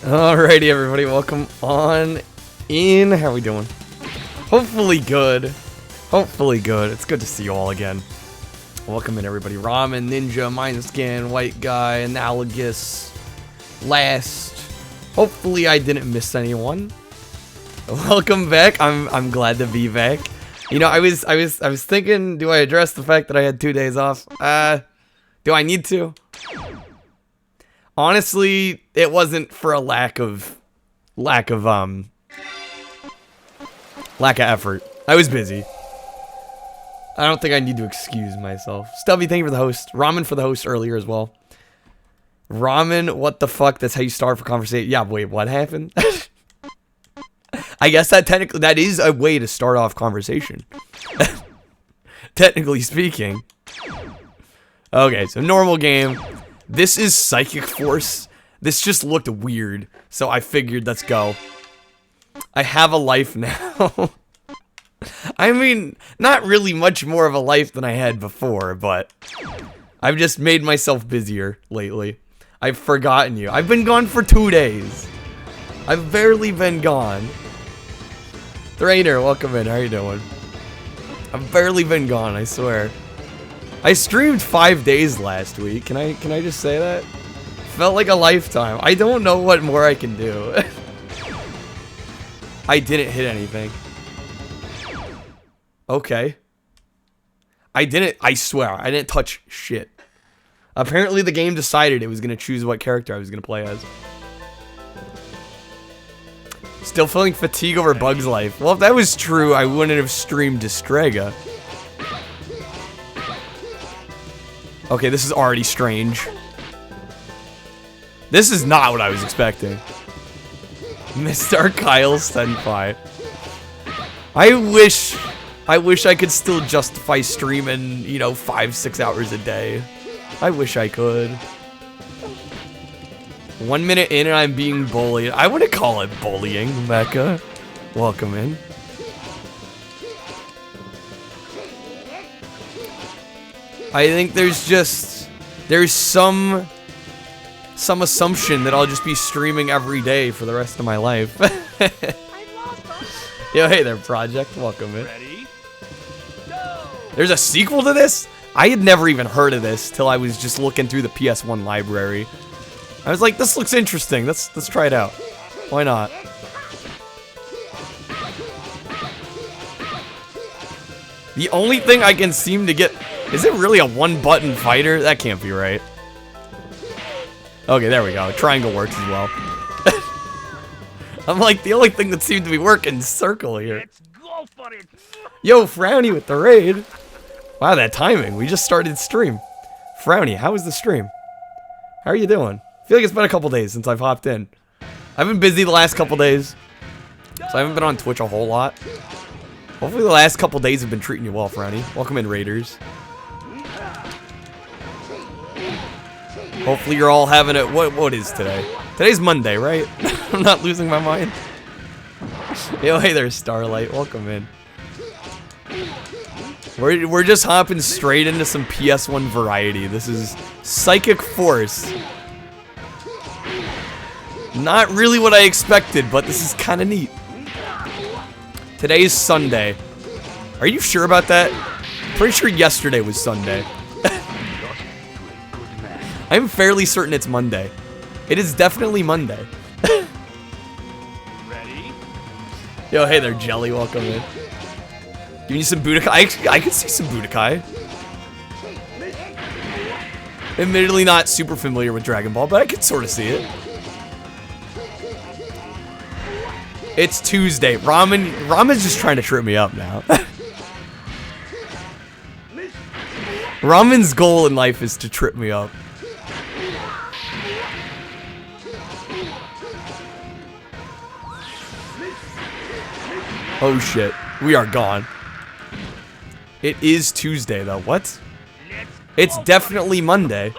Alrighty, everybody, welcome on in. How are we doing? Hopefully good. Hopefully good. It's good to see you all again. Welcome in, everybody. Ramen, Ninja, Minescan, White Guy, Analogous, Last. Hopefully I didn't miss anyone. Welcome back. I'm glad to be back. You know, I was thinking, do I address the fact that I had 2 days off? Do I need to? Honestly, it wasn't for a lack of effort. I was busy. I don't think I need to excuse myself. Stubby, thank you for the host. Ramen for the host earlier as well. Ramen, what the fuck? That's how you start for conversation. Yeah, wait, what happened? I guess that is a way to start off conversation. Technically speaking. Okay, so normal game. This is Psychic Force. This just looked weird, so I figured let's go. I have a life now. I mean, not really much more of a life than I had before, but I've just made myself busier lately. I've forgotten you. I've been gone for 2 days. I've barely been gone. Thrainer, welcome in. How you doing? I've barely been gone, I swear. I streamed 5 days last week. Can I just say that? Felt like a lifetime. I don't know what more I can do. I didn't hit anything. Okay. I swear, I didn't touch shit. Apparently the game decided it was going to choose what character I was going to play as. Still feeling fatigue over Bug's Life. Well, if that was true, I wouldn't have streamed Distrega. Okay, this is already strange. This is not what I was expecting. Mr. Kyle Senpai. I wish I could still justify streaming, you know, 5-6 hours a day. I wish I could. 1 minute in and I'm being bullied. I wouldn't call it bullying, Mecca. Welcome in. I think there's some assumption that I'll just be streaming every day for the rest of my life. Yo, hey there, Project. Welcome in. There's a sequel to this? I had never even heard of this till I was just looking through the PS1 library. I was like, this looks interesting. Let's try it out. Why not? The only thing I can seem to get... Is it really a one-button fighter? That can't be right. Okay, there we go. Triangle works as well. I'm like, the only thing that seemed to be working is circle here. Yo, Frowny with the raid. Wow, that timing. We just started stream. Frowny, how was the stream? How are you doing? I feel like it's been a couple days since I've hopped in. I've been busy the last couple days, so I haven't been on Twitch a whole lot. Hopefully the last couple days have been treating you well, Frowny. Welcome in, Raiders. Hopefully you're all having it. What is today? Today's Monday, right? I'm not losing my mind. Yo, hey there, Starlight. Welcome in. We're just hopping straight into some PS1 variety. This is Psychic Force. Not really what I expected, but this is kind of neat. Today is Sunday. Are you sure about that? Pretty sure yesterday was Sunday. I'm fairly certain it's Monday. It is definitely Monday. Ready? Yo, hey there, Jelly. Welcome in. Give me some Budokai. I could see some Budokai. Admittedly not super familiar with Dragon Ball, but I could sort of see it. It's Tuesday. Ramen's just trying to trip me up now. Ramen's goal in life is to trip me up. Oh shit, we are gone. It is Tuesday though, what? It's definitely Monday.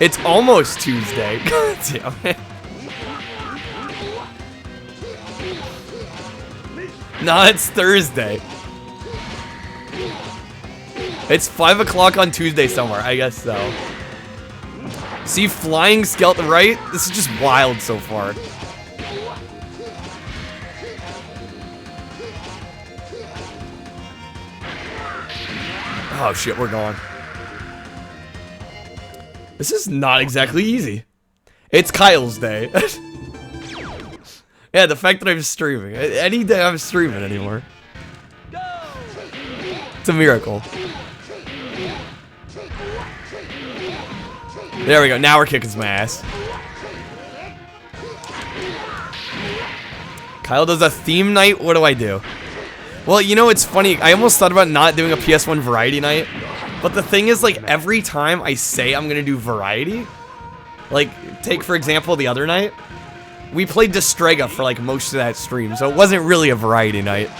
It's almost Tuesday. God damn it. Nah, it's Thursday. It's 5 o'clock on Tuesday somewhere, I guess so. See, flying skeleton, right? This is just wild so far. Oh shit, we're going. This is not exactly easy. It's Kyle's day. Yeah, the fact that I'm streaming. Any day I'm streaming anymore. It's a miracle. There we go. Now we're kicking some ass. Kyle does a theme night. What do I do? Well, you know, it's funny. I almost thought about not doing a PS1 variety night. But the thing is, like, every time I say I'm going to do variety, like, take, for example, the other night, we played Distrega for, like, most of that stream. So it wasn't really a variety night.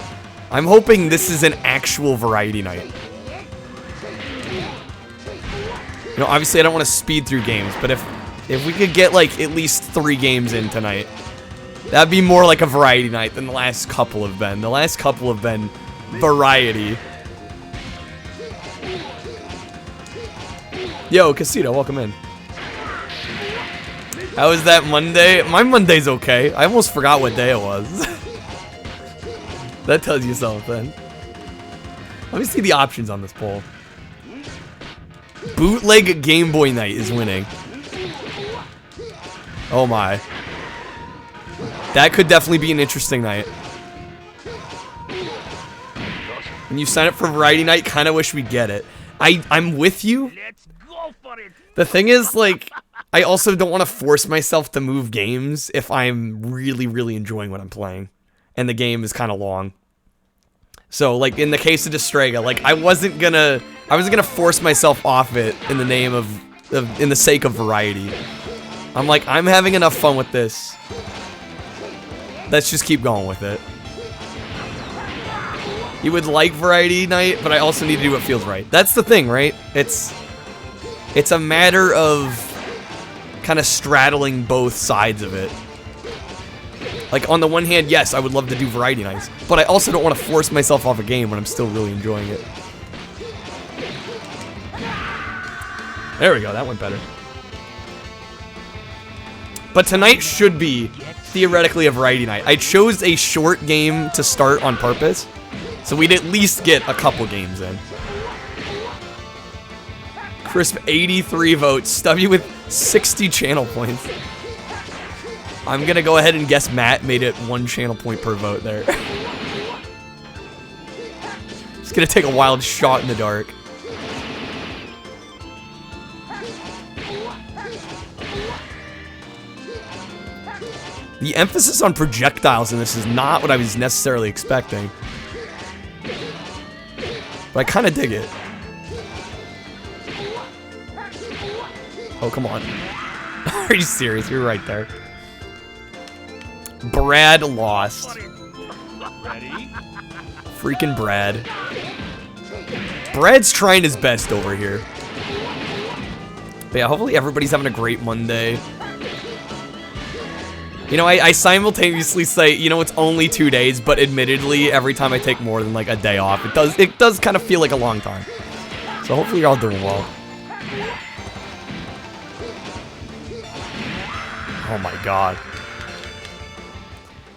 I'm hoping this is an actual variety night. You know, obviously I don't want to speed through games, but if we could get, like, at least 3 games in tonight, that'd be more like a variety night than the last couple have been. The last couple have been variety. Yo, Casito, welcome in. How was that Monday? My Monday's okay. I almost forgot what day it was. That tells you something. Let me see the options on this poll. Bootleg Game Boy Night is winning. Oh my. That could definitely be an interesting night. When you sign up for Variety Night, kind of wish we'd get it. I'm with you. The thing is, like, I also don't want to force myself to move games if I'm really, really enjoying what I'm playing. And the game is kind of long. So, like, in the case of Distrega, like, I wasn't gonna force myself off it in the name of in the sake of variety. I'm like, I'm having enough fun with this. Let's just keep going with it. You would like variety night, but I also need to do what feels right. That's the thing, right? It's a matter of kind of straddling both sides of it. Like, on the one hand, yes, I would love to do variety nights, but I also don't want to force myself off a game when I'm still really enjoying it. There we go, that went better. But tonight should be, theoretically, a variety night. I chose a short game to start on purpose, so we'd at least get a couple games in. Crisp 83 votes, Stubby with 60 channel points. I'm gonna go ahead and guess Matt made it 1 channel point per vote there. Just gonna take a wild shot in the dark. The emphasis on projectiles in this is not what I was necessarily expecting. But I kind of dig it. Oh, come on. Are you serious? You're right there. Brad lost. Ready? Freaking Brad. Brad's trying his best over here. But yeah, hopefully everybody's having a great Monday. You know, I simultaneously say, you know, it's only 2 days, but admittedly, every time I take more than like a day off, it does kind of feel like a long time. So hopefully you're all doing well. Oh my god.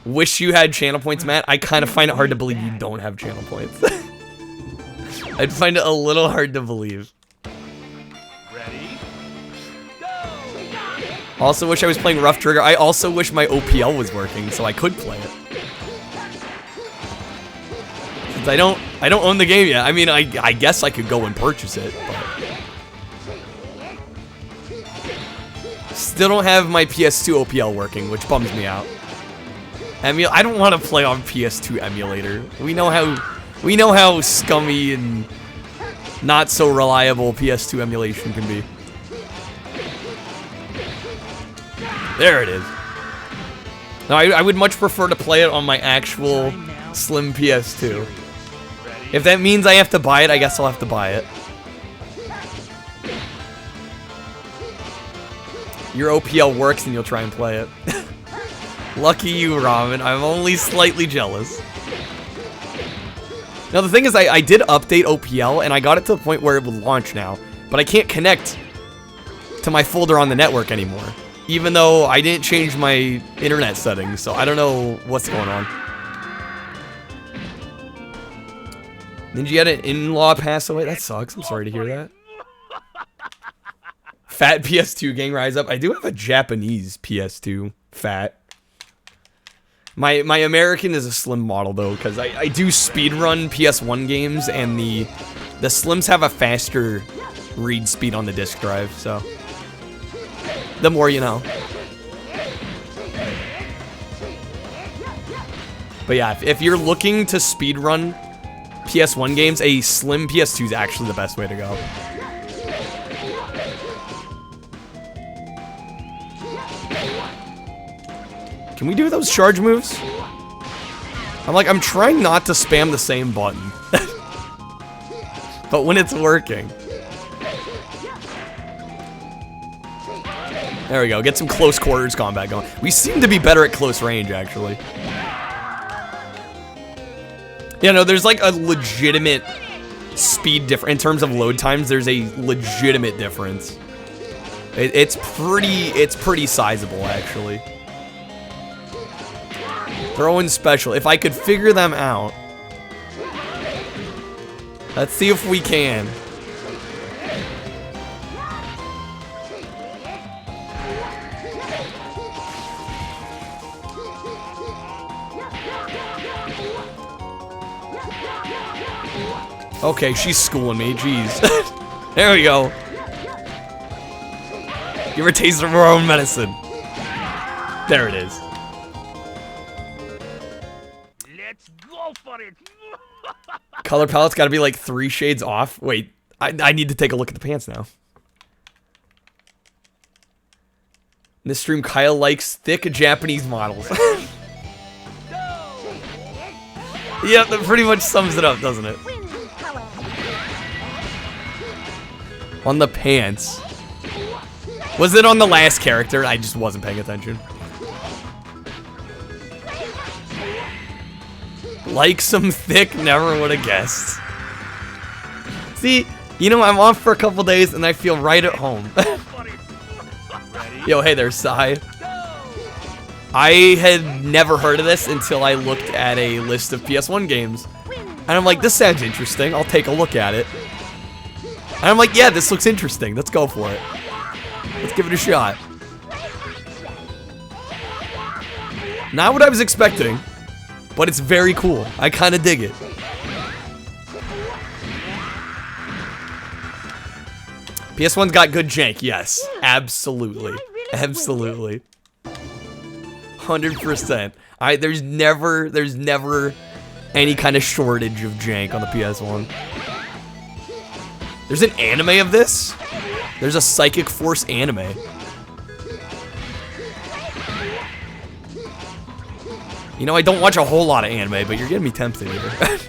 Wish you had channel points, Matt. I kind of find it hard to believe you don't have channel points. I'd find it a little hard to believe. Ready? Also wish I was playing Rough Trigger. I also wish my OPL was working so I could play it. Since I don't own the game yet. I mean, I guess I could go and purchase it, but still don't have my PS2 OPL working, which bums me out. I don't want to play on PS2 emulator. We know how scummy and not so reliable PS2 emulation can be. There it is. No, I would much prefer to play it on my actual slim PS2. If that means I have to buy it, I guess I'll have to buy it. Your OPL works and you'll try and play it. Lucky you, Ramen. I'm only slightly jealous. Now, the thing is, I did update OPL, and I got it to the point where it would launch now. But I can't connect to my folder on the network anymore. Even though I didn't change my internet settings, so I don't know what's going on. Did you get an in-law pass away? That sucks. I'm sorry to hear that. Fat PS2 gang rise up. I do have a Japanese PS2 fat. My American is a slim model though, because I do speedrun PS1 games, and the slims have a faster read speed on the disk drive, so the more you know. But yeah, if you're looking to speedrun PS1 games, a slim PS2 is actually the best way to go. Can we do those charge moves? I'm trying not to spam the same button. But when it's working. There we go, get some close quarters combat going. We seem to be better at close range, actually. Yeah, no, there's like a legitimate speed difference. In terms of load times, there's a legitimate difference. It's pretty sizable, actually. Throw-in special. If I could figure them out. Let's see if we can. Okay, she's schooling me. Jeez. There we go. Give her a taste of her own medicine. There it is. Let's go for it. Color palette's gotta be like 3 shades off. Wait, I need to take a look at the pants now. In this stream, Kyle likes thick Japanese models. Yep, that pretty much sums it up, doesn't it? On the pants. Was it on the last character? I just wasn't paying attention. Like some thick, never would have guessed. See, you know, I'm off for a couple days and I feel right at home. Yo, hey there, Sai. I had never heard of this until I looked at a list of PS1 games. And I'm like, this sounds interesting. I'll take a look at it. And I'm like, yeah, this looks interesting. Let's go for it. Let's give it a shot. Not what I was expecting, but it's very cool. I kind of dig it. PS1's got good jank, yes. Absolutely. Absolutely. 100%. There's never any kind of shortage of jank on the PS1. There's an anime of this? There's a Psychic Force anime. You know, I don't watch a whole lot of anime, but you're getting me tempted here.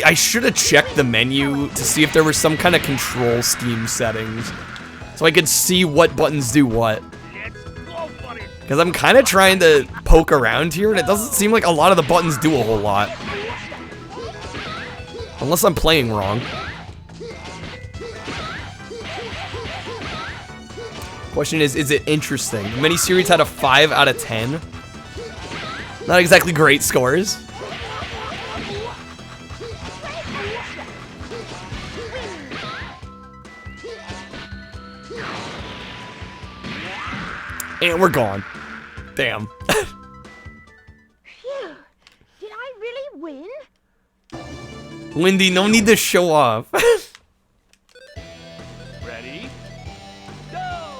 I should have checked the menu to see if there was some kind of control scheme settings, so I could see what buttons do what. Because I'm kind of trying to poke around here, and it doesn't seem like a lot of the buttons do a whole lot. Unless I'm playing wrong. Question is it interesting? The miniseries had a 5 out of 10. Not exactly great scores. And we're gone. Damn. Phew. Did I really win? Wendy, no need to show off. Ready? Go!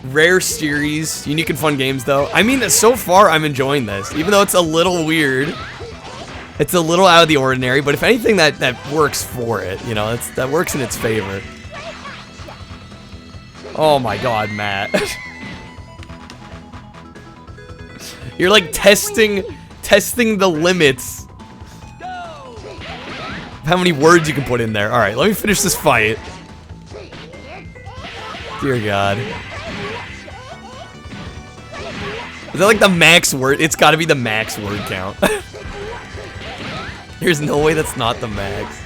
Rare series, unique and fun games though. I mean, so far I'm enjoying this, even though it's a little weird. It's a little out of the ordinary, but if anything, that works for it. You know, that works in its favor. Oh my God, Matt. You're like testing the limits of how many words you can put in there. All right, let me finish this fight. Dear God. Is that like the max word? It's got to be the max word count. There's no way that's not the max.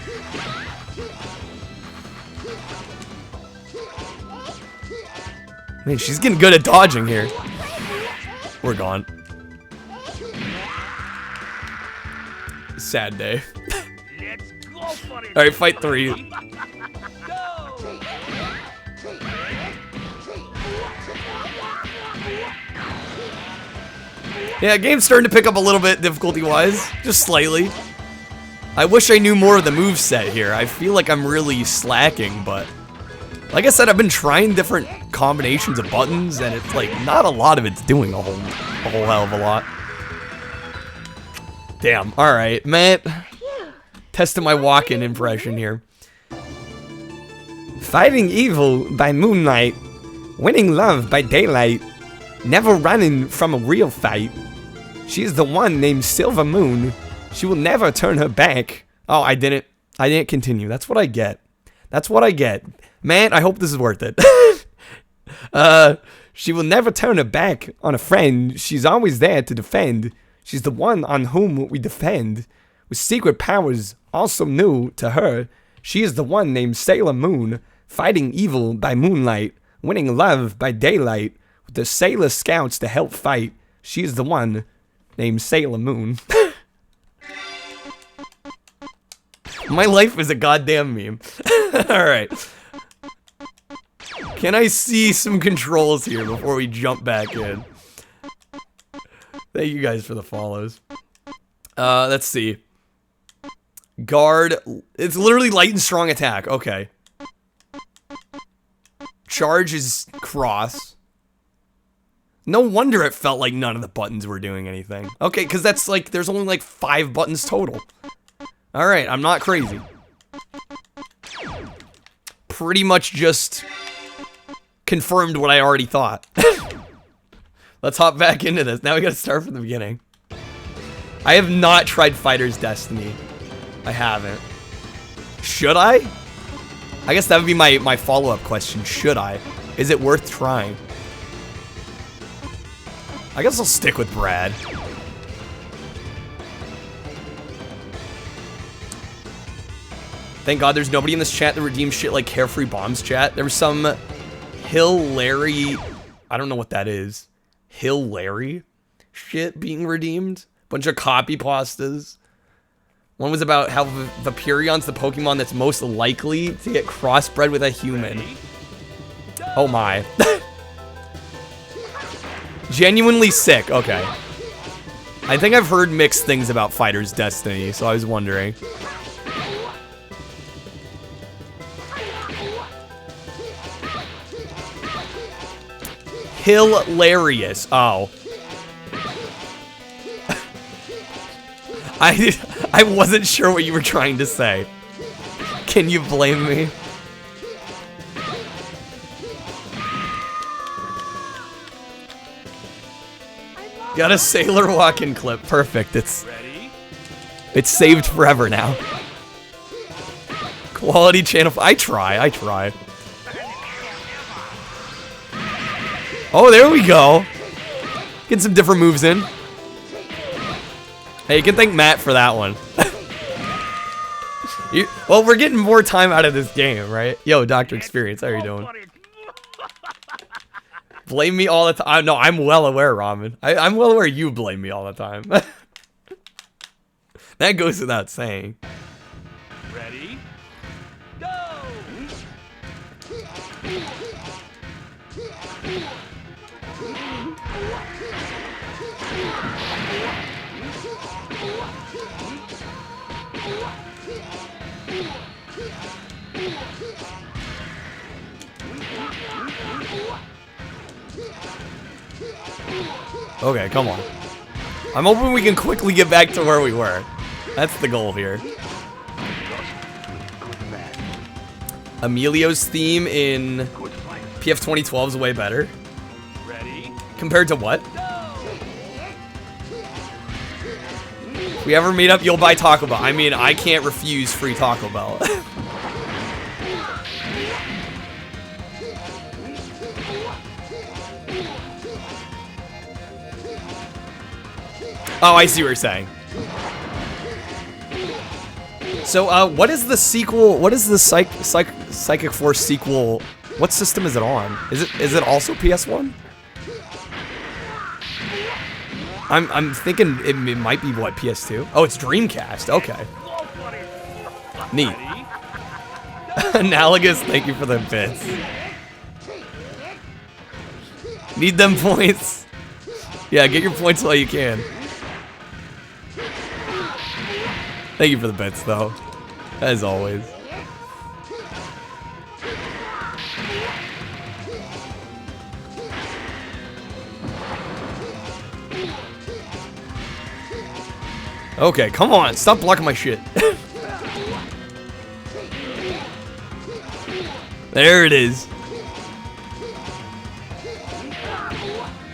Man, she's getting good at dodging here. We're gone. Sad day. Alright, fight 3. Yeah, game's starting to pick up a little bit difficulty-wise. Just slightly. I wish I knew more of the moveset here. I feel like I'm really slacking, but like I said, I've been trying different combinations of buttons, and it's like not a lot of it's doing a whole hell of a lot. Damn. All right, Matt. Testing my walk-in impression here. Fighting evil by moonlight, winning love by daylight, never running from a real fight. She's the one named Silver Moon. She will never turn her back. Oh, I didn't continue. That's what I get. That's what I get. Man, I hope this is worth it. She will never turn her back on a friend. She's always there to defend. She's the one on whom we defend. With secret powers also new to her, she is the one named Sailor Moon, fighting evil by moonlight, winning love by daylight, with the Sailor Scouts to help fight. She is the one named Sailor Moon. My life is a goddamn meme. Alright. Can I see some controls here before we jump back in? Thank you guys for the follows. Let's see. Guard. It's literally light and strong attack. Okay. Charge is cross. No wonder it felt like none of the buttons were doing anything. Okay, because that's like, there's only like 5 buttons total. Alright, I'm not crazy. Pretty much just confirmed what I already thought. Let's hop back into this. Now we gotta start from the beginning. I have not tried Fighter's Destiny. I haven't. Should I? I guess that would be my follow-up question. Should I? Is it worth trying? I guess I'll stick with Brad. Thank God there's nobody in this chat that redeems shit like Carefree Bombs chat. There was some Larry, I don't know what that is. Larry shit being redeemed. Bunch of copy pastas. One was about how Vaporeon's the Pokemon that's most likely to get crossbred with a human. Oh my. Genuinely sick, okay. I think I've heard mixed things about Fighter's Destiny, so I was wondering. Hilarious. Oh. I wasn't sure what you were trying to say. Can you blame me? Got a Sailor walk-in clip. Perfect. It's saved forever now. Quality channel. I try. Oh, there we go. Get some different moves in. Hey, you can thank Matt for that one. Well, we're getting more time out of this game, right? Yo, Dr. Experience, how are you doing? Blame me all the time. No, I'm well aware, Ramen. I'm well aware you blame me all the time. That goes without saying. Ready? Go! Okay, come on. I'm hoping we can quickly get back to where we were. That's the goal here. Emilio's theme in PF 2012 is way better. Ready? Compared to what? If we ever meet up, you'll buy Taco Bell. I mean, I can't refuse free Taco Bell. Oh, I see what you're saying. So, what is the sequel? What is the Psychic Force sequel? What system is it on? Is it also PS1? I'm thinking it might be what, PS2? Oh, it's Dreamcast. Okay. Neat. Analogous. Thank you for the bits. Need them points. Yeah, get your points while you can. Thank you for the bits, though. As always. Okay, come on. Stop blocking my shit. There it is.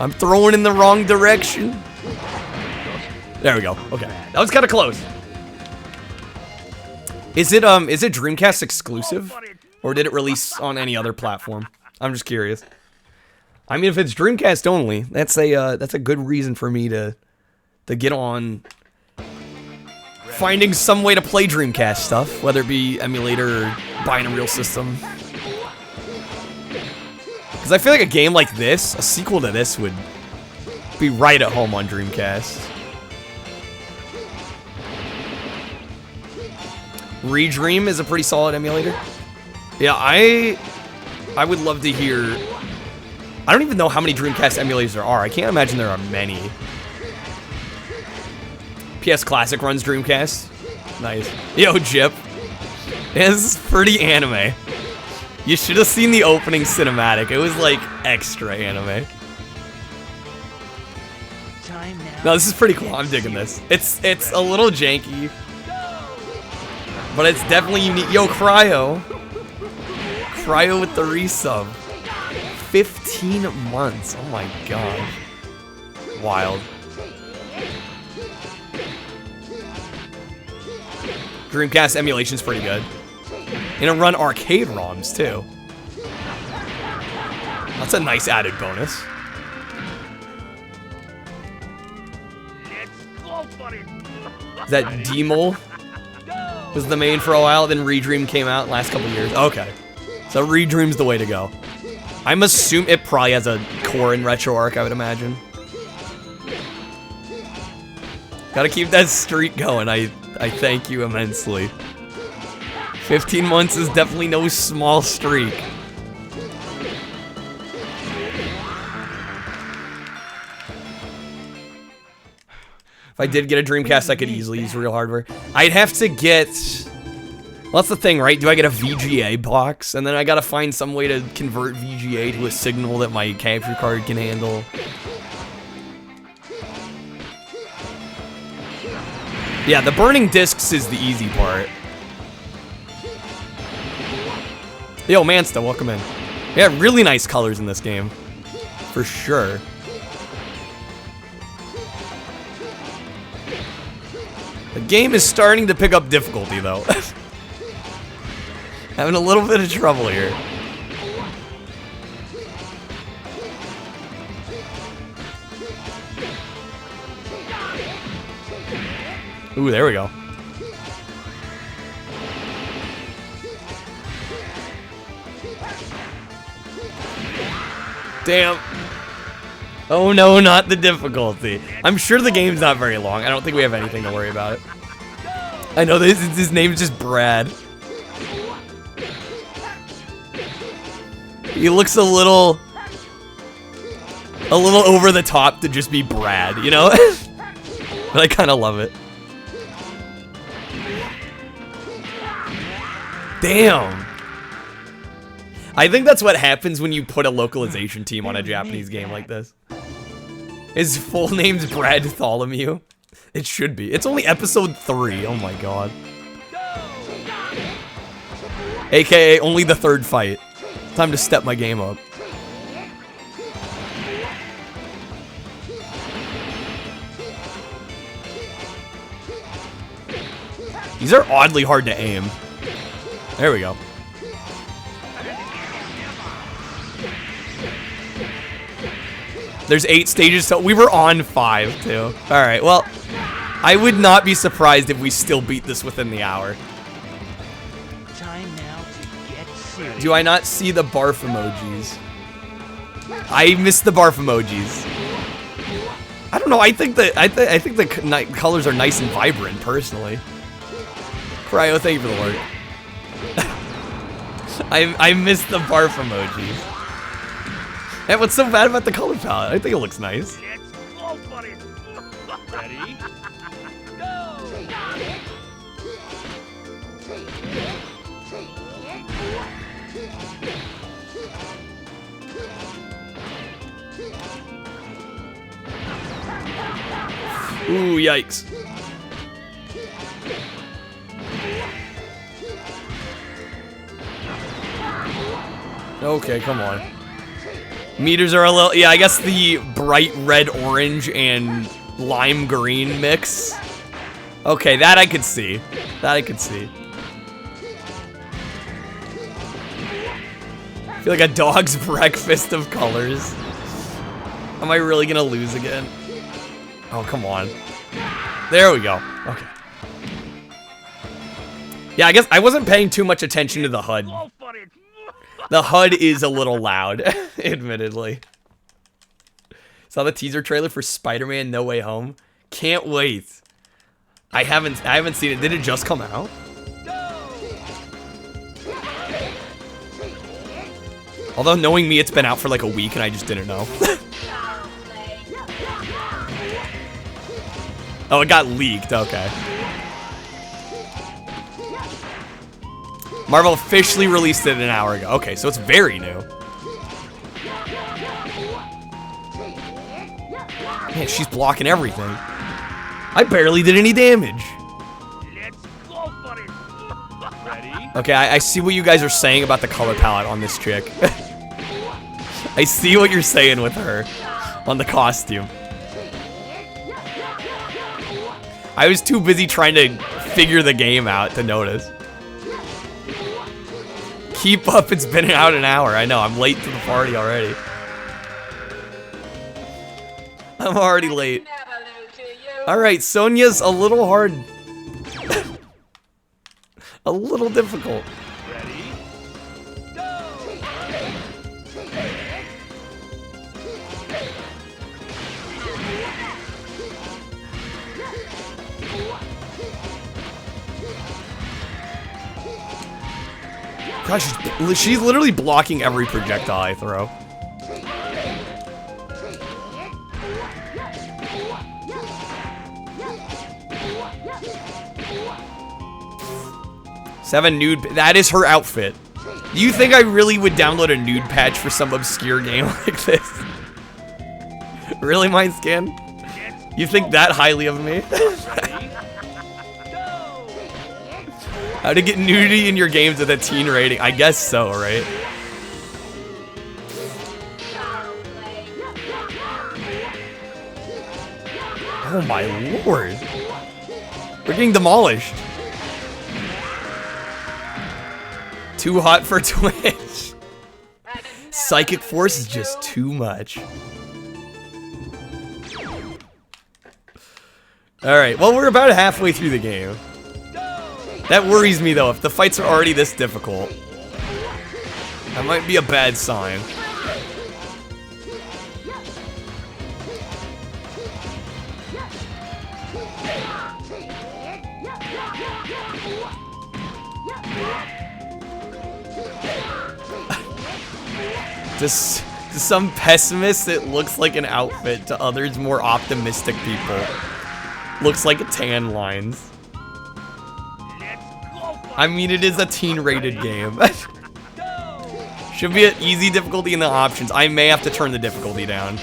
I'm throwing in the wrong direction. There we go. Okay. That was kind of close. Is it Dreamcast exclusive? Or did it release on any other platform? I'm just curious. I mean, if it's Dreamcast only, that's a good reason for me to get on finding some way to play Dreamcast stuff, whether it be emulator or buying a real system. Because I feel like a game like this, a sequel to this, would Be right at home on Dreamcast. Redream is a pretty solid emulator. Yeah, I would love to hear. I don't even know how many Dreamcast emulators there are. I can't imagine there are many. PS Classic runs Dreamcast. Nice. Yo, Jip. Yeah, this is pretty anime. You should have seen the opening cinematic. It was like extra anime. No, this is pretty cool. I'm digging this. It's a little janky, but it's definitely unique. Yo, Cryo. Cryo with the resub. 15 months. Oh my god. Wild. Dreamcast emulation's pretty good. And it run arcade ROMs too. That's a nice added bonus. Is that Demol was the main for a while, then Redream came out last couple years. Okay. So Redream's the way to go. I'm assuming it probably has a core in RetroArch, I would imagine. Gotta keep that streak going. I thank you immensely. 15 months is definitely no small streak. If I did get a Dreamcast, I could easily use real hardware. I'd have to get... Well, that's the thing, right? Do I get a VGA box? And then I gotta find some way to convert VGA to a signal that my capture card can handle. Yeah, the burning discs is the easy part. Yo, Mansta, welcome in. Yeah, really nice colors in this game. For sure. The game is starting to pick up difficulty, though. Having a little bit of trouble here. Ooh, there we go. Damn. Oh no, not the difficulty. I'm sure the game's not very long. I don't think we have anything to worry about it. I know his name's just Brad. He looks a little over the top to just be Brad, you know? But I kind of love it. Damn. I think that's what happens when you put a localization team on a Japanese game like this. His full name's Brad Tholomew. It should be. It's only episode 3. Oh my god. AKA only the 3rd fight. Time to step my game up. These are oddly hard to aim. There we go. There's 8 stages, so we were on 5 too. Alright, well, I would not be surprised if we still beat this within the hour. Time now to get serious. Do I not see the barf emojis? I missed the barf emojis. I don't know, I think the colors are nice and vibrant, personally. Cryo, thank you for the work. I missed the barf emojis. And what's so bad about the color palette? I think it looks nice. Let's go, buddy. Ready? Go! Ooh, yikes. Okay, come on. Meters are a little... Yeah, I guess the bright red, orange, and lime green mix. Okay, that I could see. That I could see. I feel like a dog's breakfast of colors. Am I really gonna lose again? Oh, come on. There we go. Okay. Yeah, I guess I wasn't paying too much attention to the HUD. The HUD is a little loud, admittedly. Saw the teaser trailer for Spider-Man No Way Home. Can't wait. I haven't seen it. Did it just come out? Although knowing me, it's been out for like a week and I just didn't know. Oh, it got leaked. Okay. Marvel officially released it an hour ago. Okay, so it's very new. Man, she's blocking everything. I barely did any damage. Let's go for it. Ready? Okay, I see what you guys are saying about the color palette on this chick. I see what you're saying with her on the costume. I was too busy trying to figure the game out to notice. Keep up, it's been out an hour. I know, I'm late to the party already. I'm already late. Alright, Sonia's a little hard. A little difficult. Ready? Go! Gosh, she's literally blocking every projectile I throw. Seven nude. That is her outfit. Do you think I really would download a nude patch for some obscure game like this? Really, Mind Scan? You think that highly of me? How to get nudity in your games with a teen rating? I guess so, right? Oh my lord. We're getting demolished. Too hot for Twitch. Psychic Force is just too much. Alright, well, we're about halfway through the game. That worries me, though. If the fights are already this difficult, that might be a bad sign. To some pessimists, it looks like an outfit. To others, more optimistic people, looks like tan lines. I mean, it is a teen-rated game. Should be an easy difficulty in the options. I may have to turn the difficulty down.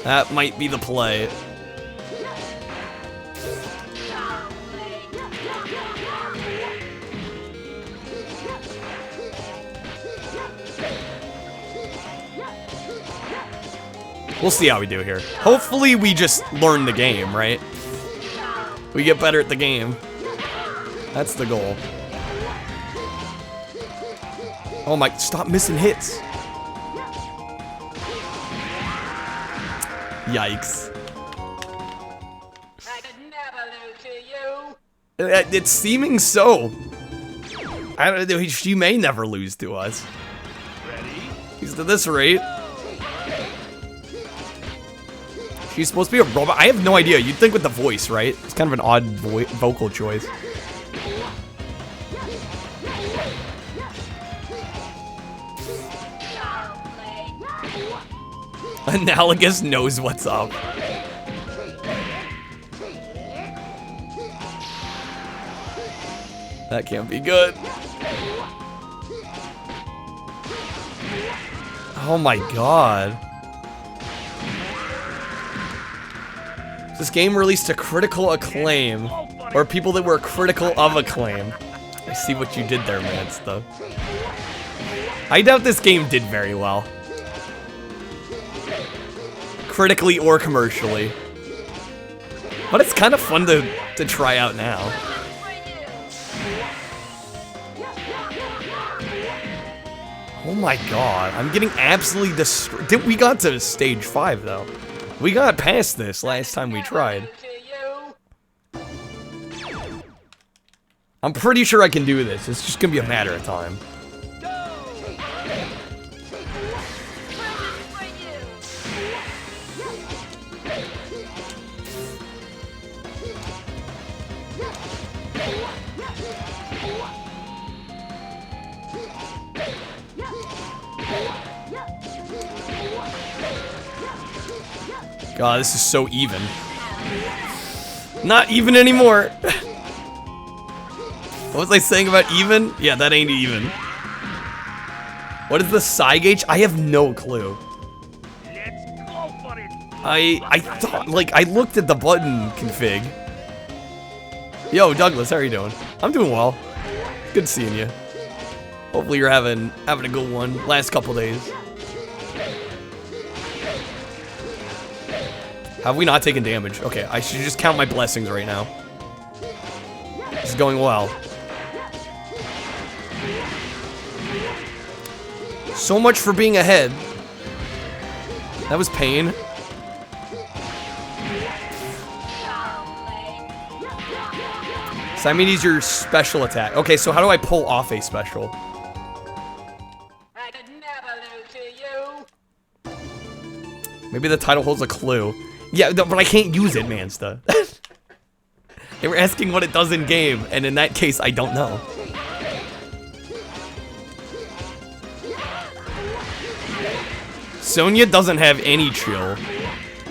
That might be the play. We'll see how we do here. Hopefully we just learn the game, right? We get better at the game. That's the goal. Oh my, stop missing hits. Yikes. I could never lose to you. It's seeming so. I don't know, she may never lose to us. Ready? He's at this rate. She's supposed to be a robot. I have no idea. You'd think with the voice, right? It's kind of an odd vocal choice. Analogous knows what's up. That can't be good. Oh my god. This game released to critical acclaim, or people that were critical of acclaim. I see what you did there, man, stuff. I doubt this game did very well. Critically or commercially. But it's kind of fun to try out now. Oh my god, I'm getting absolutely destroyed. We got to stage 5 though. We got past this last time we tried. I'm pretty sure I can do this. It's just gonna be a matter of time. God, this is so even. Not even anymore. What was I saying about even? Yeah, that ain't even. What is the psi gauge? I have no clue. Let's go for it. I thought, like, I looked at the button config. Yo, Douglas, how are you doing? I'm doing well. Good seeing you. Hopefully you're having a good one. Last couple days. Have we not taken damage? Okay, I should just count my blessings right now. This is going well. So much for being ahead. That was pain. Simon needs your special attack. Okay, so how do I pull off a special? I could never lose to you. Maybe the title holds a clue. Yeah, but I can't use it, Mansta. They were asking what it does in game, and in that case, I don't know. Sonya doesn't have any chill.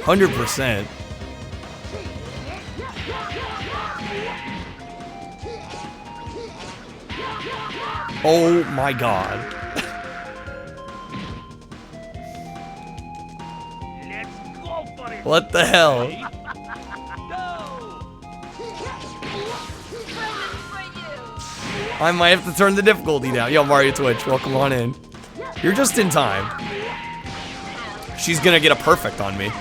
100%. Oh my god. Let's go for it. What the hell? Go. I might have to turn the difficulty down. Yo, Mario Twitch, welcome on in. You're just in time. She's gonna get a perfect on me.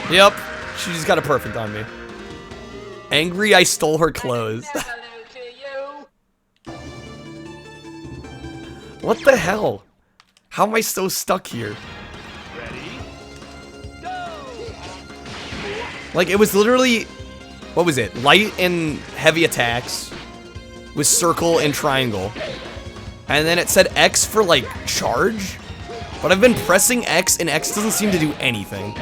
Yep, she just got a perfect on me. Angry I stole her clothes. Never lose to you. What the hell? How am I so stuck here? Ready? Go. Like, it was literally, what was it? Light and heavy attacks with circle and triangle. And then it said X for, like, charge. But I've been pressing X, and X doesn't seem to do anything.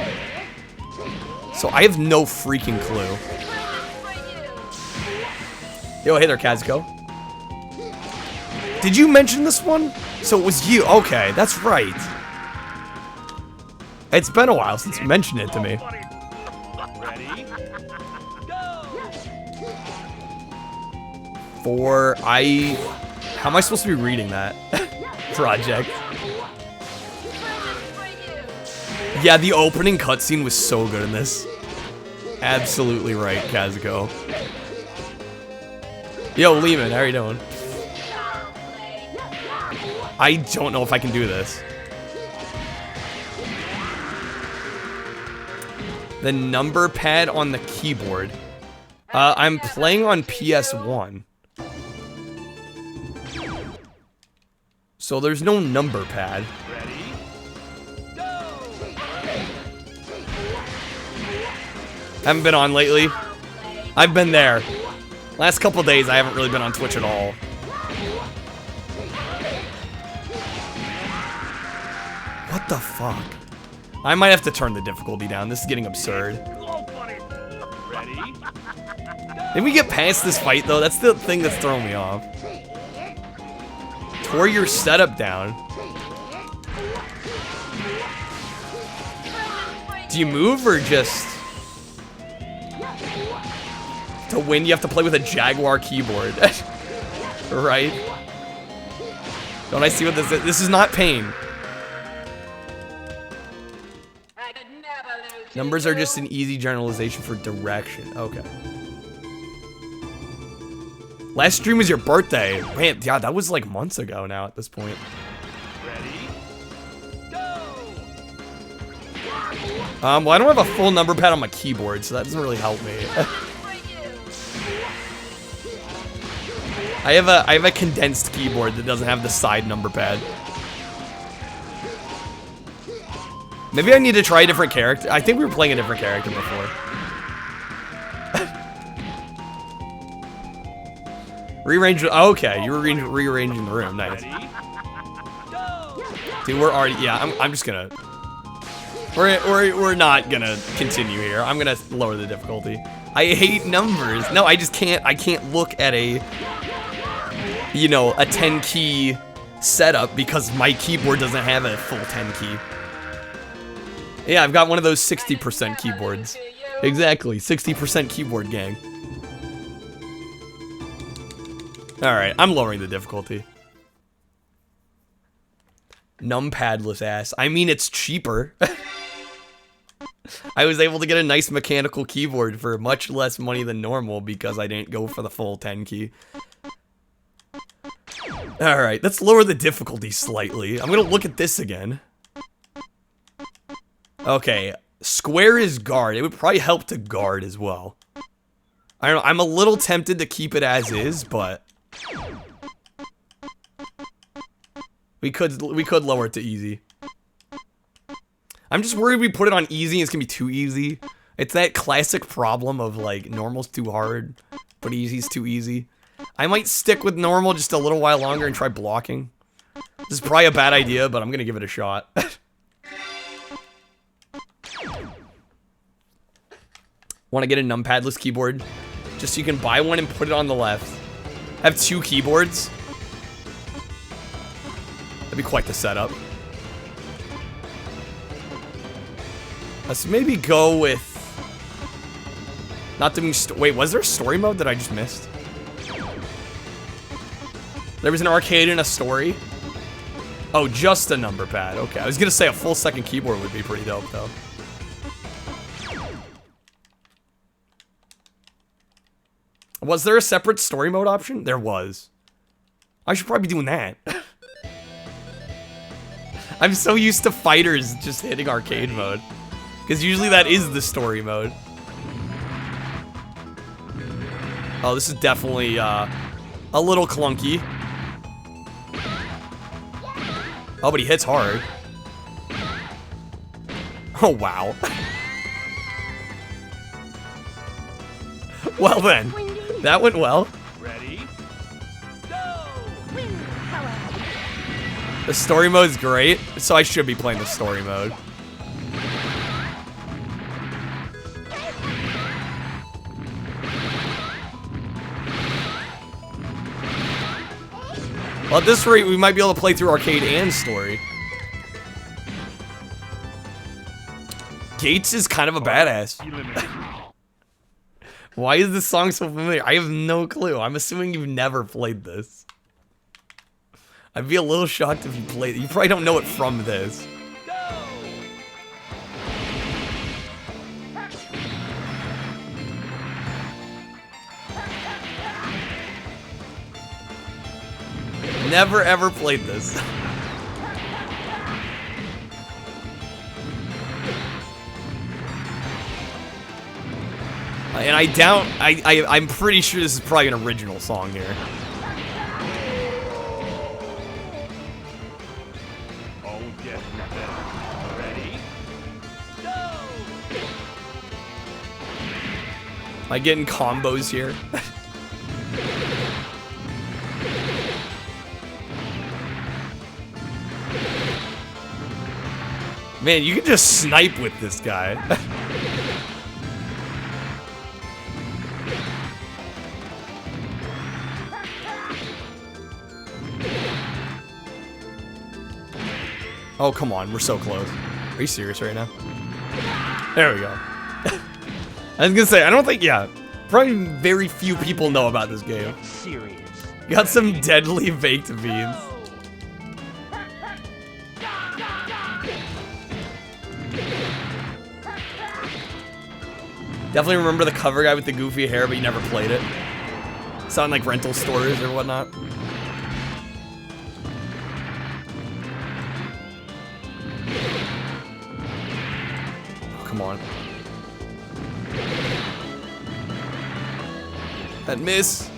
So I have no freaking clue. Yo, hey there, Kazuko. Did you mention this one? So it was you. Okay, that's right. It's been a while since you mentioned it to me. For it. Ready? Go. How am I supposed to be reading that? Project. Yeah, the opening cutscene was so good in this. Absolutely right, Kazuko. Yo, Lehman, how are you doing? I don't know if I can do this. The number pad on the keyboard. I'm playing on PS1. So there's no number pad. Ready? Go. Haven't been on lately. I've been there. Last couple days, I haven't really been on Twitch at all. What the fuck? I might have to turn the difficulty down. This is getting absurd. Go for it. Ready? Did we get past this fight, though? That's the thing that's throwing me off. Tore your setup down. Do you move or just... To win, you have to play with a Jaguar keyboard. Right? Don't I see what this is? This is not pain. I could never lose to Numbers you. are just an easy generalization for direction. Okay. Last stream was your birthday. Man, yeah, that was like months ago now at this point. Ready? Go. Well, I don't have a full number pad on my keyboard, so that doesn't really help me. I have a condensed keyboard that doesn't have the side number pad. Maybe I need to try a different character. I think we were playing a different character before. Rearrange. Oh, okay, you were rearranging the room. Nice. Ready? Go. Dude, we're already. Yeah, I'm just gonna. We're not gonna continue here. I'm gonna lower the difficulty. I hate numbers. No, I just can't. I can't look at a you know, a 10 key setup because my keyboard doesn't have a full 10 key. Yeah, I've got one of those 60% keyboards. Exactly, 60% keyboard gang. Alright, I'm lowering the difficulty. Numpadless ass. I mean, it's cheaper. I was able to get a nice mechanical keyboard for much less money than normal because I didn't go for the full 10 key. Alright, let's lower the difficulty slightly. I'm gonna look at this again. Okay, square is guard. It would probably help to guard as well. I don't know, I'm a little tempted to keep it as is, but we could lower it to easy. I'm just worried we put it on easy, it's gonna be too easy. It's that classic problem of like normal's too hard, but easy's too easy. I might stick with normal just a little while longer and try blocking. This is probably a bad idea, but I'm gonna give it a shot. Want to get a numpadless keyboard? Just so you can buy one and put it on the left. Have 2 keyboards. That'd be quite the setup. Let's maybe go with... Not doing... Wait, was there a story mode that I just missed? There was an arcade and a story? Oh, just a number pad. Okay, I was gonna say a full second keyboard would be pretty dope, though. Was there a separate story mode option? There was. I should probably be doing that. I'm so used to fighters just hitting arcade mode. Because usually that is the story mode. Oh, this is definitely a little clunky. Oh, but he hits hard. Oh, wow. Well then, that went well. Ready? Go! The story mode's great, so I should be playing the story mode. Well, at this rate, we might be able to play through arcade and story. Gates is kind of a badass. Why is this song so familiar? I have no clue. I'm assuming you've never played this. I'd be a little shocked if you played it. You probably don't know it from this. Never ever played this. And I doubt, I'm pretty sure this is probably an original song here. Oh, yes, nothing. Ready? Go! Am I getting combos here? Man, you can just snipe with this guy. Oh, come on. We're so close. Are you serious right now? There we go. I was gonna say, I don't think, yeah. Probably very few people know about this game. Serious. Got some deadly baked beans. Definitely remember the cover guy with the goofy hair, but you never played it. Sound like rental stores or whatnot. Oh, come on. That miss.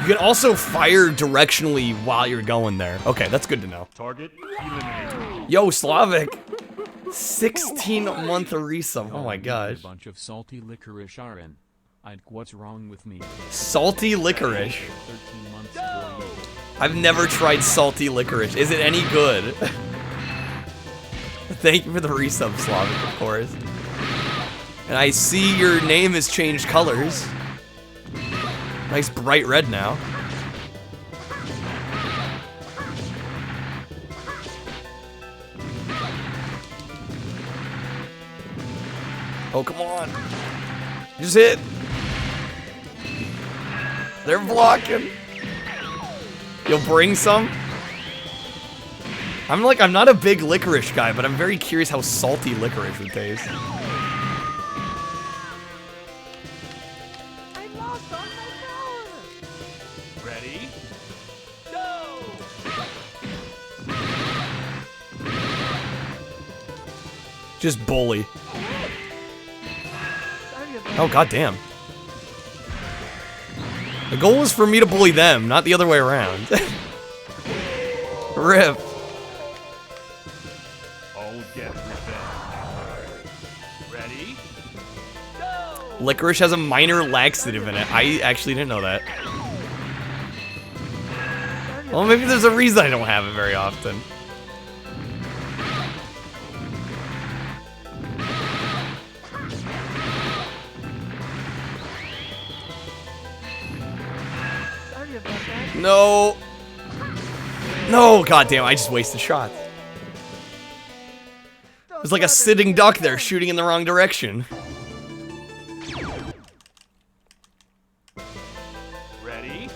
You can also fire directionally while you're going there. Okay, that's good to know. Target eliminated. Yo, Slavic. 16-month resub. Oh my gosh. A bunch of salty licorice RN. What's wrong with me? Salty licorice. 13 months for you. I've never tried salty licorice. Is it any good? Thank you for the resub, Slavic, of course. And I see your name has changed colors. Nice bright red now. Oh, come on. Just hit. They're blocking. You'll bring some? I'm not a big licorice guy, but I'm very curious how salty licorice would taste. I lost all my power. Ready? Go! Just bully. Sorry about Oh, goddamn. The goal was for me to bully them, not the other way around. Rip. I'll get revenge. Ready? Go! Licorice has a minor laxative in it. I actually didn't know that. Well, maybe there's a reason I don't have it very often. Sorry about that. No. No, goddamn, I just wasted shots. There's like a sitting duck there shooting in the wrong direction. Ready?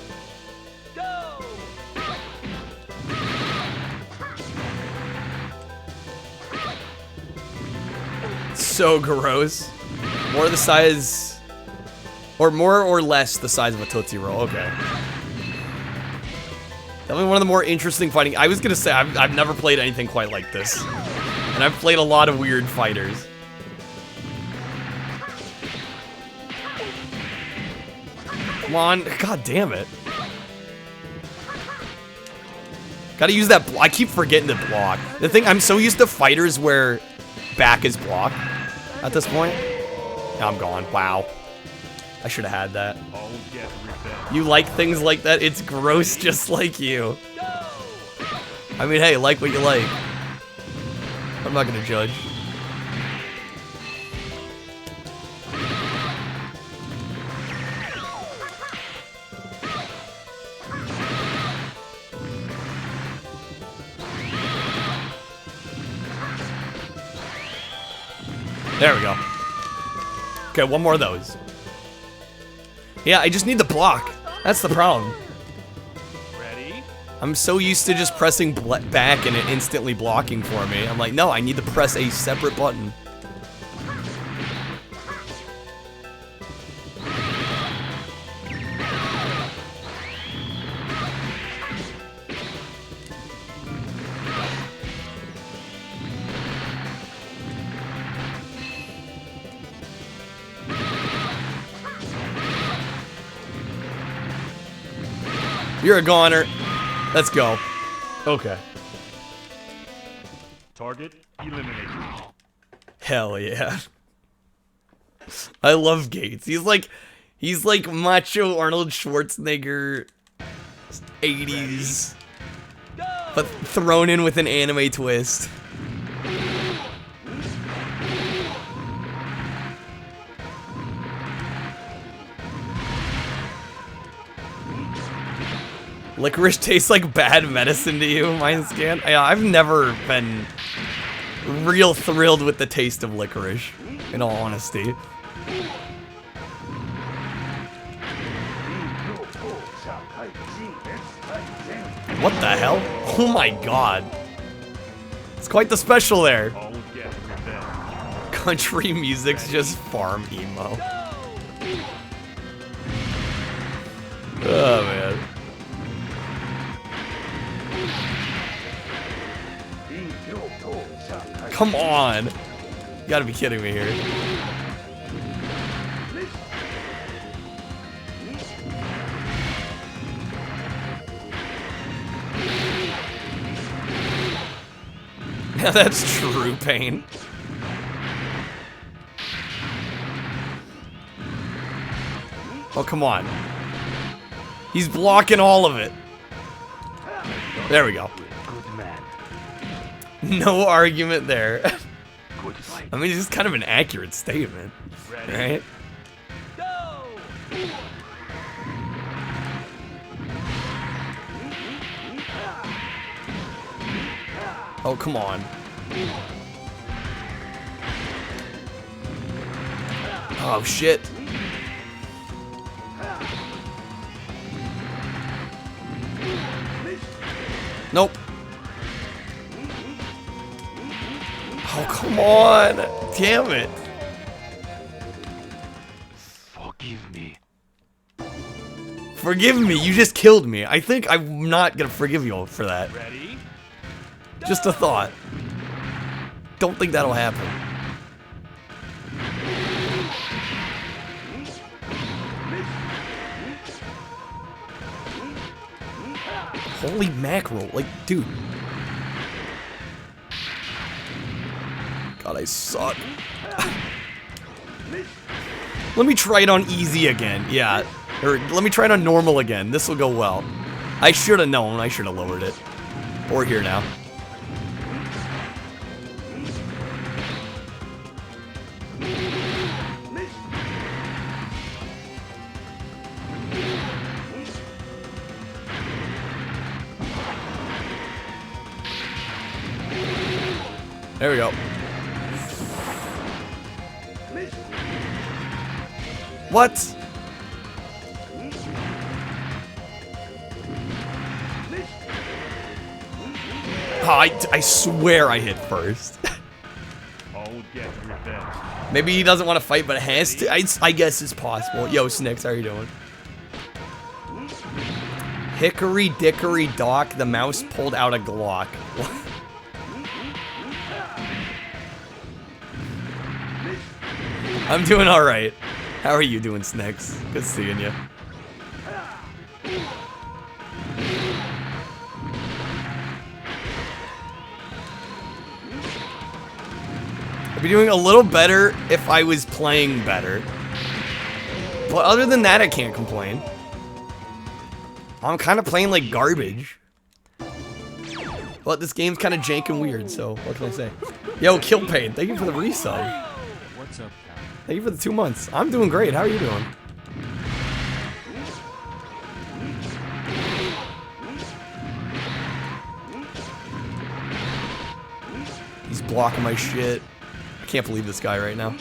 Go! So gross. More the size, or more or less the size of a Tootsie Roll. Okay. Definitely one of the more interesting fighting. I was gonna say I've never played anything quite like this, and I've played a lot of weird fighters. Come on, god damn it! Gotta use that. I keep forgetting to block. The thing, I'm so used to fighters where back is blocked at this point. Now I'm gone. Wow. I should have had that. I'll get revenge. You like things like that? It's gross just like you. I mean, hey, like what you like. I'm not gonna judge. There we go. Okay, one more of those. Yeah, I just need the block. That's the problem. Ready? I'm so used to just pressing back and it instantly blocking for me. I'm like, no, I need to press a separate button. You're a goner. Let's go. Okay. Target eliminated. Hell yeah. I love Gates. He's like macho Arnold Schwarzenegger 80s, but thrown in with an anime twist. Licorice tastes like bad medicine to you, Mindscan? Yeah, I've never been real thrilled with the taste of licorice, in all honesty. What the hell? Oh my god. It's quite the special there. I'll get revenge. Country music's just farm emo. Oh man. Come on. You gotta be kidding me here. Now that's true pain. Oh, come on. He's blocking all of it. There we go. Good man. No argument there. Good fight. I mean, it's just kind of an accurate statement, Ready? right? Go! Oh, come on. Oh, shit. Nope. Oh, come on. Damn it. Forgive me. Forgive me. You just killed me. I think I'm not going to forgive you for that. Ready? Just a thought. Don't think that'll happen. Holy mackerel. Like, dude. God, I suck. Let me try it on easy again. Yeah. Or let me try it on normal again. This will go well. I should have known. I should have lowered it. But we're here now. There we go. What? Oh, I swear I hit first. All get revenge. Maybe he doesn't want to fight, but it has to. I guess it's possible. Yo, Snicks, how you doing? Hickory dickory dock, the mouse pulled out a Glock. I'm doing alright. How are you doing, Snicks? Good seeing you. I'd be doing a little better if I was playing better. But other than that, I can't complain. I'm kind of playing like garbage. But this game's kind of jank and weird, so what can I say? Yo, Kill Pain, thank you for the resub. What's up, Cal? Thank you for the 2 months. I'm doing great. How are you doing? He's blocking my shit. I can't believe this guy right now.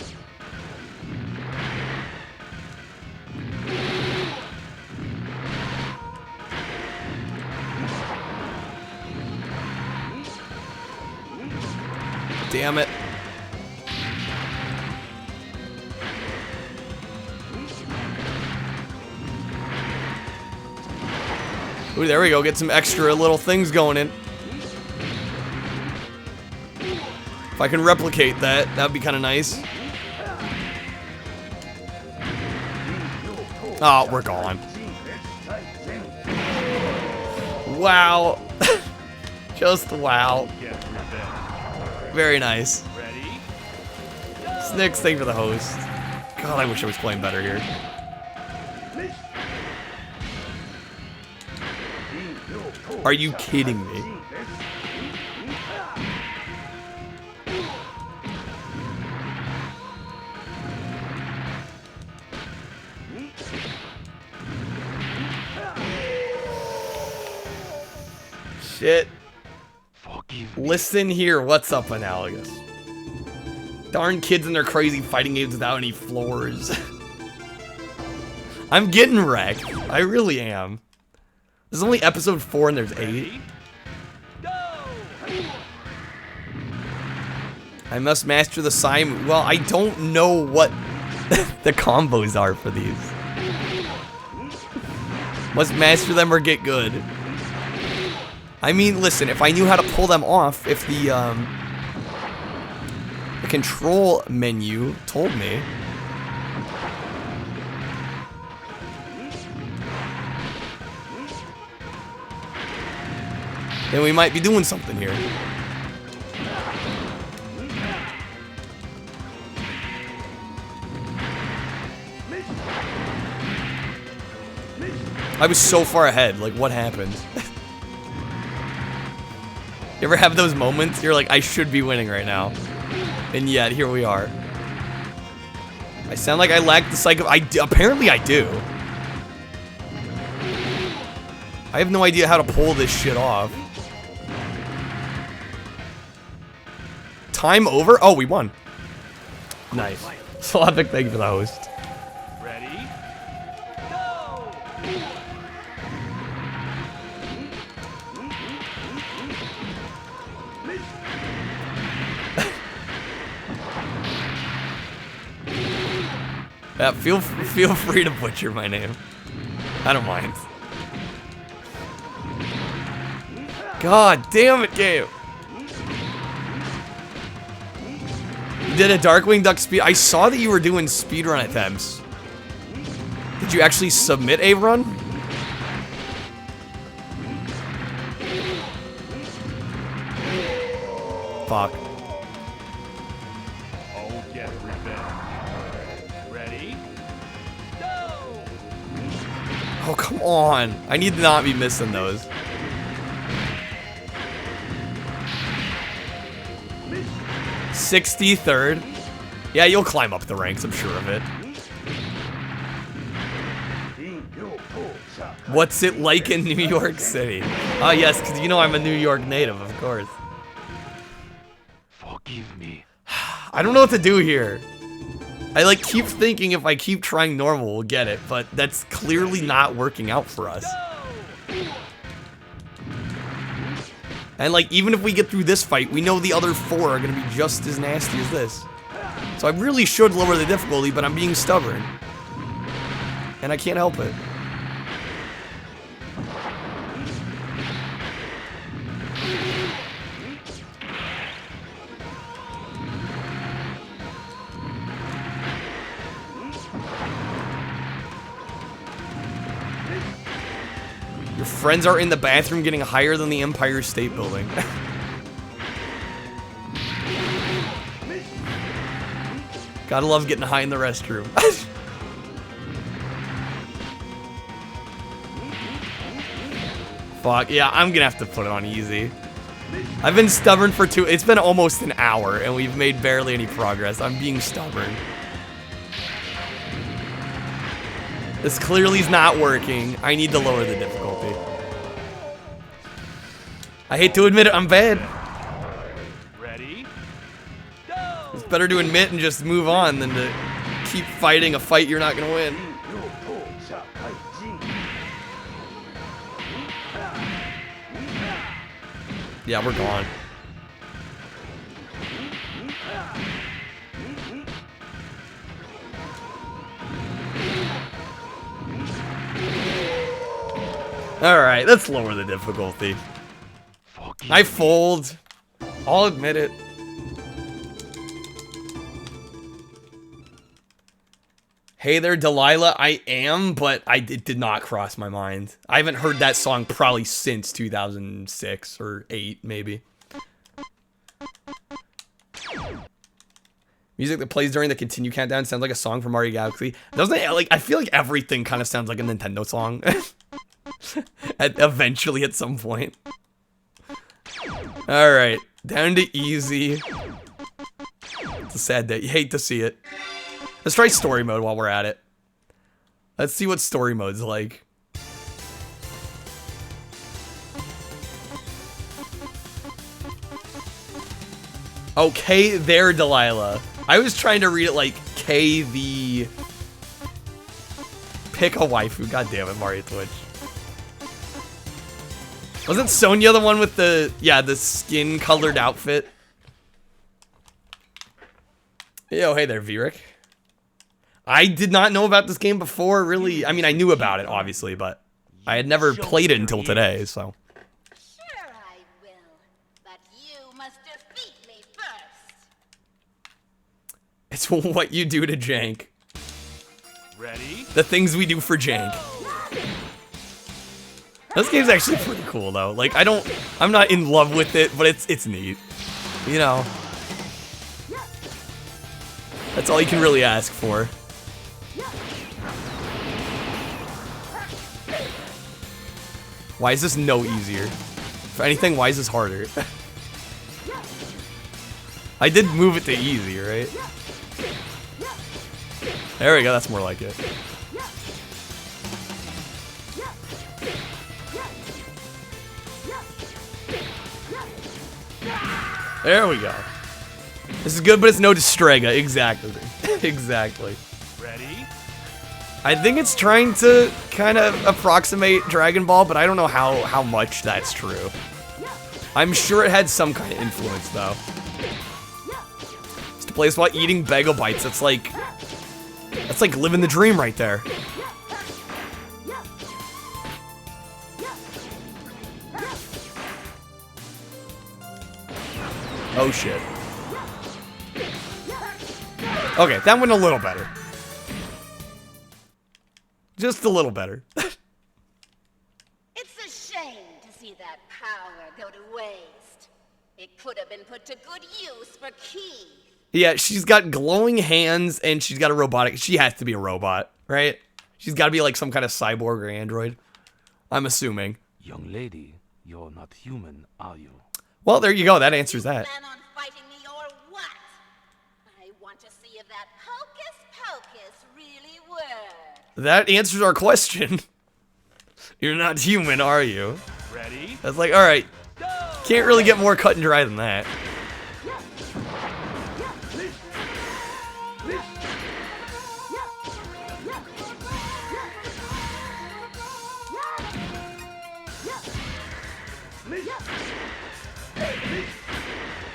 Damn it. Ooh, there we go. Get some extra little things going in. If I can replicate that, that'd be kind of nice. Oh, we're gone. Wow. Just wow. Get revenge. Very nice. Ready? Snicks, thank you for the host. God, I wish I was playing better here. Are you kidding me? Shit. Listen here, what's up, Analogous? Darn kids and their crazy fighting games without any floors. I'm getting wrecked. I really am. This is only episode 4 and there's 8. I must master the sign. Well, I don't know what the combos are for these. Must master them or get good. I mean, listen, if I knew how to pull them off, if the control menu told me. Then we might be doing something here. I was so far ahead, like what happened? You ever have those moments? You're like, I should be winning right now. And yet, here we are. I sound like I lack the psych. Apparently I do. I have no idea how to pull this shit off. Time over? Oh, we won. Nice. Slavic, thank you for the host. Ready? Go! Yeah, feel free to butcher my name. I don't mind. God damn it, game. You did a Darkwing Duck speed. I saw that you were doing speedrun attempts. Did you actually submit a run? Fuck. I'll get revenge. Ready? Go! Oh, come on. I need to not be missing those. $63rd. Yeah, you'll climb up the ranks, I'm sure of it. What's it like in New York City? Oh, yes, because you know I'm a New York native, of course. Forgive me. I don't know what to do here. I like keep thinking if I keep trying normal, we'll get it, but that's clearly not working out for us. And like, even if we get through this fight, we know the other 4 are gonna be just as nasty as this. So I really should lower the difficulty, but I'm being stubborn. And I can't help it. Your friends are in the bathroom getting higher than the Empire State Building. Gotta love getting high in the restroom. Fuck, yeah, I'm gonna have to put it on easy. I've been stubborn for it's been almost an hour and we've made barely any progress. I'm being stubborn. This clearly is not working. I need to lower the difficulty. I hate to admit it, I'm bad. Ready? Go! It's better to admit and just move on than to keep fighting a fight you're not gonna win. Yeah, we're gone. Alright, let's lower the difficulty. I fold. I'll admit it. Hey there, Delilah. I am, but it did not cross my mind. I haven't heard that song probably since 2006 or 8, maybe. Music that plays during the continue countdown sounds like a song from Mario Galaxy. Doesn't it? Like, I feel like everything kind of sounds like a Nintendo song. Eventually, at some point. Alright, down to easy. It's a sad day. You hate to see it. Let's try story mode while we're at it. Let's see what story mode's like. Okay, there, Delilah. I was trying to read it like K the... Pick a waifu. God damn it, Mario Twitch. Wasn't Sonya the one with the... Yeah, the skin-colored outfit? Yo, hey there, Virik. I did not know about this game before, really. I mean, I knew about it, obviously, but I had never played it until today, so. Sure I will, but you must defeat me first. It's what you do to Jank. Ready? The things we do for Jank. This game's actually pretty cool, though. Like, I'm not in love with it, but it's neat. You know. That's all you can really ask for. Why is this no easier? If anything, why is this harder? I did move it to easy, right? There we go, that's more like it. There we go. This is good, but it's no Distrega. Exactly. Exactly. Ready? I think it's trying to kind of approximate Dragon Ball, but I don't know how much that's true. I'm sure it had some kind of influence, though. Just to play while eating Begobites, that's like living the dream right there. Oh shit. Okay, that went a little better. Just a little better. It's a shame to see that power go to waste. It could have been put to good use for Keith. Yeah, she's got glowing hands and she's got a robotic. She has to be a robot, right? She's got to be like some kind of cyborg or android. I'm assuming. Young lady, you're not human, are you? Well, there you go. That answers that. Plan on fighting me or what? I want to see if that hocus pocus really works. That answers our question. You're not human, are you? Ready? That's like, all right. Can't really get more cut and dry than that.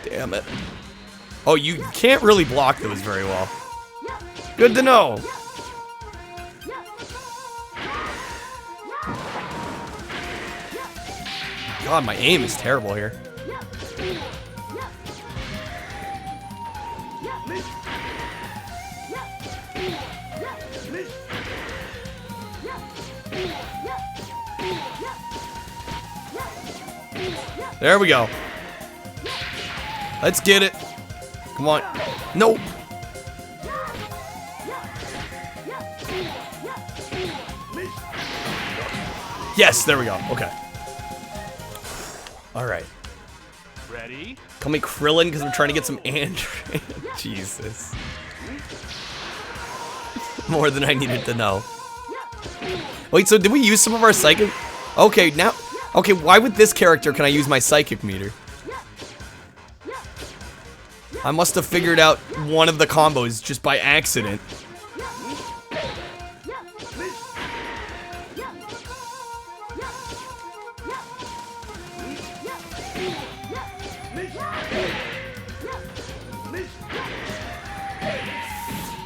Damn it. Oh, you can't really block those very well. Good to know. God, my aim is terrible here. There we go. Let's get it. Come on. Nope. Yes, there we go. Okay. All right. Ready? Call me Krillin because I'm trying to get some Android. Jesus. More than I needed to know. Wait, so did we use some of our psychic? Okay, now. Okay, why with this character can I use my psychic meter? I must have figured out one of the combos just by accident.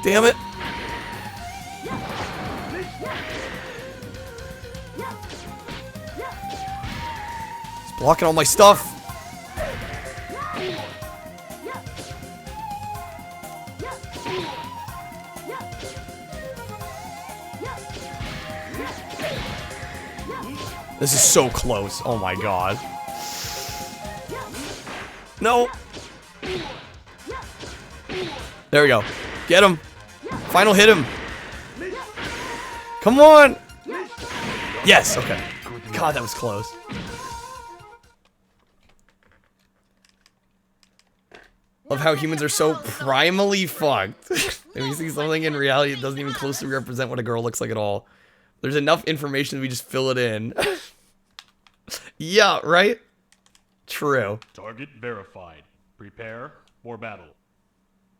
Damn it. It's blocking all my stuff. This is so close. Oh my god. No. There we go. Get him. Final hit him. Come on. Yes, okay. God, that was close. Love how humans are so primally fucked. If you see something in reality, it doesn't even closely represent what a girl looks like at all. There's enough information, we just fill it in. Yeah, right? True. Target verified. Prepare for battle.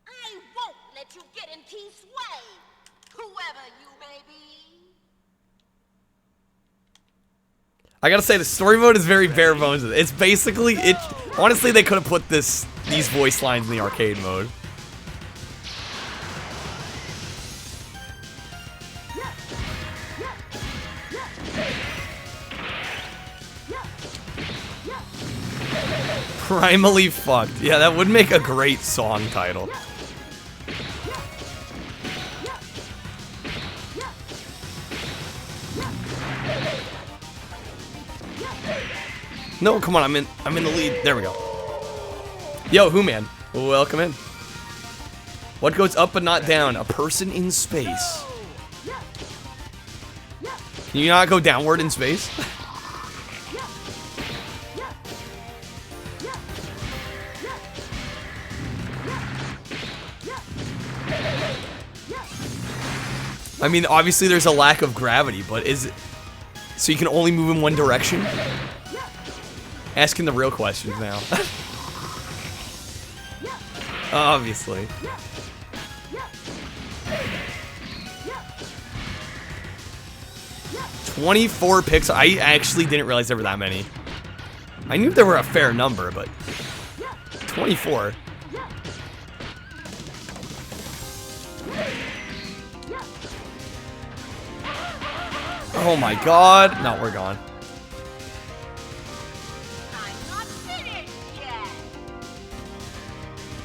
I won't let you get in Keith's way, whoever you may be. I gotta say, the story mode is very bare bones. It's basically, honestly, they could have put these voice lines in the arcade mode. Primally fucked. Yeah, that would make a great song title. No, come on, I'm in the lead. There we go. Yo, Who-Man, welcome in. What goes up but not down? A person in space. Can you not go downward in space? I mean, obviously there's a lack of gravity, but is it... So you can only move in one direction? Asking the real questions now. Obviously. "24 pixels. I actually didn't realize there were that many. I knew there were a fair number, but 24. Oh my god. No, we're gone. I'm not finished yet.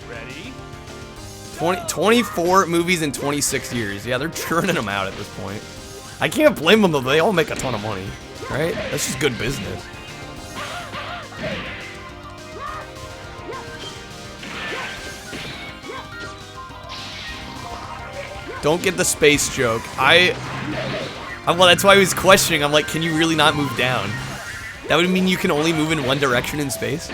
Ready? 24 movies in 26 years. Yeah, they're churning them out at this point. I can't blame them though. They all make a ton of money, right? That's just good business. Don't get the space joke. Well, that's why I was questioning. I'm like, can you really not move down? That would mean you can only move in one direction in space?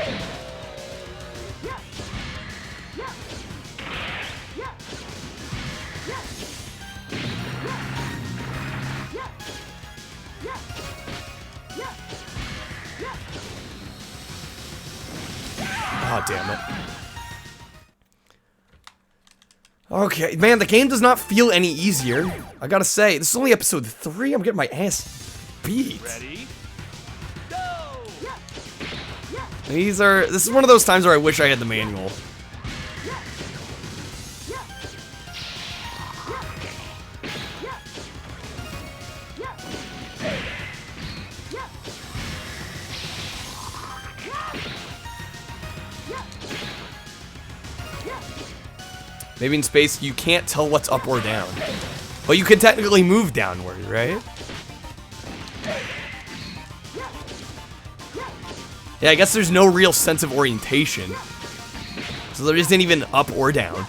Oh, damn it. Okay, man, the game does not feel any easier. I gotta say, this is only episode 3. I'm getting my ass beat. Ready? This is one of those times where I wish I had the manual. Maybe in space you can't tell what's up or down. But you can technically move downward, right? Yeah, I guess there's no real sense of orientation. So there isn't even up or down.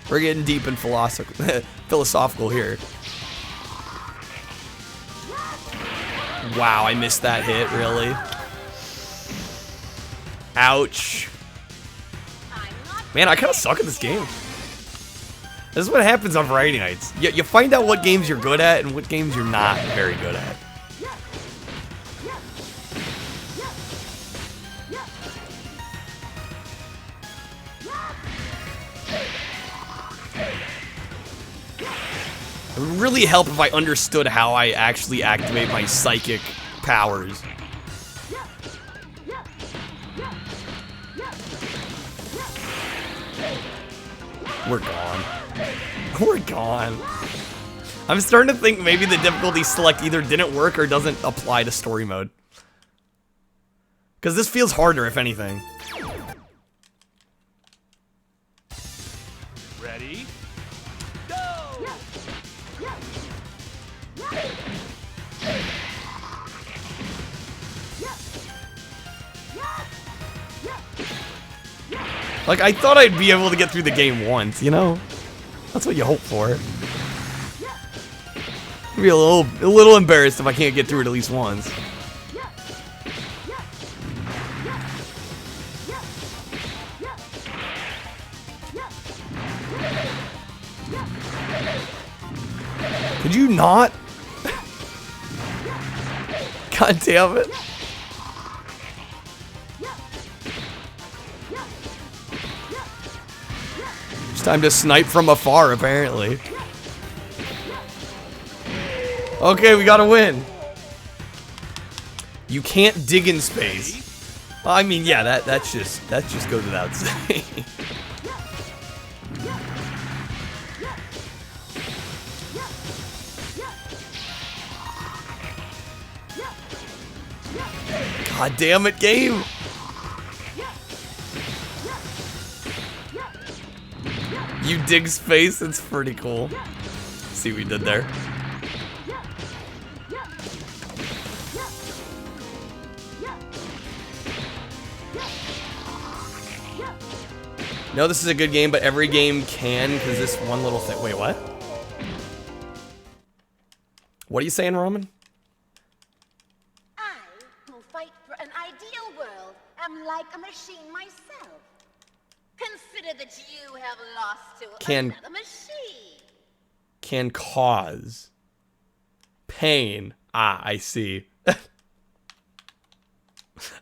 We're getting deep and philosophical here. Wow, I missed that hit, really? Ouch. Man, I kind of suck at this game. This is what happens on Variety Nights. You find out what games you're good at and what games you're not very good at. It would really help if I understood how I actually activate my psychic powers. We're gone. We're gone. I'm starting to think maybe the difficulty select either didn't work or doesn't apply to story mode. Because this feels harder, if anything. Ready? Like, I thought I'd be able to get through the game once, you know? That's what you hope for. I'd be a little embarrassed if I can't get through it at least once. Could you not? God damn it. It's time to snipe from afar, apparently. Okay, we gotta win. You can't dig in space. I mean, yeah, that just goes without saying. God damn it, game. You dig space, it's pretty cool. See what we did there. No, this is a good game, but every game can, because this one little thing. Wait, what? What are you saying, Roman? I, who fight for an ideal world, am like a machine myself. Consider that you have lost to another machine. can cause pain. Ah, I see.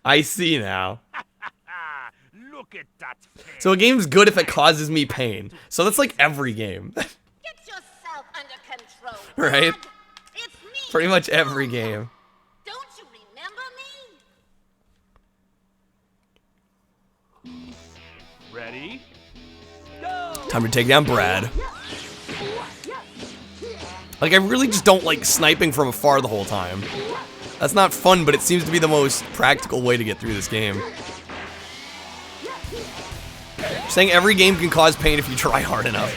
I see now. Look at that face. So a game's good if it causes me pain. So that's like every game. Get yourself under control. Right? Dad. It's me. Pretty much every game. Don't you remember me? Ready? Time to take down Brad. Like, I really just don't like sniping from afar the whole time. That's not fun, but it seems to be the most practical way to get through this game. Saying every game can cause pain if you try hard enough.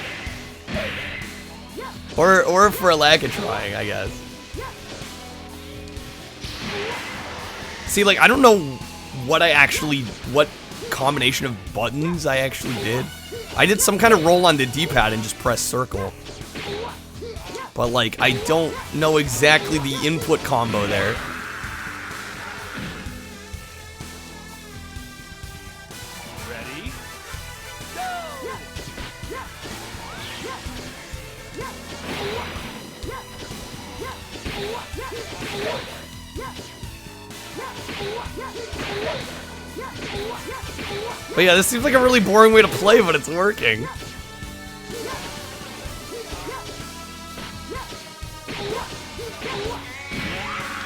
Or for a lack of trying, I guess. See, like, I don't know what combination of buttons I actually did. I did some kind of roll on the D-pad and just press circle. But, like, I don't know exactly the input combo there. Ready? But yeah, this seems like a really boring way to play, but it's working.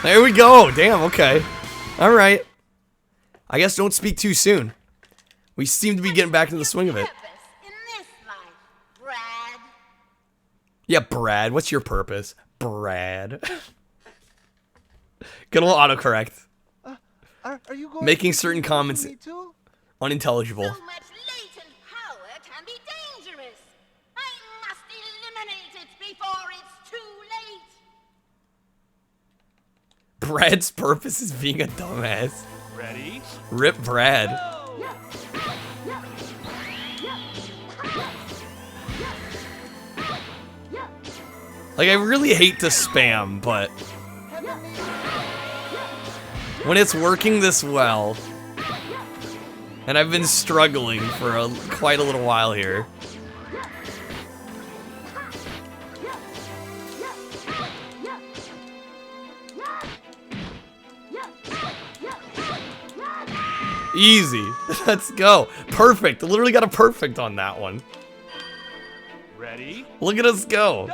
There we go. Damn, okay. Alright. I guess don't speak too soon. We seem to be getting back into the swing of it. Purpose in this life, Brad. Yeah, Brad. What's your purpose? Brad. Good old autocorrect. Are you going Making to certain do comments me too? unintelligible. So much latent power can be dangerous. I must eliminate it before it's too late. Brad's purpose is being a dumbass. Ready? Rip Brad. Like, I really hate to spam, but when it's working this well, and I've been struggling for quite a little while here. Easy. Let's go. Perfect. Literally got a perfect on that one. Ready? Look at us go.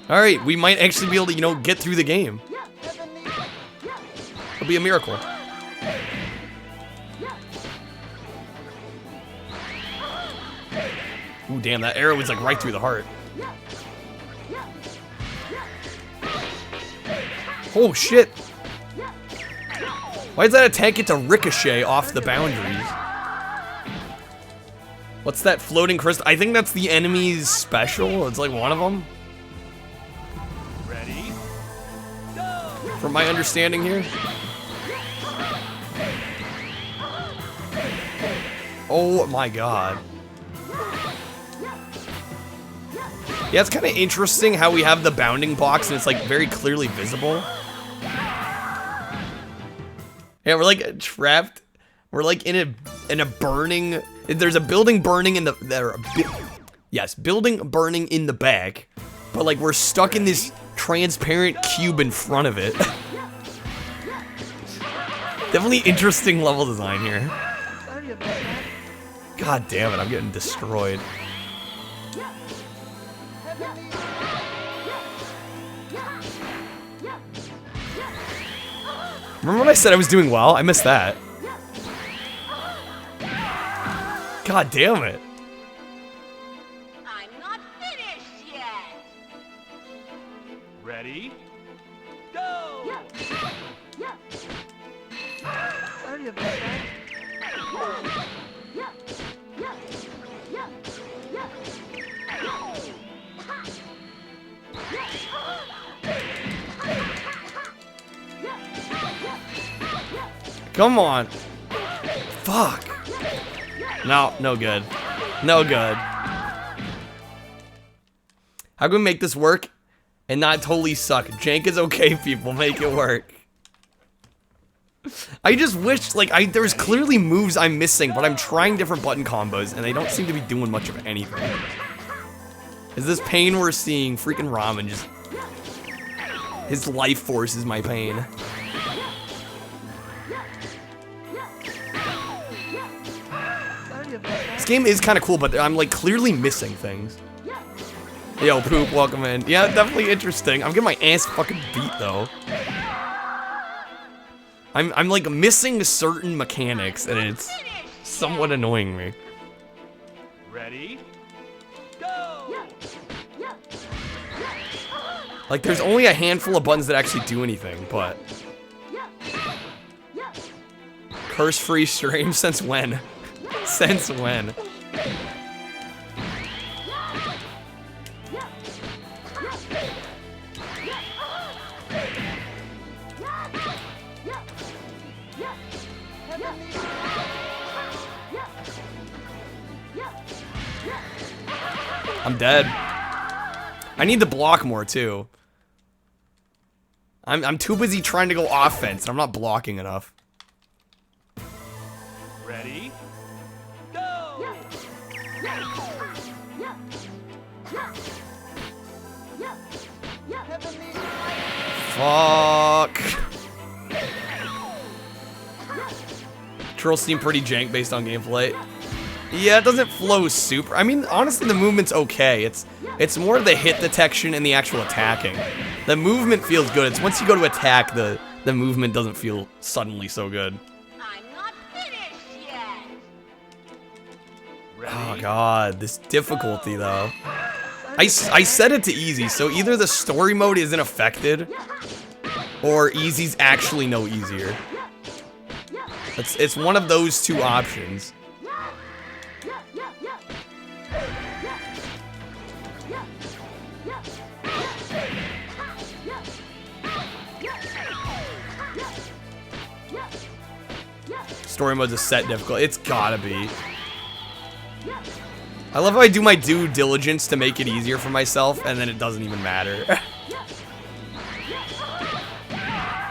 Alright, we might actually be able to, you know, get through the game. It'll be a miracle. Ooh, damn, that arrow was like right through the heart. Oh, shit. Why does that attack get to ricochet off the boundaries? What's that floating crystal? I think that's the enemy's special. It's like one of them. Ready? From my understanding here. Oh my god. Yeah, it's kind of interesting how we have the bounding box and it's like very clearly visible. Yeah, we're like trapped. We're like in a burning. There's a building burning in the building burning in the back, but like we're stuck in this transparent cube in front of it. Definitely interesting level design here. Sorry about that. God damn it, I'm getting destroyed. Remember when I said I was doing well? I missed that. God damn it. I'm not finished yet. Ready? Sorry about that. Come on. Fuck. No, no good. No good. How can we make this work and not totally suck? Jank is okay, people. Make it work. I just wish, like, there's clearly moves I'm missing, but I'm trying different button combos, and they don't seem to be doing much of anything. Is this pain we're seeing? Freaking Ramen just... His life force is my pain. This game is kind of cool, but I'm, like, clearly missing things. Yo, Poop, welcome in. Yeah, definitely interesting. I'm getting my ass fucking beat, though. I'm like missing certain mechanics, and it's somewhat annoying me. Ready? Go! Like, there's only a handful of buttons that actually do anything, but... Curse-free stream? Since when? Since when? I'm dead. I need to block more too. I'm too busy trying to go offense, and I'm not blocking enough. Ready? Go! Fuck. Trolls seem pretty jank based on gameplay. Yeah, it doesn't flow super. I mean, honestly, the movement's okay. It's more the hit detection and the actual attacking. The movement feels good. It's once you go to attack, the movement doesn't feel suddenly so good. I'm not finished yet. Ready? Oh god, this difficulty though. I set it to easy, so either the story mode isn't affected, or easy's actually no easier. It's one of those two options. Story mode's a set difficult. It's gotta be. I love how I do my due diligence to make it easier for myself, and then it doesn't even matter.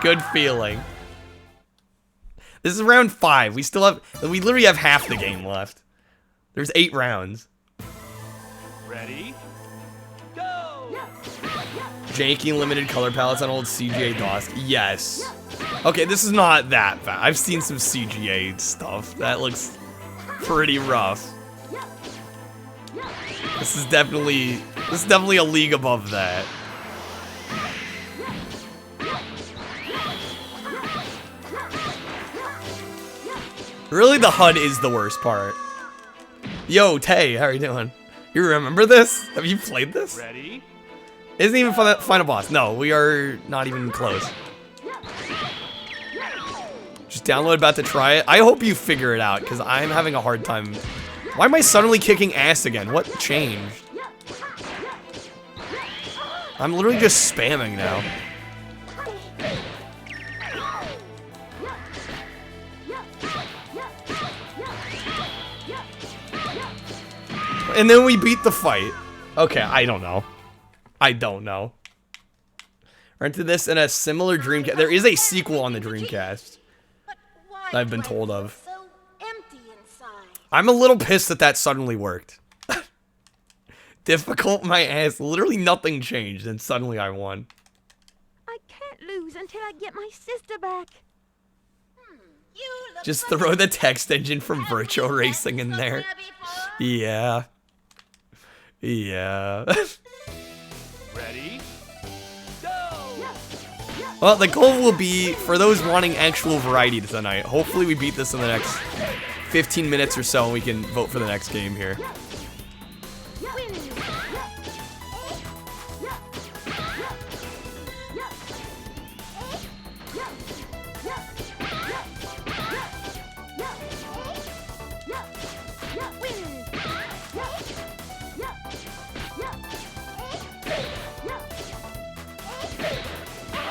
Good feeling. This is round 5. We literally have half the game left. There's 8 rounds. Ready? Go! Janky limited color palettes on old CGA DOS. Yes. Okay, this is not that bad. I've seen some CGA stuff. That looks pretty rough. This is definitely a league above that. Really, the HUD is the worst part. Yo, Tay, how are you doing? You remember this? Have you played this? Ready? Isn't even final boss. No, we are not even close. Just download, about to try it. I hope you figure it out, because I'm having a hard time. Why am I suddenly kicking ass again? What changed? I'm literally just spamming now. And then we beat the fight. Okay, I don't know. I don't know. Rented this in a similar Dreamcast. There is a sequel on the Dreamcast But why that I've been do I told feel of. so empty inside? I'm a little pissed that that suddenly worked. Difficult my ass. Literally nothing changed, and suddenly I won. I can't lose until I get my sister back. You look Just throw the text engine from Virtual Racing in there. Yeah. Yeah. Ready? Go! Well, the goal will be, for those wanting actual variety tonight, hopefully we beat this in the next 15 minutes or so and we can vote for the next game here.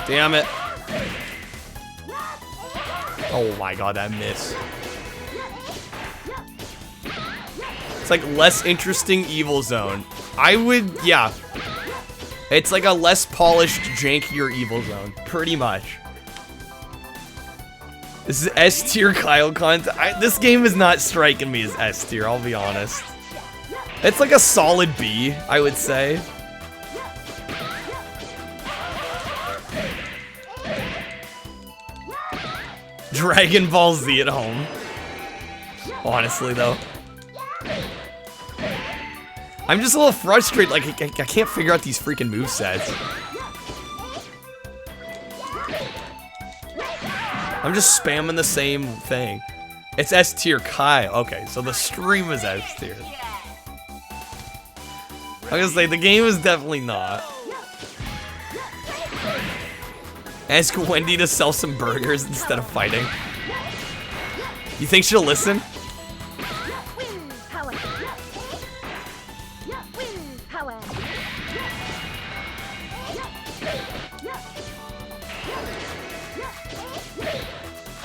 Damn it. Oh my god, that miss. It's like less interesting Evil Zone. I would, yeah. It's like a less polished, jankier Evil Zone. Pretty much. This is S tier Kyle content. This game is not striking me as S tier, I'll be honest. It's like a solid B, I would say. Dragon Ball Z at home. Honestly, though. I'm just a little frustrated, like, I can't figure out these freaking movesets. I'm just spamming the same thing. It's S tier Kai. Okay, so the stream is S tier. I'm gonna say, the game is definitely not. Ask Wendy to sell some burgers instead of fighting. You think she'll listen? Wind power. Wind power.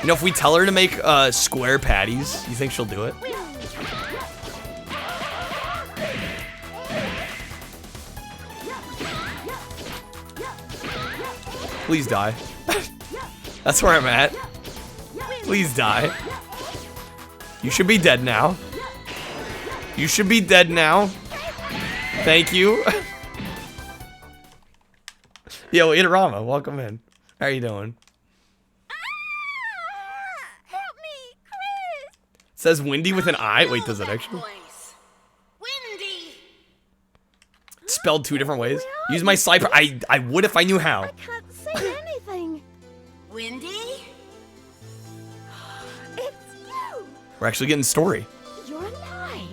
You know, if we tell her to make square patties, you think she'll do it? Please die. That's where I'm at. Please die. You should be dead now. You should be dead now. Thank you. Yo, Itarama, welcome in. How are you doing? Help me, Chris. Says Windy with an I. Wait, does it actually? Windy. Spelled two different ways. Use my sniper. I would if I knew how. I can't see anything. Windy? It's you. We're actually getting story. You're alive.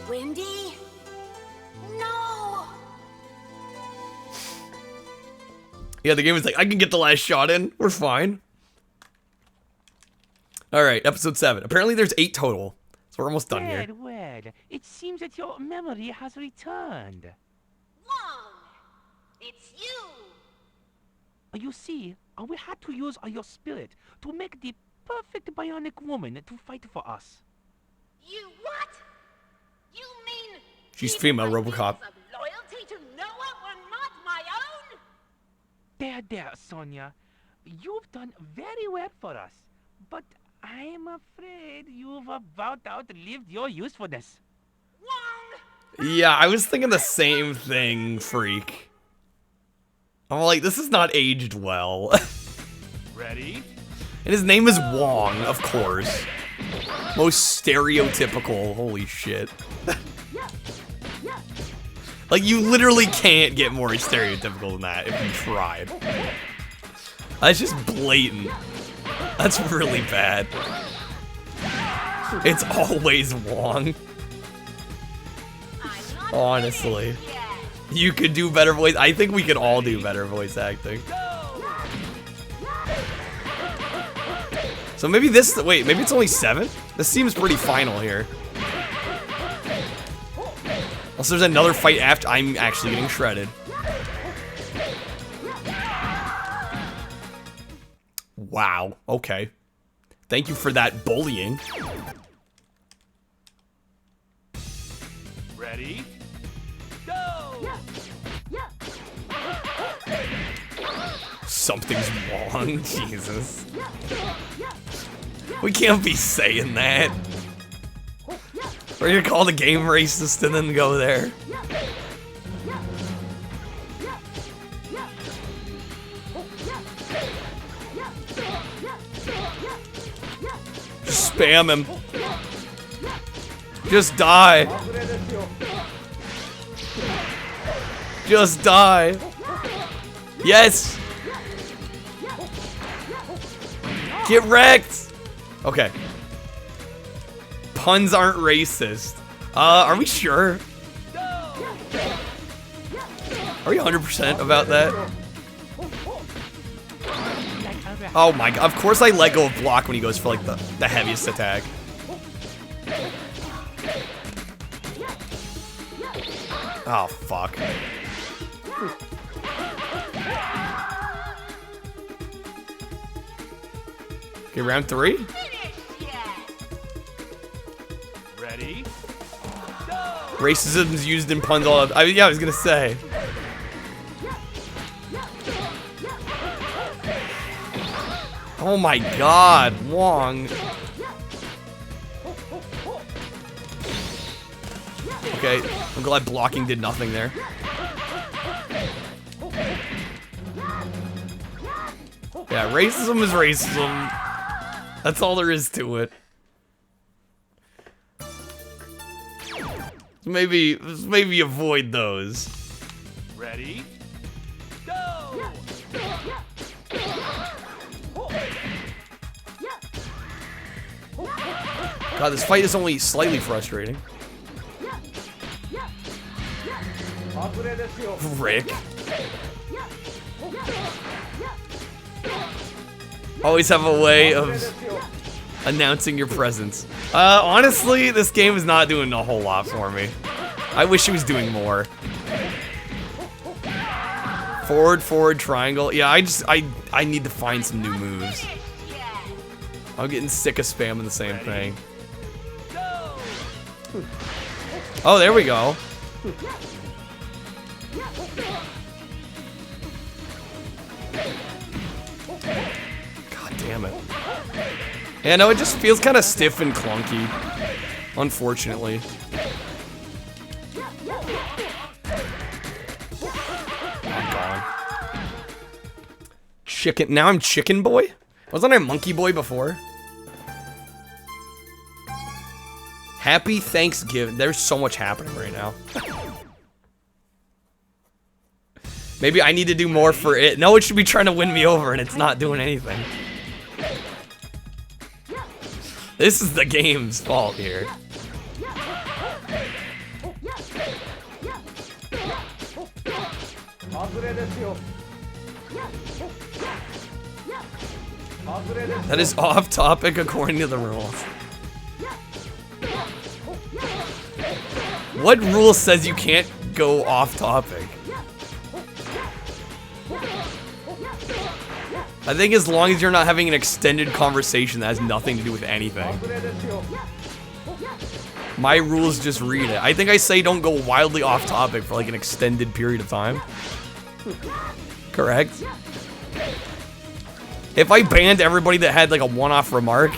Windy? No. Yeah, the game is like, I can get the last shot in. We're fine. Alright, episode 7. Apparently there's 8 total. So we're almost done here. Well, it seems that your memory has returned. Wong. It's you. You see, we had to use your spirit to make the perfect bionic woman to fight for us. You what? You mean She's even female, my RoboCop. feelings of loyalty to Noah were not my own? There, Sonia. You've done very well for us, but I'm afraid you've about outlived your usefulness. Wong. Yeah, I was thinking the same thing, freak. I'm like, this is not aged well. Ready? And his name is Wong, of course. Most stereotypical, holy shit. Like, you literally can't get more stereotypical than that if you tried. That's just blatant. That's really bad. It's always Wong. I'm not Honestly. finished yet. You could do better voice. I think we could all do better voice acting. So maybe this, wait, maybe it's only 7? This seems pretty final here. Unless there's another fight after, I'm actually getting shredded. Wow, okay. Thank you for that bullying. Ready? Go! Something's wrong, Jesus. We can't be saying that. We're gonna call the game racist and then go there. Just spam him. Just die. Just die. Yes. Get wrecked. Okay. Puns aren't racist. Are we sure? Are we 100% about that? Oh my god, of course I let go of block when he goes for like the heaviest attack. Oh fuck. Okay, round 3? Finished yet. Ready? Go! Racism's used in puns all of, yeah, I was gonna say. Oh my god, Wong. Okay, I'm glad blocking did nothing there. Yeah, racism is racism. That's all there is to it. Maybe avoid those. Ready? Go! God, this fight is only slightly frustrating. Rick. Always have a way of announcing your presence. Honestly, this game is not doing a whole lot for me. I wish it was doing more. Forward, forward, triangle. Yeah, I need to find some new moves. I'm getting sick of spamming the same thing. Oh, there we go. God damn it. Yeah, no, it just feels kind of stiff and clunky. Unfortunately. I'm gone. Chicken. Now I'm Chicken Boy? Wasn't I Monkey Boy before? Happy Thanksgiving. There's so much happening right now. Maybe I need to do more for it. No, it should be trying to win me over and it's not doing anything. This is the game's fault here. That is off topic according to the rules. What rule says you can't go off topic? I think as long as you're not having an extended conversation that has nothing to do with anything. My rules just read it. I think I say don't go wildly off topic for like an extended period of time. Correct? If I banned everybody that had like a one-off remark,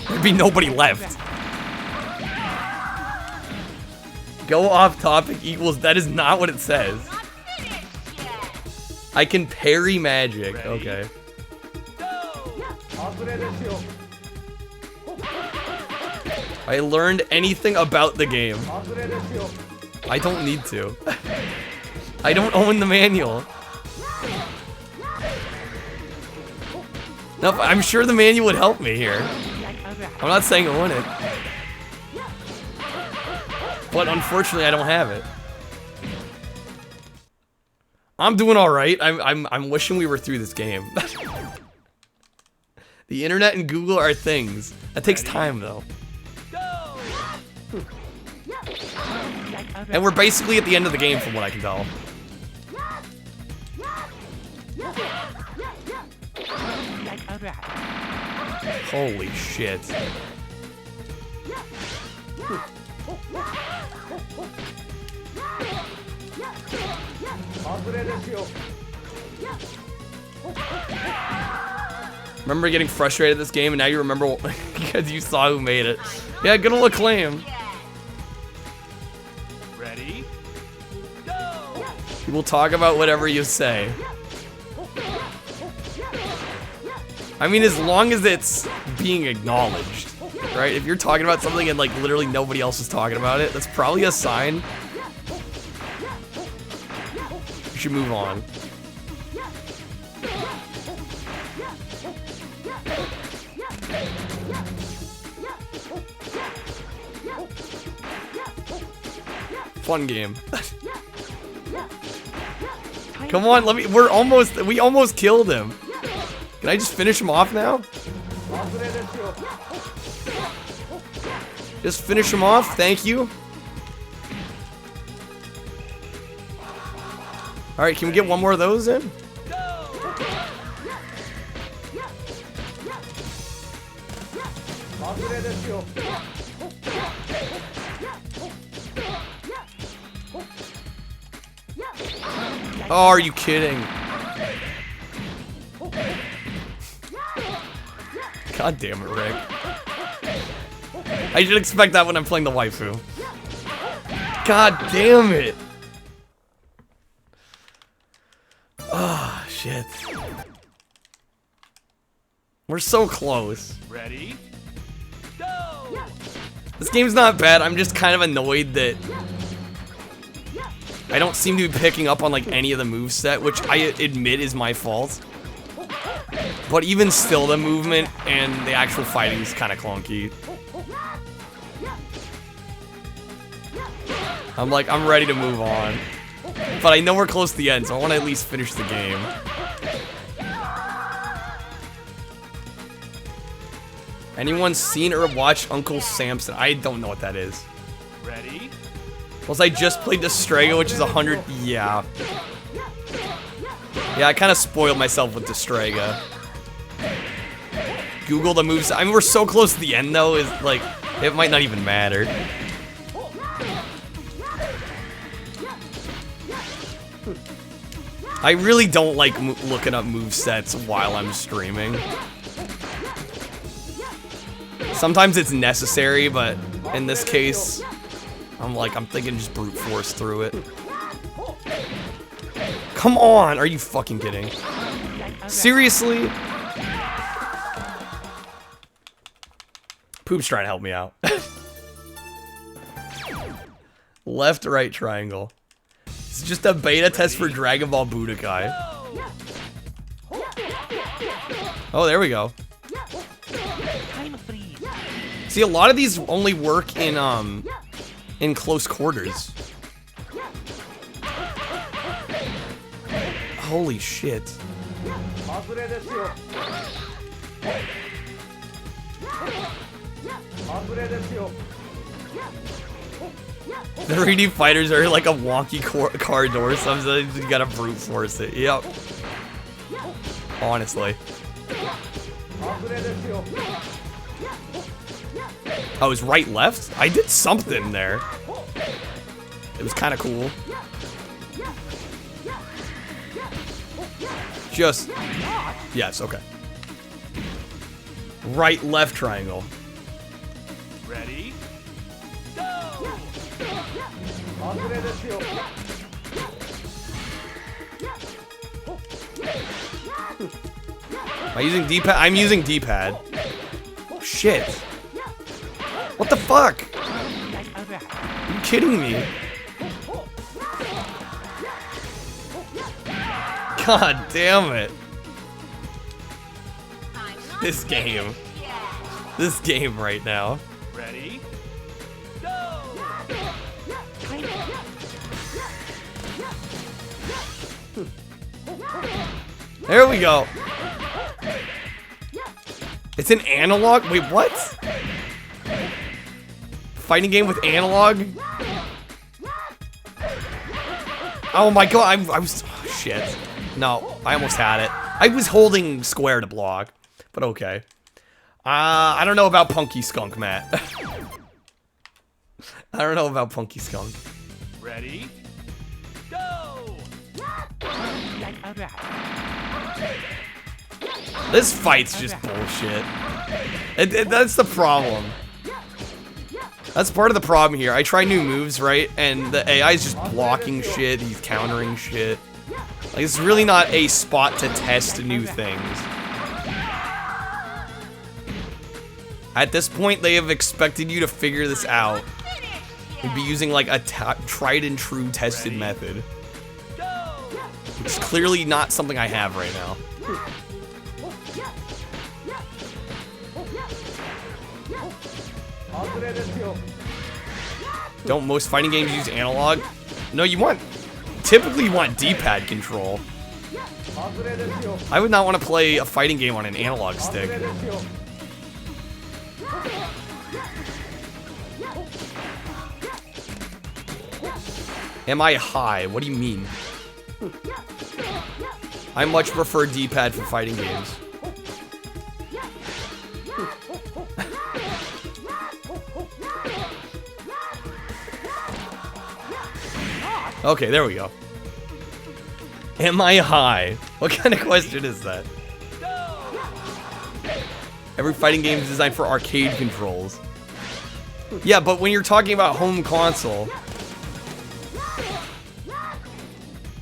there'd be nobody left. Go off topic equals, that is not what it says. I can parry magic. Okay. I learned anything about the game. I don't need to. I don't own the manual. No, I'm sure the manual would help me here. I'm not saying own it. But unfortunately, I don't have it. I'm doing all right. I'm wishing we were through this game. The internet and Google are things. That takes time, though. And we're basically at the end of the game, from what I can tell. Holy shit. Remember getting frustrated at this game, and now you remember because you saw who made it. Yeah, good old Acclaim. Ready? Go! People talk about whatever you say. I mean, as long as it's being acknowledged, right? If you're talking about something and like literally nobody else is talking about it, that's probably a sign. You should move on. Fun game. Come on, we almost killed him. Can I just finish him off now? Just finish him off, thank you. Alright, can we get one more of those in? Oh, are you kidding? God damn it, Rick. I should expect that when I'm playing the waifu. God damn it. Ah, shit. We're so close. Ready? Go! This game's not bad. I'm just kind of annoyed that I don't seem to be picking up on like any of the moveset, which I admit is my fault. But even still, the movement and the actual fighting is kind of clunky. I'm ready to move on. But I know we're close to the end, so I want to at least finish the game. Anyone seen or watched Uncle Samson? I don't know what that is. Ready? Was I just played Destrago, which is 100? Yeah. Yeah, I kind of spoiled myself with Destrago. Google the moves. I mean, we're so close to the end, though. Is like, it might not even matter. I really don't like looking up movesets while I'm streaming. Sometimes it's necessary, but in this case, I'm thinking just brute force through it. Come on, are you fucking kidding? Seriously? Poop's trying to help me out. Left, right triangle. It's just a beta test for Dragon Ball Budokai. Oh, there we go. See, a lot of these only work in close quarters. Holy shit. The 3D fighters are like a wonky car door. Sometimes you gotta brute force it. Yep. Honestly. Oh, it was right left? I did something there. It was kind of cool. Just... Yes, okay. Right, left triangle. Ready? Go! Am I using D-pad? I'm using D-pad. Shit. What the fuck? Are you kidding me? God damn it. This game. This game right now. Ready? Go! There we go. It's an analog? Wait, what? Fighting game with analog? Oh my god, I was... Oh, shit. No, I almost had it. I was holding square to block, but okay. I don't know about Punky Skunk, Matt. I don't know about Punky Skunk. Ready? Go! This fight's just bullshit. That's the problem. That's part of the problem here. I try new moves, right? And the AI is just blocking shit. He's countering shit. Like, it's really not a spot to test new things. At this point, they have expected you to figure this out and be using, like, a tried and true tested method. Which is clearly not something I have right now. Don't most fighting games use analog? No, typically you want D-pad control. I would not want to play a fighting game on an analog stick. Am I high? What do you mean? I much prefer D-pad for fighting games. Okay, there we go. Am I high? What kind of question is that? Every fighting game is designed for arcade controls. Yeah, but when you're talking about home console,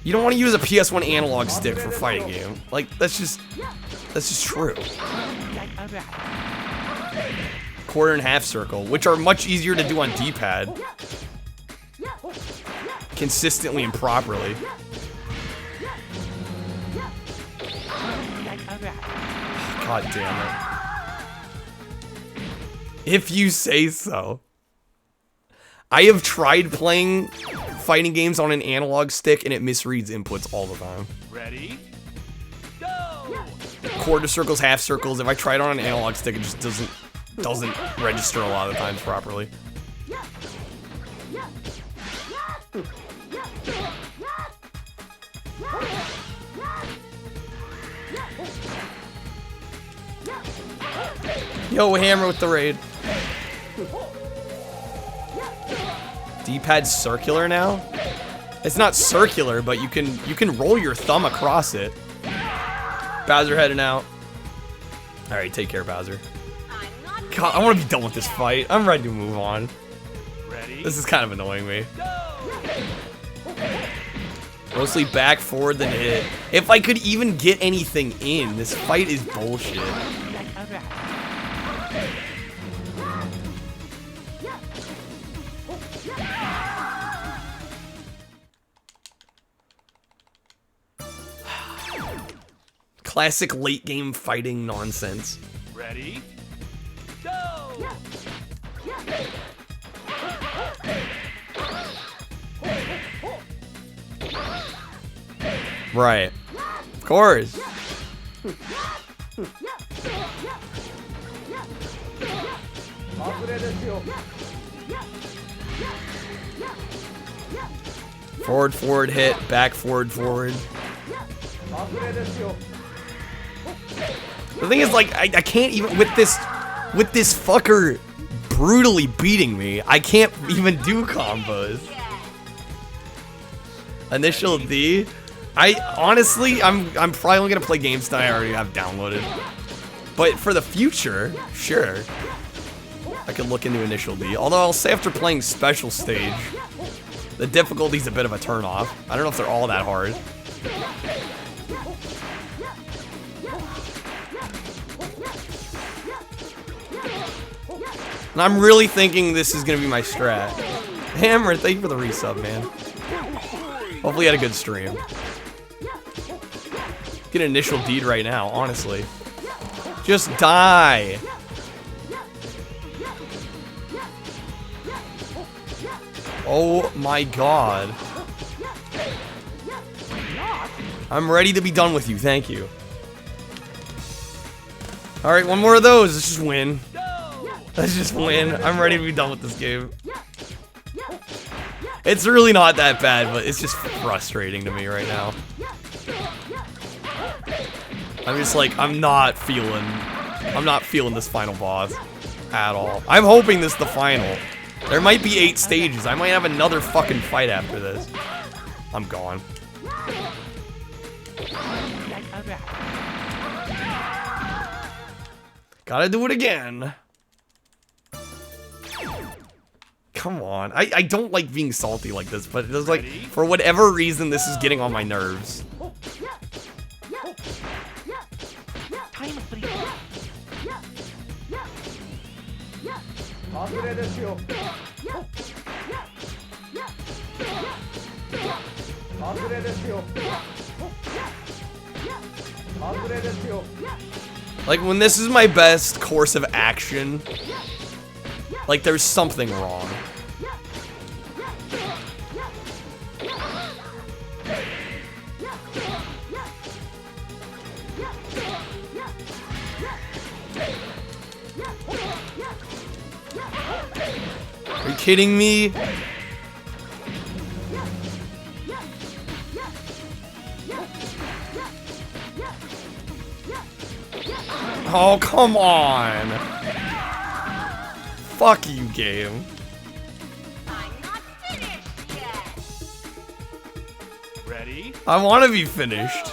you don't want to use a PS1 analog stick for fighting game. Like, that's just true. Quarter and half circle, which are much easier to do on D-pad. Consistently and properly. God damn it. If you say so. I have tried playing fighting games on an analog stick and it misreads inputs all the time. Ready? Go! Quarter circles, half circles. If I try it on an analog stick, it just doesn't register a lot of the times properly. Yo, hammer with the raid. D-pad's circular now? It's not circular, but you can roll your thumb across it. Bowser heading out. Alright, take care, Bowser. God, I want to be done with this fight. I'm ready to move on. Ready? This is kind of annoying me. Mostly back, forward, then hit. If I could even get anything in, this fight is bullshit. Classic late game fighting nonsense. Ready? Go! Right. Of course. Forward, forward, hit. Back, forward, forward. The thing is, like, I can't even, with this fucker brutally beating me, I can't even do combos. Initial D? Honestly, I'm probably only gonna play games that I already have downloaded. But for the future, sure. I could look into Initial D. Although I'll say after playing Special Stage, the difficulty's a bit of a turnoff. I don't know if they're all that hard. And I'm really thinking this is gonna be my strat. Hammer, thank you for the resub, man. Hopefully you had a good stream. Get an Initial D right now, honestly. Just die. Oh my god. I'm ready to be done with you, thank you. Alright, one more of those, let's just win. Let's just win. I'm ready to be done with this game. It's really not that bad, but it's just frustrating to me right now. I'm just like, I'm not feeling this final boss at all. I'm hoping this is the final. There might be 8 stages. I might have another fucking fight after this. I'm gone. Gotta do it again. Come on. I don't like being salty like this, but it's like, for whatever reason, this is getting on my nerves. Like, when this is my best course of action, like, there's something wrong. Are you kidding me? Oh, come on. Fuck you, game. I'm not finished yet. Ready? I want to be finished.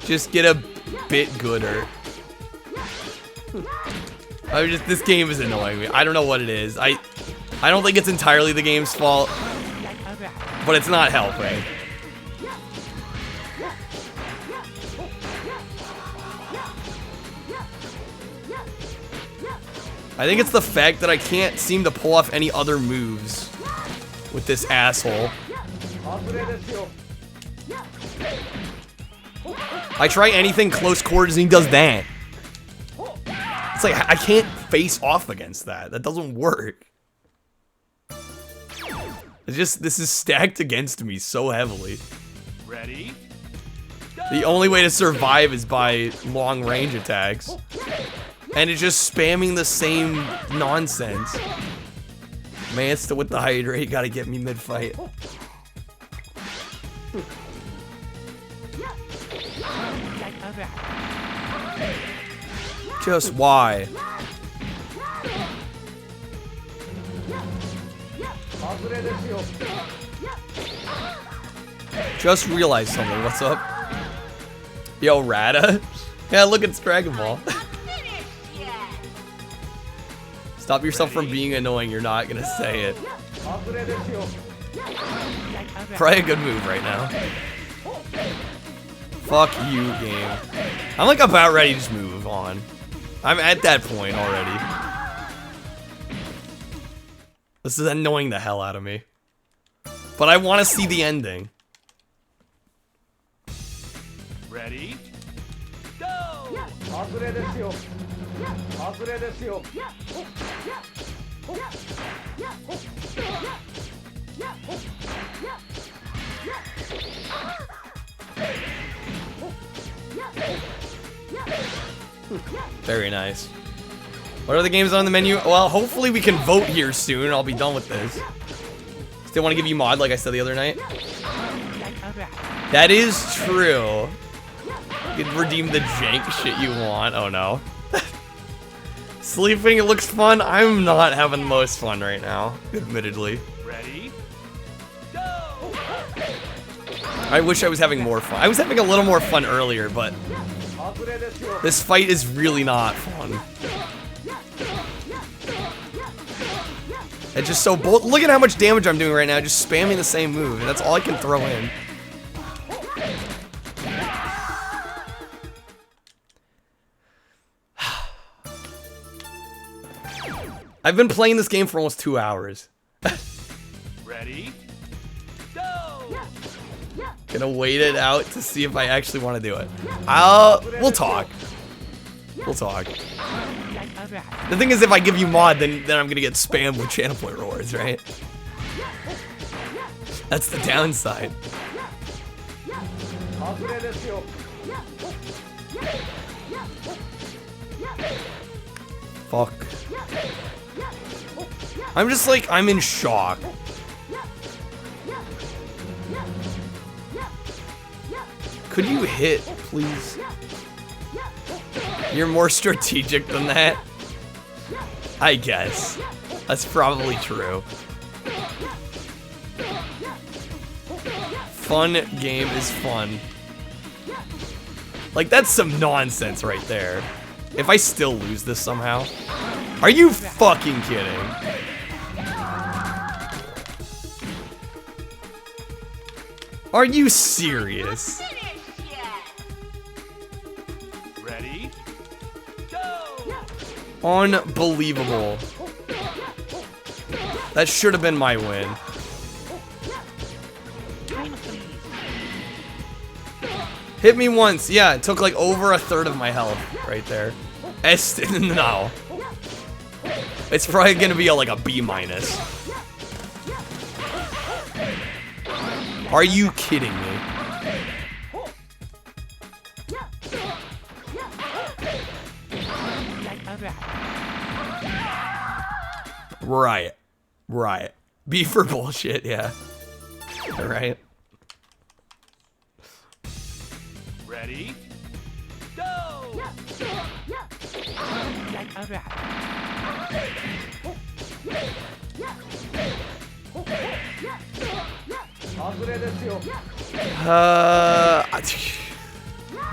Just get a bit gooder. This game is annoying me. I don't know what it is. I don't think it's entirely the game's fault, but it's not helping. I think it's the fact that I can't seem to pull off any other moves with this asshole. I try anything close quarters and he does that. It's like, I can't face off against that. That doesn't work. It's just, this is stacked against me so heavily. Ready? The only way to survive is by long range attacks. And it's just spamming the same nonsense. Man, still with the hydrate, gotta get me mid-fight. Just why? Just realized something. What's up? Yo, Rada? Yeah, look, it's Dragon Ball. Stop yourself from being annoying. You're not gonna say it. Probably a good move right now. Fuck you, game. I'm like about ready to just move on. I'm at that point already. This is annoying the hell out of me. But I want to see the ending. Ready? Go! Very nice. What are the games on the menu? Well, hopefully we can vote here soon. I'll be done with this. Still want to give you mod like I said the other night? That is true. You can redeem the jank shit you want. Oh no. Sleeping, it looks fun. I'm not having the most fun right now, admittedly. Ready? Go! I wish I was having more fun. I was having a little more fun earlier, but this fight is really not fun. It's just so bold. Look at how much damage I'm doing right now, just spamming the same move, and that's all I can throw in. I've been playing this game for almost 2 hours. Ready? Go! Gonna wait it out to see if I actually want to do it. We'll talk. We'll talk. The thing is, if I give you mod, then I'm gonna get spammed with channel point rewards, right? That's the downside. Fuck. I'm just like, I'm in shock. Could you hit, please? You're more strategic than that? I guess. That's probably true. Fun game is fun. Like, that's some nonsense right there. If I still lose this somehow. Are you fucking kidding? Are you serious? Ready? Go! Unbelievable. That should have been my win. Hit me once. Yeah, it took like over 1/3 of my health right there. No. It's probably gonna be like a B-. Are you kidding me? Right. Right. B for bullshit, yeah. Alright. Ready? Go!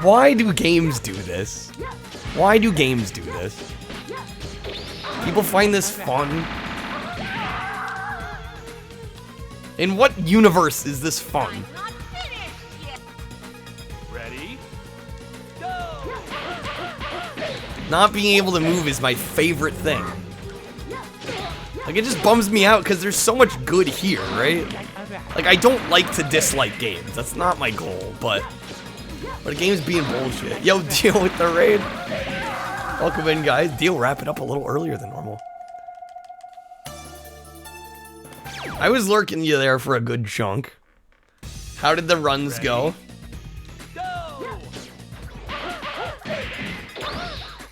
Why do games do this? Why do games do this? People find this fun. In what universe is this fun? I'm not finished yet. Ready? Go! Not being able to move is my favorite thing. Like, it just bums me out because there's so much good here, right? Like, I don't like to dislike games. That's not my goal, but a game's being bullshit. Yo, deal with the raid. Welcome in, guys. Deal wrap it up a little earlier than normal. I was lurking you there for a good chunk. How did the runs go? Go!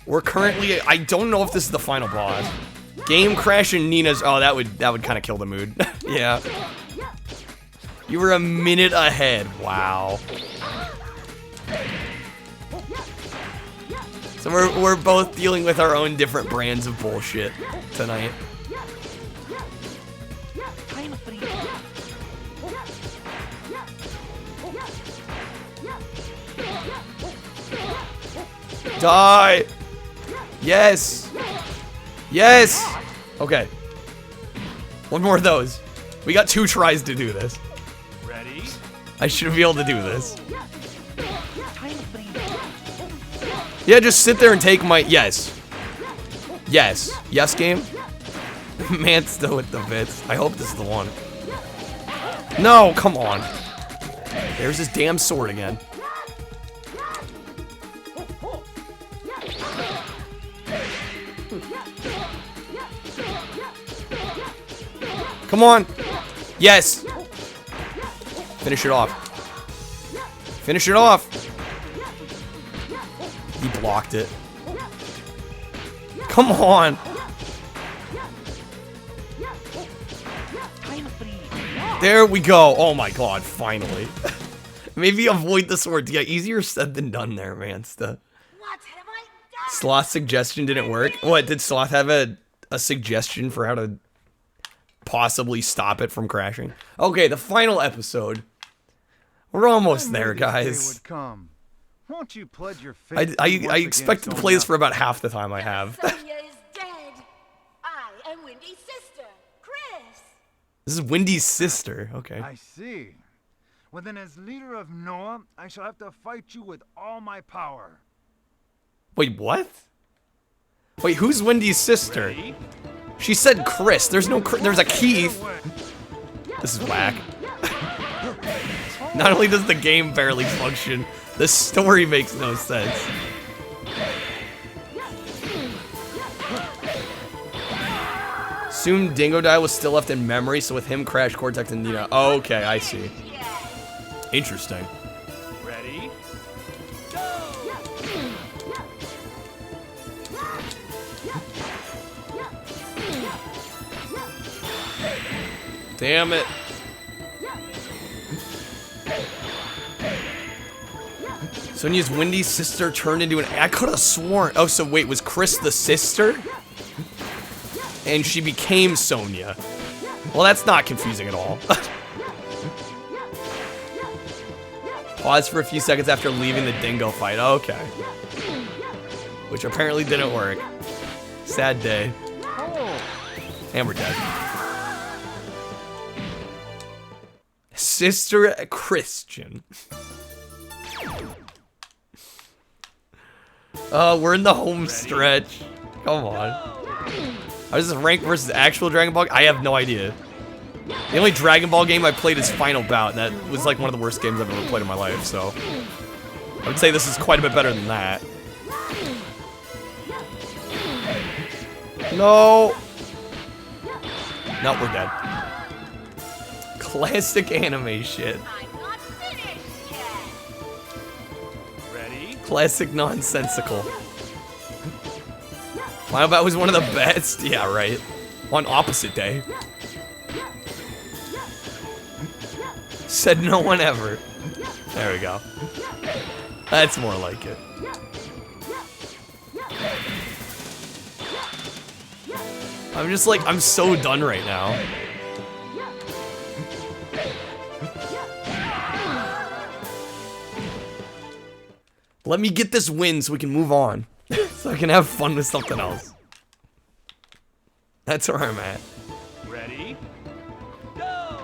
We're currently, I don't know if this is the final boss. Game crash and Nina's, oh, that would kind of kill the mood. Yeah. You were a minute ahead. Wow. So we're both dealing with our own different brands of bullshit tonight. Time freeze. Die! Yes! Yes! Okay. One more of those. We got 2 tries to do this. Ready? I should be able to do this. Time freeze. Yeah, just sit there and take my... Yes. Yes. Yes, game? Man, still with the bits. I hope this is the one. No, come on. There's this damn sword again. Come on. Yes. Finish it off. Finish it off. He blocked it. Come on. Time freeze. There we go. Oh my god, finally. Maybe avoid the sword. Yeah, easier said than done there, man. What have I done? Sloth's suggestion didn't work. What, did Sloth have a suggestion for how to possibly stop it from crashing? Okay, the final episode. We're almost there, guys. Won't you pledge your faith I expected to play this for about half the time I have. Sonia is dead. I am Wendy's sister, Chris. This is Wendy's sister. Okay. I see. Well then, as leader of Noah, I shall have to fight you with all my power. Wait, what? Wait, who's Wendy's sister? Ready? She said Chris. There's no there's a Keith. This is whack. Not only does the game barely function, the story makes no sense. Assume Dingo Die was still left in memory, so with him, Crash, Cortex, and Nina. Okay, I see. Interesting. Ready? Go! Damn it. Sonia's Wendy's sister turned into an... I could have sworn... Oh, so wait, was Chris the sister? And she became Sonia. Well, that's not confusing at all. Pause for a few seconds after leaving the dingo fight. Okay. Which apparently didn't work. Sad day. And we're dead. Sister Christian. We're in the home stretch. Come on. Is this rank versus actual Dragon Ball? I have no idea. The only Dragon Ball game I played is Final Bout, and that was like one of the worst games I've ever played in my life, so I would say this is quite a bit better than that. No. No, we're dead. Classic anime shit. I'm not finished yet. Ready? Classic nonsensical. Final Bout was one of the best. Yeah, right. On opposite day. Said no one ever. There we go. That's more like it. I'm just like, I'm so done right now. Let me get this win so we can move on. So I can have fun with something else. That's where I'm at. Ready? Go!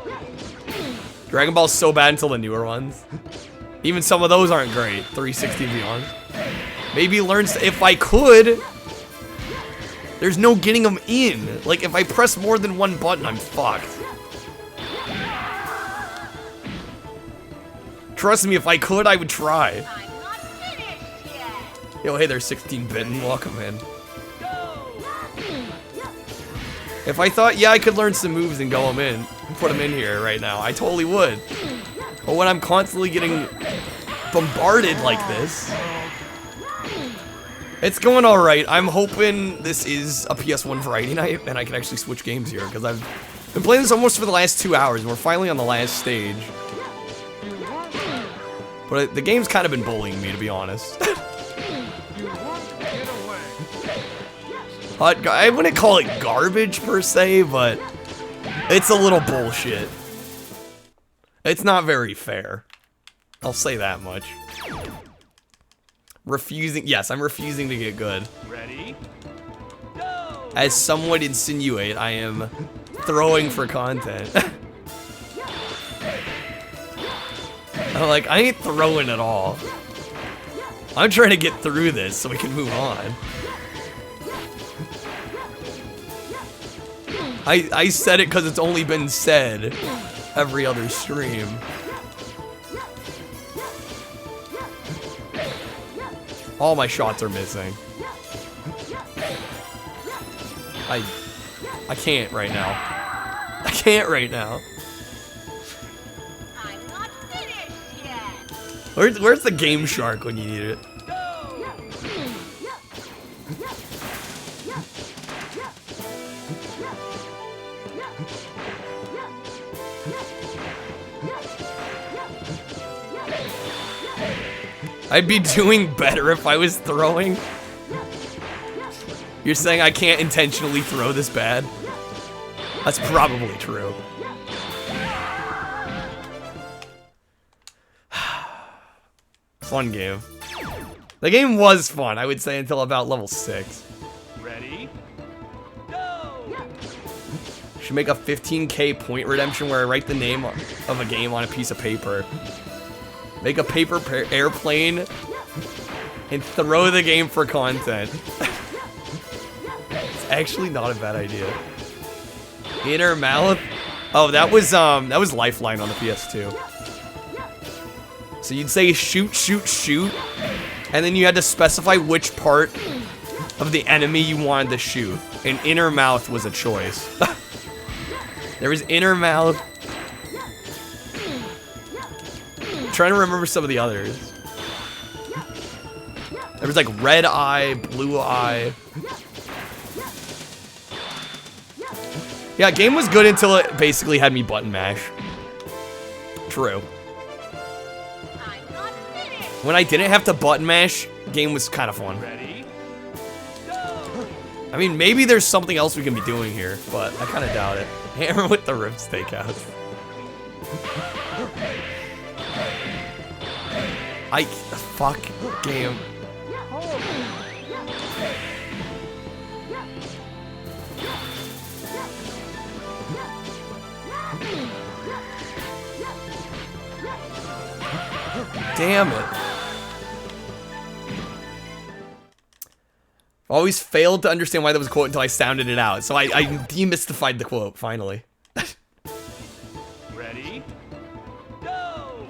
Dragon Ball's so bad until the newer ones. Even some of those aren't great. 360 beyond. Maybe learns if I could. There's no getting them in. Like if I press more than one button, I'm fucked. Trust me, if I could, I would try. I'm not finished yet. Yo, hey there, 16-bit, and welcome in. Go! If I thought, yeah, I could learn some moves and go them in, put them in here right now, I totally would. But when I'm constantly getting bombarded like this, it's going all right. I'm hoping this is a PS1 variety night and I can actually switch games here because I've been playing this almost for the last 2 hours and we're finally on the last stage. But the game's kind of been bullying me, to be honest. I wouldn't call it garbage per se, but it's a little bullshit. It's not very fair. I'll say that much. Refusing, yes, I'm refusing to get good. Ready? Go! As some would insinuate, I am throwing for content. I'm like, I ain't throwing at all. I'm trying to get through this so we can move on. I said it because it's only been said every other stream. All my shots are missing. I can't right now. I can't right now. I'm not finished yet. Where's the Game Shark when you need it? I'd be doing better if I was throwing. You're saying I can't intentionally throw this bad? That's probably true. Fun game. The game was fun, I would say, until about level 6. Ready? Go! Should make a 15K point redemption where I write the name of a game on a piece of paper. Make a paper airplane and throw the game for content. It's actually not a bad idea. Inner mouth? Oh, that was Lifeline on the PS2. So you'd say shoot, shoot, shoot, and then you had to specify which part of the enemy you wanted to shoot. And inner mouth was a choice. There was inner mouth. Trying to remember some of the others. There was like red eye, blue eye. Yeah, game was good until it basically had me button mash. True. I'm not finished. When I didn't have to button mash, game was kind of fun. Ready? Go! I mean, maybe there's something else we can be doing here, but I kind of doubt it. Hammer with the rib steakhouse. Fuck game. Damn it. Always failed to understand why that was a quote until I sounded it out. So I demystified the quote, finally. Ready? Go!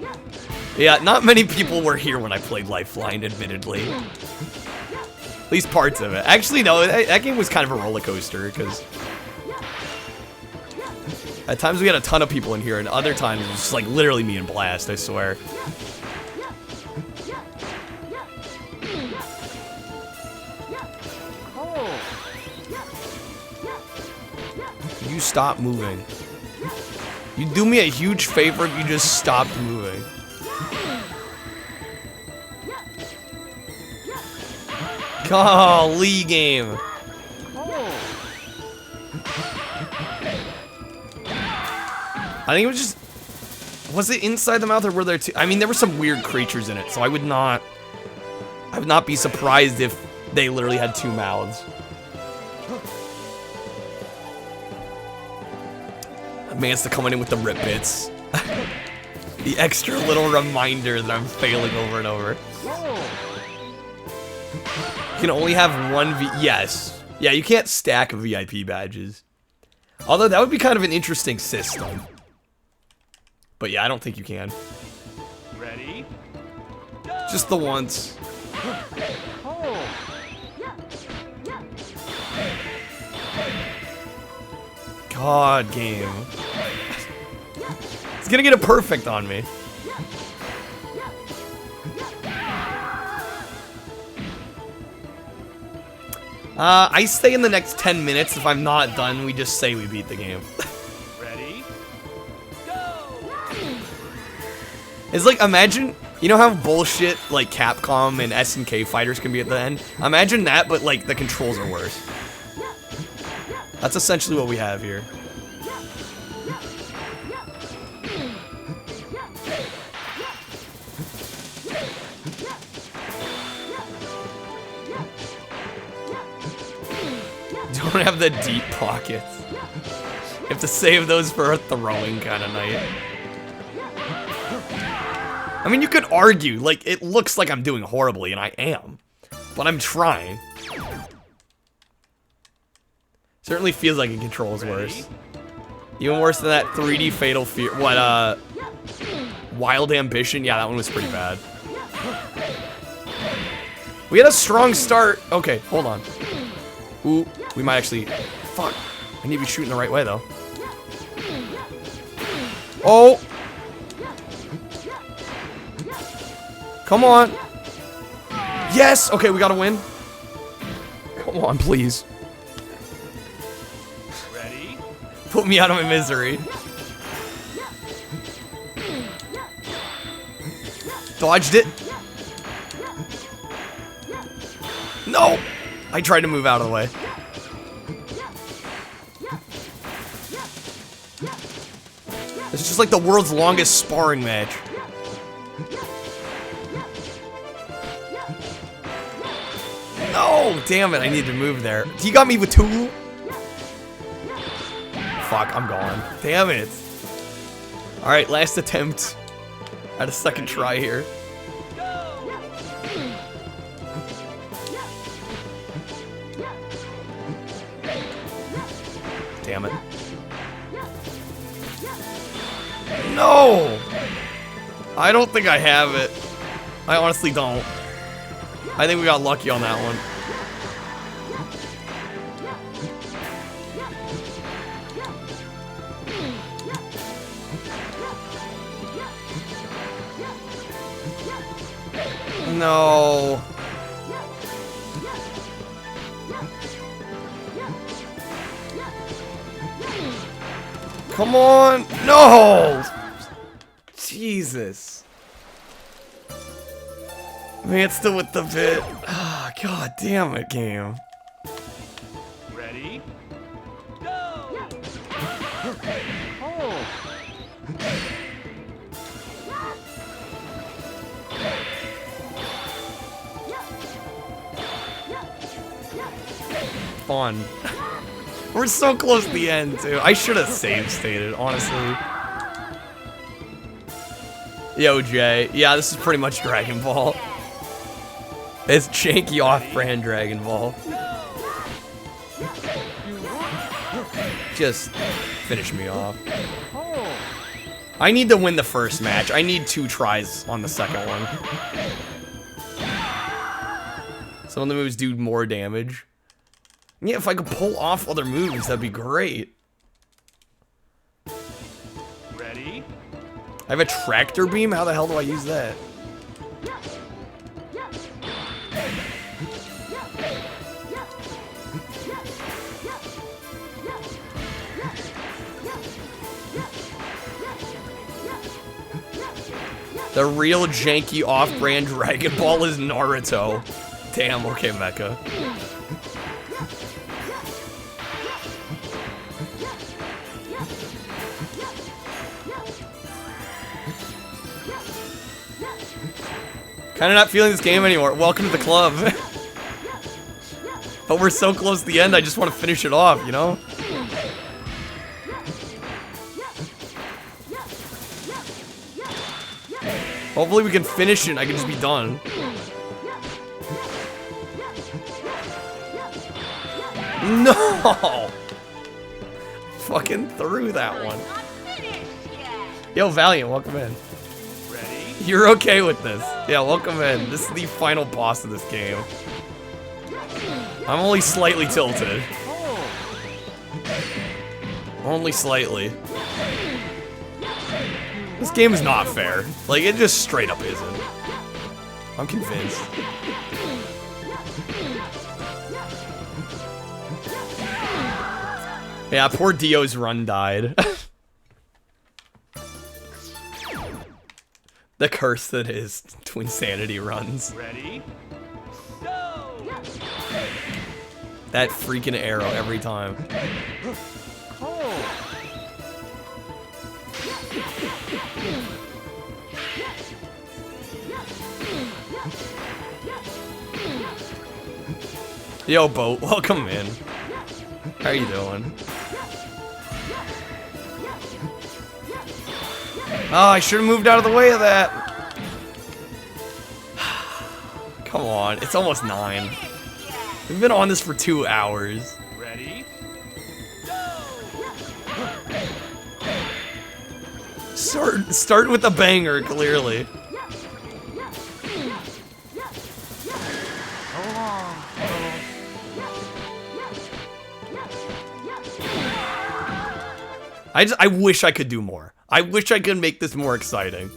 Yeah, not many people were here when I played Lifeline, admittedly. At least parts of it. Actually, no, that game was kind of a roller coaster, because at times we had a ton of people in here, and other times it was just like literally me and Blast, I swear. You stop moving. You do me a huge favor if you just stopped moving. Golly game. I think it was just... Was it inside the mouth or were there two? I mean, there were some weird creatures in it, so I would not be surprised if they literally had two mouths. Man's to coming in with the rip bits. The extra little reminder that I'm failing over and over. You can only have one Yes. Yeah, you can't stack VIP badges. Although that would be kind of an interesting system. But yeah, I don't think you can. Ready? Just the once. God, game. It's gonna get a perfect on me. I stay in the next 10 minutes. If I'm not done, we just say we beat the game. Ready? Go! It's like, imagine, you know how bullshit, like, Capcom and SNK fighters can be at the end? Imagine that, but, like, the controls are worse. That's essentially what we have here. Don't have the deep pockets. You have to save those for a throwing kind of night. I mean, you could argue, like, it looks like I'm doing horribly, and I am. But I'm trying. Certainly feels like it controls worse. Even worse than that 3D Fatal Fear. What, Wild Ambition? Yeah, that one was pretty bad. We had a strong start. Okay, hold on. Ooh, we might actually... Fuck. I need to be shooting the right way, though. Oh! Come on. Yes! Okay, we gotta win. Come on, please. Ready? Put me out of my misery. Dodged it. No! I tried to move out of the way. This is just like the world's longest sparring match. No! Damn it, I need to move there. He got me with two? Fuck, I'm gone. Damn it. Alright, last attempt. I had a second try here. Damn it. No! I don't think I have it. I honestly don't. I think we got lucky on that one. No. Come on! No! Jesus. Man, it's still with the bit. Ah, god damn it, game. Ready? Go! Fun. We're so close to the end, too. I should have save stated, honestly. Yo, Jay. Yeah, this is pretty much Dragon Ball. It's janky off-brand Dragon Ball. Just finish me off. I need to win the first match. I need 2 tries on the second one. Some of the moves do more damage. Yeah, if I could pull off other moves, that'd be great. Ready? I have a tractor beam? How the hell do I use that? The real janky off-brand Dragon Ball is Naruto. Damn, okay, Mecha. Kinda not feeling this game anymore. Welcome to the club. But we're so close to the end, I just want to finish it off, you know? Hopefully we can finish it and I can just be done. No! Fucking threw that one. Not finished yet. Yo, Valiant, welcome in. Ready? You're okay with this. Yeah, welcome in. This is the final boss of this game. I'm only slightly tilted. Only slightly. This game is not fair. Like, it just straight up isn't. I'm convinced. Yeah, poor Dio's run died. The curse that is Twinsanity runs. Ready? Go! That freaking arrow every time. Yo, Boat, welcome in. How you doing? Oh, I should have moved out of the way of that. Come on, it's almost 9. We've been on this for 2 hours. Ready? Start with a banger, clearly. I wish I could do more. I wish I could make this more exciting.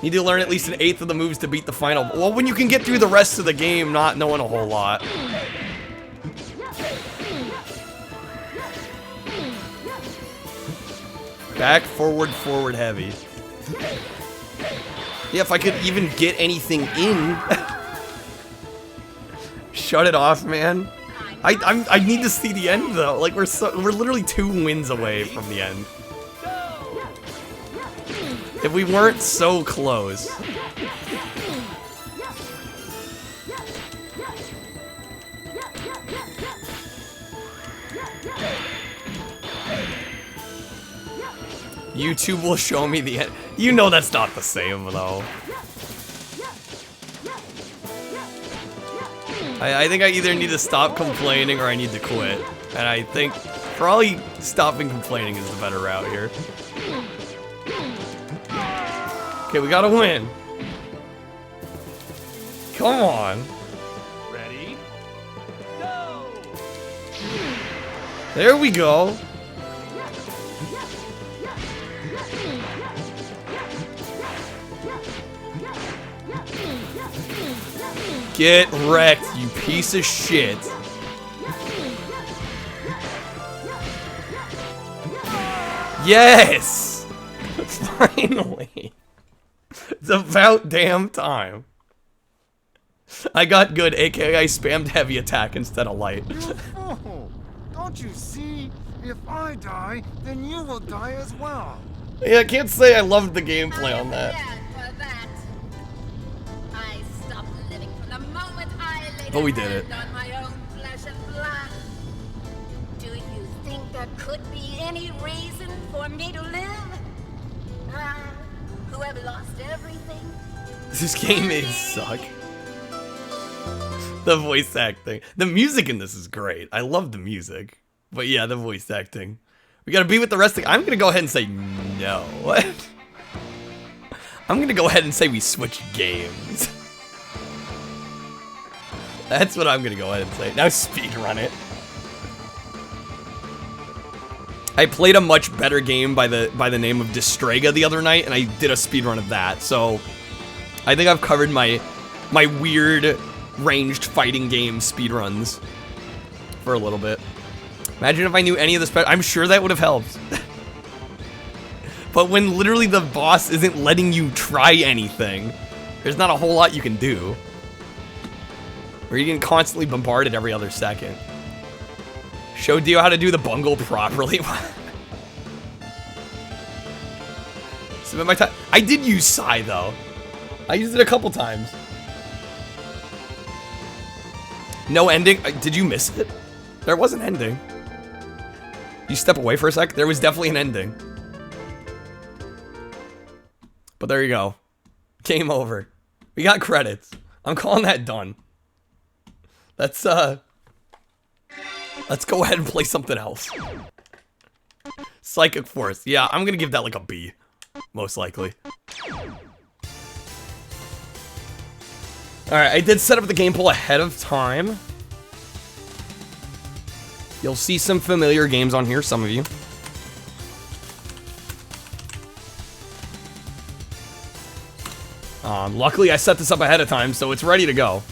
Need to learn at least an 1/8 of the moves to beat the final. Well, when you can get through the rest of the game not knowing a whole lot. Back, forward, forward, heavy. Yeah, if I could even get anything in. Shut it off, man. I need to see the end though. Like we're literally 2 wins away from the end. If we weren't so close. YouTube will show me the end. You know that's not the same though. I think I either need to stop complaining or I need to quit. And I think probably stopping complaining is the better route here. Okay, we gotta win. Come on. Ready? Go! There we go. Get wrecked, you piece of shit. Yes! Finally. It's about damn time. I got good, aka I spammed heavy attack instead of light. You fool! Don't you see? If I die, then you will die as well. Yeah, I can't say I loved the gameplay on that. I stopped living from the moment I laid But we a did it. hand on my own flesh and blood. Do you think there could be any reason for me to live? I, who have lost everything. This game is suck. The voice acting. The music in this is great. I love the music. But yeah, the voice acting. We gotta be with the rest of the— I'm gonna go ahead and say no. What? I'm gonna go ahead and say we switch games. That's what I'm gonna go ahead and say. Now speedrun it. I played a much better game by the name of Distrega the other night, and I did a speedrun of that. So I think I've covered my weird ranged fighting game speedruns for a little bit. Imagine if I knew any of the I'm sure that would have helped. But when literally the boss isn't letting you try anything, there's not a whole lot you can do. Or you can constantly bombard it every other second. Show Dio how to do the bungle properly. Spend my time. I did use Psy though. I used it a couple times. No ending. Did you miss it? There was an ending. You step away for a sec. There was definitely an ending. But there you go. Game over. We got credits. I'm calling that done. Let's go ahead and play something else. Psychic Force. Yeah, I'm gonna give that like a B. Most likely. Alright, I did set up the game pool ahead of time. You'll see some familiar games on here, some of you. Luckily, I set this up ahead of time, so it's ready to go.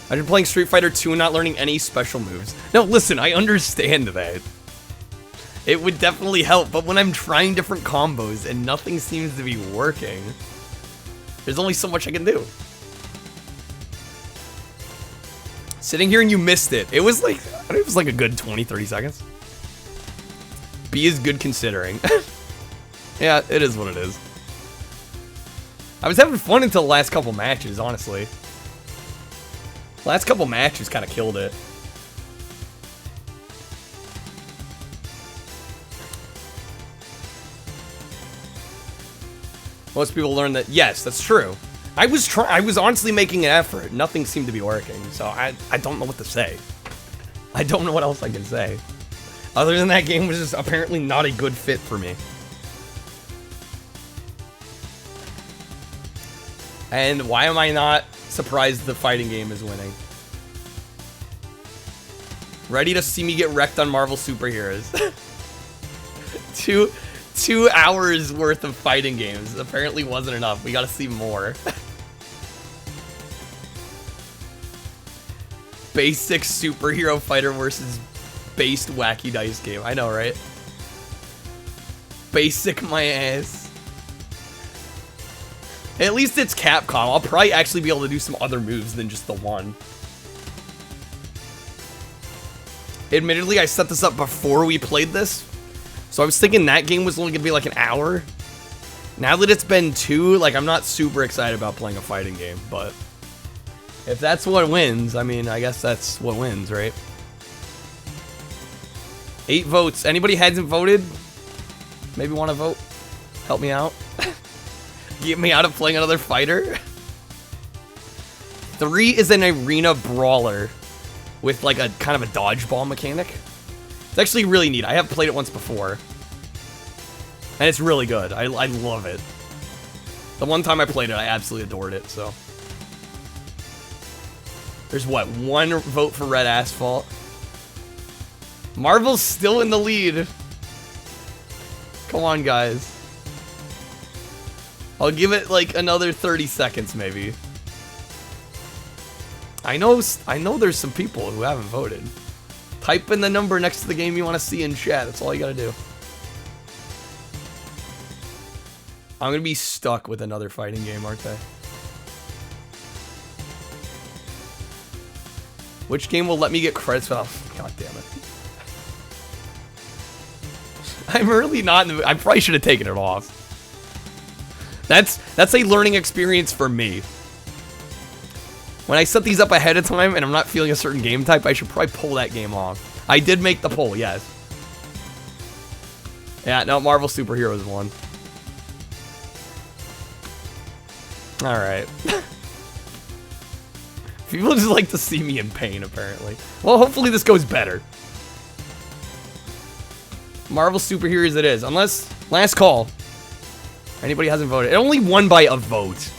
I've been playing Street Fighter 2 and not learning any special moves. No, listen, I understand that. It would definitely help, but when I'm trying different combos and nothing seems to be working, there's only so much I can do. Sitting here and you missed it. It was like, I think it was like a good 20, 30 seconds. B is good considering. Yeah, it is what it is. I was having fun until the last couple matches, honestly. Last couple matches kind of killed it. Most people learn that, yes, that's true. I was honestly making an effort. Nothing seemed to be working, so I don't know what to say. I don't know what else I can say. Other than that game was just apparently not a good fit for me. And why am I not surprised the fighting game is winning? Ready to see me get wrecked on Marvel superheroes. 2 hours worth of fighting games apparently wasn't enough. We gotta see more. Basic superhero fighter versus based wacky dice game. I know, right? Basic my ass. At least it's Capcom. I'll probably actually be able to do some other moves than just the one. Admittedly, I set this up before we played this. So I was thinking that game was only going to be like an hour. Now that it's been 2, like, I'm not super excited about playing a fighting game. But if that's what wins, I mean, I guess that's what wins, right? 8 votes. Anybody hasn't voted? Maybe want to vote? Help me out. Get me out of playing another fighter. 3 is an arena brawler with like a kind of a dodgeball mechanic. It's actually really neat. I have played it once before. And it's really good. I love it. The one time I played it, I absolutely adored it, so. There's what, 1 vote for Red Asphalt. Marvel's still in the lead. Come on, guys. I'll give it like another 30 seconds, maybe. I know there's some people who haven't voted. Type in the number next to the game you want to see in chat. That's all you gotta do. I'm gonna be stuck with another fighting game, aren't I? Which game will let me get credits for? Oh, God damn it. I'm really not in the, I probably should have taken it off. That's a learning experience for me. When I set these up ahead of time and I'm not feeling a certain game type, I should probably pull that game off. I did make the poll, yes. Yeah, no, Marvel Superheroes won. Alright. People just like to see me in pain, apparently. Well, hopefully this goes better. Marvel Superheroes it is. Unless, last call. Anybody hasn't voted. It only won by a vote.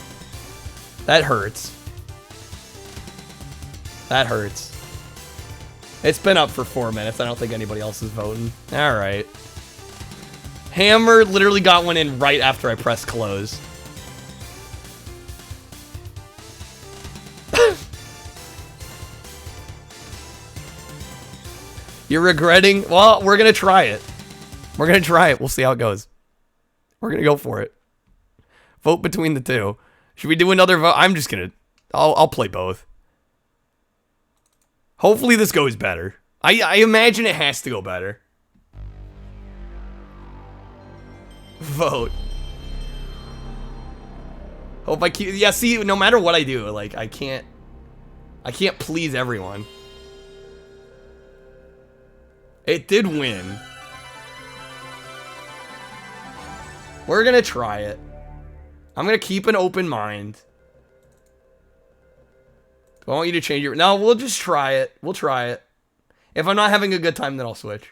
That hurts. That hurts. It's been up for 4 minutes. I don't think anybody else is voting. Alright. Hammer literally got one in right after I pressed close. You're regretting? Well, we're gonna try it. We're gonna try it. We'll see how it goes. We're gonna go for it. Vote between the two. Should we do another vote? I'm just gonna... I'll play both. Hopefully this goes better. I imagine it has to go better. Vote. Hope I keep... Yeah, see, no matter what I do, like, I can't please everyone. It did win. We're gonna try it. I'm gonna keep an open mind. Do I want you to change your... No, we'll just try it. We'll try it. If I'm not having a good time, then I'll switch.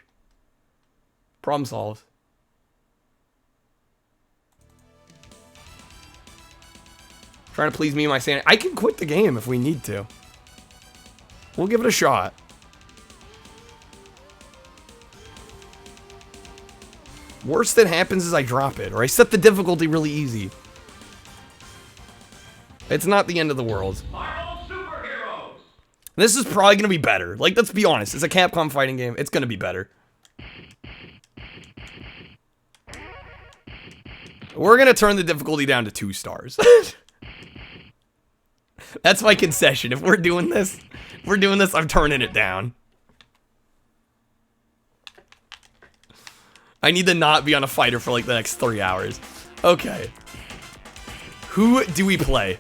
Problem solved. Trying to please me and my sanity. I can quit the game if we need to. We'll give it a shot. Worst that happens is I drop it, or I set the difficulty really easy. It's not the end of the world. Marvel superheroes. This is probably gonna be better. Like, let's be honest. It's a Capcom fighting game. It's gonna be better. We're gonna turn the difficulty down to 2 stars. That's my concession. If we're doing this, I'm turning it down. I need to not be on a fighter for like the next 3 hours. Okay. Who do we play?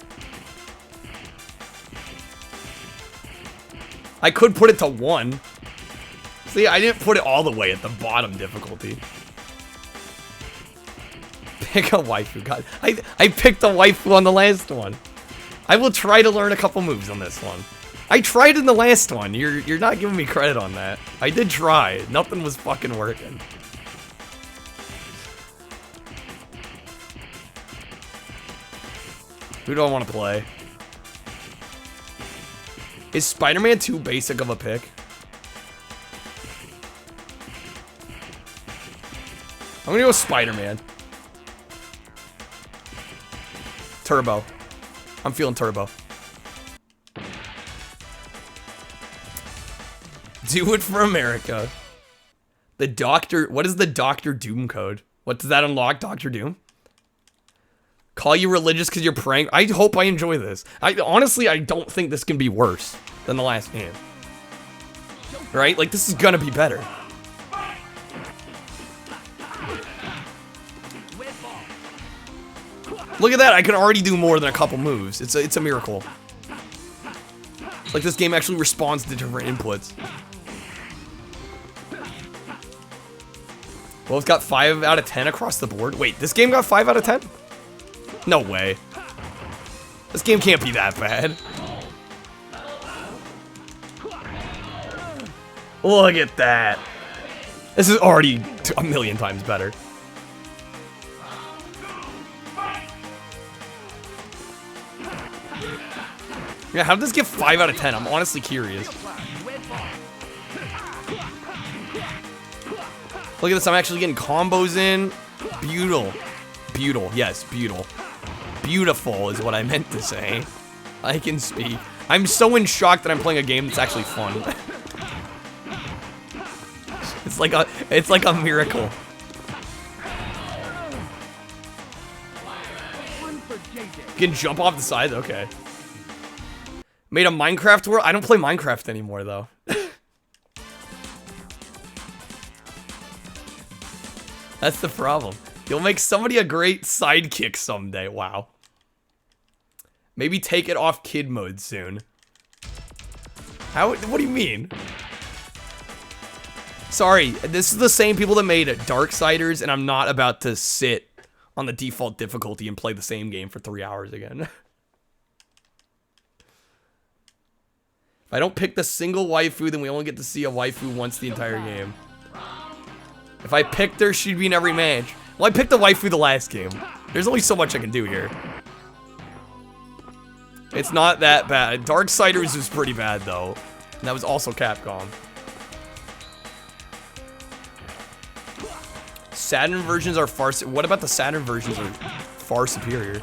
I could put it to 1. See, I didn't put it all the way at the bottom difficulty. Pick a waifu. God, I picked a waifu on the last one. I will try to learn a couple moves on this one. I tried in the last one. You're not giving me credit on that. I did try. Nothing was fucking working. Who do I want to play? Is Spider-Man too basic of a pick? I'm gonna go with Spider-Man. Turbo. I'm feeling Turbo. Do it for America. The Doctor... What is the Doctor Doom code? What does that unlock, Doctor Doom? Call you religious because you're praying? I hope I enjoy this. Honestly, I don't think this can be worse than the last game. Right? Like, this is gonna be better. Look at that, I can already do more than a couple moves. It's a miracle. Like, this game actually responds to different inputs. Well, it's got 5 out of 10 across the board. Wait, this game got 5 out of 10? No way. This game can't be that bad. Look at that. This is already a million times better. Yeah, how did this get 5 out of 10? I'm honestly curious. Look at this, I'm actually getting combos in. Beautiful. Beautiful, yes, beautiful. Beautiful is what I meant to say. I can speak. I'm so in shock that I'm playing a game that's actually fun. It's like a miracle. You can jump off the side? Okay. Made a Minecraft world? I don't play Minecraft anymore, though. That's the problem. You'll make somebody a great sidekick someday. Wow. Maybe take it off kid mode soon. How? What do you mean? Sorry, this is the same people that made Darksiders, and I'm not about to sit on the default difficulty and play the same game for 3 hours again. If I don't pick the single waifu, then we only get to see a waifu once the entire game. If I picked her, she'd be in every match. Well, I picked the waifu the last game. There's only so much I can do here. It's not that bad. Darksiders was pretty bad, though. And that was also Capcom. Saturn versions are far... What about the Saturn versions are far superior?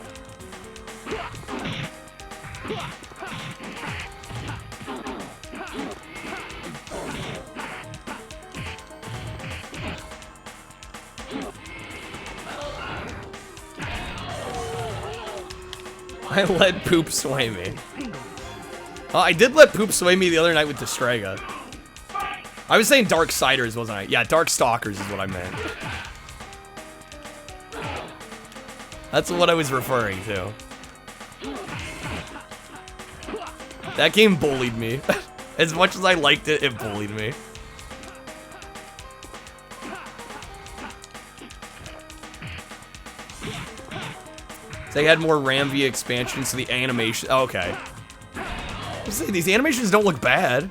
I let poop sway me. I did let poop sway me the other night with Destrega. I was saying Darksiders, wasn't I? Yeah, Darkstalkers is what I meant. That's what I was referring to. That game bullied me. As much as I liked it, it bullied me. They had more RAM via expansion, so the animation. Oh, okay. Let's see, these animations don't look bad.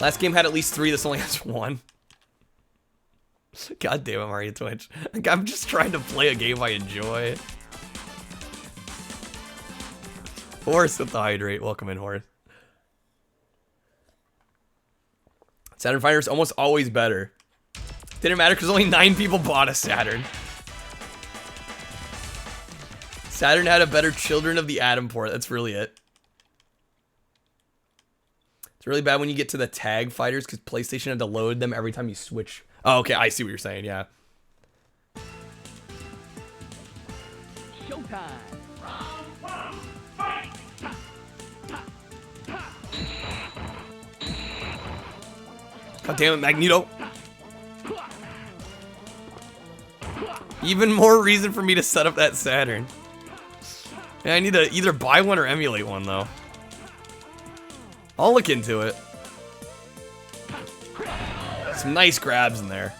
Last game had at least 3. This only has 1. God damn it, Mario Twitch. I'm just trying to play a game I enjoy. Horse with the hydrate. Welcome in, Horse. Saturn Fighter's almost always better. Didn't matter because only 9 people bought a Saturn. Saturn had a better Children of the Atom port. That's really it. It's really bad when you get to the tag fighters because PlayStation had to load them every time you switch. Oh, okay. I see what you're saying. Yeah. Showtime. God damn it, Magneto. Even more reason for me to set up that Saturn. Yeah, I need to either buy one or emulate one, though. I'll look into it. Some nice grabs in there.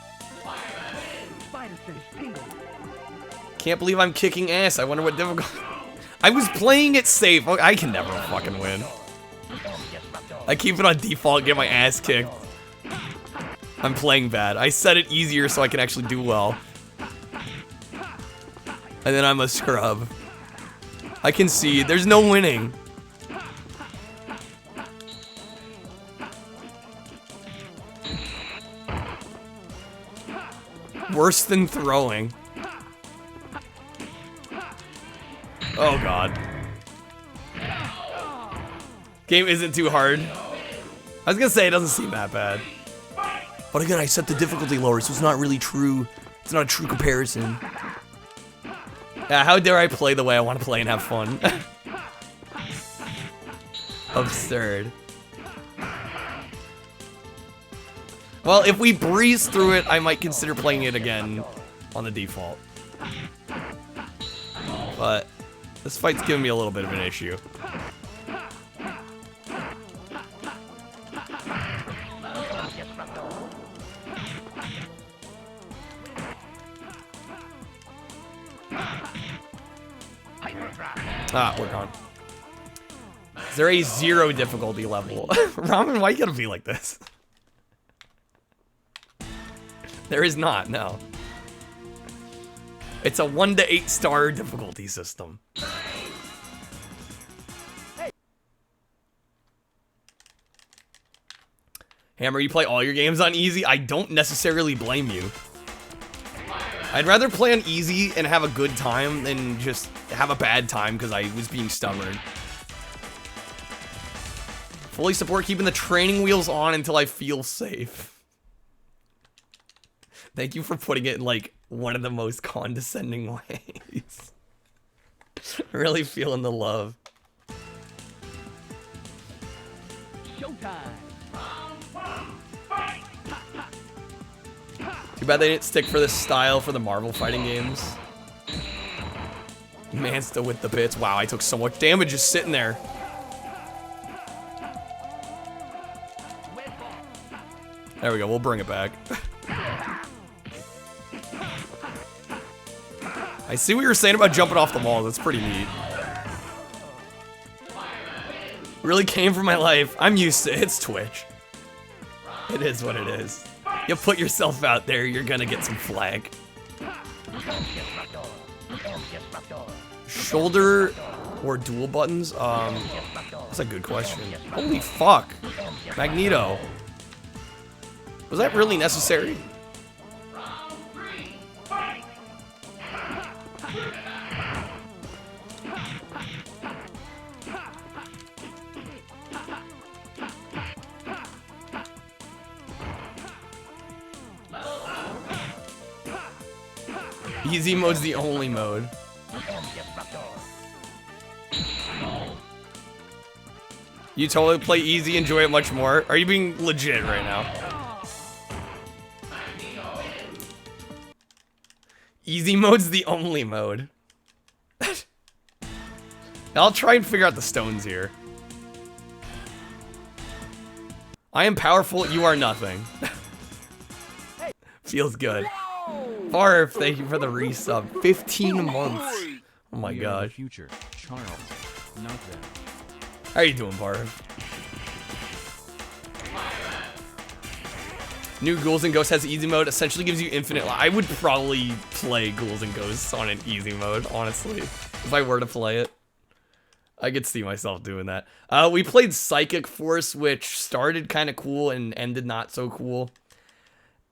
Can't believe I'm kicking ass. I wonder what difficulty. I was playing it safe. I can never fucking win. I keep it on default, get my ass kicked. I'm playing bad. I set it easier so I can actually do well. And then I'm a scrub. I can see there's no winning. Worse than throwing. Oh god. Game isn't too hard. I was gonna say it doesn't seem that bad. But again, I set the difficulty lower, so it's not really true. It's not a true comparison. Yeah, how dare I play the way I want to play and have fun? Absurd. Well, if we breeze through it, I might consider playing it again on the default. But this fight's giving me a little bit of an issue. Ah, we're gone. Is there a 0 difficulty level? Ramen, why you gotta be like this? There is not, no. It's a 1 to 8 star difficulty system. Hammer, you play all your games on easy? I don't necessarily blame you. I'd rather play on easy and have a good time than just have a bad time because I was being stubborn. Fully support keeping the training wheels on until I feel safe. Thank you for putting it in, like, one of the most condescending ways. Really feeling the love. Showtime. Too bad they didn't stick for this style for the Marvel fighting games. Man, still with the bits. Wow, I took so much damage just sitting there. There we go, we'll bring it back. I see what you were saying about jumping off the wall. That's pretty neat. Really came for my life. I'm used to it. It's Twitch. It is what it is. You put yourself out there, you're gonna get some flag. Shoulder or dual buttons? That's a good question. Holy fuck. Magneto. Was that really necessary? Easy mode's the only mode. You totally play easy, enjoy it much more. Are you being legit right now? Easy mode's the only mode. I'll try and figure out the stones here. I am powerful, you are nothing. Feels good. Barf, thank you for the resub. 15 months. Oh my We are the gosh. future, Charles. Not them. How you doing, Barf? New Ghouls and Ghosts has easy mode. Essentially gives you infinite. I would probably play Ghouls and Ghosts on an easy mode, honestly. If I were to play it. I could see myself doing that. We played Psychic Force, which started kind of cool and ended not so cool.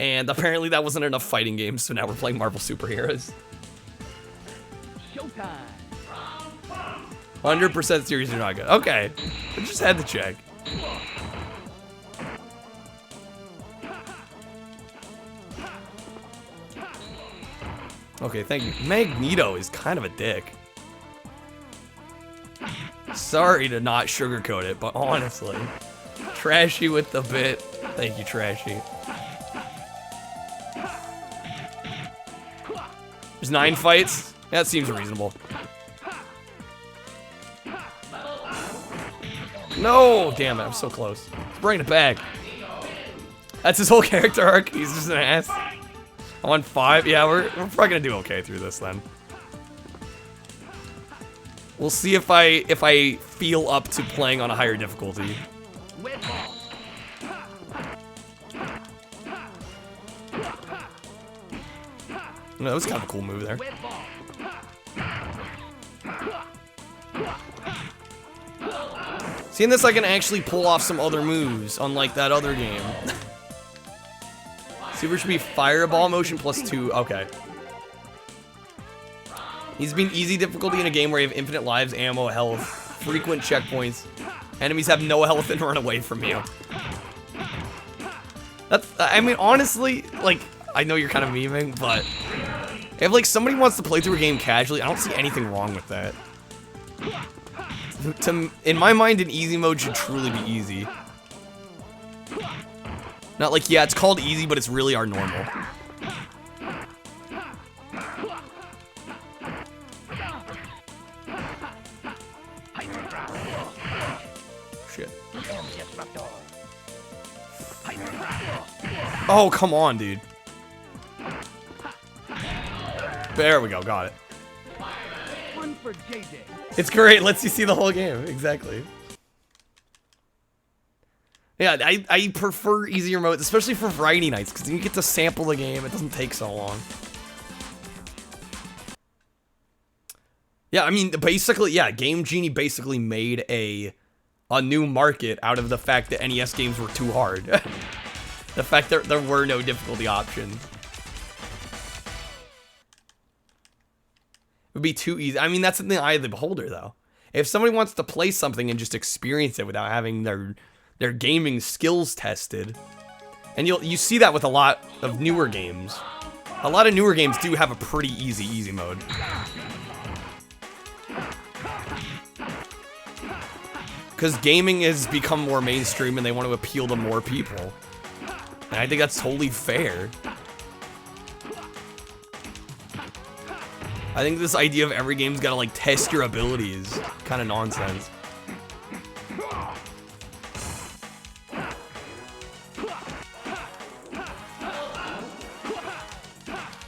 And apparently that wasn't enough fighting games, so now we're playing Marvel Superheroes. Showtime. 100% series are not good. Okay, I just had to check. Okay, thank you. Magneto is kind of a dick. Sorry to not sugarcoat it, but honestly. Trashy with the bit. Thank you, Trashy. There's 9 fights? That seems reasonable. No! Damn it, I'm so close. Let's bring it back. That's his whole character arc. He's just an ass. I'm on 5. Yeah, we're probably gonna do okay through this then. We'll see if I feel up to playing on a higher difficulty. No, that was kind of a cool move there. Seeing this, I can actually pull off some other moves, unlike that other game. Super should be Fireball motion plus 2. Okay. Needs to be an easy difficulty in a game where you have infinite lives, ammo, health, frequent checkpoints. Enemies have no health and run away from you. That's, I mean, honestly, like, I know you're kind of memeing, but if, like, somebody wants to play through a game casually, I don't see anything wrong with that. In my mind, an easy mode should truly be easy. Not like, yeah, it's called easy, but it's really our normal. Shit. Oh, come on, dude. There we go, got it. One for JJ. It's great, lets you see the whole game, exactly. Yeah, I prefer easier modes, especially for variety nights, because you get to sample the game, it doesn't take so long. Yeah, I mean, basically, yeah, Game Genie basically made a new market out of the fact that NES games were too hard. The fact that there were no difficulty options. It would be too easy. I mean, that's in the eye of the beholder, though. If somebody wants to play something and just experience it without having their gaming skills tested, and you see that with a lot of newer games. A lot of newer games do have a pretty easy mode. Because gaming has become more mainstream and they want to appeal to more people. And I think that's totally fair. I think this idea of every game's gotta like test your abilities is kind of nonsense.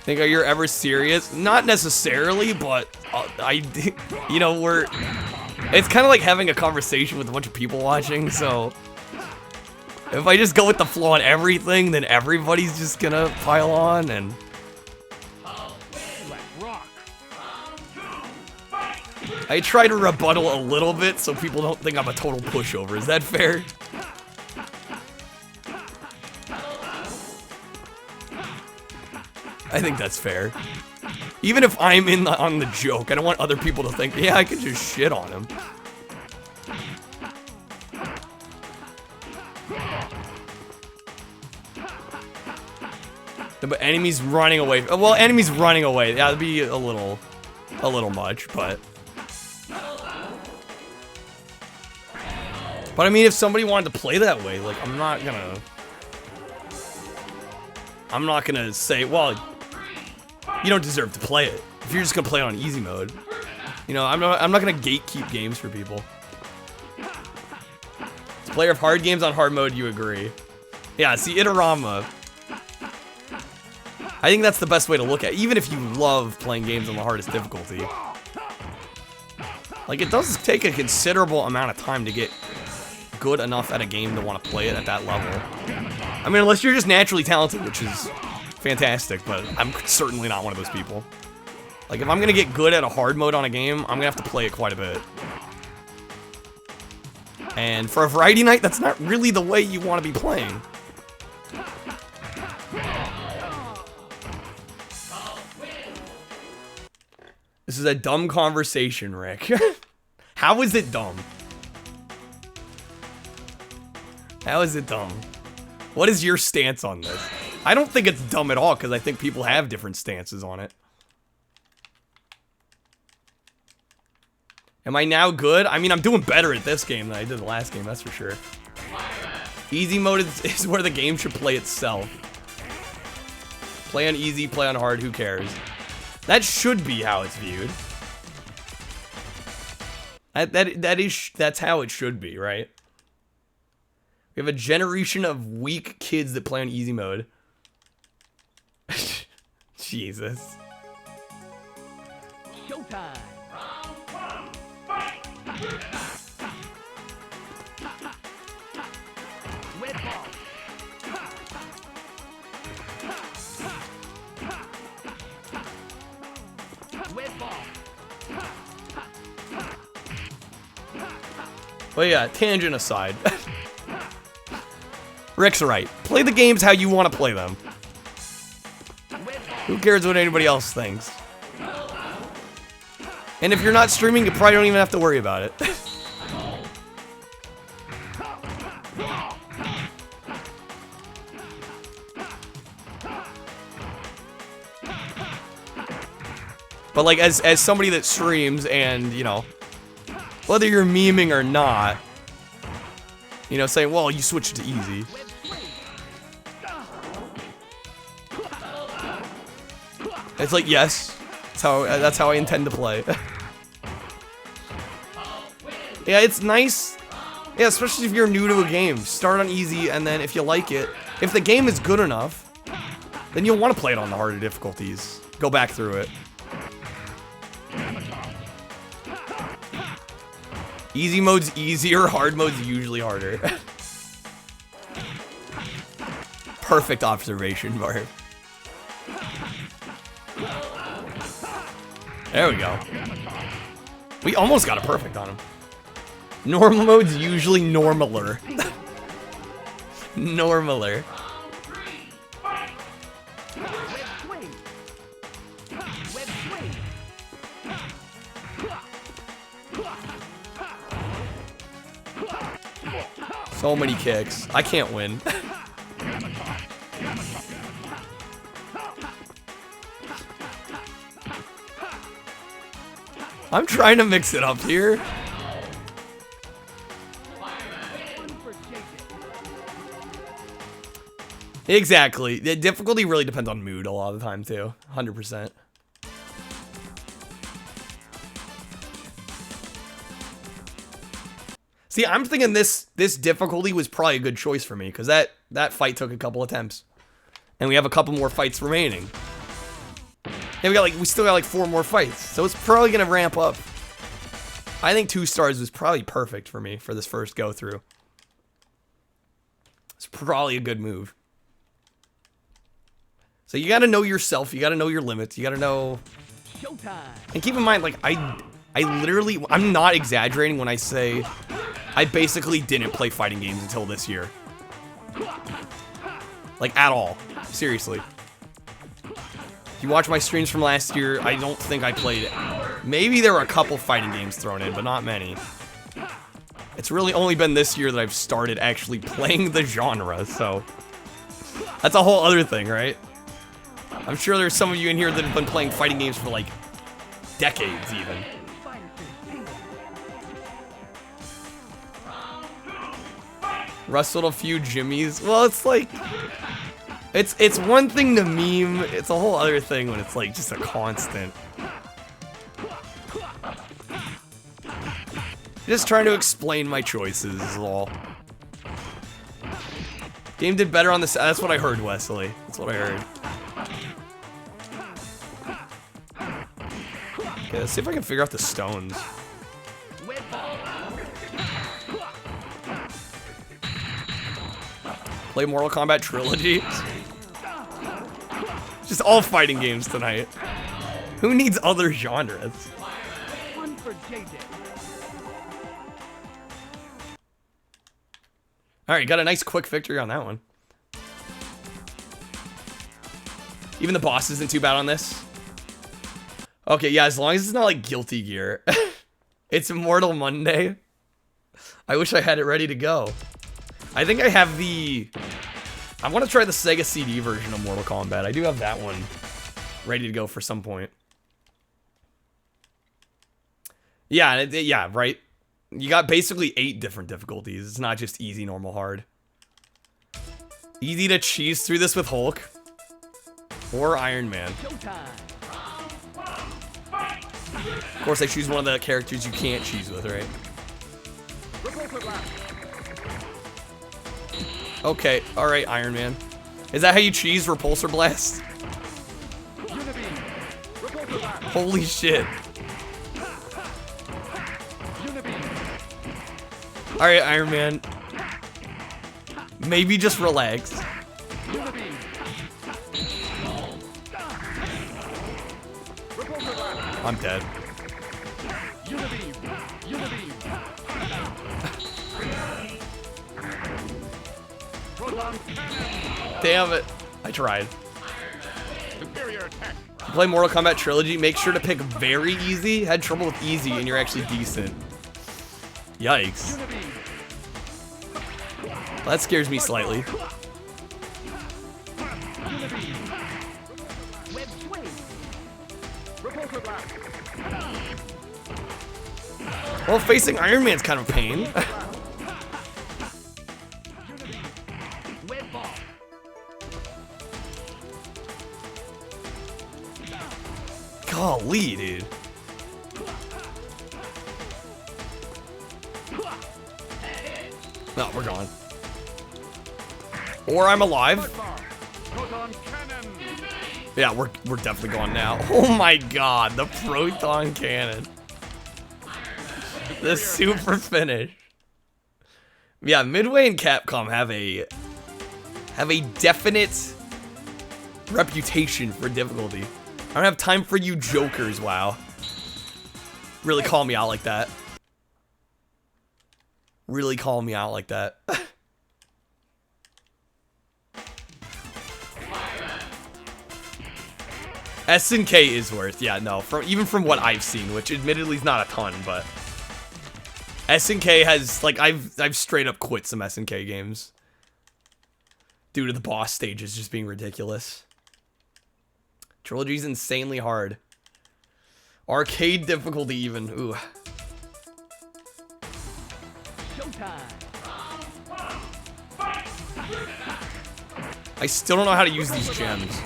Think you're ever serious? Not necessarily, but you know, it's kind of like having a conversation with a bunch of people watching, so if I just go with the flow on everything, then everybody's just gonna pile on, and I try to rebuttal a little bit so people don't think I'm a total pushover. Is that fair? I think that's fair. Even if I'm on the joke, I don't want other people to think, yeah, I could just shit on him. But enemies running away. Well, enemies running away. That'd be a little much, but. But I mean, if somebody wanted to play that way, like, I'm not gonna say, well, you don't deserve to play it. If you're just gonna play it on easy mode, you know, I'm not gonna gatekeep games for people. As a player of hard games on hard mode, you agree? Yeah. See, Itorama. I think that's the best way to look at it, even if you love playing games on the hardest difficulty. Like, it does take a considerable amount of time to get good enough at a game to want to play it at that level. I mean, unless you're just naturally talented, which is fantastic, but I'm certainly not one of those people. Like, if I'm gonna get good at a hard mode on a game, I'm gonna have to play it quite a bit. And for a variety night, that's not really the way you want to be playing. This is a dumb conversation, Rick. How is it dumb? How is it dumb? What is your stance on this? I don't think it's dumb at all, because I think people have different stances on it. Am I now good? I mean, I'm doing better at this game than I did the last game, that's for sure. Easy mode is where the game should play itself. Play on easy, play on hard, who cares? That should be how it's viewed. That's how it should be, right? We have a generation of weak kids that play on easy mode. Jesus. Showtime. Red ball. Red ball. Well, yeah, tangent aside. Rick's right. Play the games how you want to play them. Who cares what anybody else thinks? And if you're not streaming, you probably don't even have to worry about it. But like, as somebody that streams and, you know, whether you're memeing or not, you know, saying, well, you switch to easy. It's like, yes, that's how I intend to play. Yeah, it's nice. Yeah, especially if you're new to a game. Start on easy, and then if you like it, if the game is good enough, then you'll want to play it on the harder difficulties. Go back through it. Easy mode's easier, hard mode's usually harder. Perfect observation, Bart. There we go. We almost got it perfect on him. Normal mode's usually normaler. Normaler. So many kicks. I can't win. I'm trying to mix it up here. Exactly. The difficulty really depends on mood a lot of the time too. 100%. See, I'm thinking this difficulty was probably a good choice for me because that fight took a couple attempts, and we have a couple more fights remaining. Yeah, we still got like 4 more fights, so it's probably gonna ramp up. I think 2 stars was probably perfect for me for this first go through. It's probably a good move. So you gotta know yourself, you gotta know your limits, you gotta know. Showtime. And keep in mind, like I literally, I'm not exaggerating when I say I basically didn't play fighting games until this year. Like at all, seriously. If you watch my streams from last year, I don't think I played it. Maybe there were a couple fighting games thrown in, but not many. It's really only been this year that I've started actually playing the genre, so that's a whole other thing, right? I'm sure there's some of you in here that have been playing fighting games for like decades even. Wrestled a few jimmies. Well, it's like, it's one thing to meme, it's a whole other thing when it's like just a constant. Just trying to explain my choices is all. Game did better on this. That's what I heard, Wesley. That's what I heard. Okay, let's see if I can figure out the stones. Play Mortal Kombat Trilogy. Just all fighting games tonight. Who needs other genres? One for JJ. Alright, got a nice quick victory on that one. Even the boss isn't too bad on this. Okay, yeah, as long as it's not like Guilty Gear. It's Immortal Monday. I wish I had it ready to go. I think I have the... I want to try the Sega CD version of Mortal Kombat. I do have that one ready to go for some point. Yeah, yeah, right? You got basically 8 different difficulties. It's not just easy, normal, hard. Easy to cheese through this with Hulk. Or Iron Man. Of course, I choose one of the characters you can't cheese with, right? Okay, alright, Iron Man. Is that how you cheese Repulsor Blast? Holy shit. Alright, Iron Man. Maybe just relax. I'm dead. Damn it. I tried. Play Mortal Kombat Trilogy, make sure to pick very easy. Had trouble with easy and you're actually decent. Yikes. Well, that scares me slightly. Well, facing Iron Man's kind of a pain. Golly, dude. No, we're gone. Or I'm alive. Yeah, we're definitely gone now. Oh my god, the proton cannon. The super finish. Yeah, Midway and Capcom have a definite reputation for difficulty. I don't have time for you jokers, wow. Really call me out like that. Really call me out like that. SNK is worth, yeah, no, even from what I've seen, which admittedly is not a ton, but SNK has, like, I've straight up quit some SNK games due to the boss stages just being ridiculous. Trilogy's insanely hard. Arcade difficulty even, ooh. I still don't know how to use these gems.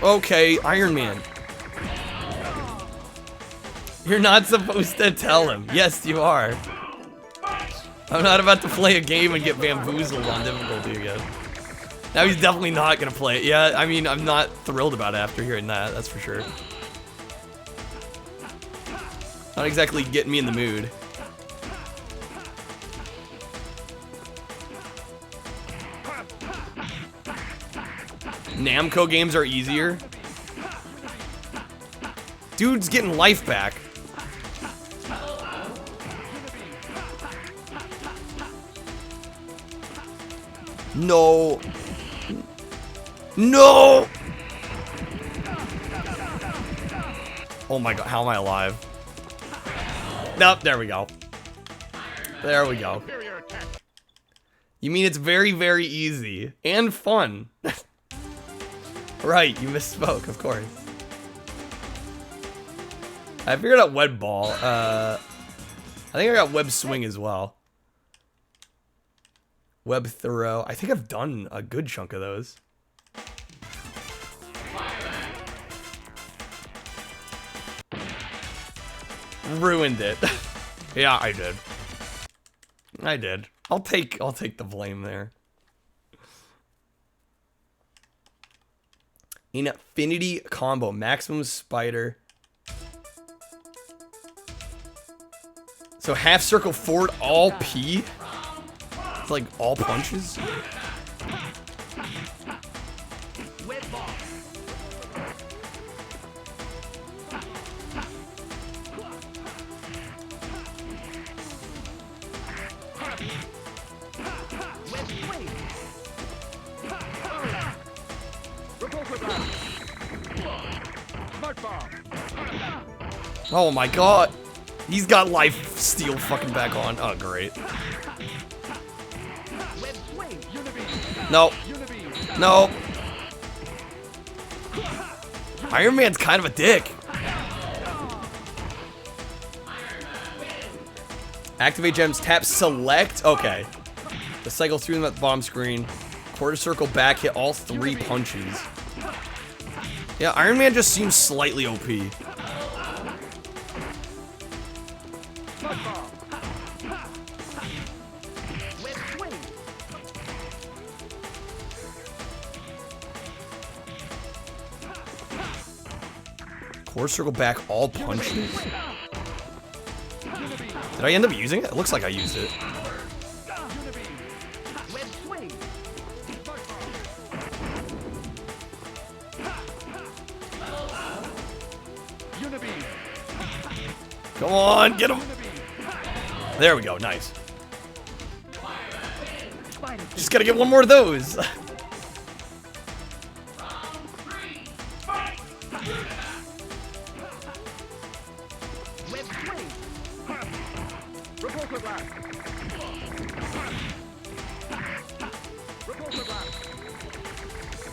Okay, Iron Man. You're not supposed to tell him. Yes, you are. I'm not about to play a game and get bamboozled on difficulty again. Now he's definitely not gonna play it. Yeah, I mean, I'm not thrilled about it after hearing that, that's for sure. Not exactly getting me in the mood. Namco games are easier. Dude's getting life back. No. No! Oh my god, how am I alive? Nope, there we go. There we go. You mean it's very, very easy and fun. Right, you misspoke, of course. I figured out web ball. I think I got web swing as well. Web throw. I think I've done a good chunk of those. Ruined it. Yeah, I did. I did. I'll take the blame there. Infinity combo, maximum spider. So half circle forward, all P. It's like all punches. Oh my god. He's got life steal fucking back on. Oh, great. No. No. Iron Man's kind of a dick. Activate gems, tap select. Okay. The cycle through them at the bottom screen. Quarter circle back, hit all 3 punches. Yeah, Iron Man just seems slightly OP. Quarter circle back, all punches. Did I end up using it? It looks like I used it. Come on, get him. There we go, nice. Just gotta get one more of those.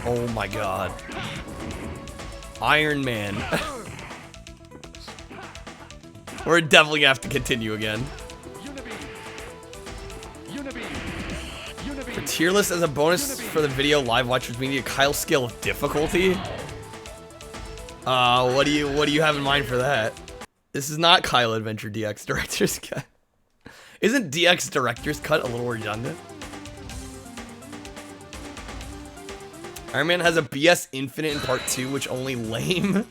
Oh my god. Iron Man. We're definitely gonna have to continue again. For tier list as a bonus for the video, live watchers, we need a Kyle scale of difficulty. What do you have in mind for that? This is not Kyle Adventure DX Director's Cut. Isn't DX Director's Cut a little redundant? Iron Man has a BS Infinite in Part 2, which only lame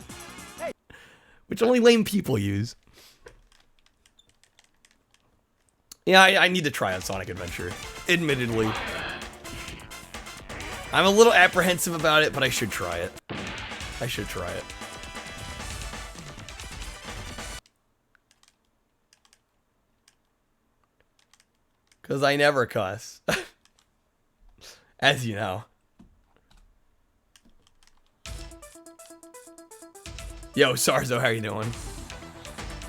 people use. Yeah, I need to try out Sonic Adventure, admittedly. I'm a little apprehensive about it, but I should try it. I should try it. Because I never cuss. As you know. Yo, Sarzo, how you doing?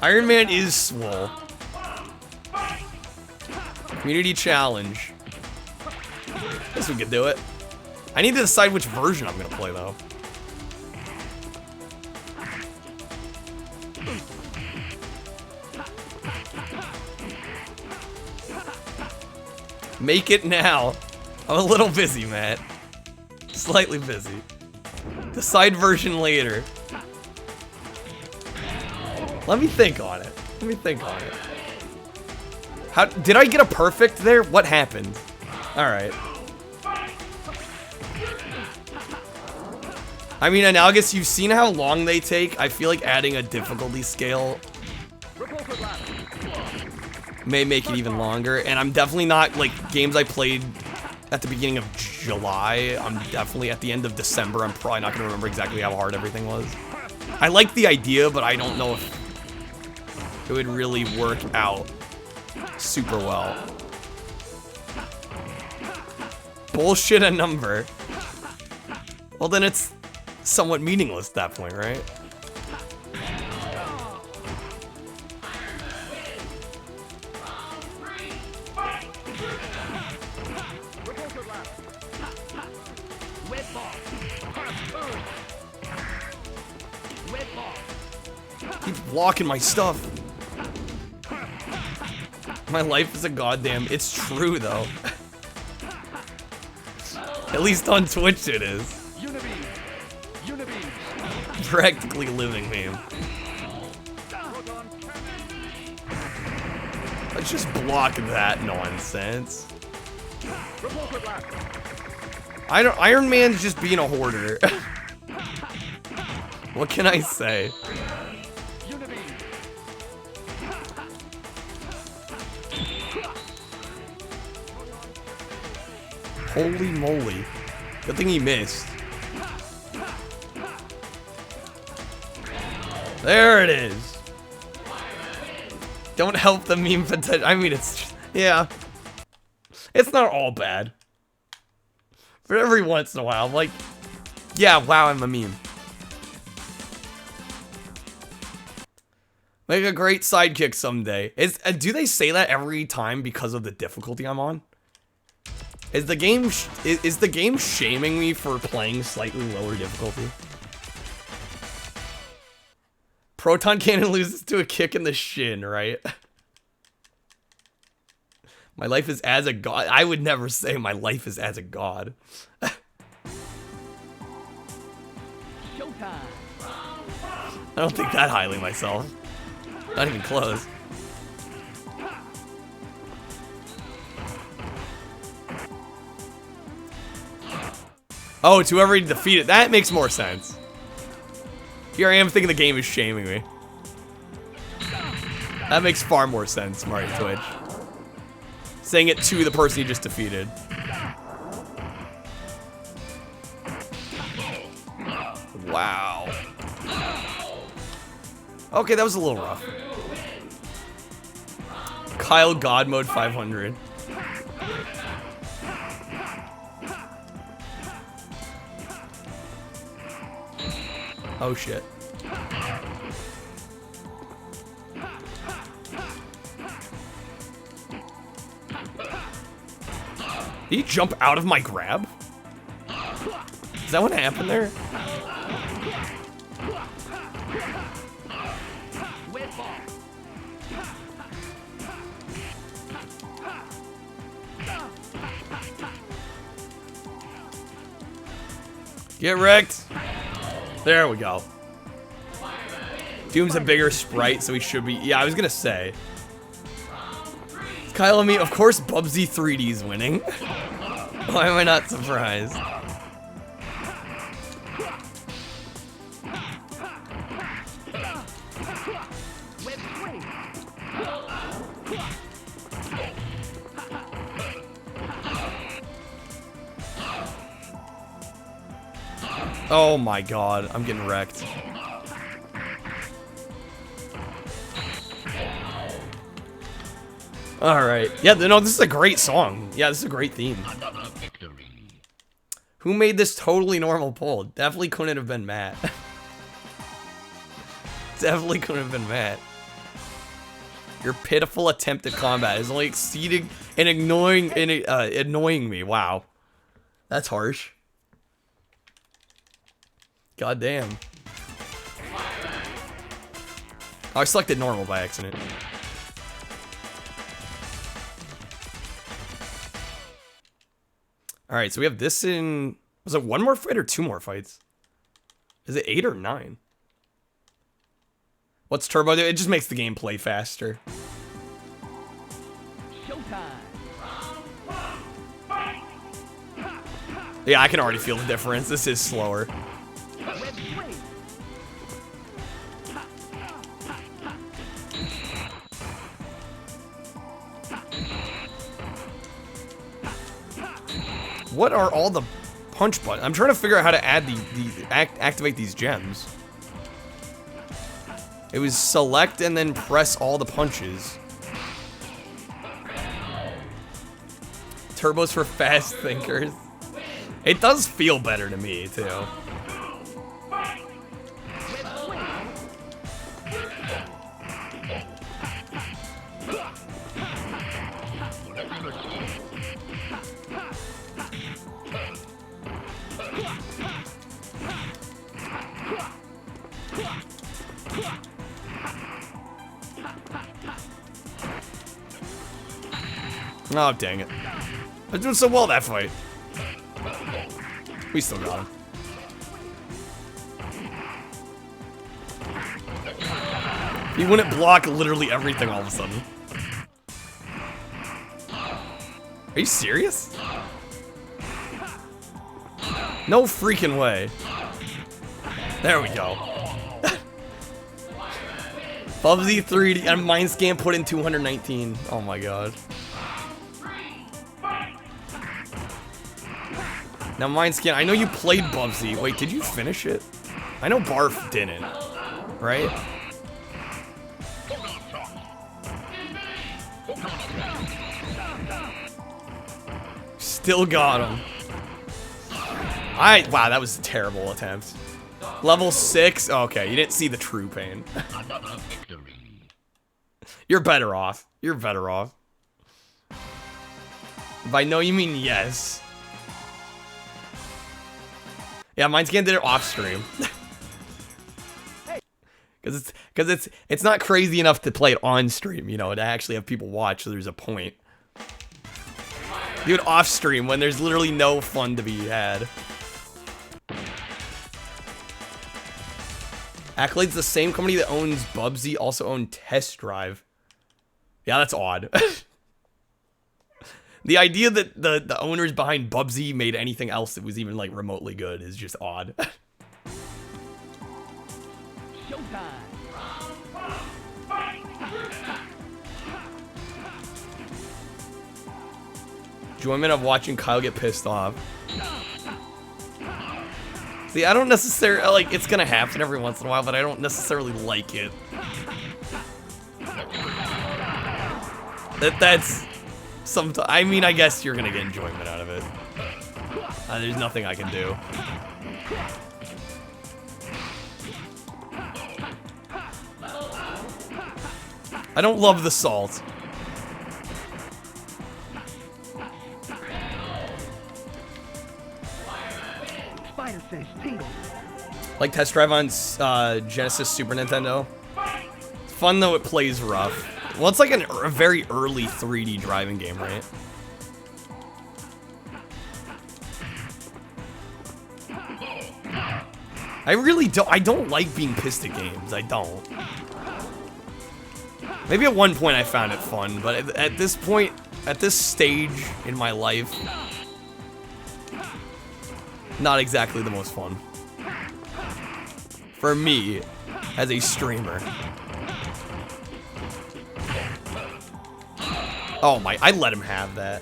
Iron Man is swole. Community challenge. Guess we could do it. I need to decide which version I'm gonna play though. Make it now. I'm a little busy, Matt. Slightly busy. Decide version later. Let me think on it. Let me think on it. How did I get a perfect there? What happened? All right. I mean, Analogous, you've seen how long they take. I feel like adding a difficulty scale may make it even longer. And I'm definitely not, like, games I played at the beginning of July. I'm definitely at the end of December. I'm probably not going to remember exactly how hard everything was. I like the idea, but I don't know if it would really work out super well. Bullshit a number. Well, then it's somewhat meaningless at that point, right? Keep blocking my stuff. My life is a goddamn... It's true, though. At least on Twitch it is. Practically living meme. Let's just block that nonsense. Iron Man's just being a hoarder. What can I say? Holy moly. Good thing he missed. There it is. Don't help the meme potential. I mean, it's, yeah. It's not all bad. But every once in a while, I'm like, yeah, wow, I'm a meme. Make a great sidekick someday. Do they say that every time because of the difficulty I'm on? Is the game shaming me for playing slightly lower difficulty? Proton Cannon loses to a kick in the shin, right? My life is as a god. I would never say my life is as a god. Showtime. I don't think that highly myself. Not even close. Oh, to whoever defeated. That makes more sense. Here I am thinking the game is shaming me. That makes far more sense, Mario Twitch. Saying it to the person you just defeated. Wow. Okay, that was a little rough. Kyle God Mode 500. Oh shit. Did he jump out of my grab? Is that what happened there? Get wrecked. There we go. Doom's a bigger sprite, so he should be. Yeah, I was gonna say. Kyle and me, of course, Bubsy 3D's winning. Why am I not surprised? Oh my god, I'm getting wrecked. Alright. Yeah, no, this is a great song. Yeah, this is a great theme. Who made this totally normal poll? Definitely couldn't have been Matt. Definitely couldn't have been Matt. Your pitiful attempt at combat is only exceeding and annoying me. Wow. That's harsh. God damn. Oh, I selected normal by accident. Alright, so we have this in... Was it one more fight or two more fights? Is it 8 or 9? What's Turbo do? It just makes the game play faster. Showtime. Yeah, I can already feel the difference. This is slower. What are all the punch buttons? I'm trying to figure out how to add activate these gems. It was select and then press all the punches. Turbos for fast thinkers. It does feel better to me, too. Oh, dang it. I was doing so well that fight. We still got him. He wouldn't block literally everything all of a sudden. Are you serious? No freaking way. There we go. Bubsy 3D and Mindscan put in 219. Oh my god. Now Mindscan, I know you played Bubsy. Wait, did you finish it? I know Barf didn't. Right? Still got him. Wow, that was a terrible attempt. Level 6? Okay, you didn't see the true pain. You're better off. You're better off. By no, you mean yes. Yeah, Mindscan did it off stream. Cause it's not crazy enough to play it on stream, you know, to actually have people watch, so there's a point. Do it off stream when there's literally no fun to be had. Accolade's the same company that owns Bubsy, also owned Test Drive. Yeah, that's odd. The idea that the owners behind Bubsy made anything else that was even like remotely good is just odd. Enjoyment of watching Kyle get pissed off. See, I don't necessarily, like, it's gonna happen every once in a while, but I don't necessarily like it. That's sometimes, I mean, I guess you're gonna get enjoyment out of it. There's nothing I can do. I don't love the salt. Like Test Drive on Genesis, Super Nintendo. It's fun though, it plays rough. Well, it's like a very early 3D driving game, right? I don't like being pissed at games. I don't. Maybe at one point I found it fun, but at this point, at this stage in my life, not exactly the most fun. For me, as a streamer. Oh my, I let him have that.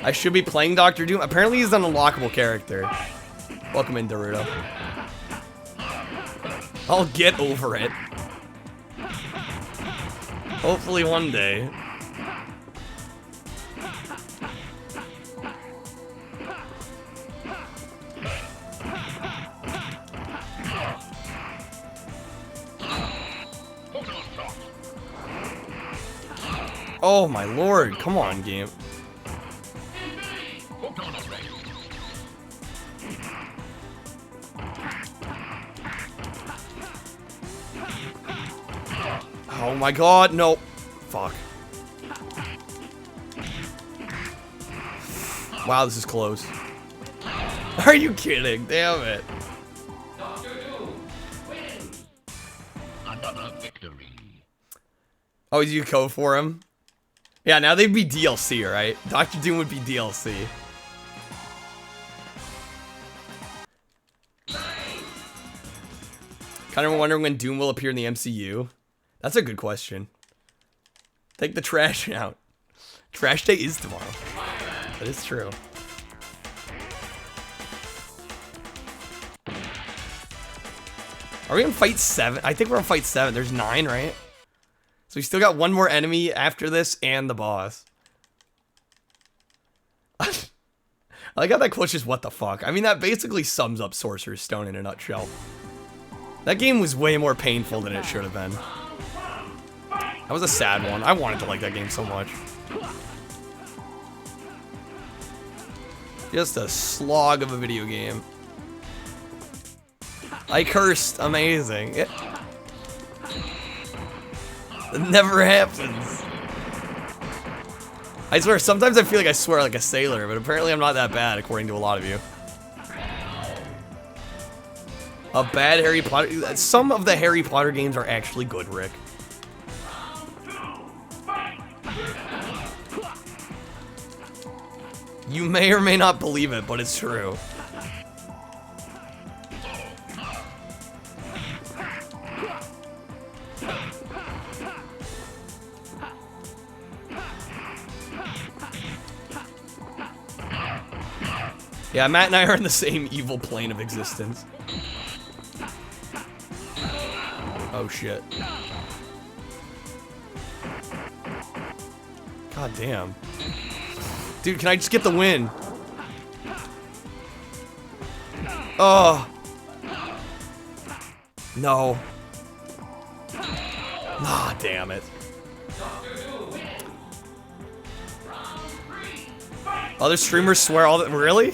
I should be playing Dr. Doom. Apparently he's an unlockable character. Welcome in, Naruto. I'll get over it. Hopefully one day. Oh my lord, come on, game. Oh my god, no. Fuck. Wow, this is close. Are you kidding? Damn it. Oh, you go for him? Yeah, now they'd be DLC, right? Dr. Doom would be DLC. Kind of wondering when Doom will appear in the MCU. That's a good question. Take the trash out. Trash day is tomorrow. That is true. Are we on fight 7? I think we're on fight 7. There's 9, right? So we still got one more enemy after this and the boss. I like how that quote's just what the fuck. I mean, that basically sums up Sorcerer's Stone in a nutshell. That game was way more painful than it should have been. That was a sad one. I wanted to like that game so much. Just a slog of a video game. I cursed. Amazing. It never happens. I swear, sometimes I feel like I swear like a sailor, but apparently I'm not that bad, according to a lot of you. A bad Harry Potter... Some of the Harry Potter games are actually good, Rick. You may or may not believe it, but it's true. Yeah, Matt and I are in the same evil plane of existence. Oh shit. God damn. Dude, can I just get the win? Oh. No. Ah, damn it. Other streamers swear all the— really?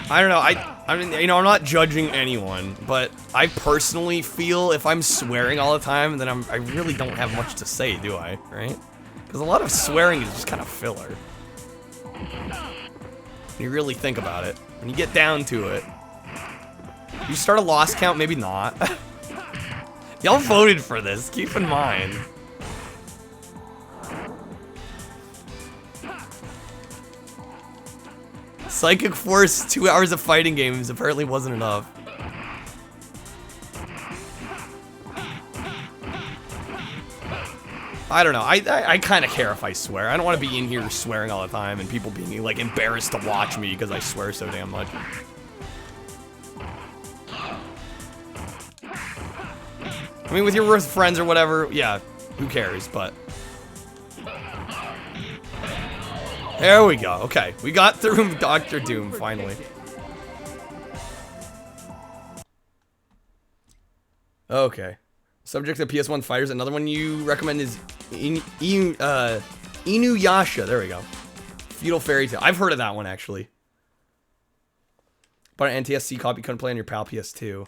I don't know, I mean, you know, I'm not judging anyone, but I personally feel if I'm swearing all the time, then I really don't have much to say, do I? Right? Because a lot of swearing is just kind of filler. When you really think about it, when you get down to it. You start a loss count, maybe not. Y'all voted for this, keep in mind. Psychic Force, 2 hours of fighting games apparently wasn't enough. I don't know. I kind of care if I swear. I don't want to be in here swearing all the time and people being like embarrassed to watch me because I swear so damn much. I mean, with your friends or whatever, yeah, who cares, but... There we go. Okay, we got through Dr. Doom, finally. Okay. Subject to PS1 fighters. Another one you recommend is Inuyasha. There we go. Feudal Fairy Tale. I've heard of that one, actually. But an NTSC copy, couldn't play on your PAL PS2.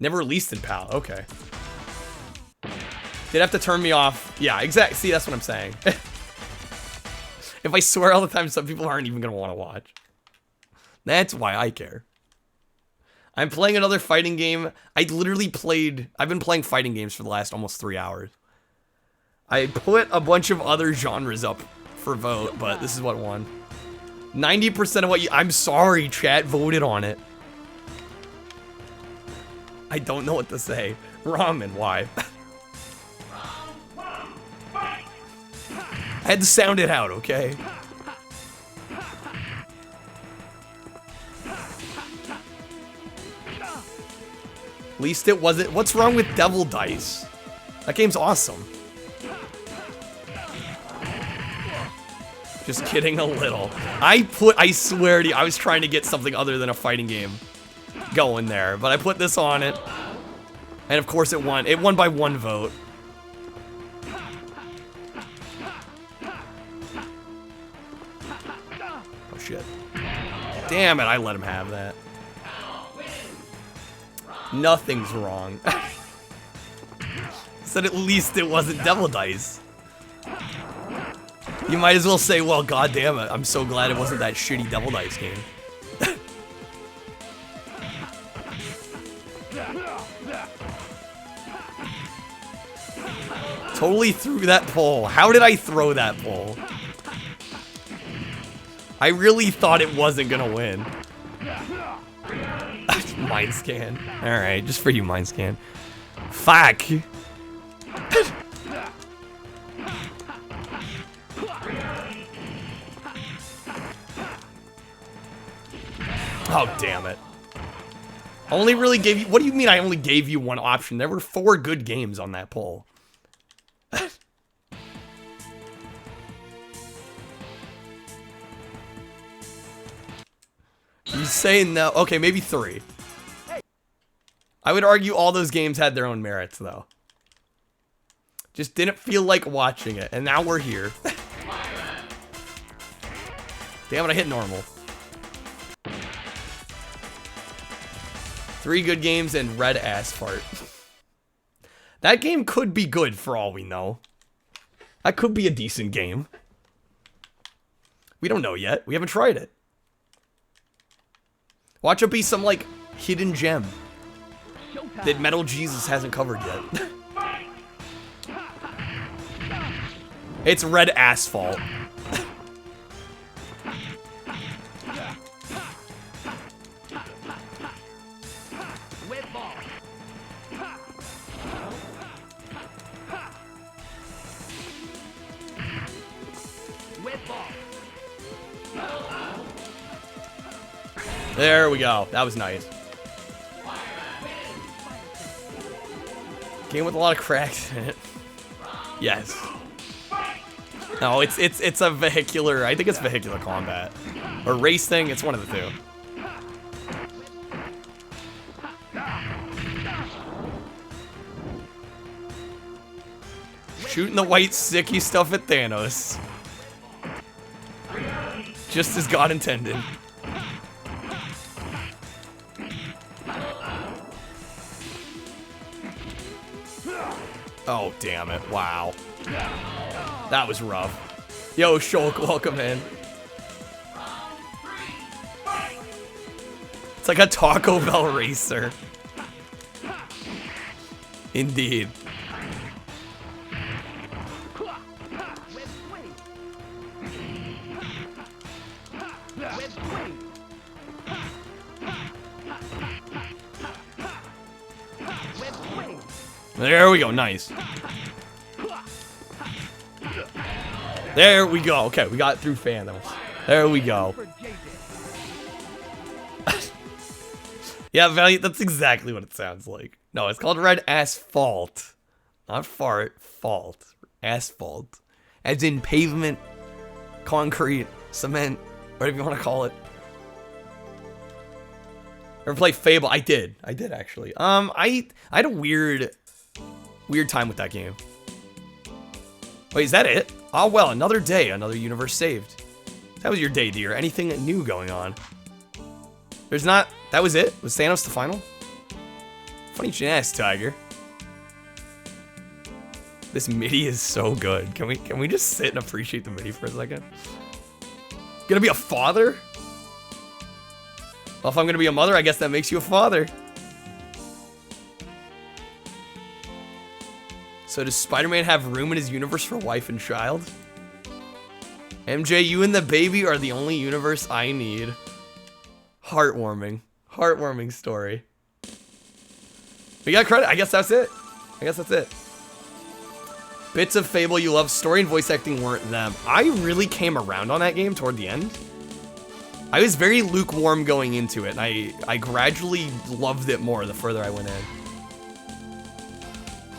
Never released in PAL. Okay. They'd have to turn me off. Yeah, exactly. See, that's what I'm saying. If I swear all the time, some people aren't even going to want to watch. That's why I care. I'm playing another fighting game. I've been playing fighting games for the last almost 3 hours. I put a bunch of other genres up for vote, but this is what won. 90% of what I'm sorry, chat voted on it. I don't know what to say. Ramen, why? I had to sound it out, okay? At least it wasn't. What's wrong with Devil Dice? That game's awesome. Just kidding a little. I swear to you, I was trying to get something other than a fighting game going there, but I put this on it. And of course it won. It won by 1 vote. Oh shit. Damn it, I let him have that. Nothing's wrong. Said at least it wasn't Devil Dice. You might as well say, well, goddamn it, I'm so glad it wasn't that shitty Devil Dice game. Totally threw that pole. How did I throw that pole? I really thought it wasn't gonna win. Mind scan. Alright, just for you, mind scan. Fuck. Oh, damn it. Only really gave you— what do you mean I only gave you 1 option? There were 4 good games on that poll. You saying no? Okay, maybe 3. I would argue all those games had their own merits, though. Just didn't feel like watching it, and now we're here. Damn it, I hit normal. 3 good games and Red Asphalt. That game could be good for all we know. That could be a decent game. We don't know yet. We haven't tried it. Watch it be some, like, hidden gem that Metal Jesus hasn't covered yet. It's Red Asphalt. There we go. That was nice. Game with a lot of cracks in it. Yes. No, it's a vehicular. I think it's vehicular combat or race thing. It's one of the two. Shooting the white sticky stuff at Thanos. Just as God intended. Oh, damn it. Wow. That was rough. Yo, Shulk, welcome in. It's like a Taco Bell racer. Indeed. There we go, nice. There we go. Okay, we got through Thanos. There we go. Yeah, Valiant, that's exactly what it sounds like. No, it's called Red Asphalt. Not fart, fault. Asphalt. As in pavement, concrete, cement, whatever you want to call it. Ever play Fable? I did actually. I had a weird time with that game. Wait, is that it? Oh well, another day, another universe saved. That was your day, dear. Anything new going on? There's not. That was it? Was Thanos the final? Funny you should ask, Tiger. This MIDI is so good. Can we just sit and appreciate the MIDI for a second? Gonna be a father? Well, if I'm gonna be a mother, I guess that makes you a father. So does Spider-Man have room in his universe for wife and child? MJ, you and the baby are the only universe I need. Heartwarming. Heartwarming story. We got credit. I guess that's it. Bits of Fable you love. Story and voice acting weren't them. I really came around on that game toward the end. I was very lukewarm going into it, and I gradually loved it more the further I went in.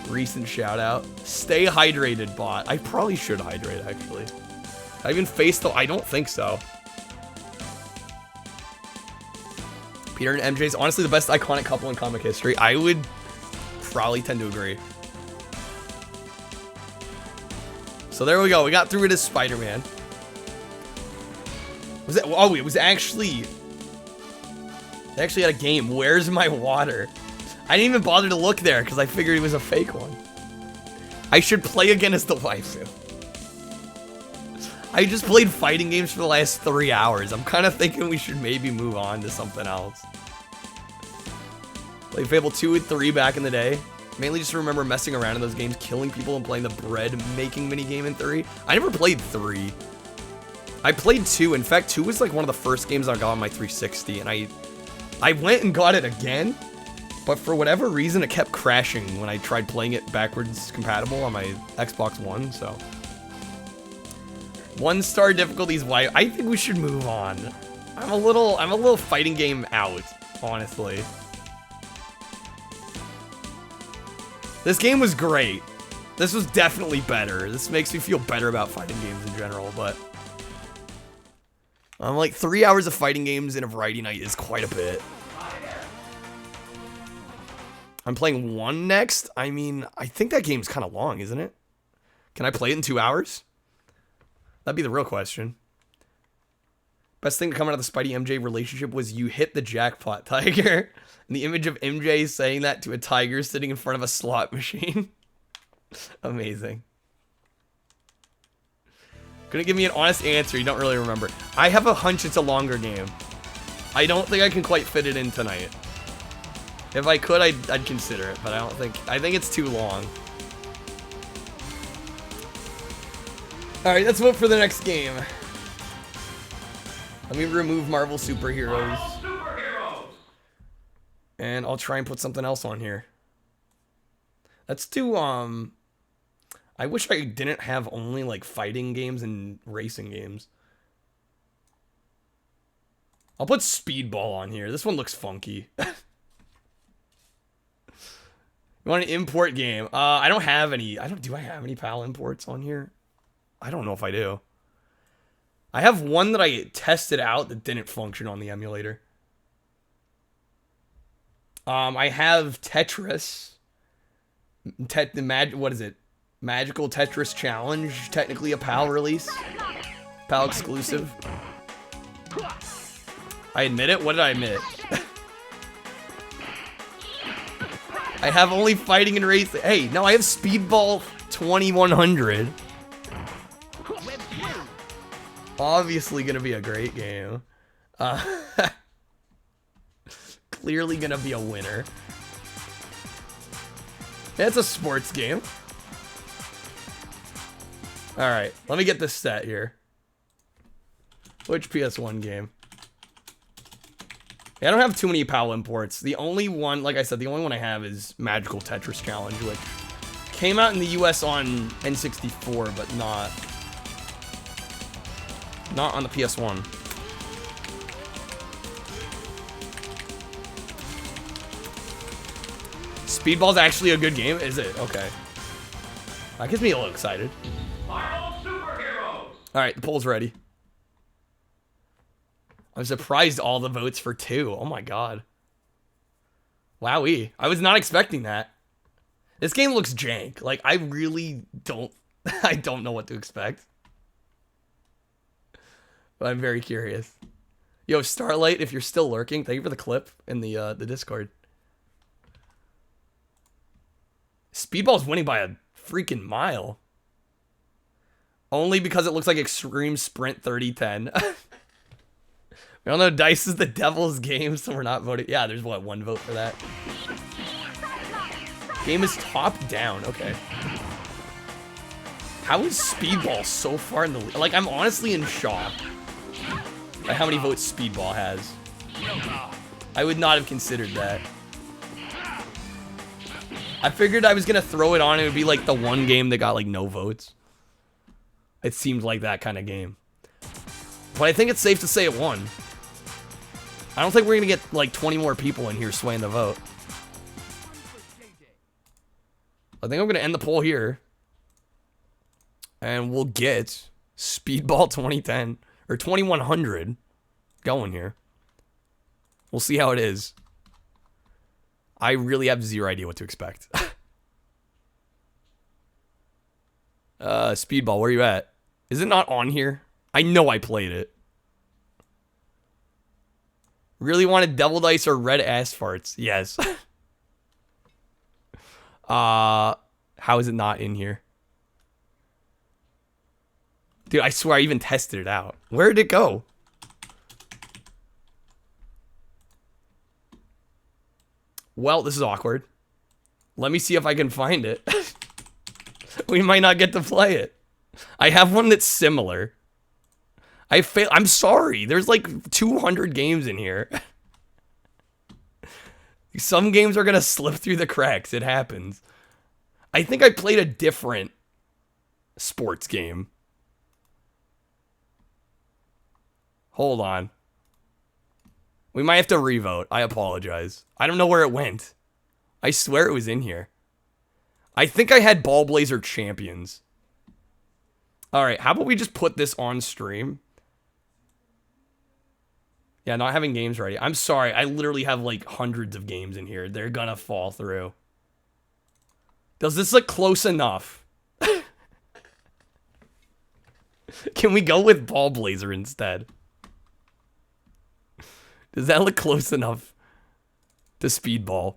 Recent shout out. Stay hydrated, bot. I probably should hydrate, actually. I even faced though. I don't think so. Peter and MJ is honestly the best iconic couple in comic history. I would probably tend to agree. So there we go. We got through it as Spider-Man. Was it? Oh, it was actually. They actually had a game. Where's my water? I didn't even bother to look there because I figured it was a fake one. I should play again as the waifu. I just played fighting games for the last 3 hours. I'm kind of thinking we should maybe move on to something else. Played Fable 2 and 3 back in the day. Mainly just remember messing around in those games, killing people and playing the bread making minigame in 3. I never played 3. I played 2. In fact, 2 was like one of the first games I got on my 360, and I went and got it again, but for whatever reason, it kept crashing when I tried playing it backwards compatible on my Xbox One, so. 1-star difficulties, why? I think we should move on. I'm a little fighting game out, honestly. This game was great. This was definitely better. This makes me feel better about fighting games in general, but like 3 hours of fighting games in a variety night is quite a bit. I'm playing 1 next. I mean, I think that game's kind of long, isn't it? Can I play it in 2 hours? That'd be the real question. Best thing to come out of the Spidey MJ relationship was you hit the jackpot, Tiger. And the image of MJ saying that to a tiger sitting in front of a slot machine. Amazing. Couldn't give me an honest answer. You don't really remember. I have a hunch it's a longer game. I don't think I can quite fit it in tonight. If I could, I'd consider it, but I think it's too long. Alright, let's vote for the next game. Let me remove Marvel Superheroes. And I'll try and put something else on here. Let's do, I wish I didn't have only, like, fighting games and racing games. I'll put Speedball on here. This one looks funky. You want an import game? I don't have any. Do I have any PAL imports on here? I don't know if I do. I have one that I tested out that didn't function on the emulator. I have Tetris. What is it? Magical Tetris Challenge. Technically a PAL release. PAL exclusive. I admit it? What did I admit? I have only fighting and racing. Hey, no, I have Speedball 2100. Obviously gonna be a great game. Clearly gonna be a winner. It's a sports game. Alright, let me get this set here. Which PS1 game? Yeah, I don't have too many PAL imports. The only one, like I said, the only one I have is Magical Tetris Challenge, which came out in the US on N64, but not on the PS1. Speedball's actually a good game, is it? Okay. That gets me a little excited. Marvel superheroes. Alright, the poll's ready. I'm surprised all the votes for 2. Oh my god. Wowee. I was not expecting that. This game looks jank. Like, I really don't... I don't know what to expect. But I'm very curious. Yo, Starlight, if you're still lurking, thank you for the clip in the Discord. Speedball's winning by a freaking mile. Only because it looks like Extreme Sprint 3010. We all know DICE is the devil's game, so we're not voting. Yeah, there's what, 1 vote for that. Game is top down. Okay. How is Speedball so far in the lead? Like, I'm honestly in shock by how many votes Speedball has. I would not have considered that. I figured I was gonna throw it on and it would be like the one game that got like no votes. It seemed like that kind of game. But I think it's safe to say it won. I don't think we're gonna get like 20 more people in here swaying the vote. I think I'm gonna end the poll here. And we'll get Speedball 2010 or 2100 going here. We'll see how it is. I really have zero idea what to expect. Speedball, where you at? Is it not on here? I know I played it. Really wanted Devil Dice or Red Ass Farts? Yes. How is it not in here? Dude, I swear I even tested it out. Where did it go? Well, this is awkward. Let me see if I can find it. We might not get to play it. I have one that's similar. I'm sorry. There's like 200 games in here. Some games are going to slip through the cracks. It happens. I think I played a different sports game. Hold on. We might have to revote. I apologize. I don't know where it went. I swear it was in here. I think I had BallBlazer Champions. Alright, how about we just put this on stream? Yeah, not having games ready. I'm sorry, I literally have like hundreds of games in here. They're gonna fall through. Does this look close enough? Can we go with BallBlazer instead? Does that look close enough to Speedball?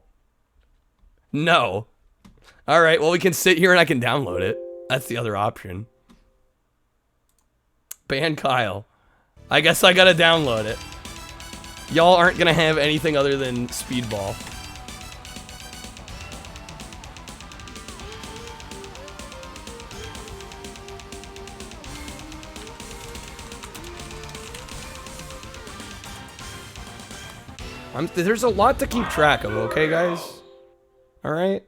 No. Alright, well we can sit here and I can download it. That's the other option. Ban Kyle. I guess I gotta download it. Y'all aren't gonna have anything other than Speedball. There's a lot to keep track of, okay, guys? Alright?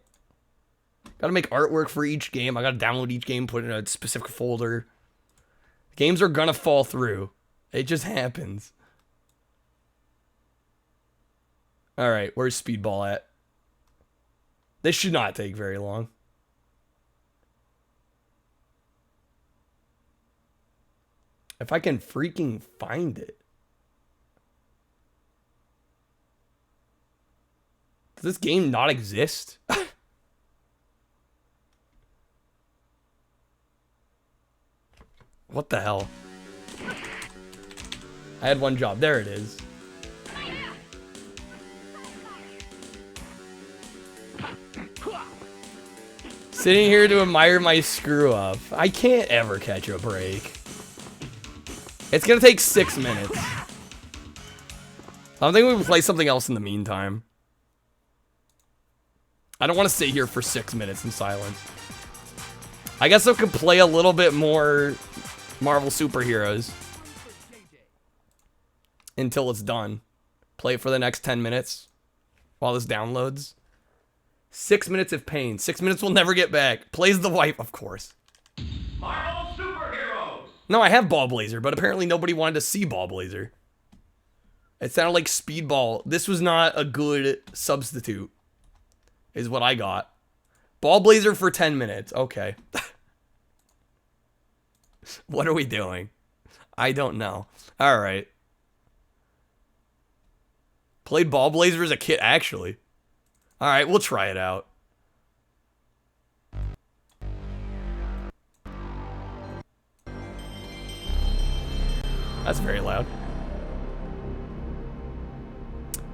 Gotta make artwork for each game. I gotta download each game, put it in a specific folder. Games are gonna fall through. It just happens. Alright, where's Speedball at? This should not take very long. If I can freaking find it. Does this game not exist? What the hell? I had one job. There it is. Sitting here to admire my screw up. I can't ever catch a break. It's gonna take 6 minutes. I'm thinking we can play something else in the meantime. I don't want to sit here for 6 minutes in silence. I guess I could play a little bit more Marvel Superheroes until it's done. Play it for the next 10 minutes while this downloads. 6 minutes of pain. 6 minutes we'll never get back. Plays the wipe, of course. Marvel Superheroes. No, I have BallBlazer, but apparently nobody wanted to see BallBlazer. It sounded like Speedball. This was not a good substitute, is what I got. BallBlazer for 10 minutes. Okay. What are we doing? I don't know. All right. Played BallBlazer as a kid, actually. All right, we'll try it out. That's very loud.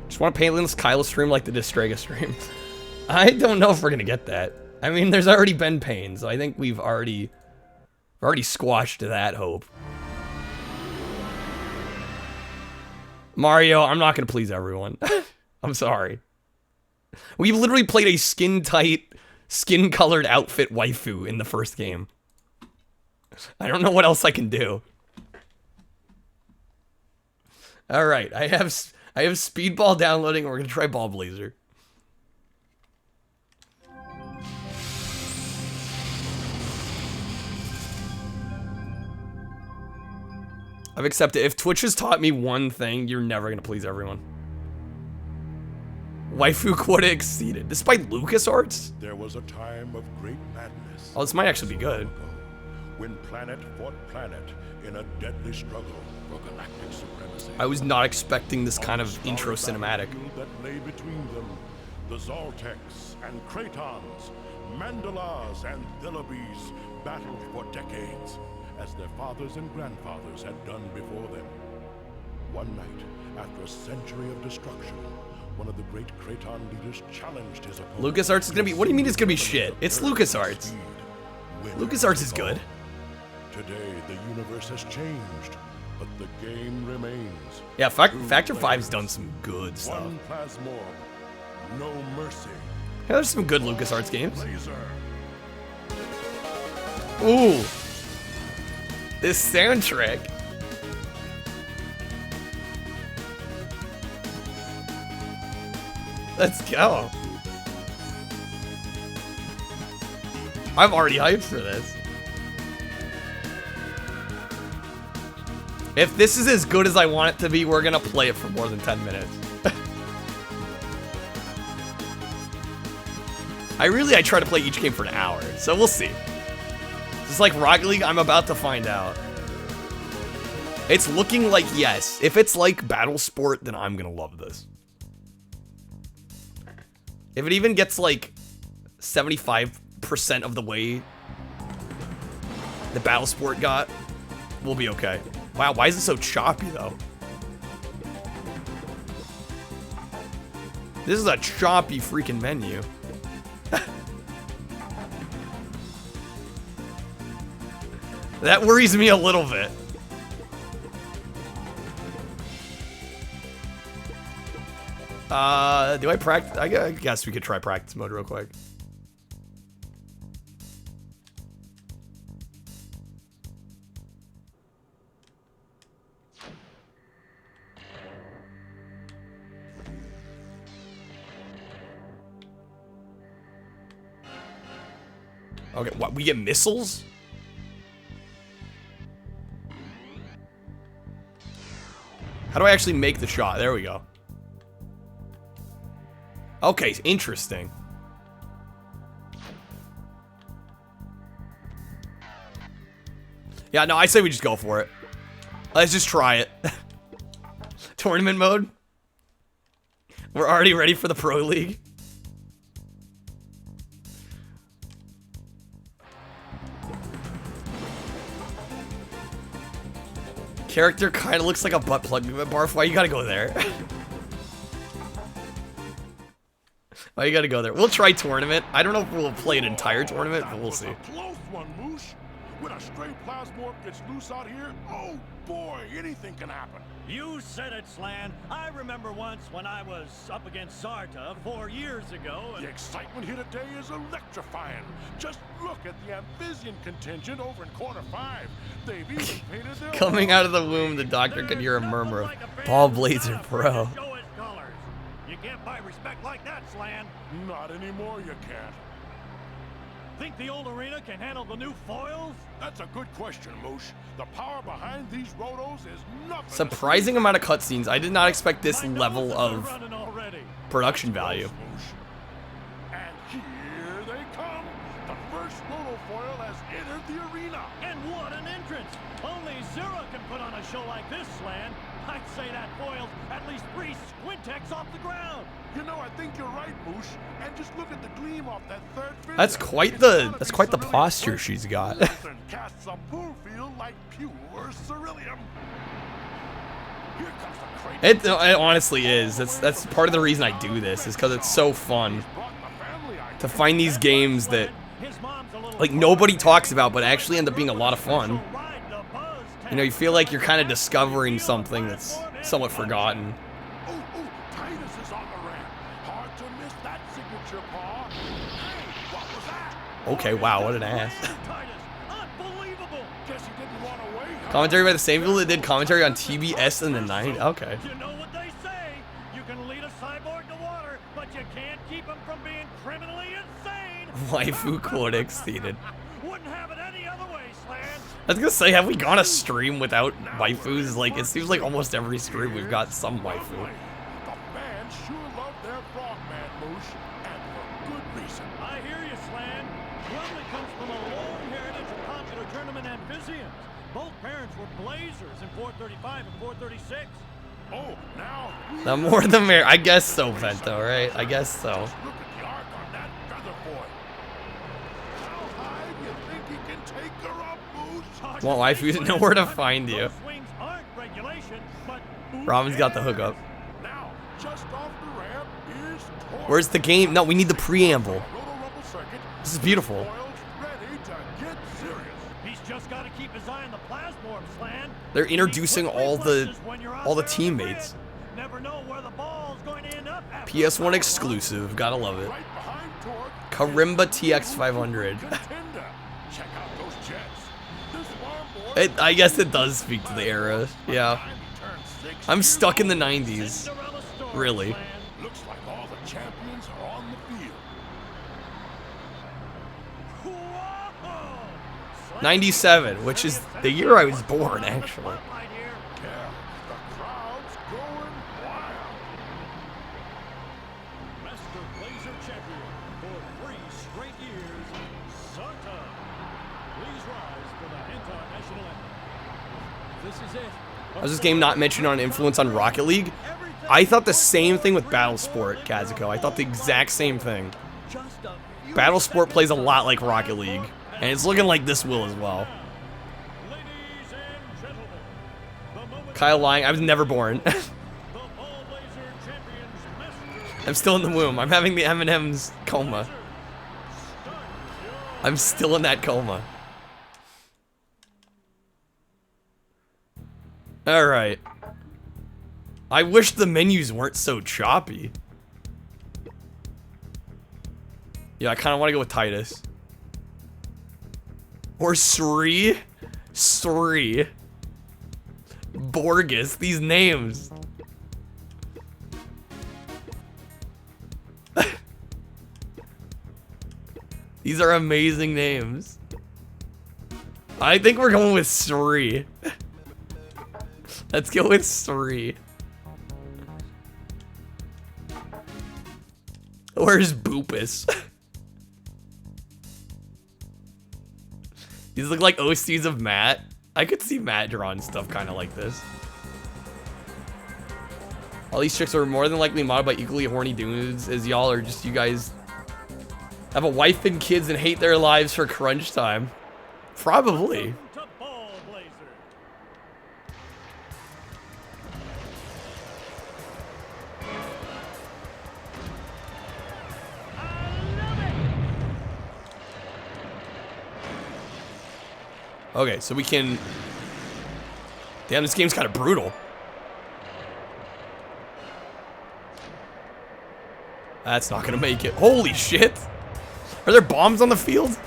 Just want to painless Kylo stream like the Distrega stream. I don't know if we're gonna get that. I mean, there's already been pain, so I think we've already squashed that hope. Mario, I'm not gonna please everyone. I'm sorry. We literally played a skin-tight, skin-colored outfit waifu in the first game. I don't know what else I can do. All right, I have Speedball downloading. We're gonna try BallBlazer. I've accepted. If Twitch has taught me one thing, you're never gonna please everyone. Waifu quota exceeded. Despite LucasArts? There was a time of great madness. Oh, this might actually be good. When planet fought planet in a deadly struggle for galactic supremacy. I was not expecting this kind of intro cinematic. That lay between them, the Zoltecs and Kratons, Mandalas and Thilibis battled for decades, as their fathers and grandfathers had done before them. One night, after a century of destruction, one of the great Kraton leaders challenged his opponent. LucasArts is gonna be. What do you mean it's gonna be shit? It's LucasArts. LucasArts is good. Today, the universe has changed, but the game remains. Yeah, Factor 5's done some good stuff. One plasmorb, no mercy. Yeah, there's some good LucasArts games. Blazer. Ooh. This soundtrack. Let's go. I'm already hyped for this. If this is as good as I want it to be, we're gonna play it for more than 10 minutes. I try to play each game for an hour, so we'll see. Just like Rocket League, I'm about to find out. It's looking like yes. If it's like Battle Sport, then I'm gonna love this. If it even gets like 75% of the way the Battle Sport got, we'll be okay. Wow, why is it so choppy though? This is a choppy freaking menu. That worries me a little bit. Do I practice? I guess we could try practice mode real quick. Okay, what? We get missiles? How do I actually make the shot? There we go. Okay, interesting. Yeah, no, I say we just go for it. Let's just try it. Tournament mode? We're already ready for the Pro League. Character kind of looks like a butt plug. Barf, why you gotta go there? Why you gotta go there? We'll try tournament. I don't know if we'll play an entire tournament, but we'll see. Close one, Moosh. When a stray plasmorph gets loose out here, oh boy, anything can happen. You said it, Slan. I remember once when I was up against Zarta 4 years ago, and The excitement here today is electrifying. Just look at the Amphibian contingent over in quarter 5. They've even painted their Coming out of the womb, the doctor could hear a murmur of BallBlazer Pro. show his colors. You can't buy respect like that, Slan. Not anymore, you can't. Think the old arena can handle the new foils? That's a good question, Moosh. The power behind these rotos is nothing. Surprising amount of cutscenes. I did not expect this My nose level has of been running already. production value. And here they come. The first rotofoil has entered the arena. And what an entrance! Only Zero can put on a show like this, Slan. I'd say that foil's at least 3 Squintex off the ground. You know, I think you're right, Moosh. And just look at the gleam off that third fin. That's quite the posture she's got. Nothing casts a pool field like pure ceruleum. Here comes the crate. It honestly is. That's part of the reason I do this, is because it's so fun to find these games that like nobody talks about but actually end up being a lot of fun. You know, you feel like you're kind of discovering something that's somewhat forgotten. Oh, Titus is on the ramp. Hard to miss that signature paw. Hey, what was that? Okay, wow, what an ass. Unbelievable! Guess he didn't want to wait. Huh? Commentary by the same people that did commentary on TBS in the 90s. Okay. You know what they say. You can lead a cyborg to water, but you can't keep him from being criminally insane. Waifu quote exceeded. Wouldn't have it any other way, Slan. I was gonna say, have we gone a stream without waifus? Like, it seems like almost every stream we've got some waifu. The fans sure love their Frogman, Moosh, and for good reason. I hear you, Slan. Brumley comes from a long heritage of popular tournament amphibians. Both parents were Blazers in 435 and 436. Oh, now. The more the merrier. I guess so, Vento, right? I guess so. Look at the arc on that feather boy. How high do you think he can take her up, Moosh? Well, waifus know where to find you. Those swings aren't regulation, but Robin's got the hookup. Now, just off the ramp is Torque. Where's the game? No, we need the preamble. Roto-Rumble circuit. This is beautiful. Oil's ready to get serious. he's just got to keep his eye on the plasmorph, Slan. They're introducing Quick all the reflexes when you're out all the there in teammates. red. Never know where the ball's going to end up after PS1 the exclusive. Gotta love it. Right behind Torque. Karimba TX 500. Contender. Check out those jets. This farm boy. I guess it does speak to the era. Yeah. I'm stuck in the 90s. Cinderella story, Really. Slan. Looks like all the champions are on the field. Whoa! Slan 97, which is the year I was born, actually. Spotlight here. Yeah, the crowd's going wild. Master Blazer champion for 3 straight years, Zarta. Please rise for the international anthem. This is it. Was this game not mentioned on influence on Rocket League? I thought the same thing with Battle Sport, Kazuko. I thought the exact same thing. Battle Sport plays a lot like Rocket League, and it's looking like this will as well. Ladies and gentlemen, the moment Kyle lying, I was never born. the BallBlazer champions master I'm still in the womb. I'm having the M&M's coma. I'm still in that coma. Alright. I wish the menus weren't so choppy. Yeah, I kind of want to go with Titus. Or Sri. Sri. Borges. These names. These are amazing names. I think we're going with Sri. Let's go with Sri. Where's Boopus? These look like OCs of Matt. I could see Matt drawing stuff kind of like this. All these chicks are more than likely modded by equally horny dudes as y'all, or just you guys have a wife and kids and hate their lives for crunch time. Probably. To BallBlazer. Okay, so we can... Damn, this game's kind of brutal. That's not gonna make it. Holy shit! Are there bombs on the field?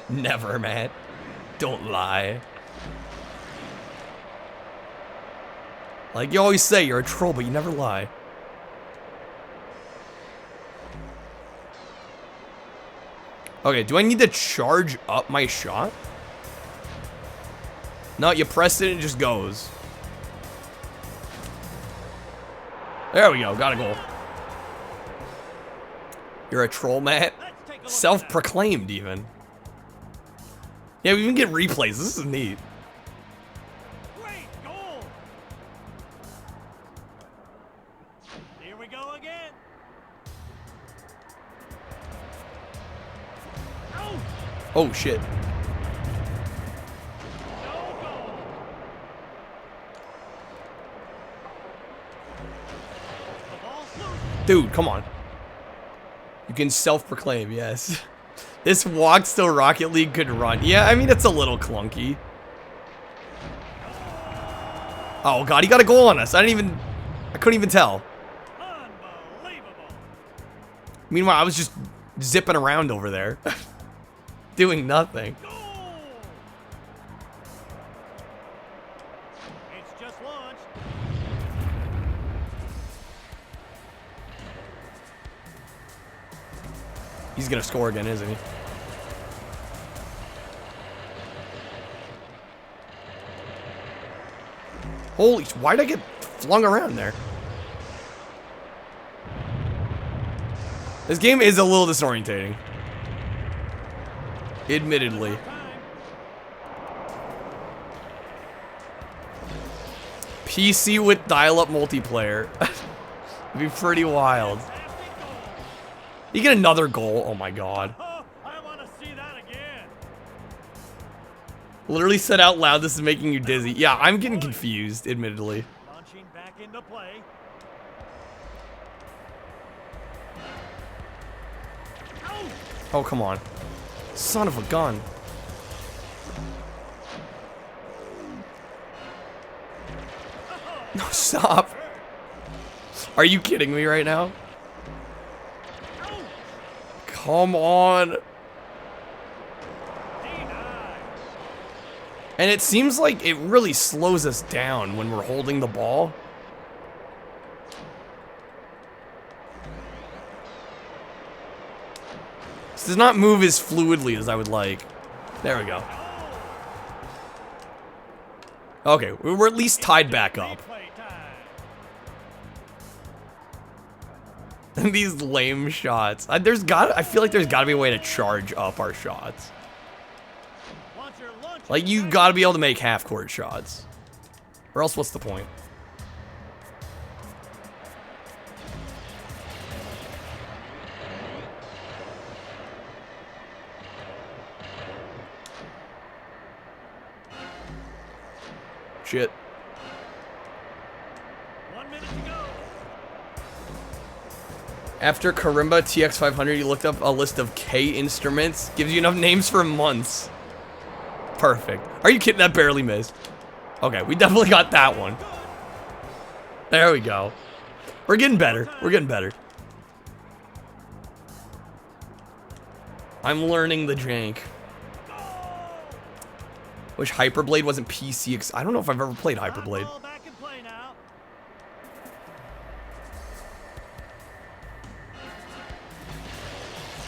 Never, man. Don't lie. Like you always say, you're a troll, but you never lie. Okay, do I need to charge up my shot? No, you press it and it just goes. There we go, got a goal. You're a troll, Matt. Self-proclaimed, even. Yeah, we even get replays. This is neat. Great goal. Here we go again. Oh, Oh, shit. no goal. The ball's loose. Dude, come on. You can self-proclaim, yes. This walks till Rocket League could run. Yeah, I mean, it's a little clunky. Oh, God, he got a goal on us. I couldn't even tell. Unbelievable. Meanwhile, I was just zipping around over there. Doing nothing. Goal. It's just launched. He's gonna score again, isn't he? Holy, why'd I get flung around there? This game is a little disorientating. Admittedly. PC with dial-up multiplayer. It'd be pretty wild. You get another goal. Oh my god. Oh, I want to see that again. Literally said out loud this is making you dizzy. Yeah, I'm getting confused, admittedly. Launching back into play. Oh, Oh, come on. Son of a gun. No, stop. Are you kidding me right now? Come on. denied. And it seems like it really slows us down when we're holding the ball. This does not move as fluidly as I would like. There we go. Okay, we're at least tied back up. Replay time. And these lame shots. I feel like there's gotta be a way to charge up our shots. Launcher launches. Like, you gotta be able to make half-court shots. Or else what's the point? Shit. 1 minute to go. After Karimba TX500, you looked up a list of K instruments. Gives you enough names for months. Perfect. Are you kidding? That barely missed. Okay, we definitely got that one. There we go. We're getting better. We're getting better. I'm learning the jank. Wish Hyperblade wasn't PC. I don't know if I've ever played Hyperblade. Ball back in play now.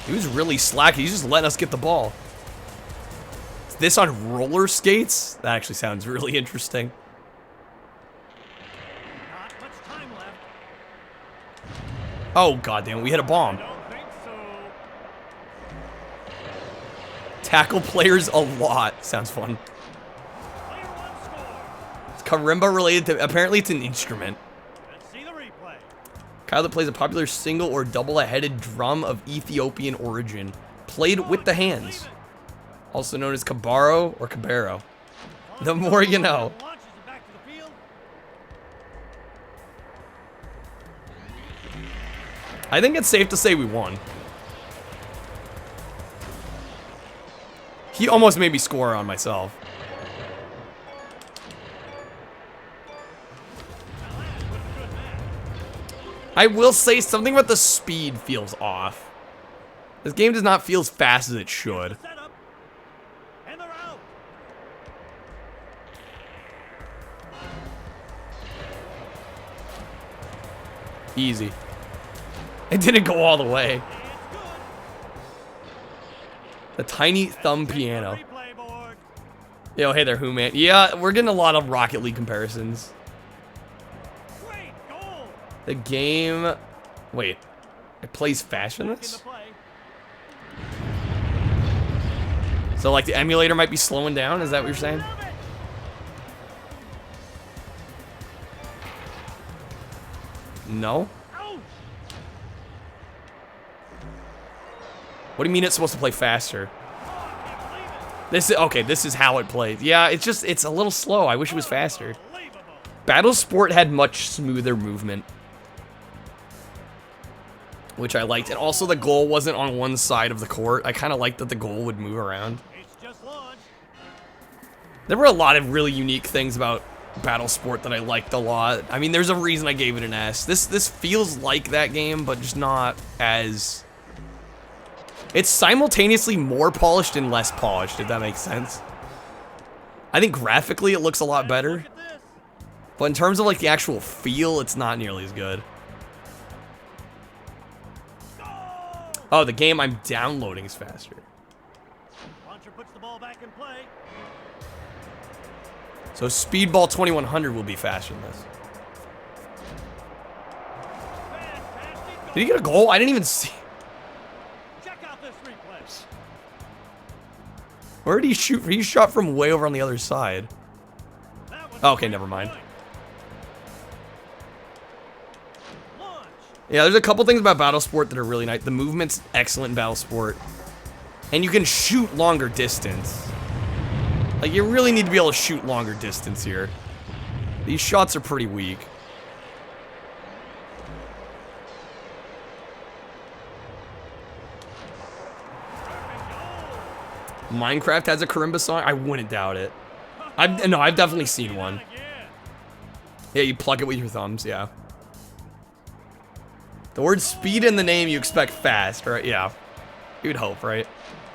He was really slack. He's just letting us get the ball. this on roller skates? That actually sounds really interesting. Not much time left. Oh, goddamn, we hit a bomb. Don't think so. Tackle players a lot. Sounds fun. Player one score. It's karimba related to, apparently it's an instrument. Let's see the replay. Kyle that plays a popular single or double-headed drum of Ethiopian origin. Played with the hands. Also known as kabaro or kabero. The more you know. Launches it back to the field. I think it's safe to say we won. He almost made me score on myself. I will say something about the speed feels off. This game does not feel as fast as it should. Setup. And they're out. Easy. It didn't go all the way. It's good. The tiny thumb piano. Replay board. Yo, hey there, who man? Yeah, we're getting a lot of Rocket League comparisons. Great goal. The game... Wait. It plays faster than Back in this? the play. So, like, the emulator might be slowing down? Is that what you're saying? Love it. No? Ouch. What do you mean it's supposed to play faster? Oh, I can't believe it. This is... Okay, this is how it plays. Yeah, it's just... It's a little slow. I wish it was faster. Unbelievable. Battle Sport had much smoother movement. Which I liked. And also the goal wasn't on one side of the court. I kind of liked that the goal would move around. It's just launched. There were a lot of really unique things about Battle Sport that I liked a lot. I mean, there's a reason I gave it an S. This feels like that game, but just not as... It's simultaneously more polished and less polished, if that makes sense. I think graphically it looks a lot better. Look at this. But in terms of like the actual feel, it's not nearly as good. Oh, the game I'm downloading is faster. Launcher puts the ball back in play. So Speedball 2100 will be faster than this. Fantastic. Did he get a goal? I didn't even see. Check out this replay. Where did he shoot? He shot from way over on the other side. That was Okay, a never mind. point. Launch. Yeah, there's a couple things about Battle Sport that are really nice. The movement's excellent in Battle Sport. And you can shoot longer distance. Like, you really need to be able to shoot longer distance here. These shots are pretty weak. Minecraft has a karimba song? I wouldn't doubt it. No, I've definitely seen one. Again. Yeah, you pluck it with your thumbs, yeah. The word speed in the name, you expect fast, right? Yeah. You'd hope, right?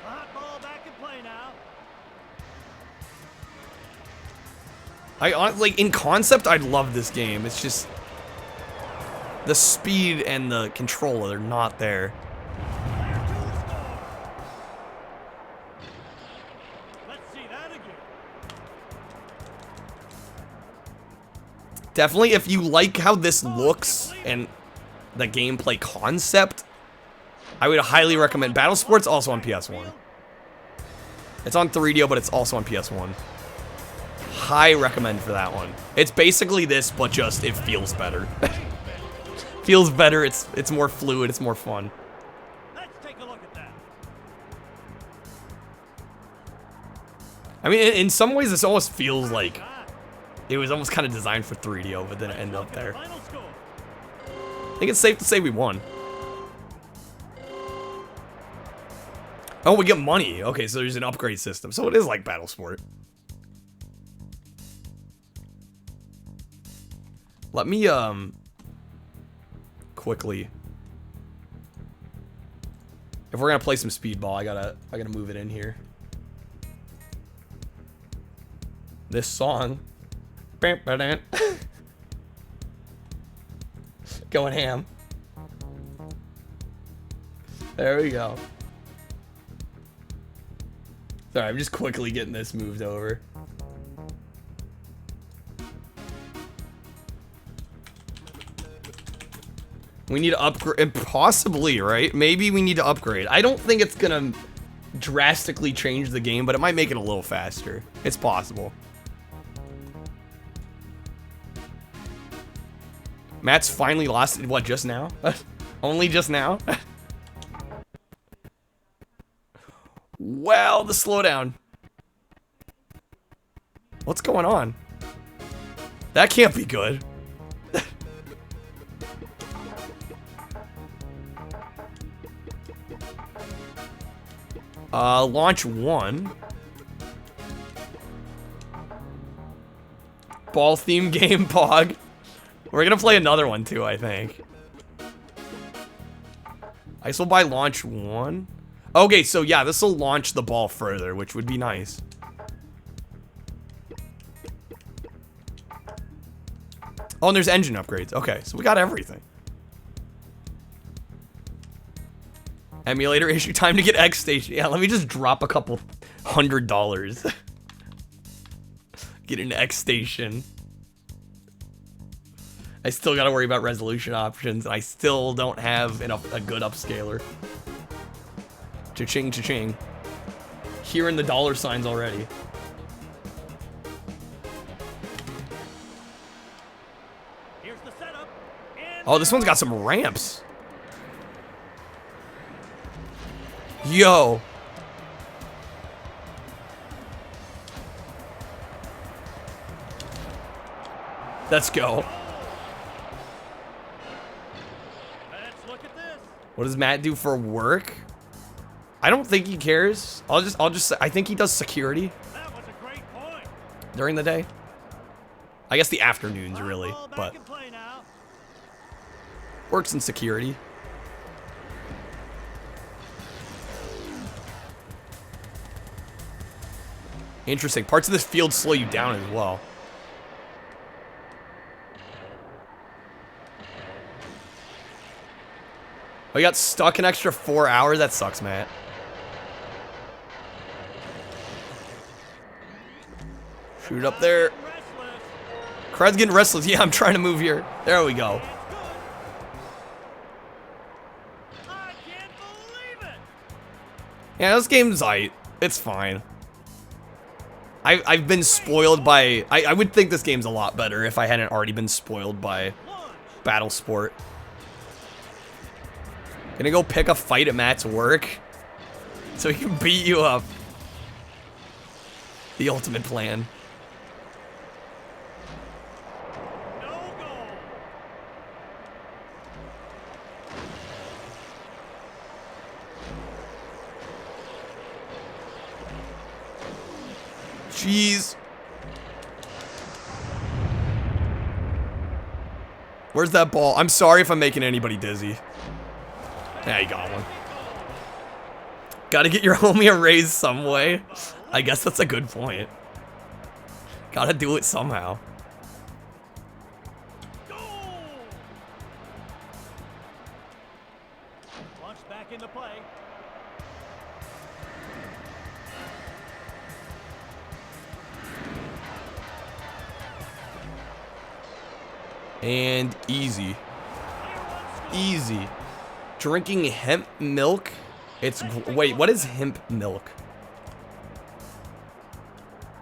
Hot ball back in play now. Like, in concept, I'd love this game. It's just... the speed and the control are not there. Player two score. Let's see that again. Definitely, if you like how this looks and the gameplay concept, I would highly recommend. Battle Sport's also on PS1. It's on 3DO, but it's also on PS1. High recommend for that one. It's basically this, but just it feels better. Feels better. It's more fluid. It's more fun. Let's take a look at that. I mean, in some ways, this almost feels like it was almost kind of designed for 3DO, but then it ended up there. Final score. I think it's safe to say we won. Oh, we get money. Okay, so there's an upgrade system. So it is like Battle Sport. Let me, quickly. If we're gonna play some Speedball, I gotta move it in here. This song. Going ham. There we go. Sorry, I'm just quickly getting this moved over. We need to upgrade, possibly, right? Maybe we need to upgrade. I don't think it's gonna drastically change the game, but it might make it a little faster. It's possible. Matt's finally lost it, what, just now? Only just now? Well, the slowdown. What's going on? That can't be good. Launch 1. Ball theme game, Pog. We're gonna play another one too, I think. I guess we'll buy launch 1. Okay, so yeah, this will launch the ball further, which would be nice. Oh, and there's engine upgrades. Okay, so we got everything. Emulator issue, time to get X Station. Yeah, let me just drop a couple $100. Get an X Station. I still gotta worry about resolution options, and I still don't have a good upscaler. Cha-ching, cha-ching. Hearing the dollar signs already. Here's the setup. Oh, this one's got some ramps. Yo. Let's go. Let's look at this. What does Matt do for work? I don't think he cares. I'll just I think he does security That was a great point. during the day. I guess the afternoons really, Ball back but in play now. works in security. Interesting. Parts of this field slow you down as well. Oh, you got stuck an extra 4 hours? That sucks, Matt. Shoot up there. Restless. Crowd's getting restless. Yeah, I'm trying to move here. There we go. It's good. I can't believe it. Yeah, this game's aight. It's fine. I've been spoiled by... I would think this game's a lot better if I hadn't already been spoiled by Launch. Battle Sport. Gonna go pick a fight at Matt's work so he can beat you up. The ultimate plan. No goal. Jeez. Where's that ball? I'm sorry if I'm making anybody dizzy. Yeah, you got one. Gotta get your homie a raise some way. I guess that's a good point. Gotta do it somehow. Goal. Launch back into play. And easy. Easy. Drinking hemp milk? Wait, what is hemp milk?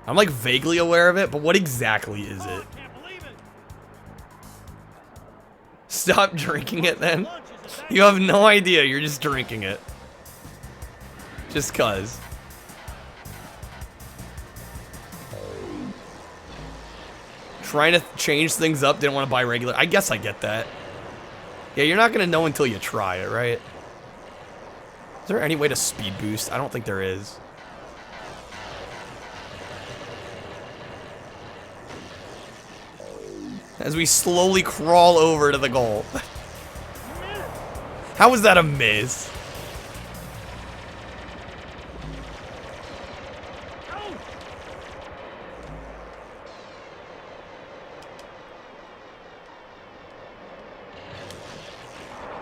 I'm like vaguely aware of it, but what exactly is it? I can't believe it. Stop drinking it then. Launch is attacked. You have no idea, you're just drinking it. Just cuz. Trying to change things up, didn't want to buy regular. I guess I get that. Yeah, you're not gonna know until you try it, right? Is there any way to speed boost? I don't think there is. As we slowly crawl over to the goal. How was that a miss?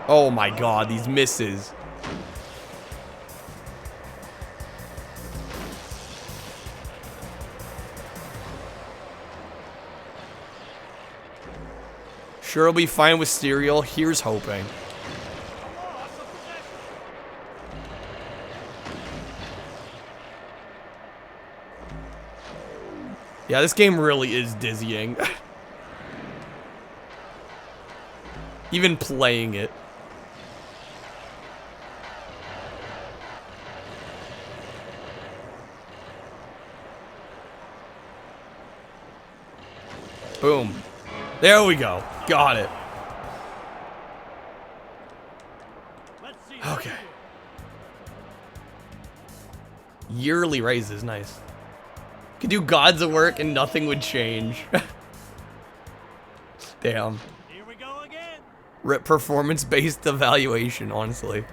Oh my god, these misses. Sure, it'll be fine with Serial. Here's hoping. Yeah, this game really is dizzying. Even playing it. Boom. There we go. Got it. Okay. Yearly raises, nice. Could do Gods of Work and nothing would change. Damn. Here we go again. Rip performance-based evaluation, honestly.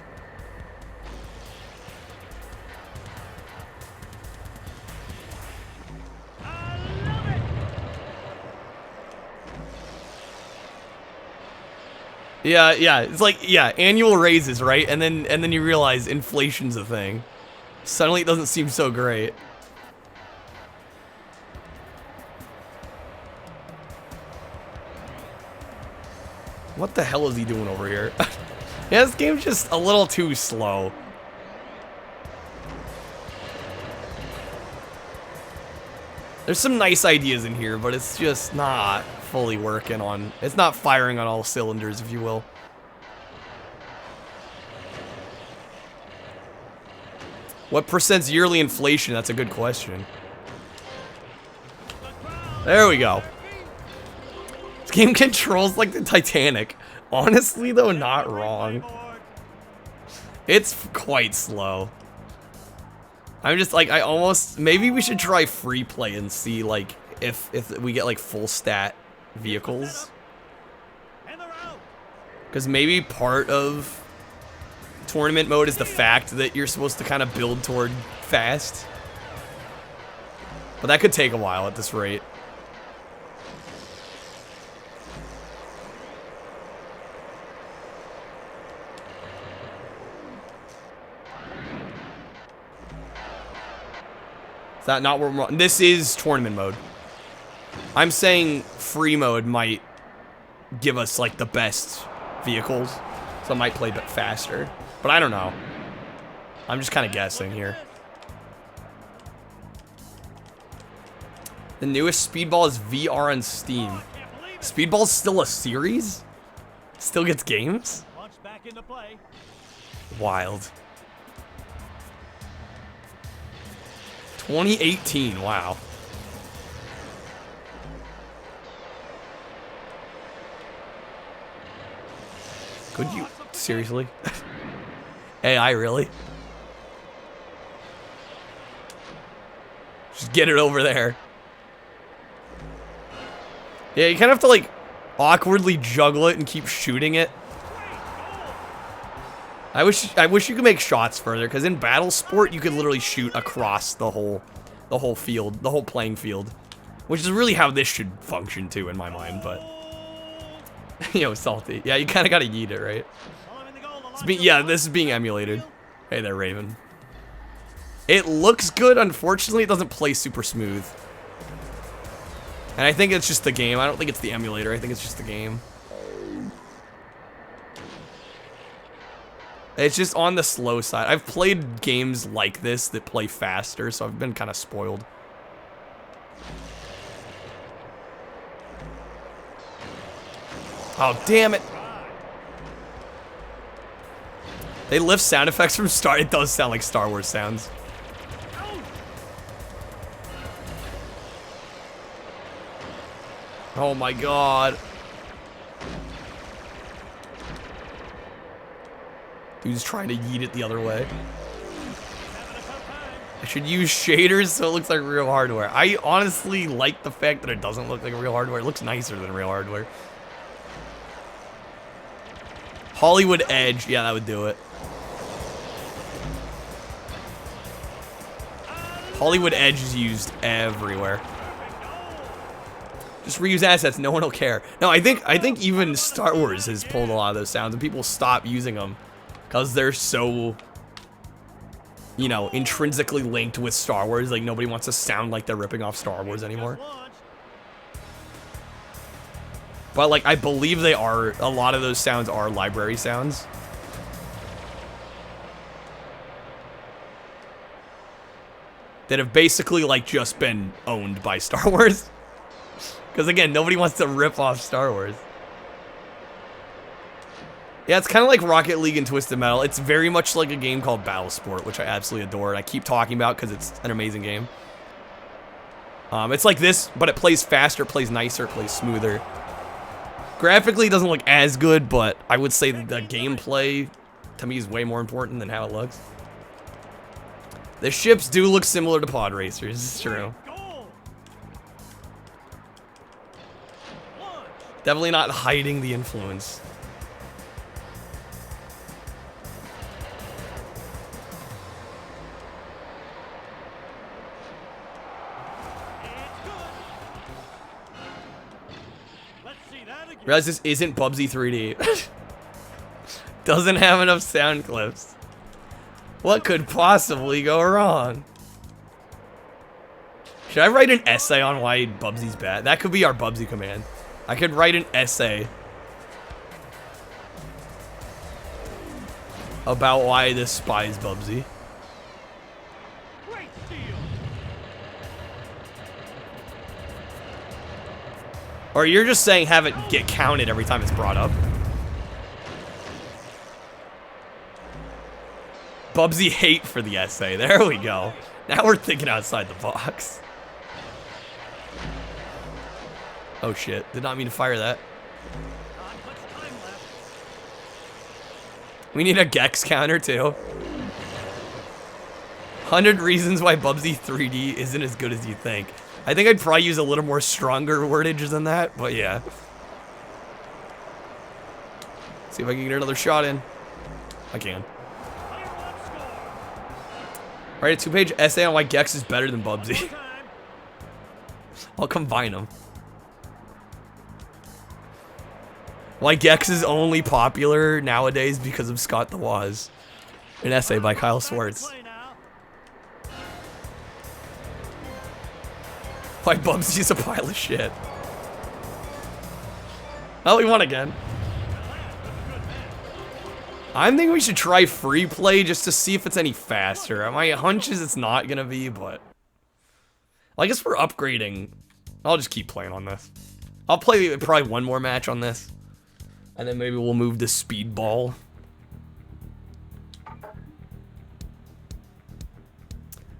Yeah, it's like, yeah, annual raises, right? And then you realize inflation's a thing. Suddenly it doesn't seem so great. What the hell is he doing over here? Yeah, this game's just a little too slow. There's some nice ideas in here, but it's just not fully working on... It's not firing on all cylinders, if you will. What percent's yearly inflation? That's a good question. There we go. This game controls like the Titanic. Honestly, though, not wrong. It's quite slow. I'm just like, I almost... Maybe we should try free play and see, like, if we get, like, full stat vehicles. Because maybe part of tournament mode is the fact that you're supposed to kind of build toward fast. But that could take a while at this rate. Is that not what we're... This is tournament mode. I'm saying free mode might give us, like, the best vehicles. So it might play a bit faster. But I don't know. I'm just kind of guessing here. The newest Speedball is VR on Steam. Speedball's still a series? Still gets games? Back into play. Wild. 2018, wow. Could you? Seriously? AI, really? Just get it over there. Yeah, you kind of have to, like, awkwardly juggle it and keep shooting it. I wish you could make shots further, because in Battle Sport you could literally shoot across the whole field, the whole playing field, which is really how this should function too, in my mind. But yo, Salty, yeah, you kind of gotta yeet it, right? Yeah, this is being emulated. Hey there, Raven. It looks good. Unfortunately, it doesn't play super smooth, and I think it's just the game. I don't think it's the emulator. I think it's just the game. It's just on the slow side. I've played games like this that play faster, so I've been kind of spoiled. Oh, damn it. They lift sound effects from Star... It does sound like Star Wars sounds. Oh my god. Dude's trying to yeet it the other way. I should use shaders so it looks like real hardware. I honestly like the fact that it doesn't look like real hardware. It looks nicer than real hardware. Hollywood Edge. Yeah, that would do it. Hollywood Edge is used everywhere. Just reuse assets. No one will care. No, I think even Star Wars has pulled a lot of those sounds and people stop using them. Because they're so, you know, intrinsically linked with Star Wars. Like, nobody wants to sound like they're ripping off Star Wars anymore. But, like, I believe they are, a lot of those sounds are library sounds. That have basically, like, just been owned by Star Wars. Because, again, nobody wants to rip off Star Wars. Yeah, it's kind of like Rocket League and Twisted Metal. It's very much like a game called Battle Sport, which I absolutely adore, and I keep talking about because it's an amazing game. It's like this, but it plays faster, it plays nicer, it plays smoother. Graphically, it doesn't look as good, but I would say that the gameplay, to me, is way more important than how it looks. The ships do look similar to pod racers, it's true. Definitely not hiding the influence. Realize this isn't Bubsy 3D. Doesn't have enough sound clips. What could possibly go wrong? Should I write an essay on why Bubsy's bad? That could be our Bubsy command. I could write an essay about why this spies Bubsy. Or you're just saying have it get counted every time it's brought up. Bubsy hate for the essay. There we go. Now we're thinking outside the box. Oh shit. Did not mean to fire that. We need a Gex counter too. 100 reasons why Bubsy 3D isn't as good as you think. I think I'd probably use a little more stronger wordage than that, but yeah. See if I can get another shot in. I can. Write a 2-page essay on why Gex is better than Bubsy. I'll combine them. Why Gex is only popular nowadays because of Scott the Woz. An essay by Kyle Swartz. Why Bubsy's a pile of shit. Oh, we won again. I'm thinking we should try free play just to see if it's any faster. My hunch is it's not gonna be, but well, I guess we're upgrading. I'll just keep playing on this. I'll play probably one more match on this, and then maybe we'll move to Speedball.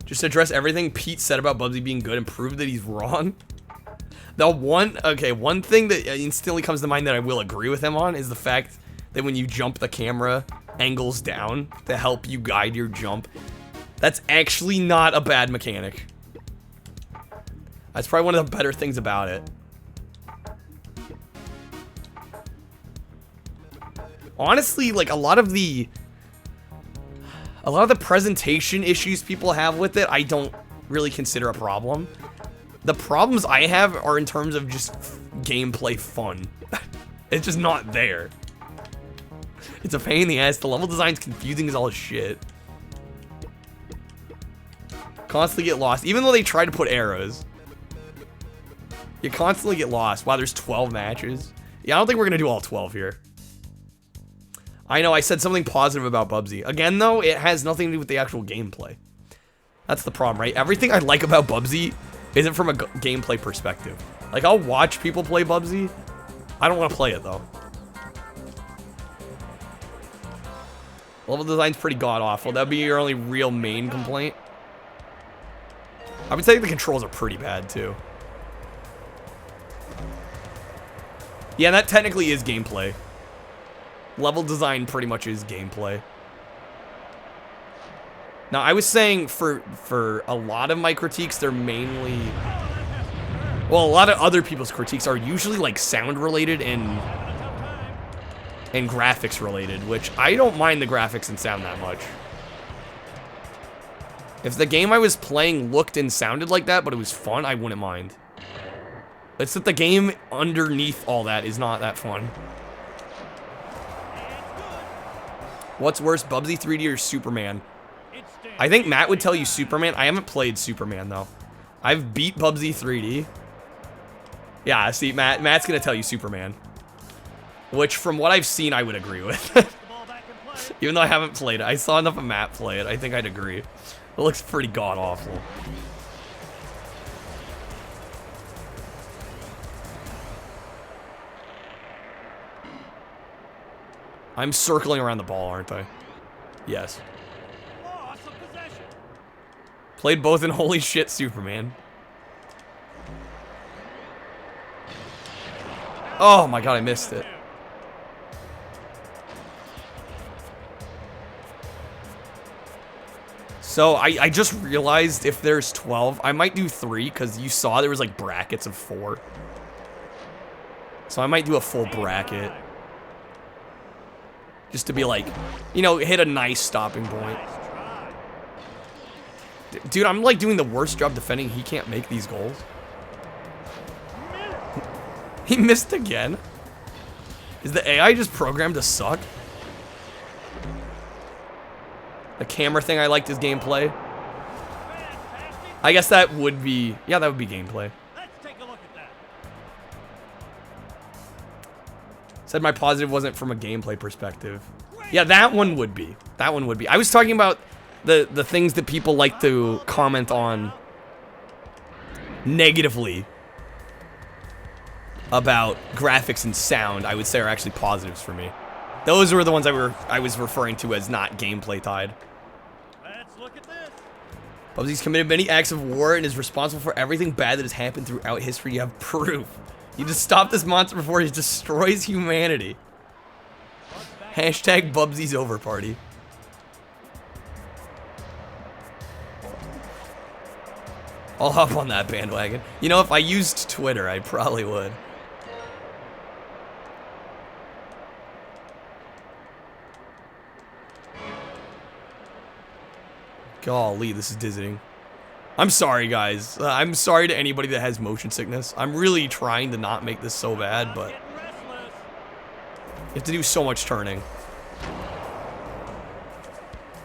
Just address everything Pete said about Bubsy being good and prove that he's wrong. The one thing that instantly comes to mind that I will agree with him on is the fact that when you jump, the camera angles down to help you guide your jump. That's actually not a bad mechanic. That's probably one of the better things about it. Honestly, like a lot of the presentation issues people have with it, I don't really consider a problem. The problems I have are in terms of just gameplay fun. It's just not there. It's a pain in the ass. The level design's confusing as all shit. Constantly get lost. Even though they try to put arrows, you constantly get lost. Wow, there's 12 matches. Yeah, I don't think we're gonna do all 12 here. I know I said something positive about Bubsy. Again, though, it has nothing to do with the actual gameplay. That's the problem, right? Everything I like about Bubsy isn't from a gameplay perspective. Like, I'll watch people play Bubsy. I don't want to play it, though. Level design's pretty god-awful. That'd be your only real main complaint. I would say the controls are pretty bad, too. Yeah, that technically is gameplay. Level design pretty much is gameplay. Now, I was saying for a lot of my critiques, they're mainly... Well, a lot of other people's critiques are usually, like, sound-related and graphics-related, which I don't mind the graphics and sound that much. If the game I was playing looked and sounded like that, but it was fun, I wouldn't mind. It's that the game underneath all that is not that fun. What's worse, Bubsy 3D or Superman? I think Matt would tell you Superman. I haven't played Superman, though. I've beat Bubsy 3D. Yeah, see, Matt's gonna tell you Superman. Which, from what I've seen, I would agree with. Even though I haven't played it. I saw enough of Matt play it. I think I'd agree. It looks pretty god-awful. I'm circling around the ball, aren't I? Yes. Played both in Holy Shit Superman. Oh my god, I missed it. So I just realized if there's 12, I might do 3 because you saw there was like brackets of 4. So I might do a full bracket. Just to be like, you know, hit a nice stopping point. Dude, I'm like doing the worst job defending. He can't make these goals. He missed again. Is the AI just programmed to suck? The camera thing I liked his gameplay. I guess that would be, yeah, that would be gameplay. Let's take a look at that. Said my positive wasn't from a gameplay perspective. Yeah, that one would be. That one would be. I was talking about the things that people like to comment on negatively about graphics and sound. I would say are actually positives for me. Those were the ones I was referring to as not gameplay tied. Let's look at this. Bubsy's committed many acts of war and is responsible for everything bad that has happened throughout history. You have proof. You just stop this monster before he destroys humanity. Hashtag Bubsy's over party. I'll hop on that bandwagon. You know, if I used Twitter, I probably would. Golly, this is dizzying. I'm sorry, guys. I'm sorry to anybody that has motion sickness. I'm really trying to not make this so bad, but you have to do so much turning.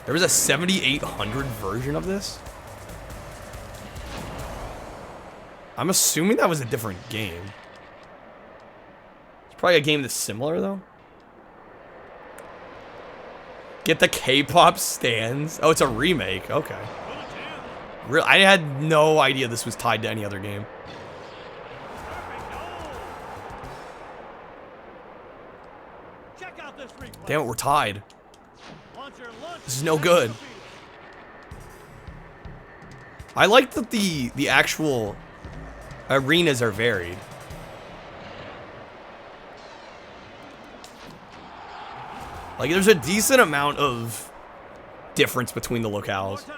There was a 7800 version of this? I'm assuming that was a different game. It's probably a game that's similar, though. Get the K-pop stands. Oh, it's a remake. Okay. I had no idea this was tied to any other game. Check out this replay. Damn it, we're tied. This is no good. I like that the actual arenas are varied. Like, there's a decent amount of difference between the locales.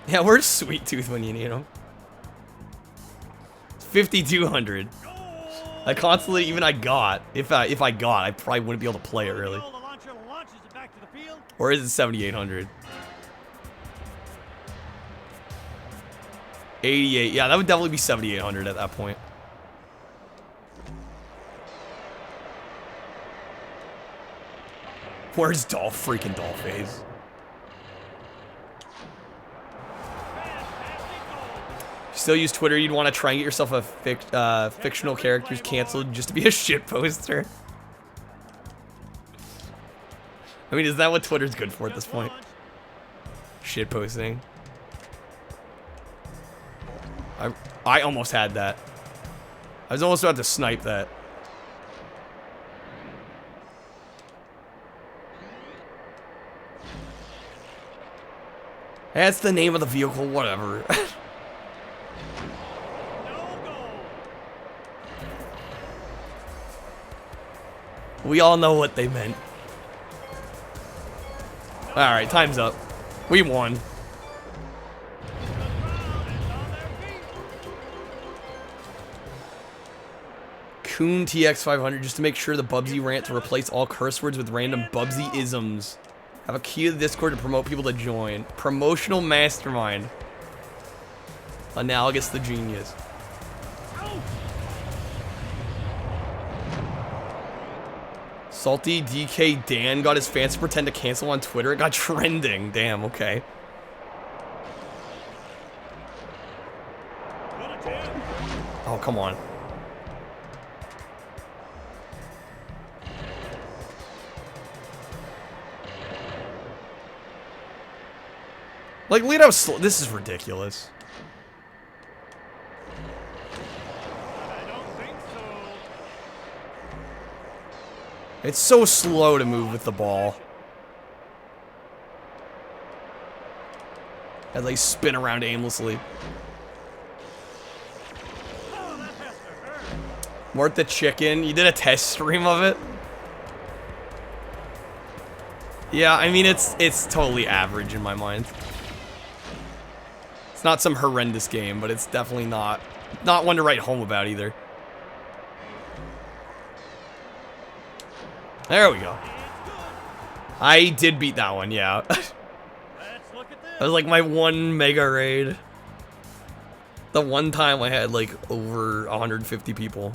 Yeah, where's Sweet Tooth when you need him? 5,200. I constantly, even I got, if I got, I probably wouldn't be able to play it really. Or is it 7,800? 88. Yeah, that would definitely be 7,800 at that point. Where's freaking Dollface? Still use Twitter, you'd want to try and get yourself a fictional characters canceled just to be a shit poster. I mean, is that what Twitter's good for at this point? Shit posting. I almost had that. I was almost about to snipe that. That's the name of the vehicle, whatever. We all know what they meant. Alright, time's up. We won. Coon TX 500 just to make sure the Bubsy rant to replace all curse words with random Bubsy isms. Have a key to the Discord to promote people to join. Promotional mastermind. Analogous to genius. Salty DK Dan got his fans to pretend to cancel on Twitter. It got trending. Damn, okay. Oh, come on. Like, lead out slow. This is ridiculous. I don't think so. It's so slow to move with the ball. As they spin around aimlessly. Oh, that has to hurt. Mort the Chicken. You did a test stream of it? Yeah, I mean, it's totally average in my mind. It's not some horrendous game, but it's definitely not one to write home about either. There we go. I did beat that one, yeah. Let's look at That this. was like my one mega raid. The one time I had like over 150 people.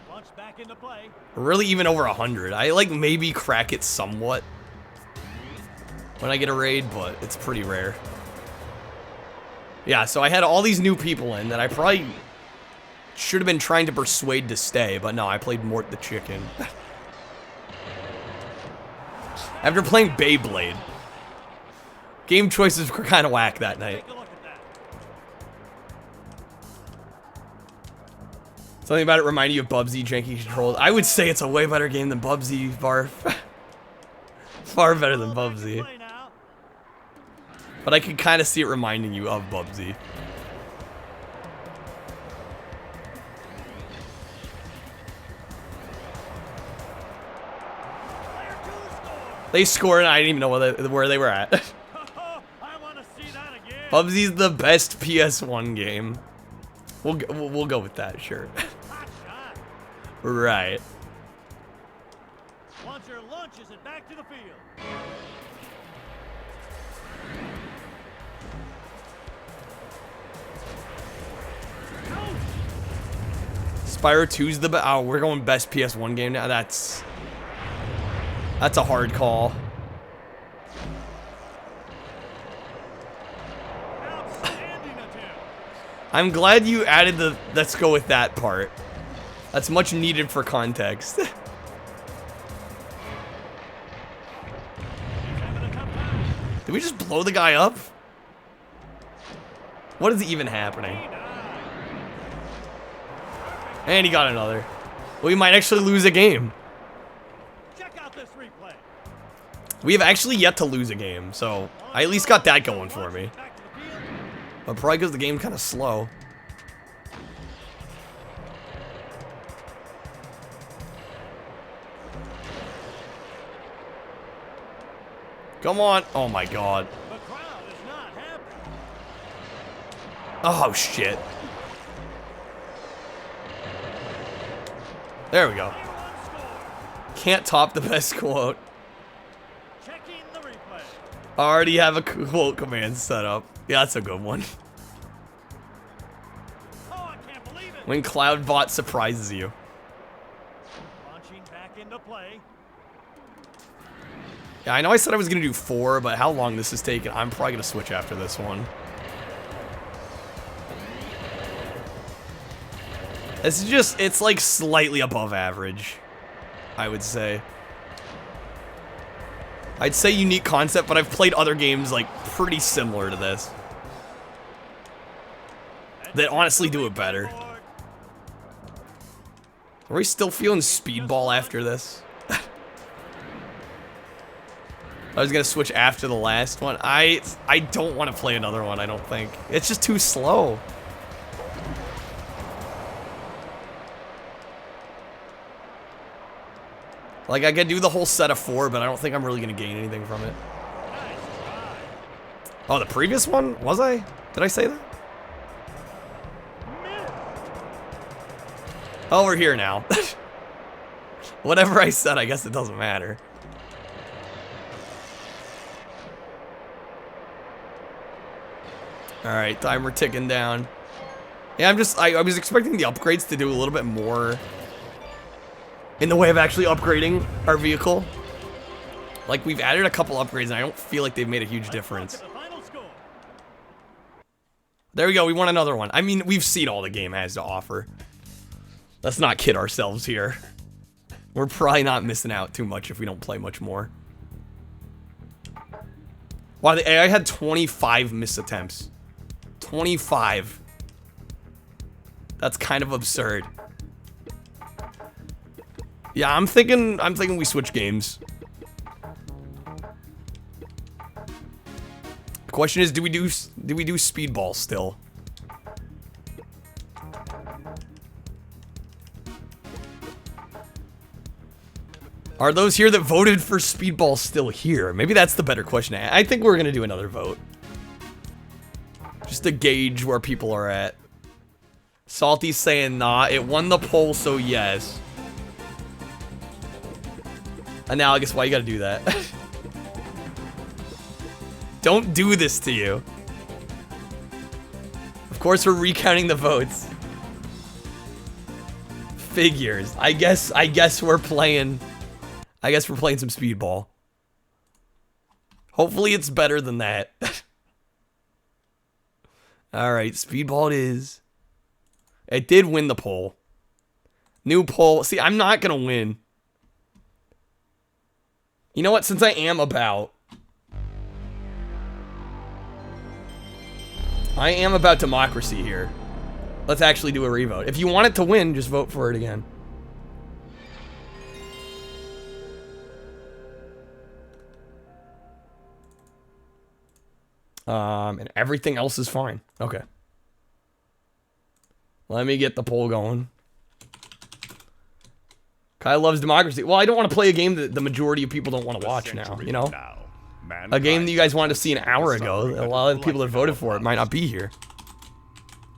Launch back into play. Really even over 100. I like maybe crack it somewhat when I get a raid, but it's pretty rare. Yeah, so I had all these new people in that I probably should have been trying to persuade to stay, but no, I played Mort the Chicken. After playing Beyblade. Game choices were kind of whack that night. Take a look at that. Something about it reminded you of Bubsy janky controls. I would say it's a way better game than Bubsy, Far better than Bubsy. Play now. But I could kind of see it reminding you of Bubsy. Player 2 score. They scored and I didn't even know where they were at. I want to see that again. Bubsy's the best PS1 game. We'll go with that, sure. Hot shot. Right. Launcher launches it back to the field. Spyro 2's the best. Oh, we're going best PS1 game now. That's a hard call. Outstanding attempt. I'm glad you added the let's go with that part. That's much needed for context. He's having a tough time. Did we just blow the guy up? What is even happening? And he got another. We might actually lose a game. Check out this replay. We have actually yet to lose a game, so I at least got that going for me. Back to the field. But probably because the game's kind of slow. Come on. Oh my god. The crowd is not happy. Oh shit. There we go. Player 1 score. Can't top the best quote. Checking the replay. Already have a quote command set up. Yeah, that's a good one. Oh, I can't believe it. When Cloudbot surprises you. Launching back into play. Yeah, I know I said I was going to do 4, but how long this is taking, I'm probably going to switch after this one. It's just, it's like slightly above average, I would say. I'd say unique concept, but I've played other games like pretty similar to this. That honestly do it better. Are we still feeling Speedball after this? I was gonna switch after the last one. I don't want to play another one, I don't think. It's just too slow. Like, I could do the whole set of 4, but I don't think I'm really gonna gain anything from it. Oh, the previous one? Was I? Did I say that? Oh, we're here now. Whatever I said, I guess it doesn't matter. Alright, timer ticking down. Yeah, I was expecting the upgrades to do a little bit more in the way of actually upgrading our vehicle. Like, we've added a couple upgrades, and I don't feel like they've made a huge difference. The final score. There we go. We won another one. I mean, we've seen all the game has to offer. Let's not kid ourselves here. We're probably not missing out too much if we don't play much more. Wow, the AI had 25 miss attempts. 25. That's kind of absurd. Yeah, I'm thinking we switch games. The question is, do we do Speedball still? Are those here that voted for Speedball still here? Maybe that's the better question. I think we're gonna do another vote. Just to gauge where people are at. Salty's saying nah. It won the poll, so yes. Analogous, why you gotta do that? Don't do this to you. Of course we're recounting the votes. Figures. I guess we're playing... I guess we're playing some Speedball. Hopefully it's better than that. Alright, Speedball it is. It did win the poll. New poll. See, I'm not gonna win. You know what? Since I am about democracy here, let's actually do a revote. If you want it to win, just vote for it again. And everything else is fine. Okay. Let me get the poll going. Kai loves democracy. Well, I don't want to play a game that the majority of people don't want to watch now, you know? A game that you guys wanted to see an hour ago. A lot of the people that voted for it might not be here.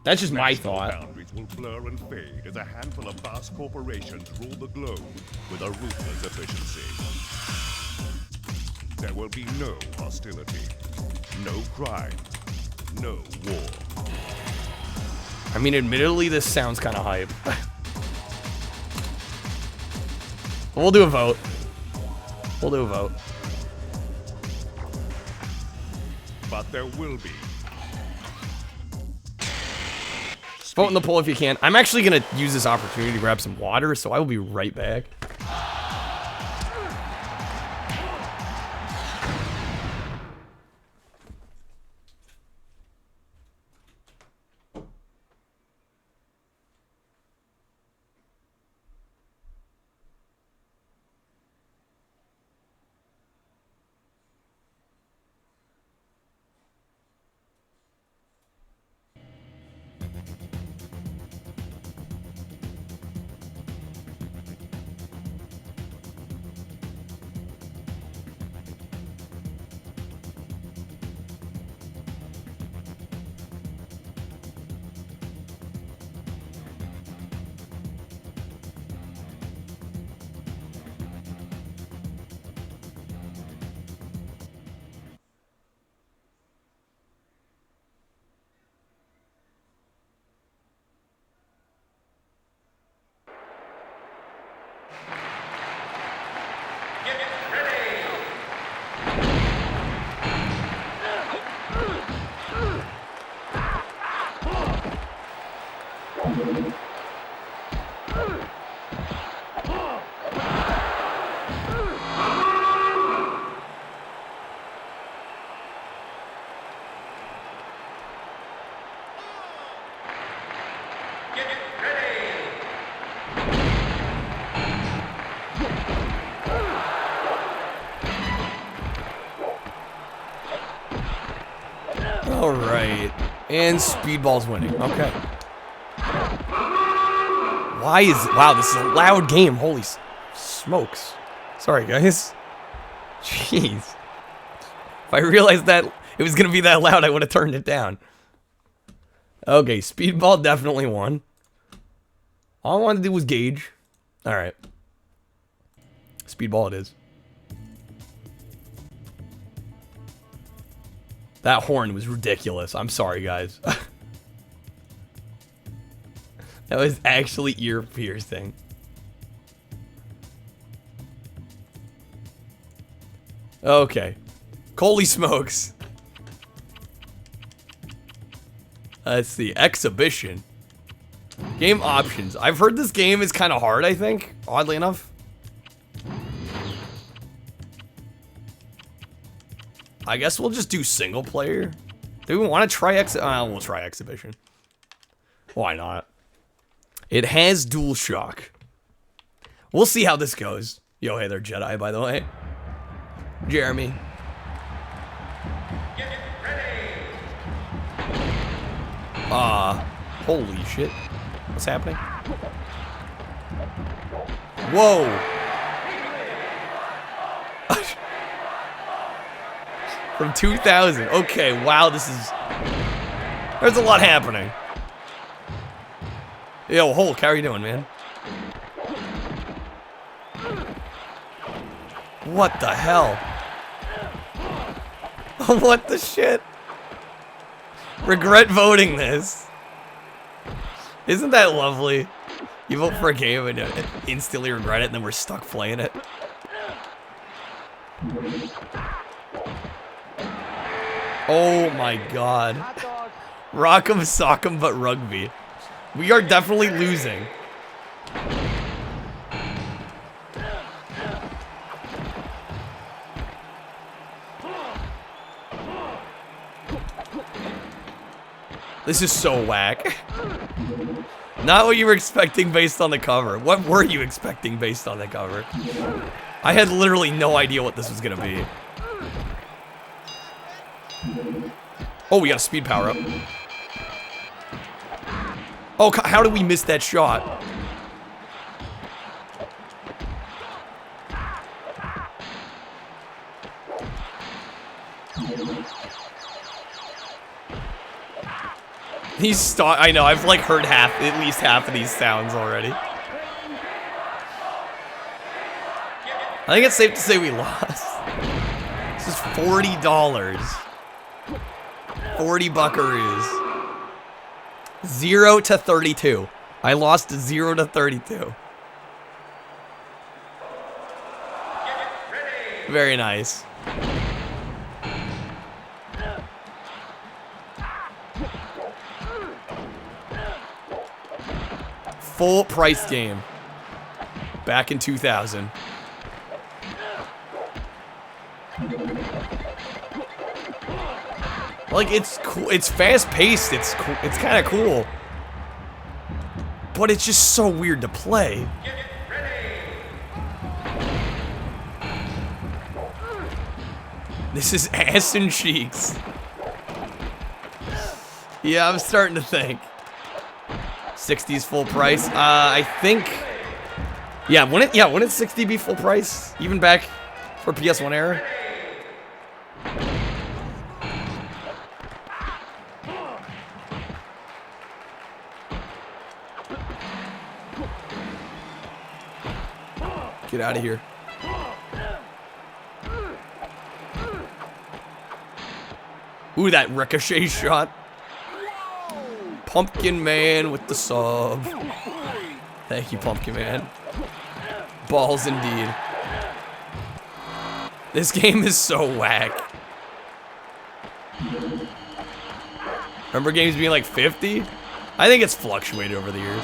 That's just my thought. Boundaries will blur and fade as a handful of vast corporations rule the globe with a ruthless efficiency. There will be no hostility, no crime, no war. I mean, admittedly, this sounds kind of hype. We'll do a vote. We'll do a vote. But there will be. Vote in the poll if you can. I'm actually going to use this opportunity to grab some water, so I will be right back. Alright. And Speedball's winning. Okay. Why is... Wow, this is a loud game. Holy smokes. Sorry, guys. Jeez. If I realized that it was going to be that loud, I would have turned it down. Okay, Speedball definitely won. All I wanted to do was gauge. Alright. Speedball it is. That horn was ridiculous. I'm sorry, guys. That was actually ear-piercing. Okay. Holy smokes. Let's see. Exhibition. Game options. I've heard this game is kind of hard, I think. Oddly enough. I guess we'll just do single player. Do we want to try we'll try exhibition. Why not? It has DualShock. We'll see how this goes. Yo, hey, they're Jedi, by the way. Jeremy. Get ready. Holy shit. What's happening? Whoa. From 2000. Okay, wow, this is... There's a lot happening. Yo, Hulk, how are you doing, man? What the hell? What the shit? Regret voting this. Isn't that lovely? You vote for a game and instantly regret it, and then we're stuck playing it. Oh my god. Rock'em sock'em but rugby. We are definitely losing. This is so whack. Not what you were expecting based on the cover. What were you expecting based on the cover? I had literally no idea what this was gonna be. Oh, we got a speed power up. Oh, how did we miss that shot? I know, I've like heard at least half of these sounds already. I think it's safe to say we lost. This is $40. 40 buckaroos. 0 to 32. I lost 0 to 32. Very nice. Full price game. Back in 2000. Like, it's cool. It's fast paced. It's cool. It's kind of cool. But it's just so weird to play. This is ass and cheeks. Yeah, I'm starting to think. 60's full price. I think. Yeah, wouldn't 60 be full price? Even back for PS1 era? Get out of here. Ooh, that ricochet shot. Pumpkin Man with the sub. Thank you, Pumpkin Man. Balls indeed. This game is so whack. Remember games being like 50? I think it's fluctuated over the years.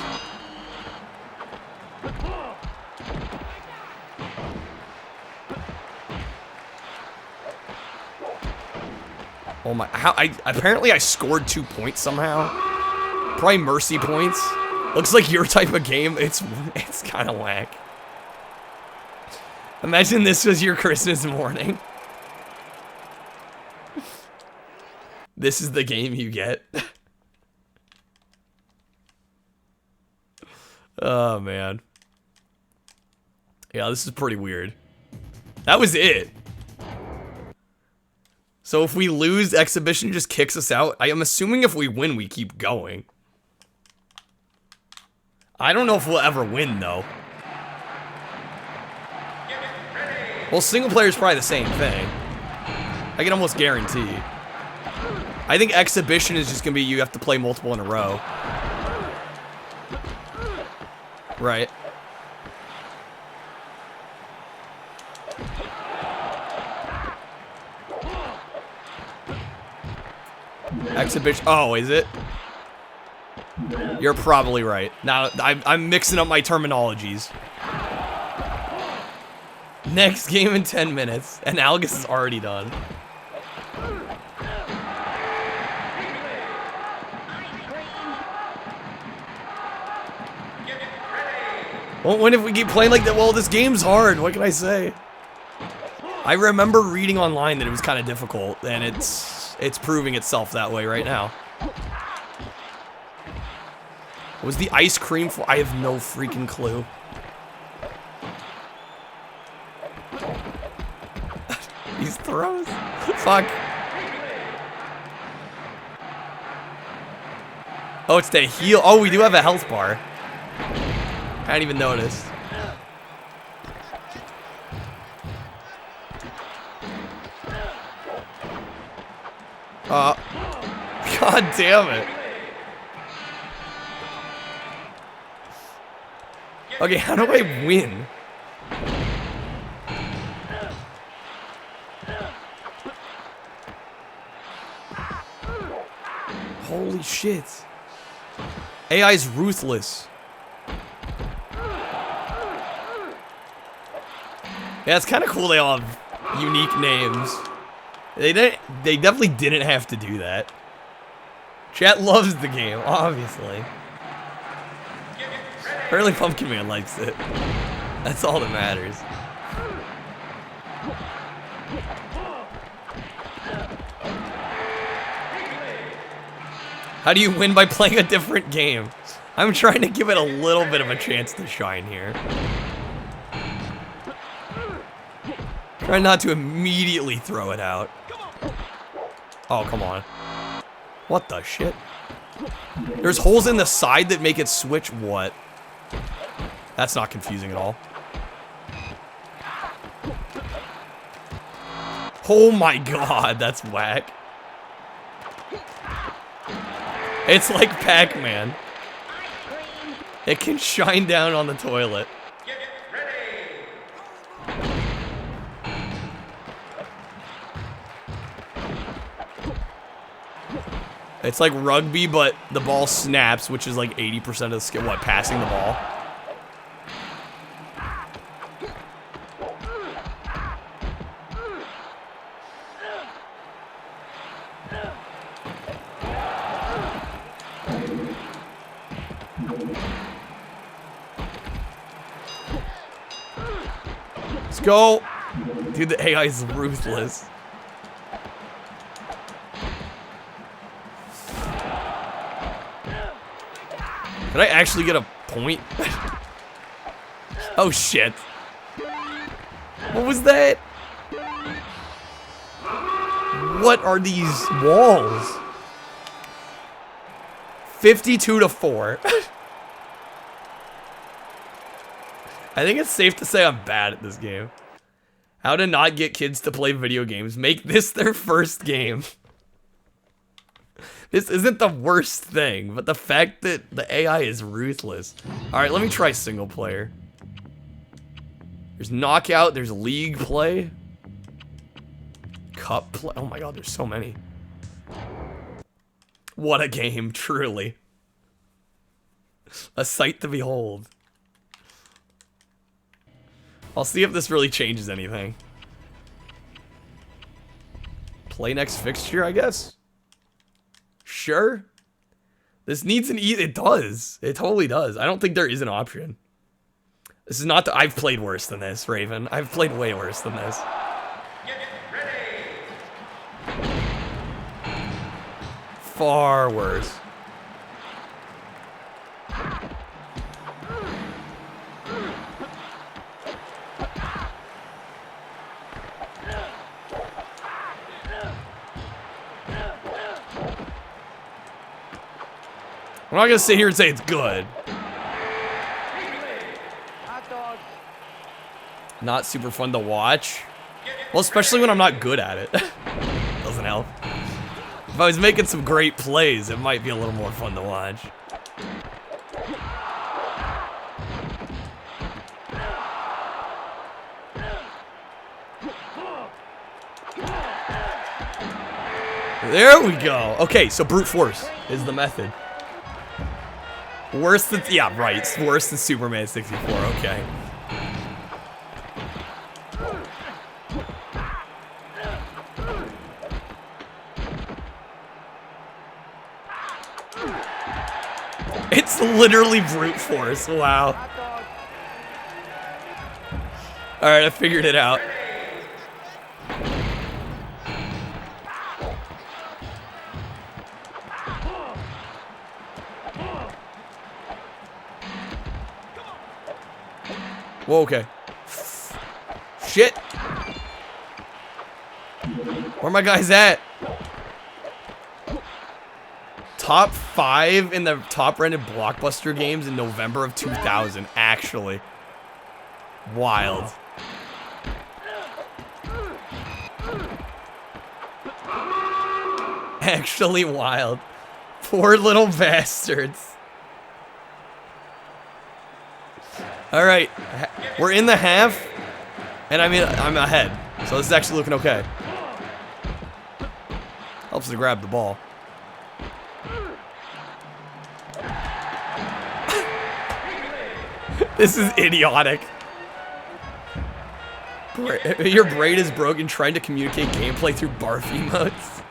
Oh my, apparently I scored 2 points somehow. Probably mercy points. Looks like your type of game. It's kind of whack. Imagine this was your Christmas morning. This is the game you get. Oh man. Yeah, this is pretty weird. That was it. So if we lose, Exhibition just kicks us out. I am assuming if we win, we keep going. I don't know if we'll ever win, though. Well, single player is probably the same thing. I can almost guarantee. I think Exhibition is just going to be you have to play multiple in a row. Right. Exhibition. Oh, is it? You're probably right. Now, I'm mixing up my terminologies. Next game in 10 minutes, and Algus is already done. Well, when if we keep playing like that? Well, this game's hard. What can I say? I remember reading online that it was kind of difficult, and it's proving itself that way right now. Was the ice cream for? I have no freaking clue. These throws. Fuck. Oh, it's the heal. Oh, we do have a health bar. I didn't even notice. God damn it. Okay, how do I win? Holy shit. AI's ruthless. Yeah, it's kind of cool they all have unique names. They definitely didn't have to do that. Chat loves the game, obviously. Apparently Pumpkin Man likes it. That's all that matters. How do you win? By playing a different game? I'm trying to give it a little bit of a chance to shine here. Try not to immediately throw it out. Oh, come on. What the shit? There's holes in the side that make it switch what? That's not confusing at all. Oh my god, that's whack. It's like Pac-Man. It can shine down on the toilet. It's like rugby, but the ball snaps, which is like 80% of the skill. What, passing the ball? Let's go. Dude, the AI is ruthless. Did I actually get a point? Oh shit. What was that? What are these walls? 52-4. I think it's safe to say I'm bad at this game. How to not get kids to play video games. Make this their first game. This isn't the worst thing, but the fact that the AI is ruthless. Alright, let me try single player. There's knockout, there's league play. Cup play. Oh my god, there's so many. What a game, truly. A sight to behold. I'll see if this really changes anything. Play next fixture, I guess? Sure. This needs an it does. It totally does. I don't think there is an option. This is not the I've played worse than this, Raven. I've played way worse than this. Far worse. I'm not gonna sit here and say it's good. Not super fun to watch. Well, especially when I'm not good at it. Doesn't help. If I was making some great plays, it might be a little more fun to watch. There we go. Okay, so brute force is the method. Worse than, yeah, right. It's worse than Superman 64. Okay. It's literally brute force. Wow. Alright, I figured it out. Whoa, okay. Shit. Where my guys at? Top 5 in the top-rated Blockbuster games in November of 2000, actually. Wild. Actually wild. Poor little bastards. Alright, we're in the half, and I mean, I'm ahead, so this is actually looking okay. Helps to grab the ball. This is idiotic. Your brain is broken trying to communicate gameplay through barf emotes.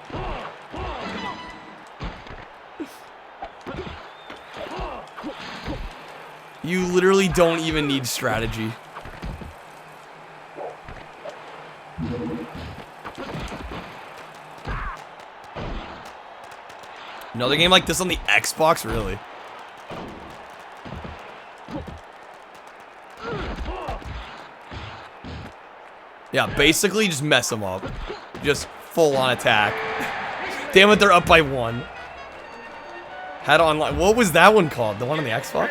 You literally don't even need strategy. Another game like this on the Xbox, really? Yeah, basically just mess them up. Just full on attack. Damn it, they're up by 1. Had online. What was that one called? The one on the Xbox?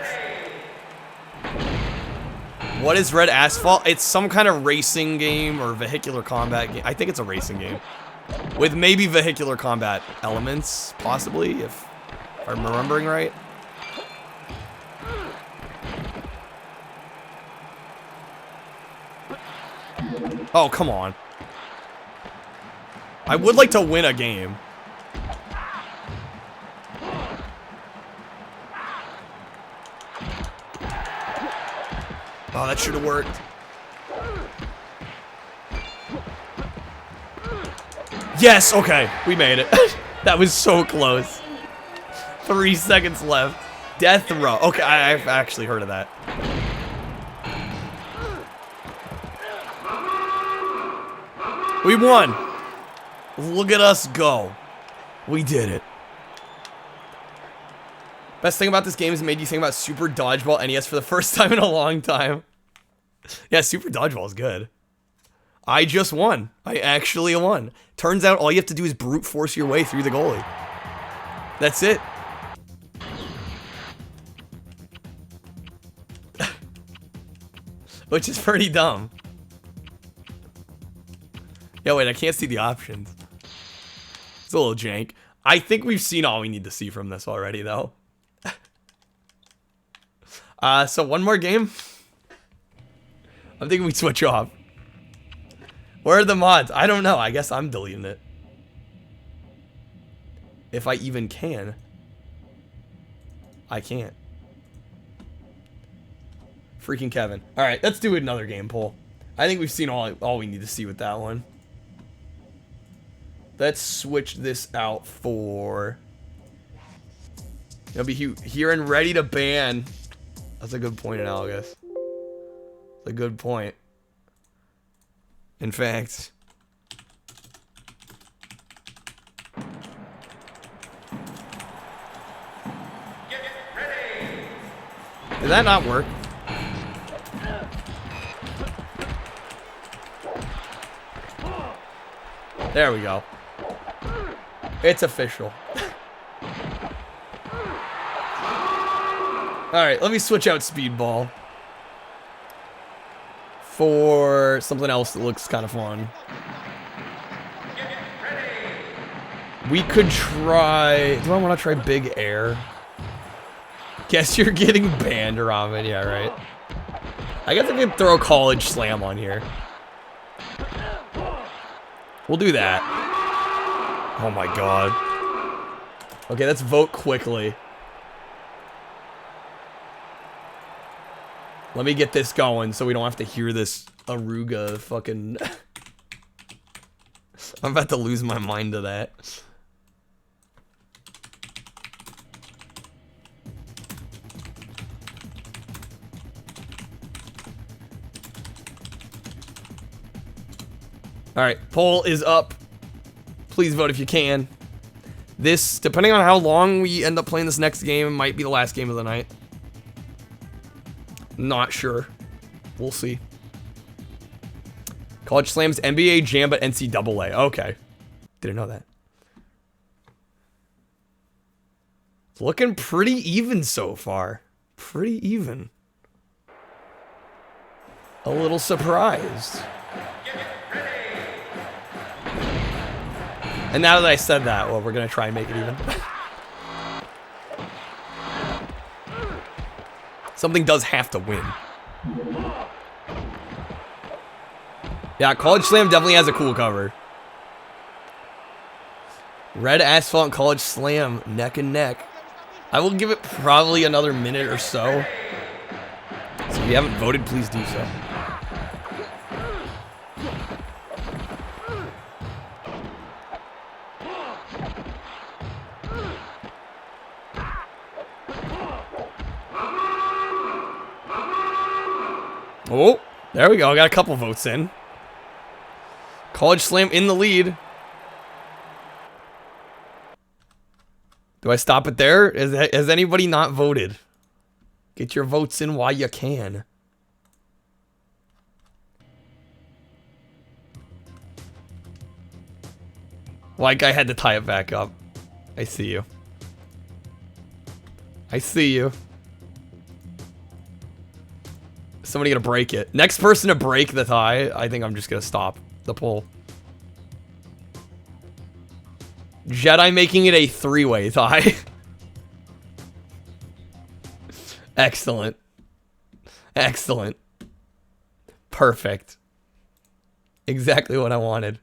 What is Red Asphalt? It's some kind of racing game or vehicular combat game. I think it's a racing game. With maybe vehicular combat elements, possibly, if I'm remembering right. Oh, come on. I would like to win a game. Oh, that should have worked. Yes, okay. We made it. That was so close. 3 seconds left. Death row. Okay, I've actually heard of that. We won. Look at us go. We did it. Best thing about this game is it made you think about Super Dodgeball NES for the first time in a long time. Yeah, Super Dodgeball is good. I just won. I actually won. Turns out all you have to do is brute force your way through the goalie. That's it. Which is pretty dumb. Yeah, wait, I can't see the options. It's a little jank. I think we've seen all we need to see from this already, though. So one more game. I'm thinking we switch off. Where are the mods? I don't know. I guess I'm deleting it. If I even can. I can't. Freaking Kevin. Alright, let's do another game poll. I think we've seen all we need to see with that one. Let's switch this out for... It'll be here and ready to ban. That's a good point, Analogous. That's a good point. In fact... Did that not work? There we go. It's official. Alright, let me switch out Speedball for something else that looks kind of fun. We could try... Do I want to try Big Air? Guess you're getting banned, Ramen. Yeah, right. I guess I can throw College Slam on here. We'll do that. Oh my god. Okay, let's vote quickly. Let me get this going so we don't have to hear this Aruga fucking... I'm about to lose my mind to that. Alright, poll is up. Please vote if you can. This, depending on how long we end up playing this next game, might be the last game of the night. Not sure. We'll see. College Slams, NBA Jam, but NCAA. Okay. Didn't know that. It's looking pretty even so far. Pretty even. A little surprised. And now that I said that, well, we're gonna try and make it even. Something does have to win. Yeah, College Slam definitely has a cool cover. Red Asphalt and College Slam, neck and neck. I will give it probably another minute or so. So if you haven't voted, please do so. Oh, there we go. I got a couple votes in. College Slam in the lead. Do I stop it there? Has anybody not voted? Get your votes in while you can. Like I had to tie it back up. I see you. I see you. Somebody gonna break it. Next person to break the tie, I think I'm just gonna stop the poll. Jedi making it a three-way tie. Excellent. Excellent. Perfect. Exactly what I wanted.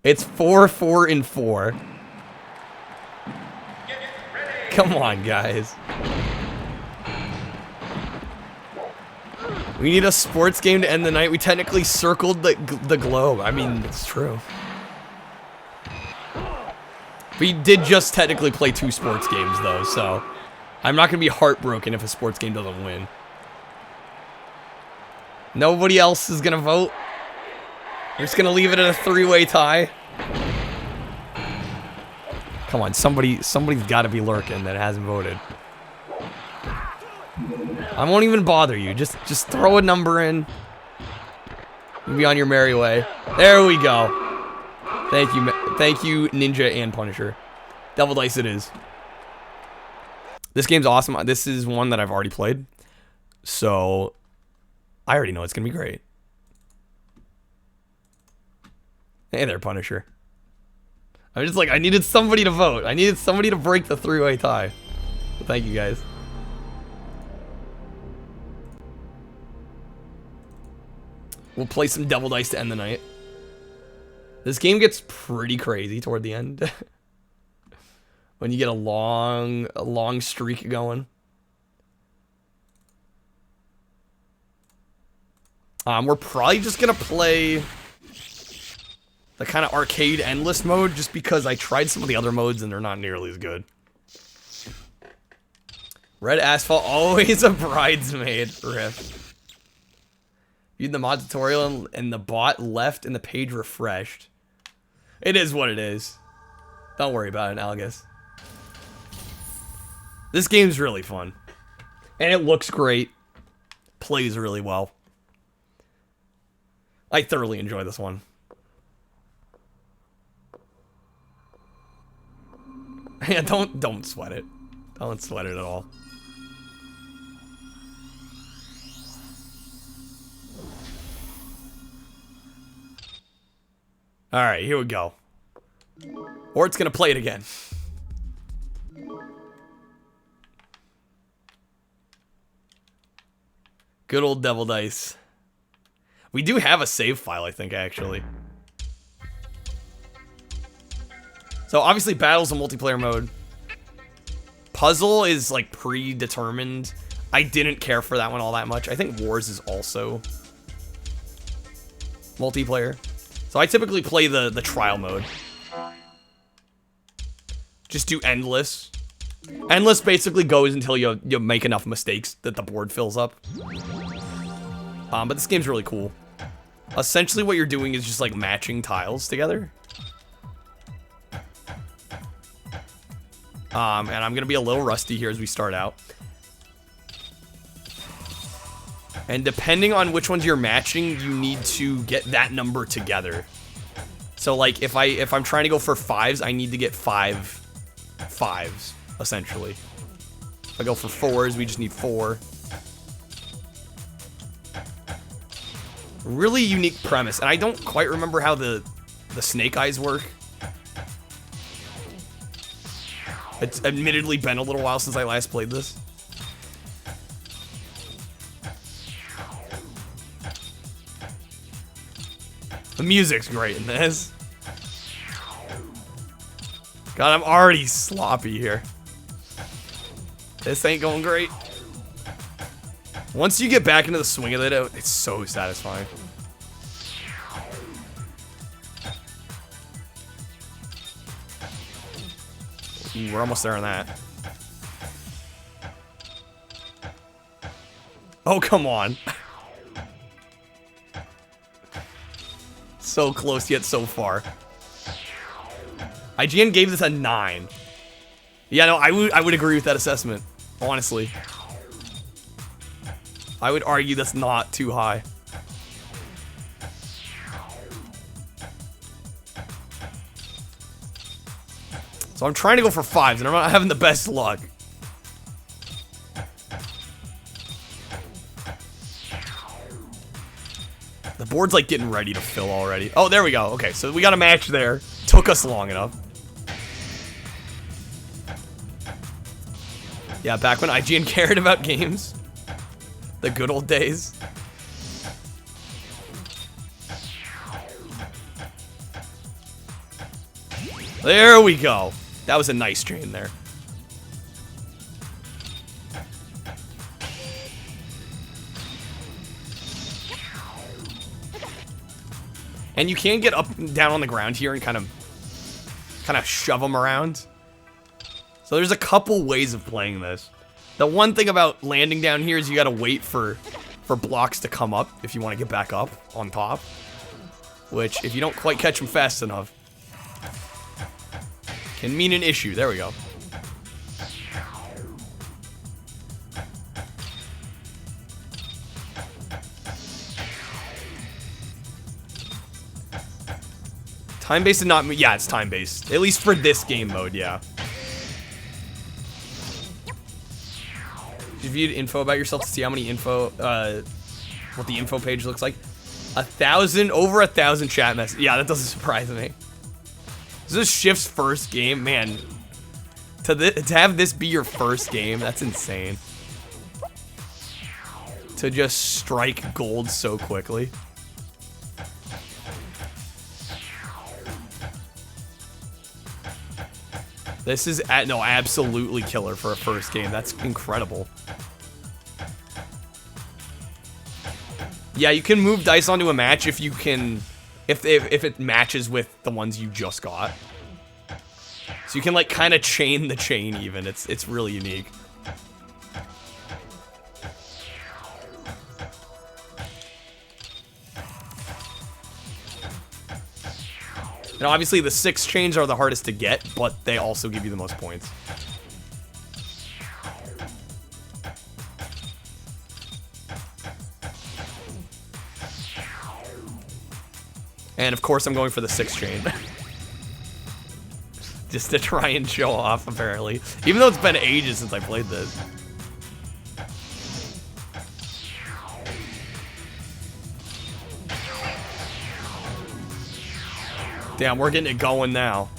It's 4, 4, and 4. Come on, guys. We need a sports game to end the night. We technically circled the globe. I mean, it's true. We did just technically play 2 sports games, though, so I'm not going to be heartbroken if a sports game doesn't win. Nobody else is going to vote. We're just going to leave it at a 3-way tie. Come on, somebody's got to be lurking that hasn't voted. I won't even bother you. Just throw a number in. You'll be on your merry way. There we go. Thank you, Ninja and Punisher. Devil Dice it is. This game's awesome. This is one that I've already played. So, I already know it's going to be great. Hey there, Punisher. I'm just like, I needed somebody to vote. I needed somebody to break the 3-way tie. So thank you, guys. We'll play some Devil Dice to end the night. This game gets pretty crazy toward the end. When you get a long streak going. We're probably just gonna play the kind of arcade endless mode just because I tried some of the other modes and they're not nearly as good. Red Asphalt, always a bridesmaid. Rip. Viewed the mod tutorial and the bot left and the page refreshed. It is what it is. Don't worry about it, Algus. This game's really fun. And it looks great. Plays really well. I thoroughly enjoy this one. Yeah, don't sweat it. Don't sweat it at all. Alright, here we go. Or it's gonna play it again. Good old Devil Dice. We do have a save file, I think, actually. So, obviously, Battle's a multiplayer mode. Puzzle is, like, predetermined. I didn't care for that one all that much. I think Wars is also multiplayer. So I typically play the trial mode. Just do endless. Endless basically goes until you make enough mistakes that the board fills up. But this game's really cool. Essentially what you're doing is just like matching tiles together. And I'm gonna be a little rusty here as we start out. And depending on which ones you're matching, you need to get that number together. So like if I'm trying to go for 5s, I need to get 5 5s, essentially. If I go for 4s, we just need 4. Really unique premise, and I don't quite remember how the snake eyes work. It's admittedly been a little while since I last played this. The music's great in this. God, I'm already sloppy here. This ain't going great. Once you get back into the swing of it, it's so satisfying. Ooh, we're almost there on that. Oh, come on. So close yet so far. IGN gave this a 9. Yeah, no, I would agree with that assessment, honestly. I would argue that's not too high. So I'm trying to go for 5s, and I'm not having the best luck. The board's like getting ready to fill already. Oh, there we go. Okay, so we got a match there. Took us long enough. Yeah, back when IGN cared about games. The good old days. There we go. That was a nice train there. And you can get up and down on the ground here and kind of shove them around. So there's a couple ways of playing this. The one thing about landing down here is you gotta wait for blocks to come up if you want to get back up on top. Which, if you don't quite catch them fast enough, can mean an issue. There we go. Time-based and not... Yeah, it's time-based. At least for this game mode, yeah. Did you view info about yourself to see how many info... what the info page looks like? 1,000... Over 1,000 chat messages. Yeah, that doesn't surprise me. This is Shift's first game. Man, to have this be your first game, that's insane. To just strike gold so quickly. This is, no, absolutely killer for a first game. That's incredible. Yeah, you can move dice onto a match if you can, if it matches with the ones you just got. So you can like kind of chain the chain even. It's really unique. And obviously the 6 chains are the hardest to get, but they also give you the most points. And of course I'm going for the 6 chain. Just to try and show off, apparently. Even though it's been ages since I played this. Damn, we're getting it going now.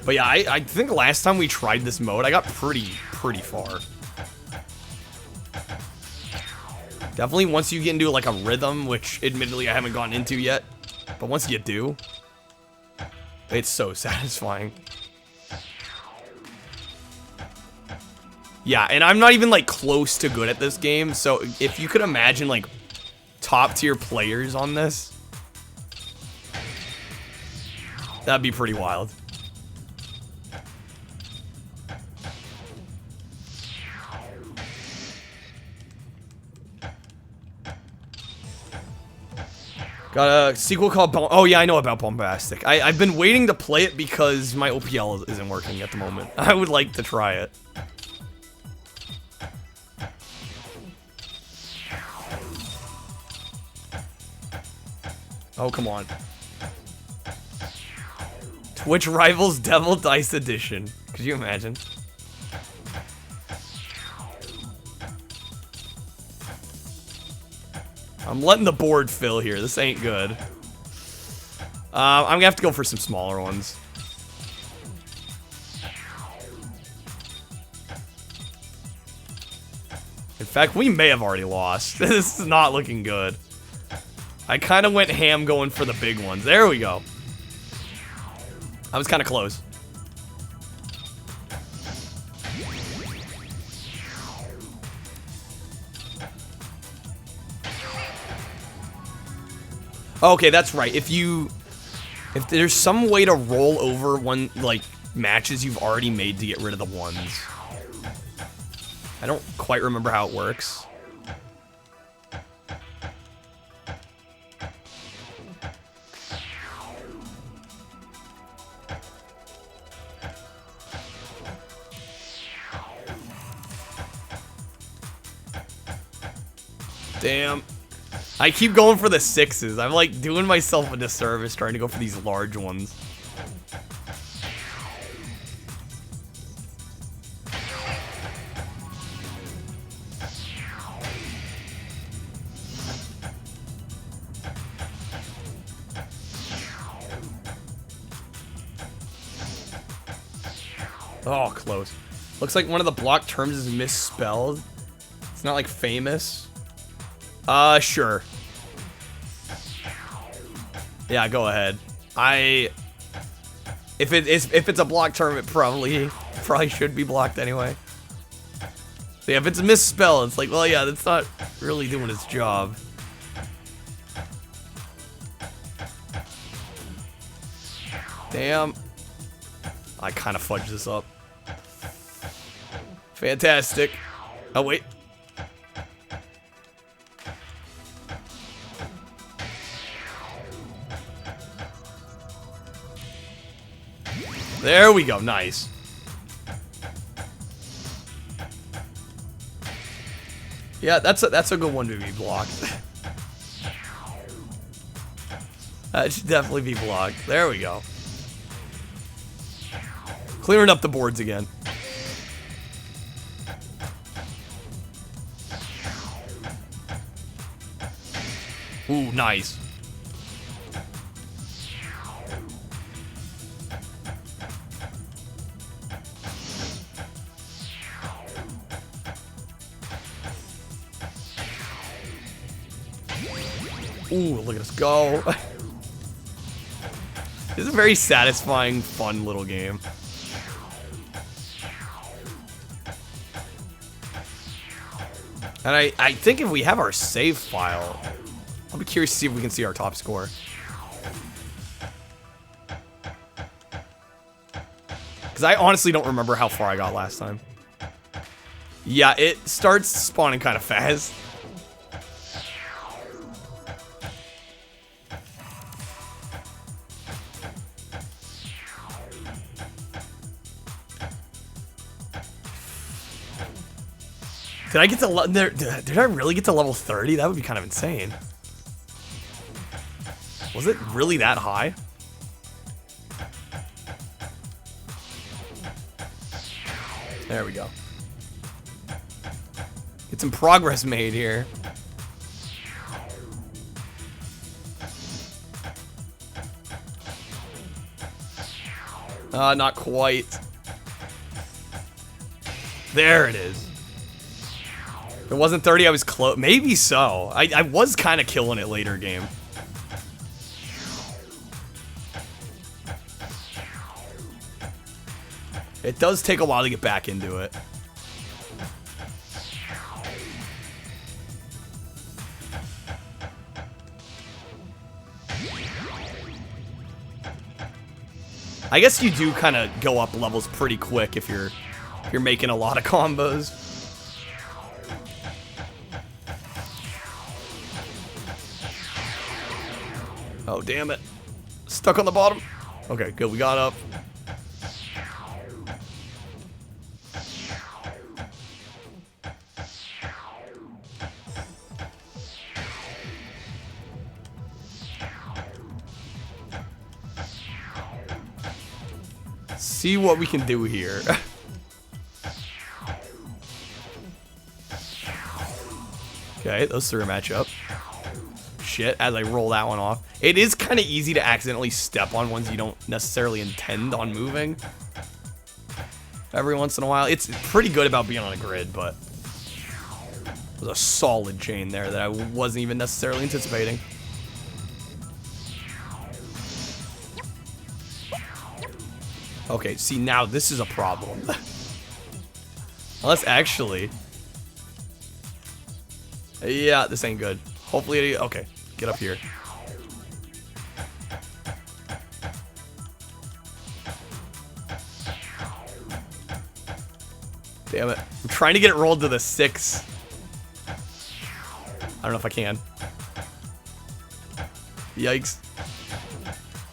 But yeah, I think last time we tried this mode, I got pretty far. Definitely once you get into like a rhythm, which admittedly I haven't gotten into yet, but once you do, it's so satisfying. Yeah, and I'm not even like close to good at this game, so if you could imagine like top tier players on this, that'd be pretty wild. Got a sequel called oh yeah, I know about Bombastic. I've been waiting to play it because my OPL isn't working at the moment. I would like to try it. Oh, come on. Twitch Rivals Devil Dice Edition. Could you imagine? I'm letting the board fill here. This ain't good. I'm gonna have to go for some smaller ones. In fact, we may have already lost. This is not looking good. I kind of went ham going for the big ones. There we go. I was kind of close. Okay, that's right. If there's some way to roll over one, like, matches you've already made to get rid of the ones. I don't quite remember how it works. Damn. I keep going for the sixes. I'm like doing myself a disservice trying to go for these large ones. Oh, close. Looks like one of the block terms is misspelled. It's not like famous. Sure. Yeah, go ahead. If it's a block term, it probably should be blocked anyway. So yeah, if it's misspelled, it's like, well, yeah, that's not really doing its job. Damn. I kind of fudged this up. Fantastic. Oh, wait. There we go. Nice. Yeah, that's a good one to be blocked. That should definitely be blocked. There we go. Clearing up the boards again. Ooh, nice. Ooh, look at us go. This is a very satisfying, fun little game. And I think if we have our save file, I'll be curious to see if we can see our top score. Because I honestly don't remember how far I got last time. Yeah, it starts spawning kind of fast. Did I get to did I really get to level 30? That would be kind of insane. Was it really that high? There we go. Get some progress made here. Not quite. There it is. It wasn't 30, I was close. Maybe so. I was kind of killing it later game. It does take a while to get back into it. I guess you do kind of go up levels pretty quick if you're making a lot of combos. Oh, damn it. Stuck on the bottom. Okay, good. We got up. See what we can do here. Okay, those three match up. Shit, as I roll that one off. It is kind of easy to accidentally step on ones you don't necessarily intend on moving. Every once in a while. It's pretty good about being on a grid, but there's a solid chain there that I wasn't even necessarily anticipating. Okay, see, now this is a problem. Unless actually... Yeah, this ain't good. Hopefully, okay, get up here. Damn it. I'm trying to get it rolled to the 6. I don't know if I can. Yikes.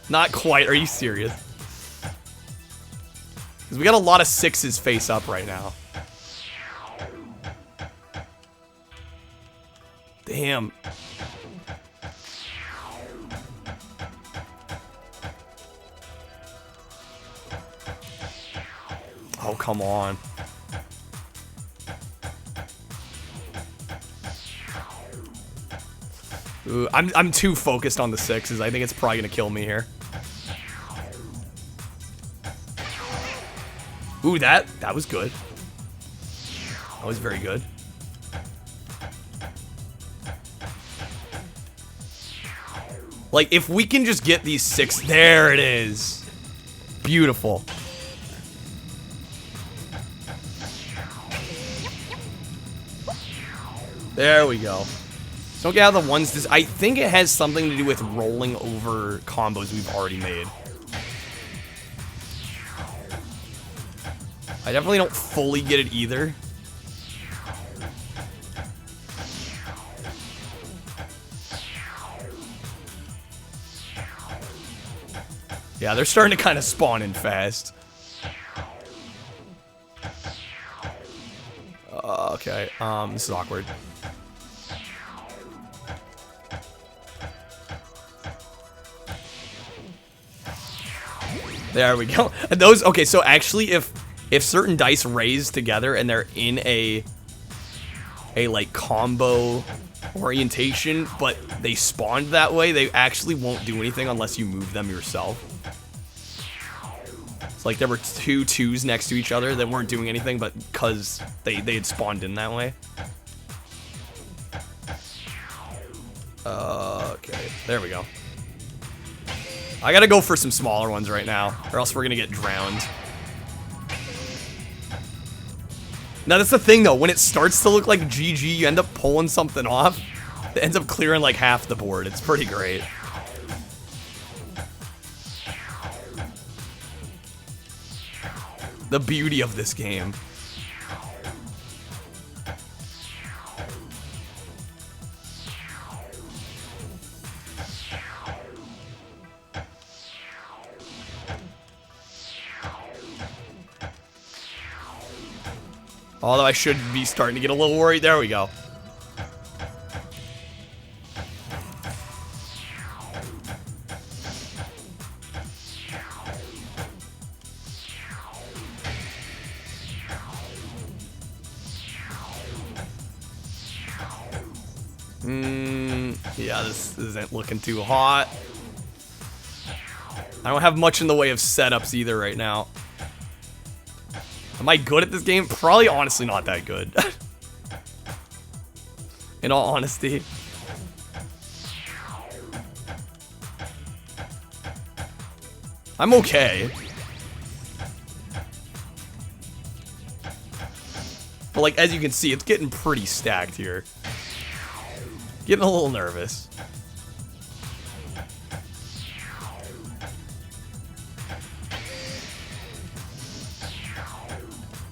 Not quite, are you serious? Because we got a lot of 6s face up right now. Damn. Oh, come on. Ooh, I'm too focused on the 6s. I think it's probably gonna kill me here. Ooh, that was good. That was very good. Like, if we can just get these 6... There it is. Beautiful. There we go. Don't get out of the ones. I think it has something to do with rolling over combos we've already made. I definitely don't fully get it either. Yeah, they're starting to kind of spawn in fast. Okay, this is awkward. There we go. And those, okay, so actually if certain dice raise together and they're in a like combo orientation, but they spawned that way, they actually won't do anything unless you move them yourself. It's like there were 2 2s next to each other that weren't doing anything, but because they had spawned in that way. Okay, there we go. I gotta go for some smaller ones right now, or else we're gonna get drowned. Now that's the thing though, when it starts to look like GG, you end up pulling something off. It ends up clearing like half the board. It's pretty great. The beauty of this game. Although I should be starting to get a little worried. There we go. Yeah, this isn't looking too hot. I don't have much in the way of setups either right now. Am I good at this game? Probably honestly not that good. In all honesty. I'm okay. But like, as you can see, it's getting pretty stacked here. Getting a little nervous.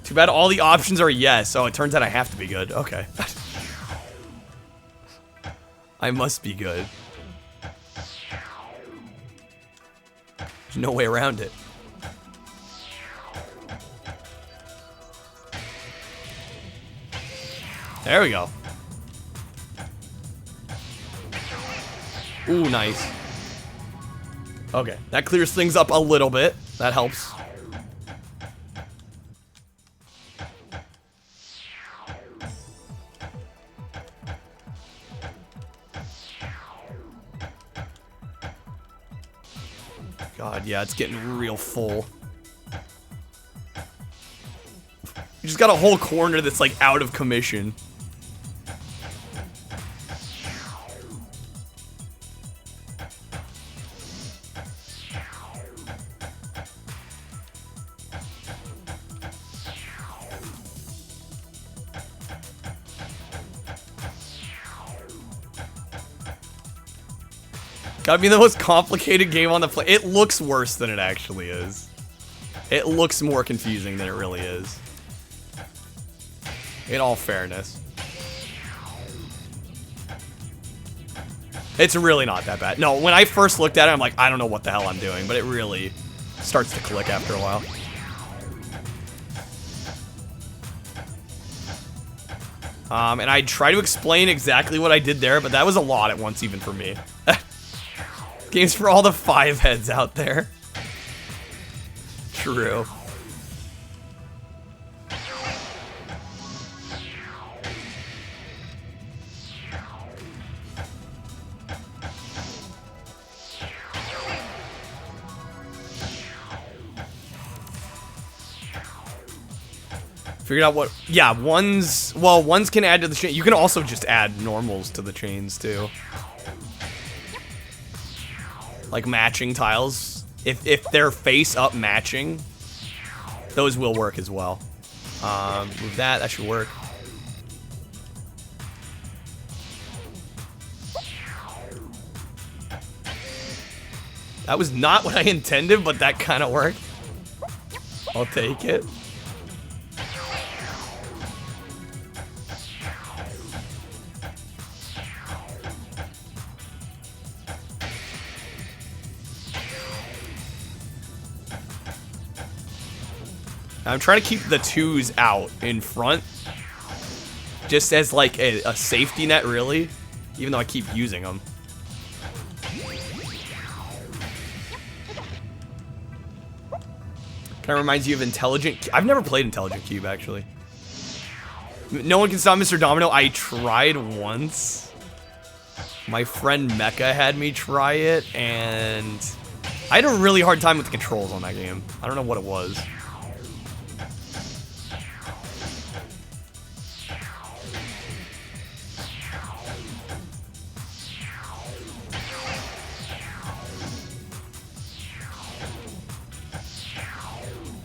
Too bad all the options are yes. Oh, it turns out I have to be good. Okay. I must be good. There's no way around it. There we go. Ooh, nice. Okay, that clears things up a little bit. That helps. God, yeah, it's getting real full. You just got a whole corner that's like out of commission. Gotta be the most complicated game on the play. It looks worse than it actually is. It looks more confusing than it really is. In all fairness. It's really not that bad. No, when I first looked at it, I'm like, I don't know what the hell I'm doing, but it really starts to click after a while. And I try to explain exactly what I did there, but that was a lot at once even for me. Games for all the 5 heads out there. True. Figured out what, yeah, ones can add to the chain. You can also just add normals to the chains too. Like matching tiles. If they're face up matching, those will work as well. Move that, that should work. That was not what I intended, but that kind of worked. I'll take it. I'm trying to keep the 2s out in front. Just as like a safety net, really. Even though I keep using them. Kind of reminds you of Intelligent. I've never played Intelligent Cube, actually. No one can stop Mr. Domino. I tried once. My friend Mecha had me try it, and I had a really hard time with the controls on that game. I don't know what it was.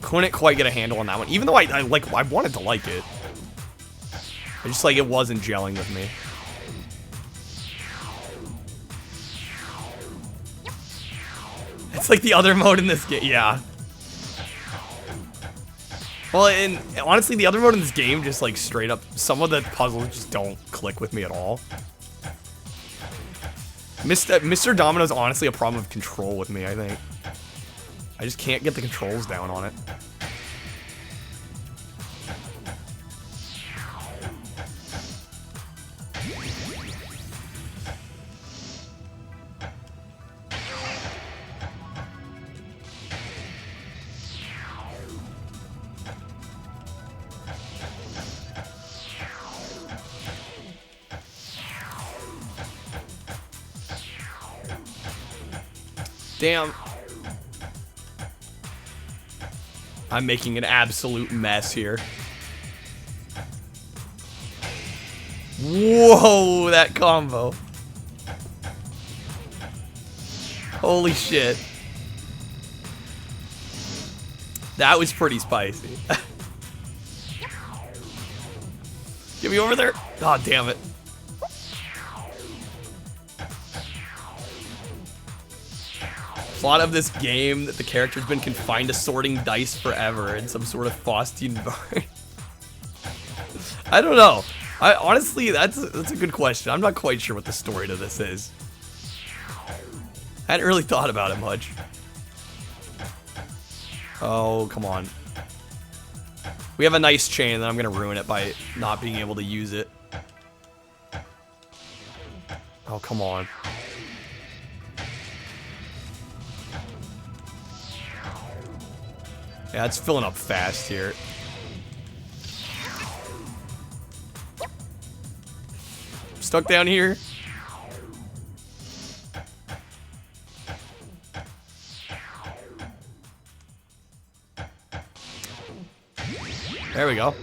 Couldn't quite get a handle on that one, even though I wanted to like it. I just like it wasn't gelling with me. It's like the other mode in this game, yeah. Well, and honestly, the other mode in this game just like straight up, some of the puzzles just don't click with me at all. Mr. Domino's honestly a problem of control with me, I think. I just can't get the controls down on it. Damn. I'm making an absolute mess here. Whoa, that combo. Holy shit. That was pretty spicy. Get me over there. Oh, damn it. Plot of this game that the character's been confined to sorting dice forever in some sort of Faustian bar. I don't know. Honestly, that's a good question. I'm not quite sure what the story to this is. I hadn't really thought about it much. Oh, come on. We have a nice chain, and then I'm gonna ruin it by not being able to use it. Oh, come on. Yeah, it's filling up fast here. I'm stuck down here. There we go.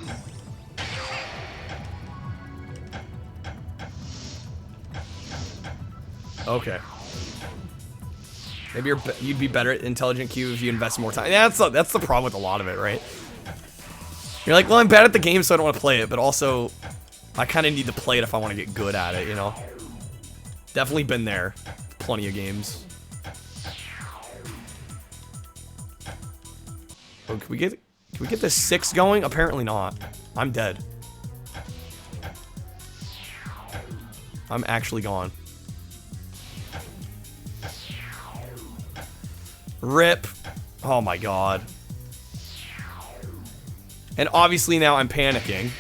Okay. Maybe you'd be better at Intelligent Cube if you invest more time. Yeah, that's the problem with a lot of it, right? You're like, well, I'm bad at the game, so I don't want to play it, but also, I kind of need to play it if I want to get good at it, you know? Definitely been there. Plenty of games. Oh, can we get this 6 going? Apparently not. I'm dead. I'm actually gone. Rip. Oh my god. And obviously now I'm panicking.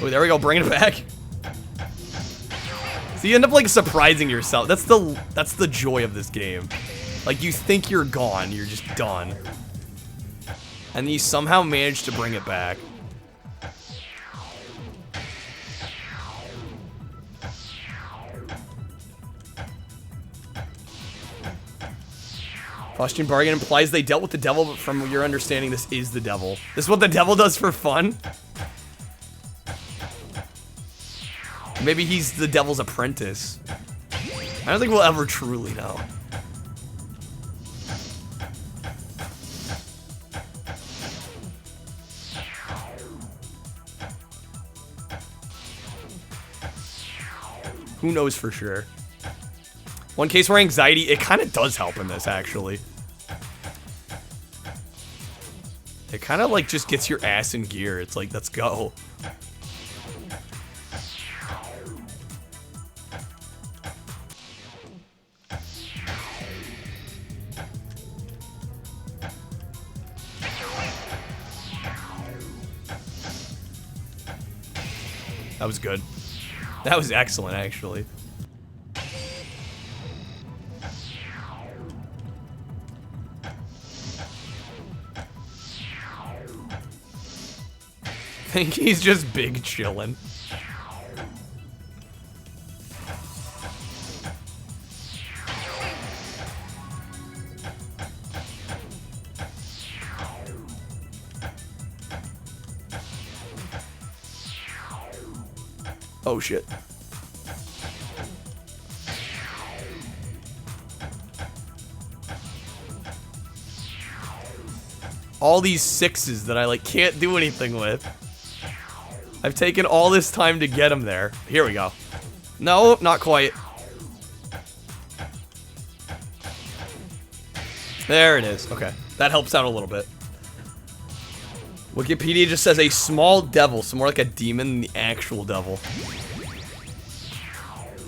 Oh, there we go. Bringing it back. So you end up like surprising yourself. That's the joy of this game. Like you think you're gone, you're just done. And you somehow manage to bring it back. Faustian bargain implies they dealt with the devil, but from your understanding, this is the devil. This is what the devil does for fun? Maybe he's the devil's apprentice. I don't think we'll ever truly know. Who knows for sure? One case where anxiety, it kind of does help in this, actually. It kind of like just gets your ass in gear. It's like, let's go. That was good. That was excellent, actually. I think he's just big chillin'. Oh shit. All these 6s that I like can't do anything with. I've taken all this time to get him there. Here we go. No, not quite. There it is. Okay. That helps out a little bit. Wikipedia just says a small devil, so more like a demon than the actual devil.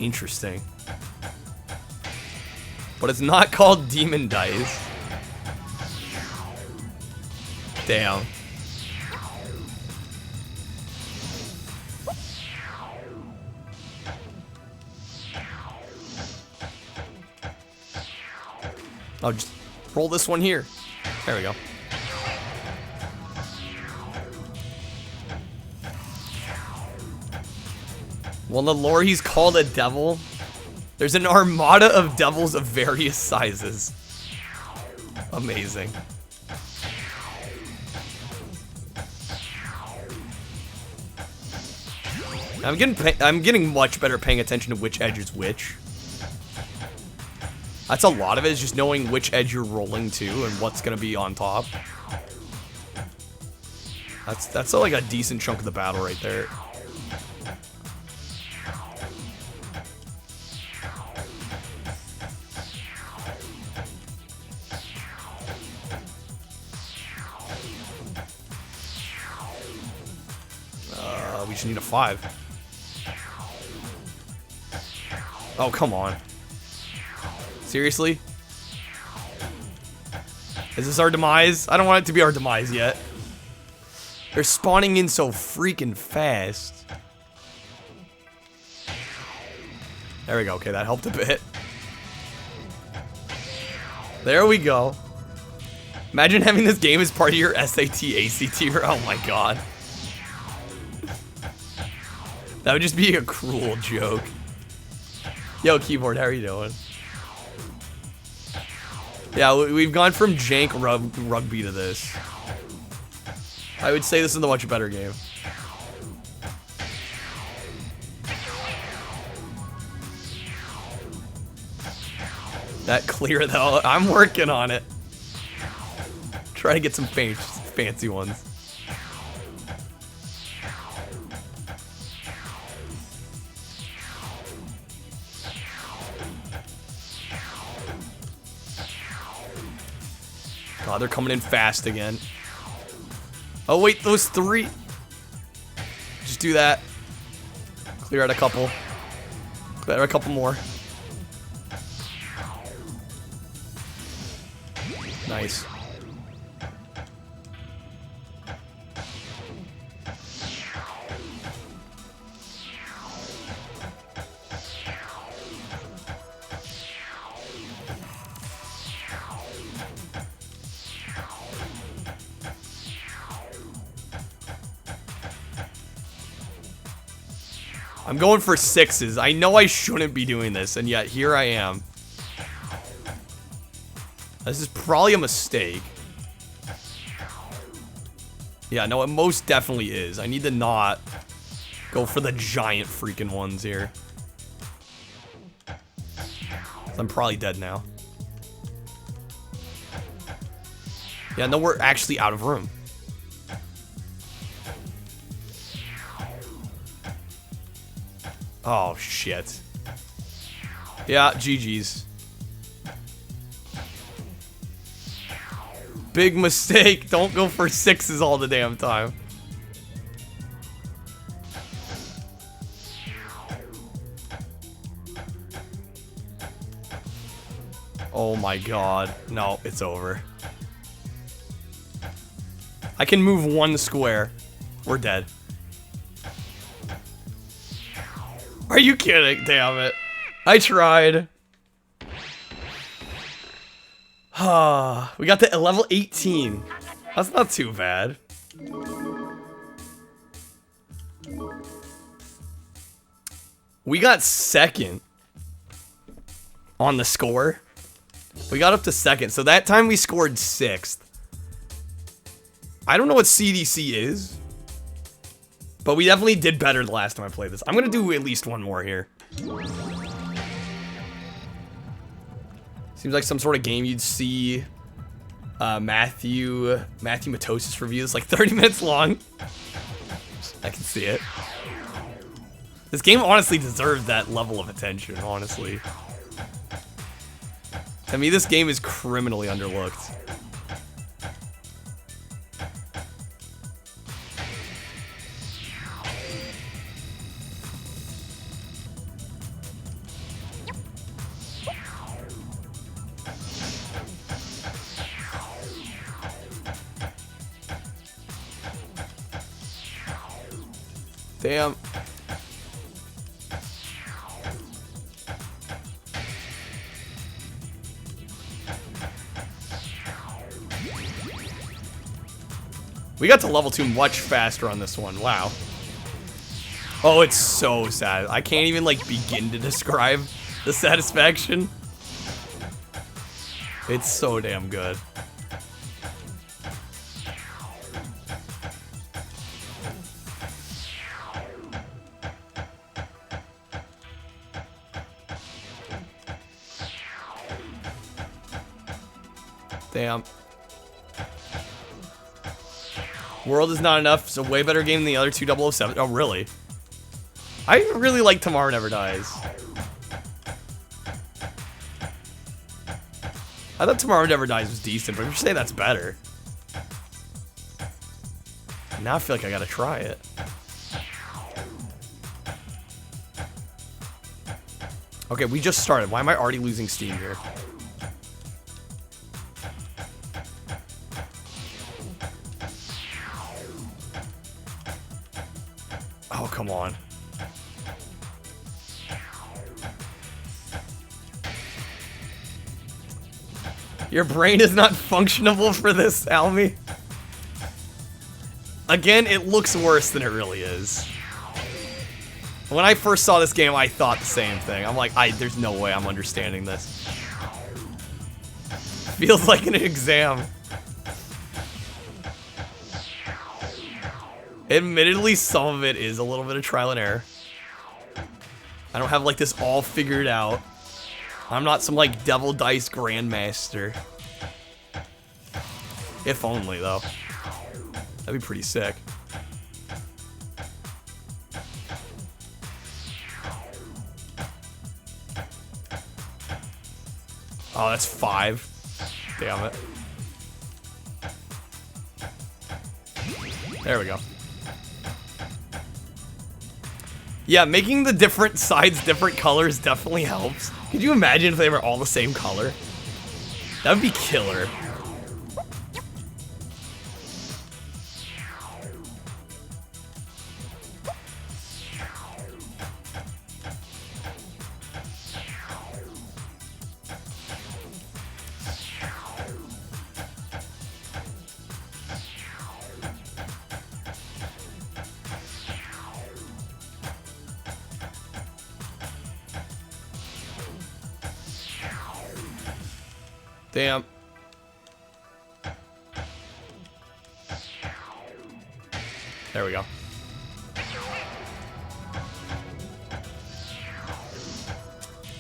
Interesting. But it's not called demon dice. Damn. Oh, just roll this one here. There we go. Well, in the lore, he's called a devil. There's an armada of devils of various sizes. Amazing. I'm getting much better paying attention to which edge is which. That's a lot of it, is just knowing which edge you're rolling to and what's gonna be on top. That's like a decent chunk of the battle right there. We just need a 5. Oh, come on. Seriously? Is this our demise? I don't want it to be our demise yet. They're spawning in so freaking fast. There we go. Okay, that helped a bit. There we go. Imagine having this game as part of your SAT, ACT. Oh my god. That would just be a cruel joke. Yo, keyboard, how are you doing? Yeah, we've gone from jank rugby to this. I would say this is a much better game. That clear though, I'm working on it. Try to get some fancy ones. God, they're coming in fast again. Oh wait, those 3. Just do that. Clear out a couple. Clear out a couple more. Nice. I'm going for 6s. I know I shouldn't be doing this, and yet here I am. This is probably a mistake. Yeah, no, it most definitely is. I need to not go for the giant freaking ones here. I'm probably dead now. Yeah, no, we're actually out of room. Oh, shit. Yeah, GG's. Big mistake. Don't go for 6s all the damn time. Oh my god. No, it's over. I can move 1 square. We're dead. Are you kidding? Damn it. I tried. We got to level 18. That's not too bad. We got 2nd on the score. We got up to 2nd. So that time we scored 6th. I don't know what CDC is. But we definitely did better the last time I played this. I'm gonna do at least one more here. Seems like some sort of game you'd see Matthew Matosis review. It's like 30 minutes long. I can see it. This game honestly deserves that level of attention, honestly. To me, this game is criminally underlooked. Damn. We got to level 2 much faster on this one. Wow. Oh, it's so sad. I can't even, like, begin to describe the satisfaction. It's so damn good. Damn. World is not enough. It's a way better game than the other two 007. Oh, really? I really like Tomorrow Never Dies. I thought Tomorrow Never Dies was decent, but if you say that's better. Now I feel like I gotta try it. Okay, we just started. Why am I already losing steam here? Oh, come on. Your brain is not functionable for this, Almy. Again, it looks worse than it really is. When I first saw this game, I thought the same thing. I'm like, there's no way I'm understanding this. Feels like an exam. Admittedly, some of it is a little bit of trial and error. I don't have like this all figured out. I'm not some like Devil Dice Grandmaster. If only, though. That'd be pretty sick. Oh, that's 5. Damn it. There we go. Yeah, making the different sides different colors definitely helps. Could you imagine if they were all the same color? That would be killer. Damn. There we go.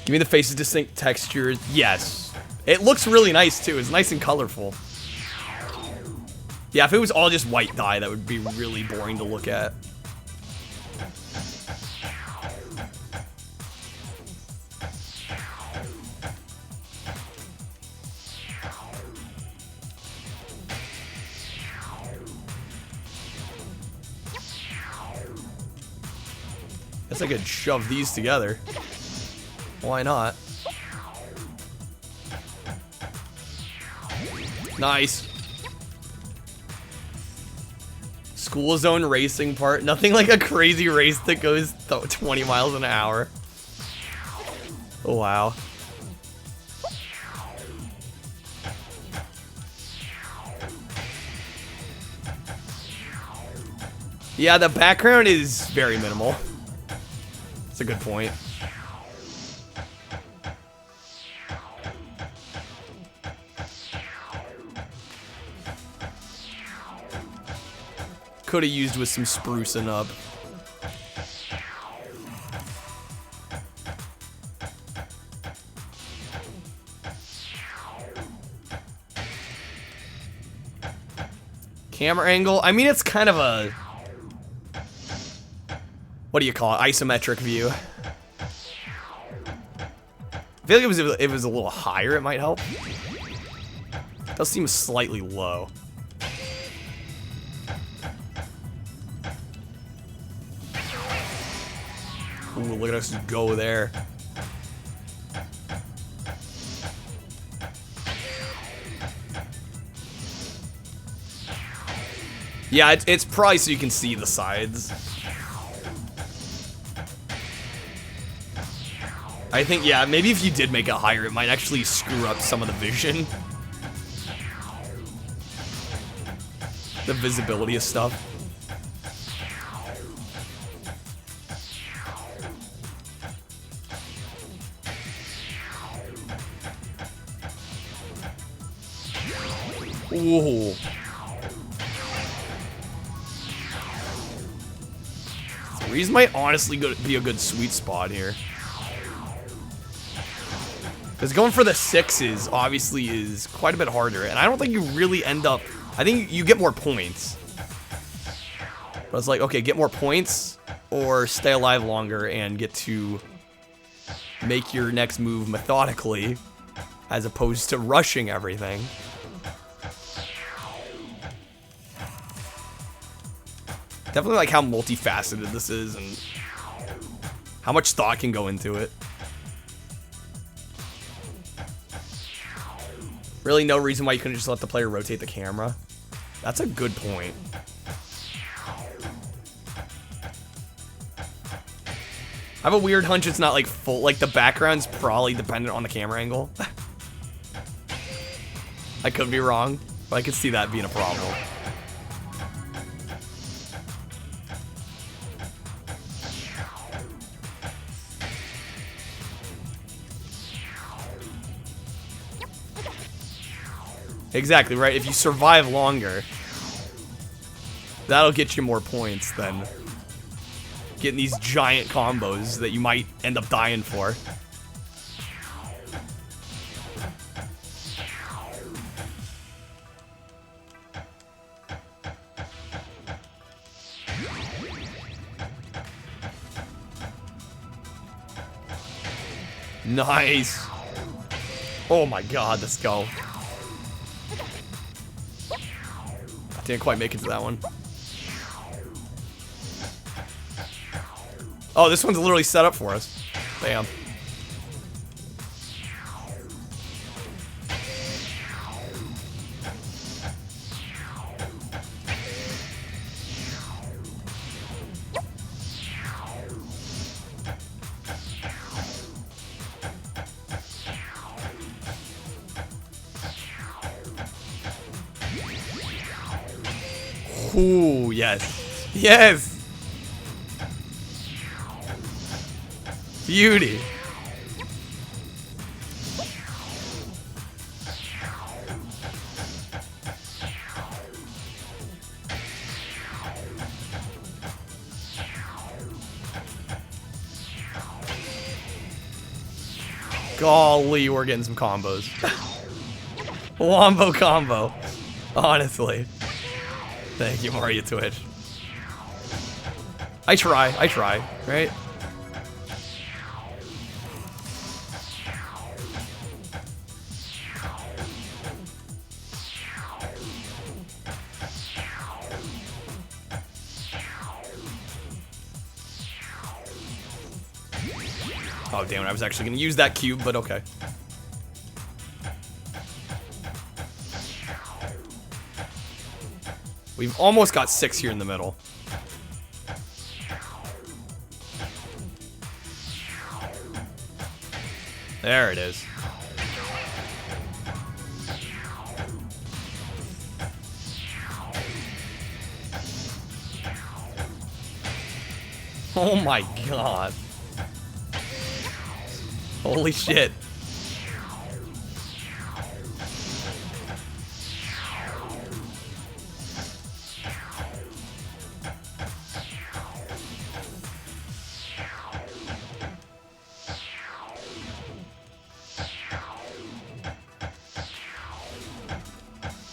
Give me the faces distinct textures. Yes. It looks really nice too. It's nice and colorful. Yeah, if it was all just white dye, that would be really boring to look at. Guess I could shove these together. Why not? Nice. School zone racing part. Nothing like a crazy race that goes 20 miles an hour. Oh, wow. Yeah, the background is very minimal. That's a good point. Could have used with some sprucing up. Camera angle. I mean, it's kind of a... what do you call it? Isometric view. I feel like if it was a little higher, it might help. It does seem slightly low. Ooh, look at us go there. Yeah, it's probably so you can see the sides. I think, yeah, maybe if you did make it higher, it might actually screw up some of the vision. The visibility of stuff. Ooh. Threes might honestly be a good sweet spot here. Because going for the 6s obviously is quite a bit harder, and I don't think you really end up... I think you get more points. But it's like, okay, get more points, or stay alive longer and get to make your next move methodically, as opposed to rushing everything. Definitely like how multifaceted this is, and how much thought can go into it. Really no reason why you couldn't just let the player rotate the camera. That's a good point. I have a weird hunch it's not like full, like the background's probably dependent on the camera angle. I could be wrong, but I could see that being a problem. Exactly, right? If you survive longer, that'll get you more points than getting these giant combos that you might end up dying for. Nice. Oh my god, let's go. Didn't quite make it to that one. Oh, this one's literally set up for us. Bam. Ooh, yes. Yes! Beauty. Golly, we're getting some combos. Wombo combo. Honestly. Thank you, Mario Twitch. I try, right? Oh, damn it, I was actually gonna use that cube, but okay. We've almost got 6 here in the middle. There it is. Oh my god. Holy shit.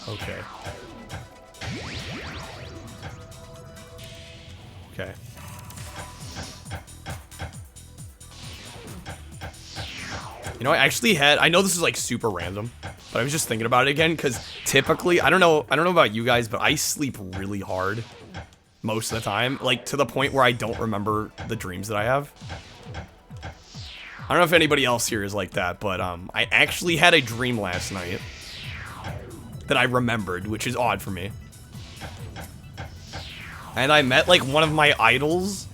Okay. Okay. You know, I actually had, I know this is like super random, but I was just thinking about it again, because typically, I don't know about you guys, but I sleep really hard most of the time, like to the point where I don't remember the dreams that I have. I don't know if anybody else here is like that, but I actually had a dream last night that I remembered, which is odd for me. And I met like one of my idols.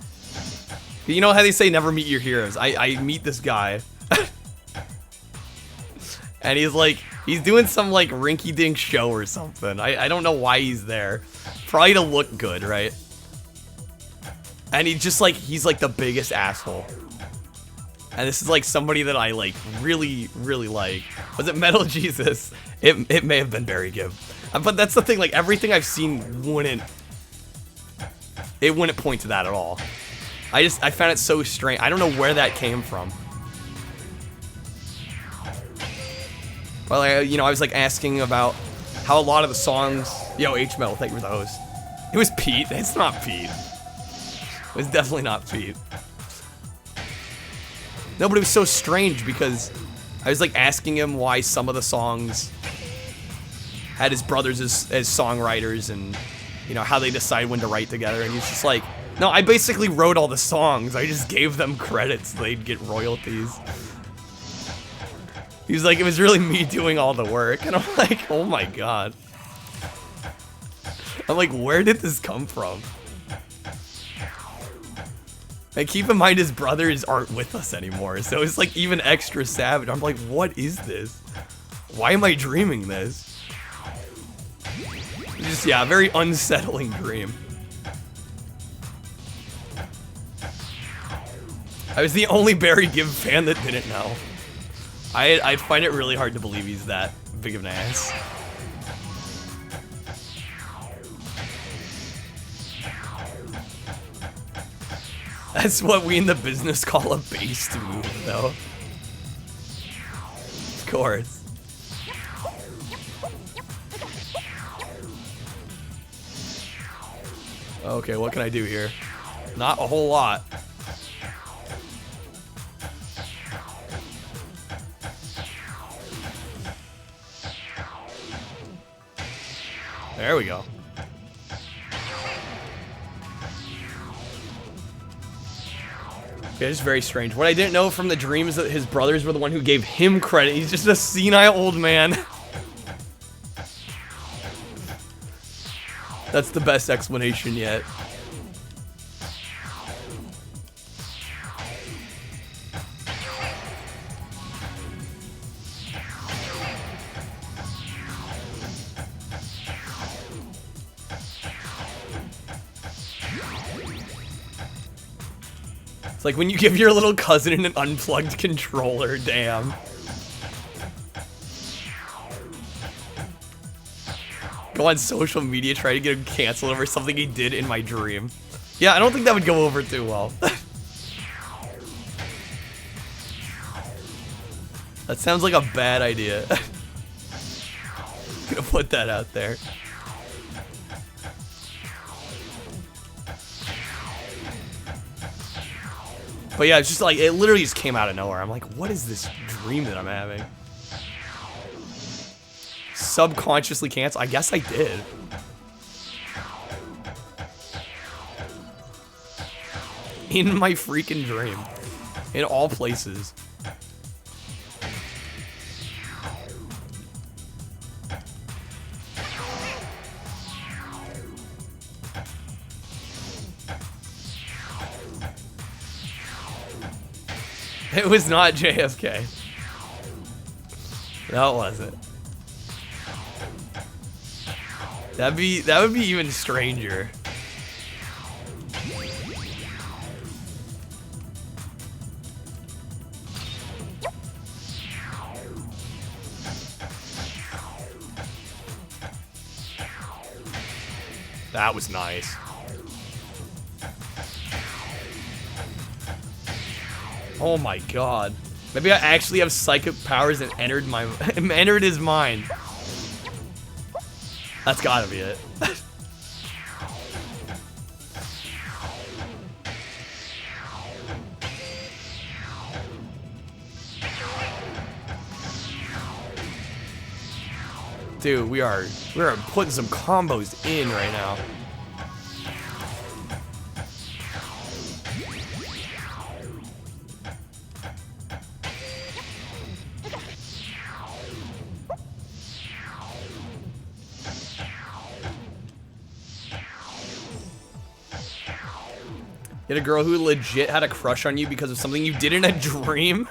You know how they say never meet your heroes? I meet this guy. And he's like, he's doing some like rinky-dink show or something. I don't know why he's there. Probably to look good, right? And he's like the biggest asshole. And this is like somebody that I like really like. Was it Metal Jesus? It may have been Barry Gibb. But that's the thing, like everything I've seen wouldn't point to that at all. I found it so strange. I don't know where that came from. Well, I was like asking about how a lot of the songs. Yo, H Metal, thank you for the host. It was Pete. It's not Pete. It was definitely not Pete. No, but it was so strange because I was like asking him why some of the songs had his brothers as songwriters and, you know, how they decide when to write together. And he's just like, no, I basically wrote all the songs. I just gave them credits. They'd get royalties. He's like, it was really me doing all the work. And I'm like, oh my god. I'm like, where did this come from? And keep in mind his brothers aren't with us anymore, so it's like even extra savage. I'm like, what is this? Why am I dreaming this? Just, yeah, a very unsettling dream. I was the only Barry Gibb fan that didn't know. I find it really hard to believe he's that big of an ass. That's what we in the business call a based move, though. Of course. Okay, what can I do here? Not a whole lot. There we go. Yeah, it's very strange. What I didn't know from the dream is that his brothers were the one who gave him credit. He's just a senile old man. That's the best explanation yet. It's like when you give your little cousin an unplugged controller, damn. Go on social media, try to get him canceled over something he did in my dream. Yeah, I don't think that would go over too well. That sounds like a bad idea. Gonna put that out there. But yeah, it's just like, it literally just came out of nowhere. I'm like, what is this dream that I'm having? Subconsciously cancel? I guess I did. In my freaking dream. In all places. It was not JFK. No, it wasn't. That would be even stranger. That was nice. Oh my god. Maybe I actually have psychic powers and entered his mind. That's gotta be it. Dude, we are putting some combos in right now. You had a girl who legit had a crush on you because of something you did in a dream?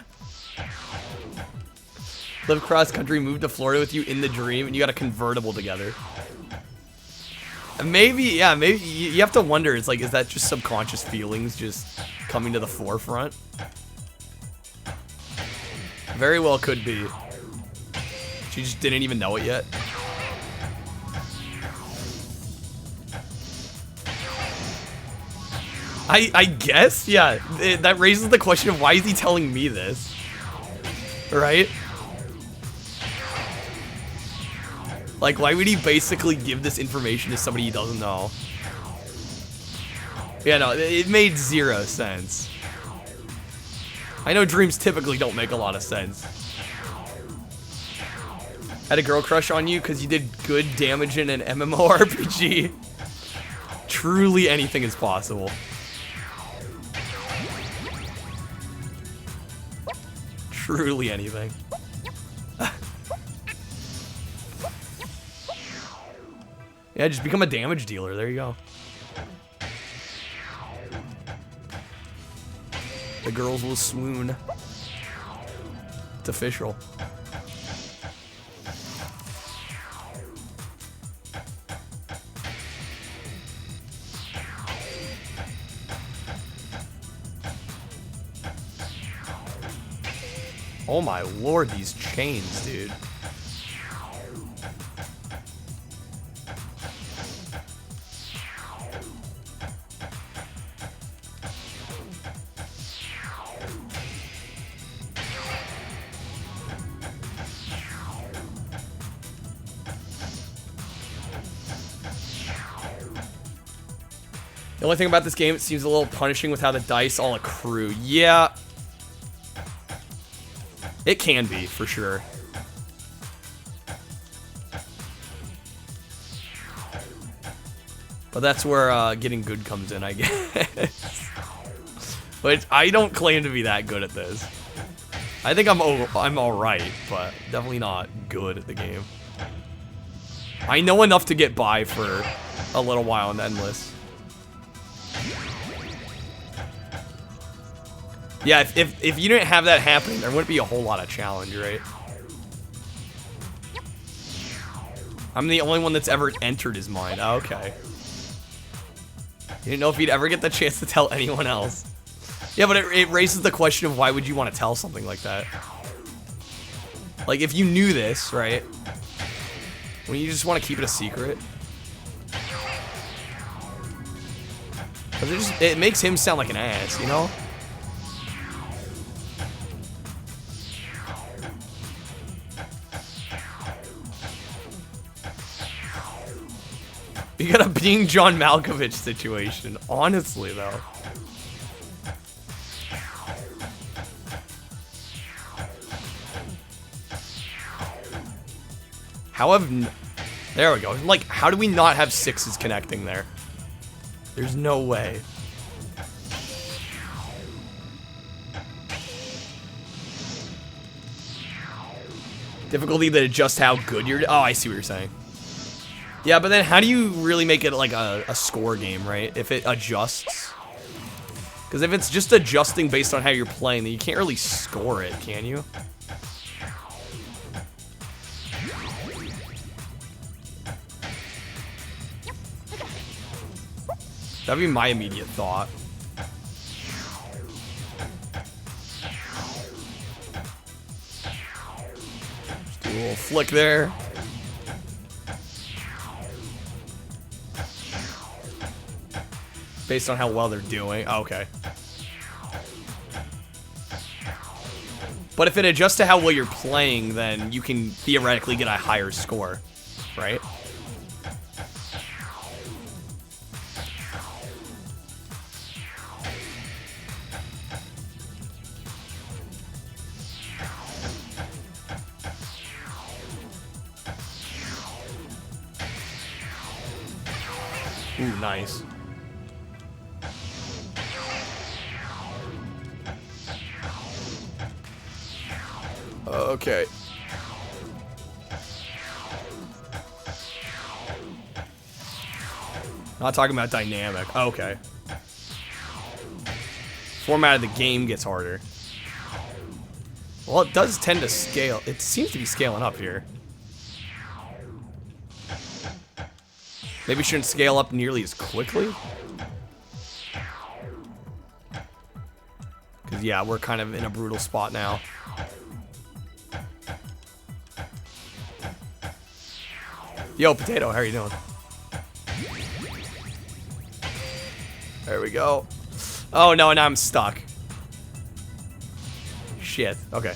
Lived cross country, moved to Florida with you in the dream, and you got a convertible together. And maybe, yeah, maybe you have to wonder, it's like, is that just subconscious feelings just coming to the forefront? Very well could be. She just didn't even know it yet. I guess, yeah, that raises the question of why is he telling me this? Right? Like, why would he basically give this information to somebody he doesn't know? Yeah, no, it made 0 sense. I know dreams typically don't make a lot of sense. Had a girl crush on you because you did good damage in an MMORPG. Truly anything is possible. Truly anything. Yeah, just become a damage dealer. There you go. The girls will swoon. It's official. Oh my lord, these chains, dude. The only thing about this game, it seems a little punishing with how the dice all accrue. Yeah. It can be, for sure. But that's where getting good comes in, I guess. But I don't claim to be that good at this. I think I'm alright, but definitely not good at the game. I know enough to get by for a little while in Endless. Yeah, if you didn't have that happening, there wouldn't be a whole lot of challenge, right? I'm the only one that's ever entered his mind. Oh, okay. You didn't know if you'd ever get the chance to tell anyone else. Yeah, but it raises the question of why would you want to tell something like that? Like, if you knew this, right? Wouldn't you just want to keep it a secret? Because it makes him sound like an ass, you know? You got a being John Malkovich situation, honestly, though. There we go. Like, how do we not have 6s connecting there? There's no way. Difficulty that adjusts how good you're... Oh, I see what you're saying. Yeah, but then how do you really make it like a score game, right? If it adjusts. Because if it's just adjusting based on how you're playing, then you can't really score it, can you? That'd be my immediate thought. Just do a little flick there. Based on how well they're doing. Oh, okay. But if it adjusts to how well you're playing, then you can theoretically get a higher score, right? Ooh, nice. Okay. Not talking about dynamic. Okay. Format of the game gets harder. Well, it does tend to scale. It seems to be scaling up here. Maybe it shouldn't scale up nearly as quickly. Because, yeah, we're kind of in a brutal spot now. Yo, Potato, how are you doing? There we go. Oh, no, now I'm stuck. Shit. Okay.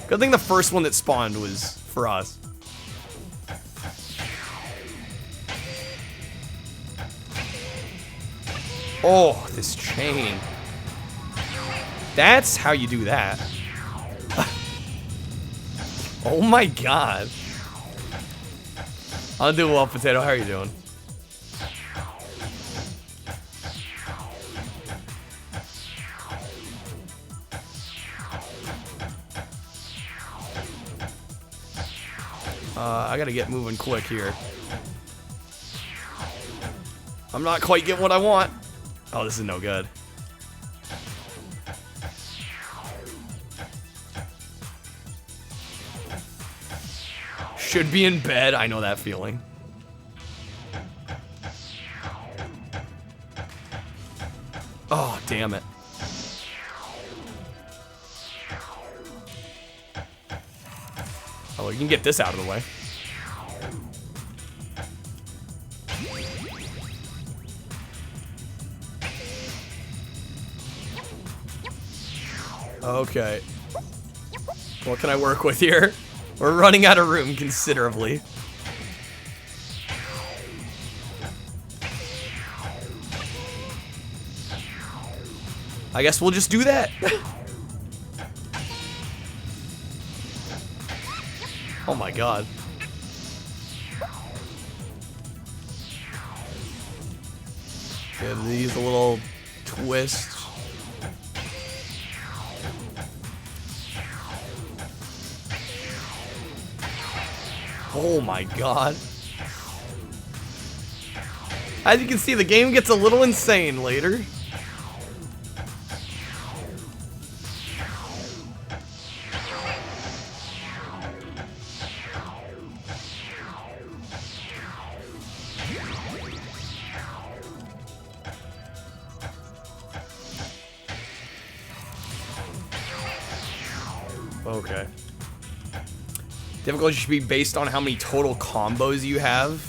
Good thing the first one that spawned was for us. Oh, this chain. That's how you do that. Oh my god. I'll do well, Potato. How are you doing? I gotta get moving quick here. I'm not quite getting what I want. Oh, this is no good. Should be in bed. I know that feeling. Oh, damn it. Oh, you can get this out of the way. Okay. What can I work with here? We're running out of room considerably. I guess we'll just do that. Oh my god. Give these a little twist. Oh my god. As you can see, the game gets a little insane later. Okay. Difficulty should be based on how many total combos you have.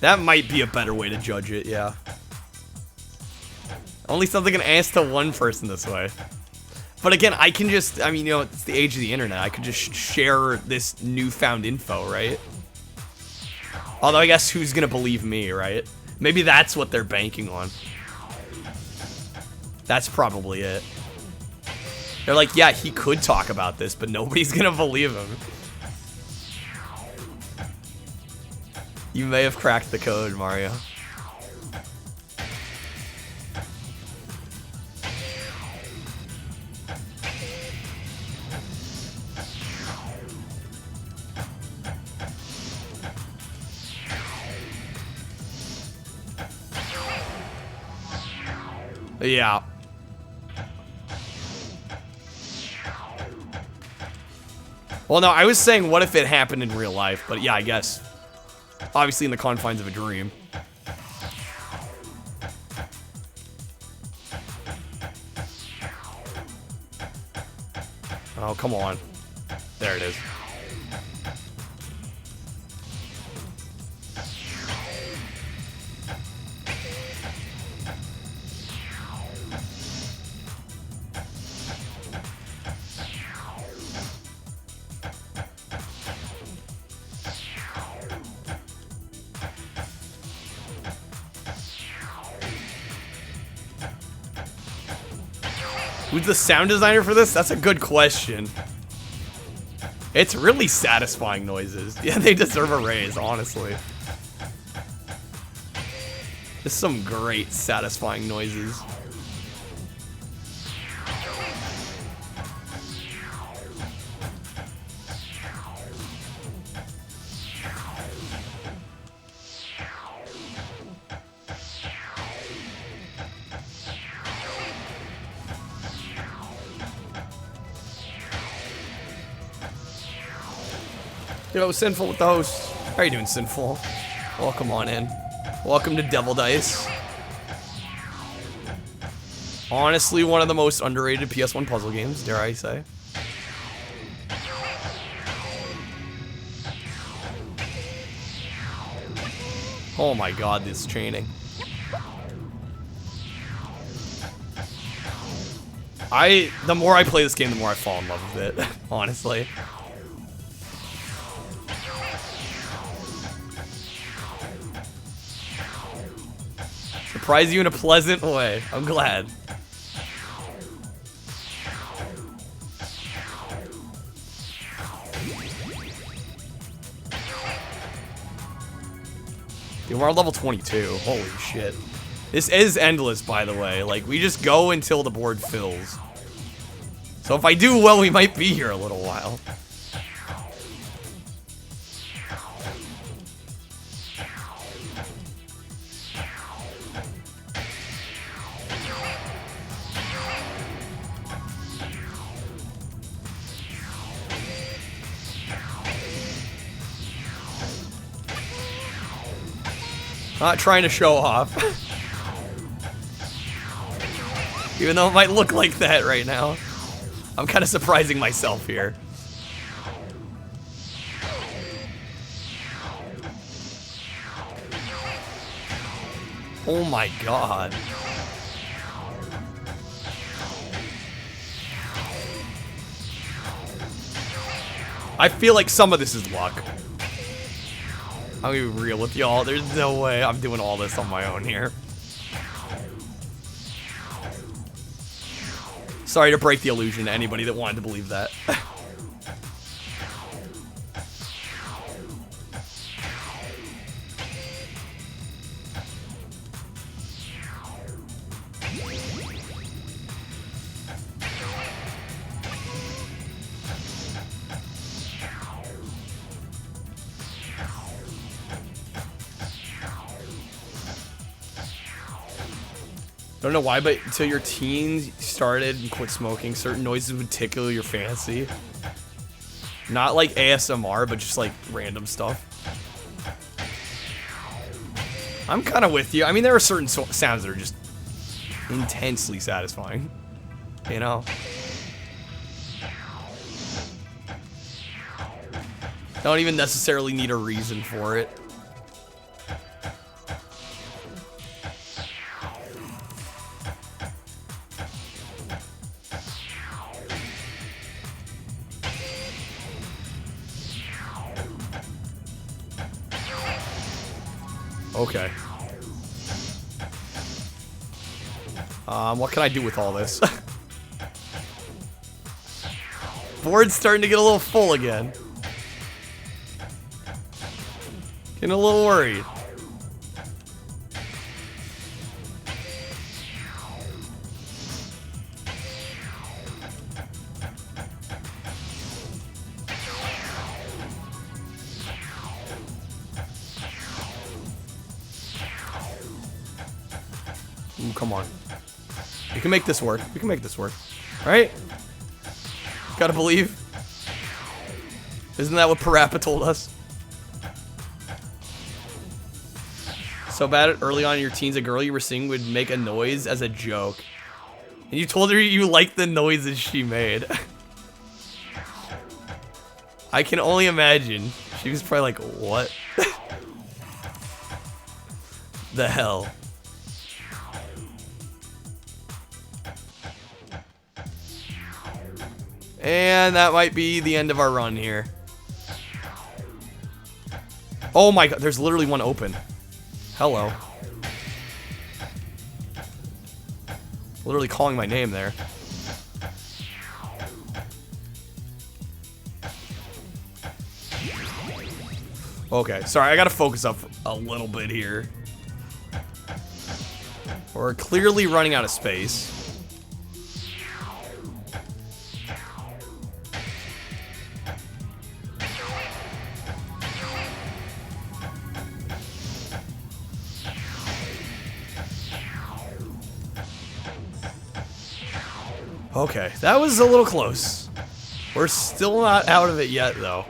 That might be a better way to judge it, yeah. Only something can ask to one person this way. But again, I can just, I mean, you know, it's the age of the internet. I could just share this newfound info, right? Although I guess who's gonna believe me, right? Maybe that's what they're banking on. That's probably it. They're like, yeah, he could talk about this, but nobody's gonna believe him. You may have cracked the code, Mario. Yeah. Well, no, I was saying what if it happened in real life, but yeah, I guess. Obviously in the confines of a dream. Oh, come on. There it is. Who's the sound designer for this? That's a good question. It's really satisfying noises. Yeah, they deserve a raise, honestly. There's some great satisfying noises. Yo, Sinful with the host. How are you doing, Sinful? Welcome on in. Welcome to Devil Dice. Honestly, one of the most underrated PS1 puzzle games, dare I say. Oh my god, this chaining. The more I play this game, the more I fall in love with it, honestly. surprise you in a pleasant way. I'm glad. Dude, we're on level 22. Holy shit. This is endless, by the way. Like, we just go until the board fills. So if I do well, we might be here a little while. Not trying to show off. Even though it might look like that right now. I'm kind of surprising myself here. Oh my god. I feel like some of this is luck. I'm gonna be real with y'all. There's no way I'm doing all this on my own here. Sorry to break the illusion to anybody that wanted to believe that. I don't know why, but until your teens started and quit smoking, certain noises would tickle your fancy. Not like ASMR, but just like random stuff. I'm kind of with you. I mean, there are certain sounds that are just intensely satisfying. You know? Don't even necessarily need a reason for it. Okay. What can I do with all this? Board's starting to get a little full again. Getting a little worried. Ooh, come on. We can make this work. We can make this work. Right? Gotta believe. Isn't that what Parappa told us? So bad early on in your teens, a girl you were seeing would make a noise as a joke. And you told her you liked the noises she made. I can only imagine. She was probably like, what? The hell? And that might be the end of our run here. Oh my god, there's literally one open. Hello. Literally calling my name there. Okay, sorry, I gotta focus up a little bit here. We're clearly running out of space. Okay, that was a little close. We're still not out of it yet, though.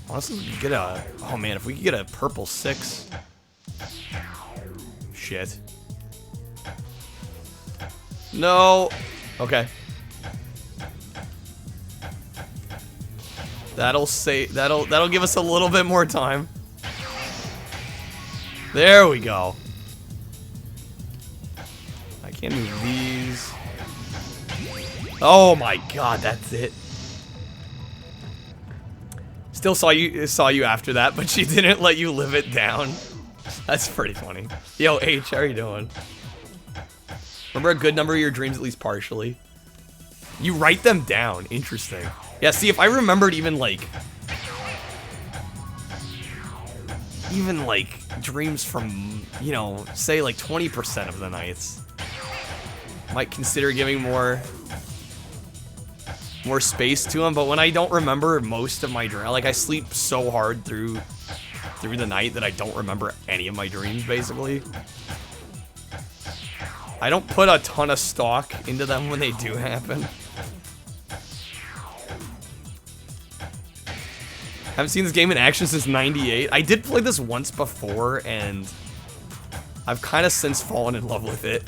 Honestly, we could get a... Oh, man, if we could get a purple 6. Shit. No. Okay. That'll give us a little bit more time. There we go. I can't move these. Oh my god, that's it. Still saw you after that, but she didn't let you live it down. That's pretty funny. Yo, H, how are you doing? Remember a good number of your dreams, at least partially. You write them down. Interesting. Yeah, see, if I remembered even like dreams from, you know, say like 20% of the nights, might consider giving more space to them. But when I don't remember most of my dreams, like I sleep so hard through the night that I don't remember any of my dreams, basically. I don't put a ton of stock into them when they do happen. Haven't seen this game in action since '98. I did play this once before, and I've kind of since fallen in love with it.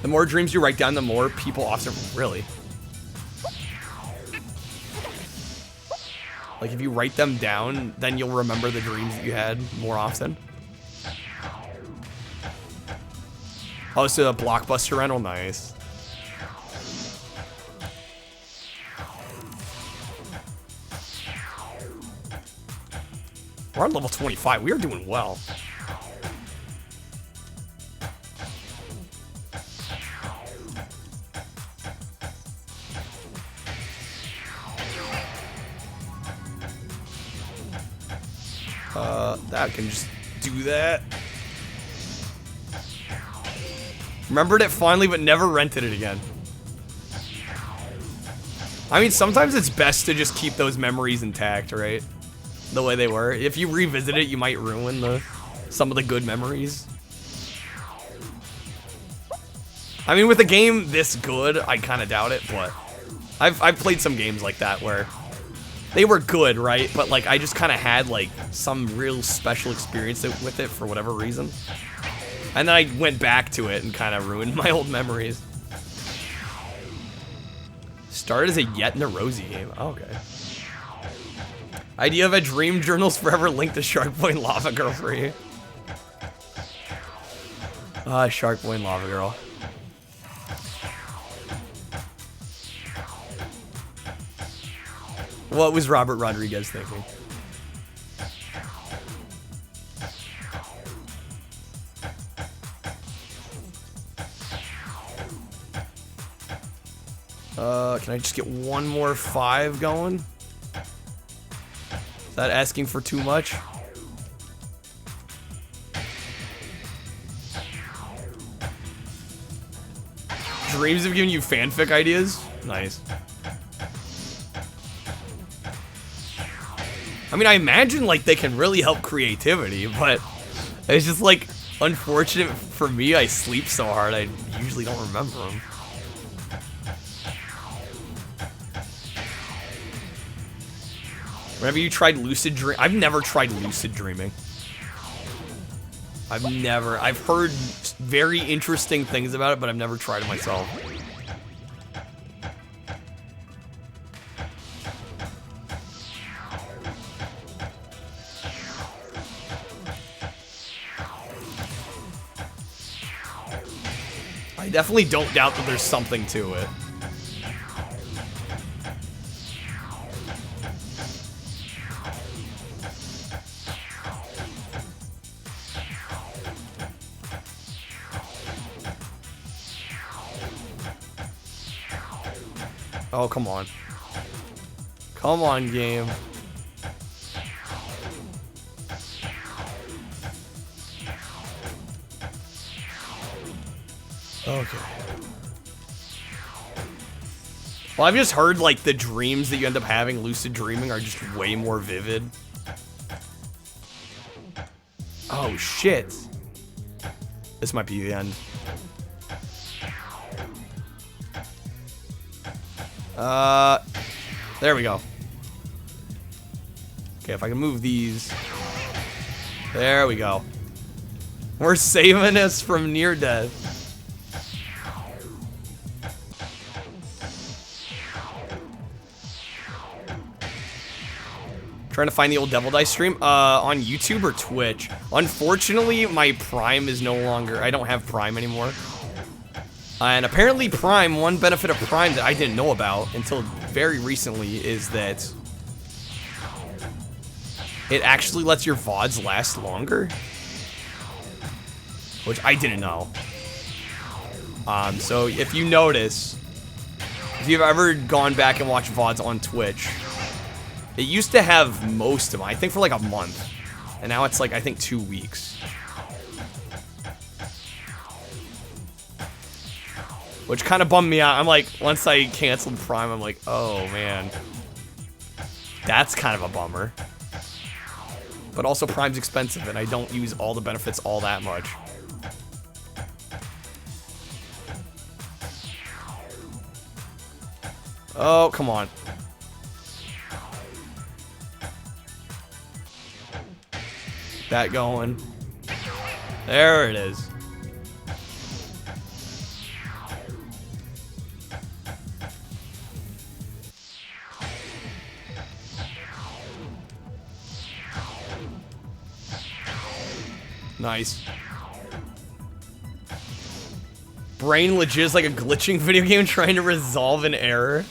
The more dreams you write down, the more people often... Really? Like, if you write them down, then you'll remember the dreams that you had more often? Oh, so a Blockbuster rental? Nice. We're on level 25. We are doing well. That can just do that. Remembered it finally, but never rented it again. I mean, sometimes it's best to just keep those memories intact, right? The way they were. If you revisit it, you might ruin some of the good memories. I mean, with a game this good, I kind of doubt it, but I've played some games like that where they were good, right? But like I just kind of had like some real special experience with it for whatever reason. And then I went back to it and kind of ruined my old memories. Started as a Yet and a Rosie game. Oh, okay. Idea of a dream journals forever linked to Shark Boy and Lava Girl for you. Shark Boy and Lava Girl. What was Robert Rodriguez thinking? Can I just get one more 5 going? Is that asking for too much? Dreams have given you fanfic ideas? Nice. I mean, I imagine, like, they can really help creativity, but it's just, like, unfortunate for me. I sleep so hard, I usually don't remember them. Whenever you tried lucid dream, I've never tried lucid dreaming. I've heard very interesting things about it, but I've never tried it myself. I definitely don't doubt that there's something to it. Oh, come on. Come on, game. Okay. Well, I've just heard, like, the dreams that you end up having, lucid dreaming, are just way more vivid. Oh, shit. This might be the end. There we go. Okay, if I can move these. There we go. We're saving us from near death. Trying to find the old Devil Dice stream. On YouTube or Twitch. Unfortunately, my Prime is no longer... I don't have Prime anymore. And apparently Prime, one benefit of Prime that I didn't know about until very recently is that it actually lets your VODs last longer. Which I didn't know. So if you notice, if you've ever gone back and watched VODs on Twitch, it used to have most of them, I think for like a month. And now it's like, I think 2 weeks. Which kind of bummed me out. I'm like, once I canceled Prime, I'm like, oh man. That's kind of a bummer. But also Prime's expensive and I don't use all the benefits all that much. Oh, come on. That going. There it is. Nice. Brain legit is like a glitching video game trying to resolve an error.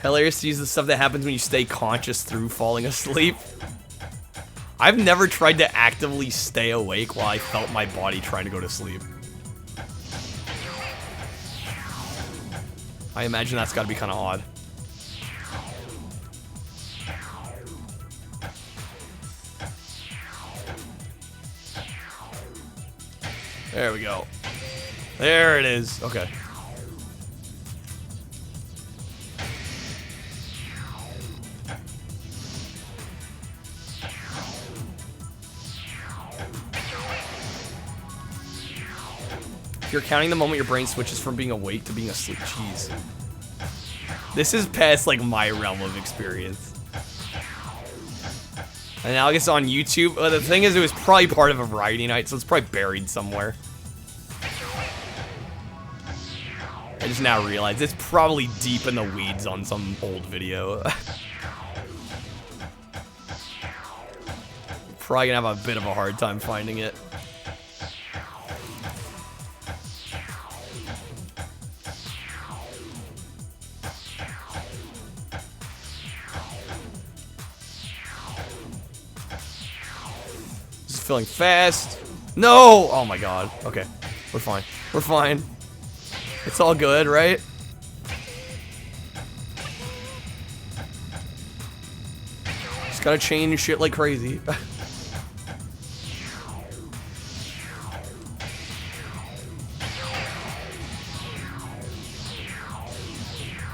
Hilarious to use the stuff that happens when you stay conscious through falling asleep. I've never tried to actively stay awake while I felt my body trying to go to sleep. I imagine that's gotta be kind of odd. There we go. There it is. Okay. If you're counting the moment your brain switches from being awake to being asleep, jeez. This is past like my realm of experience. And now I guess on YouTube, the thing is it was probably part of a variety night, so it's probably buried somewhere. I just now realized it's probably deep in the weeds on some old video. Probably gonna have a bit of a hard time finding it. Just feeling fast. No! Oh my god. Okay. We're fine. We're fine. It's all good, right? Just gotta change shit like crazy.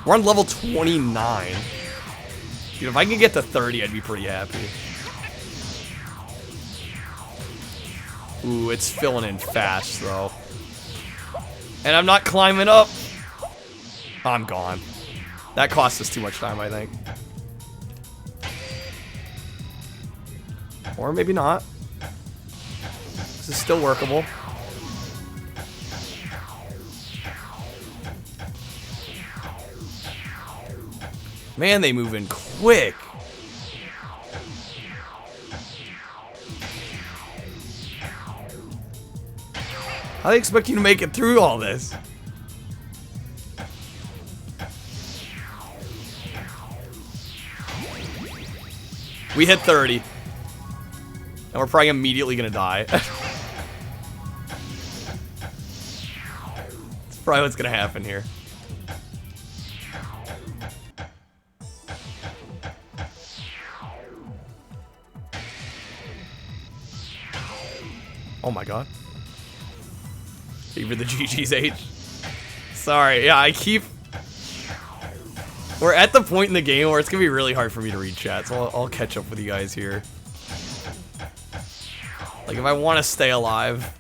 We're on level 29. Dude, if I can get to 30, I'd be pretty happy. Ooh, it's filling in fast, though. And I'm not climbing up. I'm gone. That cost us too much time, I think. Or maybe not. This is still workable. Man, they move in quick. How do they expect you to make it through all this? We hit 30. And we're probably immediately gonna die. That's probably what's gonna happen here. Oh my god. Even the GG's H. Sorry, yeah, I keep... We're at the point in the game where it's gonna be really hard for me to read chat, so I'll catch up with you guys here. Like, if I want to stay alive...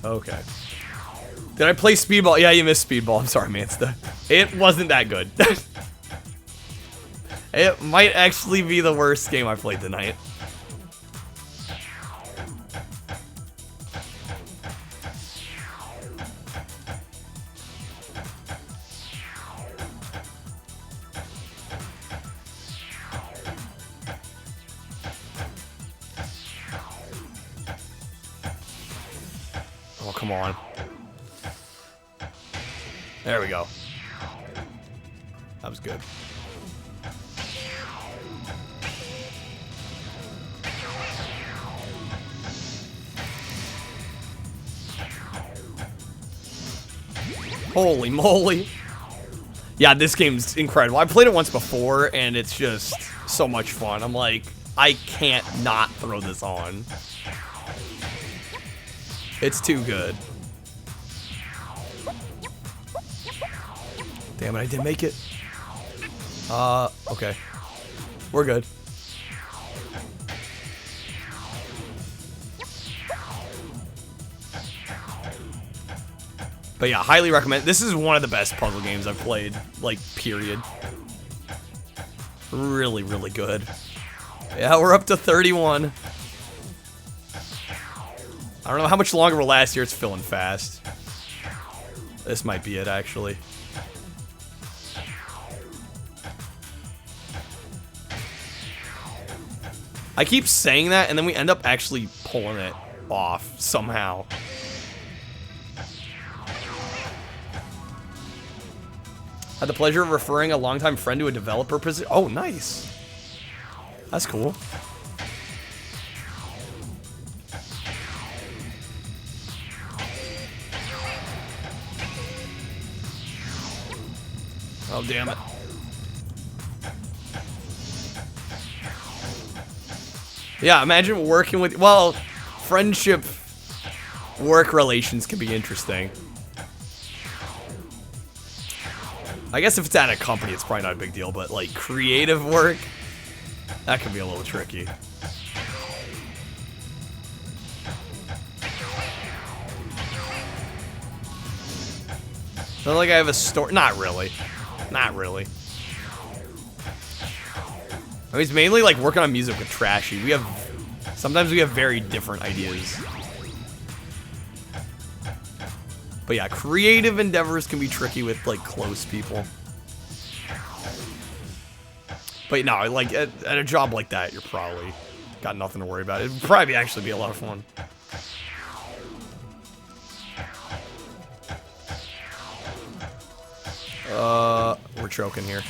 Okay. Did I play Speedball? Yeah, you missed Speedball. I'm sorry, Mansta. It wasn't that good. It might actually be the worst game I played tonight. Oh, come on. There we go. That was good. Holy moly. Yeah, this game's incredible. I played it once before, and it's just so much fun. I'm like, I can't not throw this on. It's too good. Damn it, I didn't make it. Okay. We're good. But yeah, highly recommend. This is one of the best puzzle games I've played, like, period. Really, really good. Yeah, we're up to 31. I don't know how much longer we'll last here. It's filling fast. This might be it, actually. I keep saying that, and then we end up actually pulling it off somehow. Had the pleasure of referring a longtime friend to a developer position. Oh, nice. That's cool. Oh, damn it. Yeah, imagine working with, well, friendship, work relations can be interesting. I guess if it's at a company, it's probably not a big deal, but like creative work, that can be a little tricky. Not like I have a story. Not really. Not really. I mean, it's mainly like working on music with Trashy. Sometimes we have very different ideas. But yeah, creative endeavors can be tricky with like close people. But no, like at a job like that, you're probably got nothing to worry about. It'd probably actually be a lot of fun. We're choking here.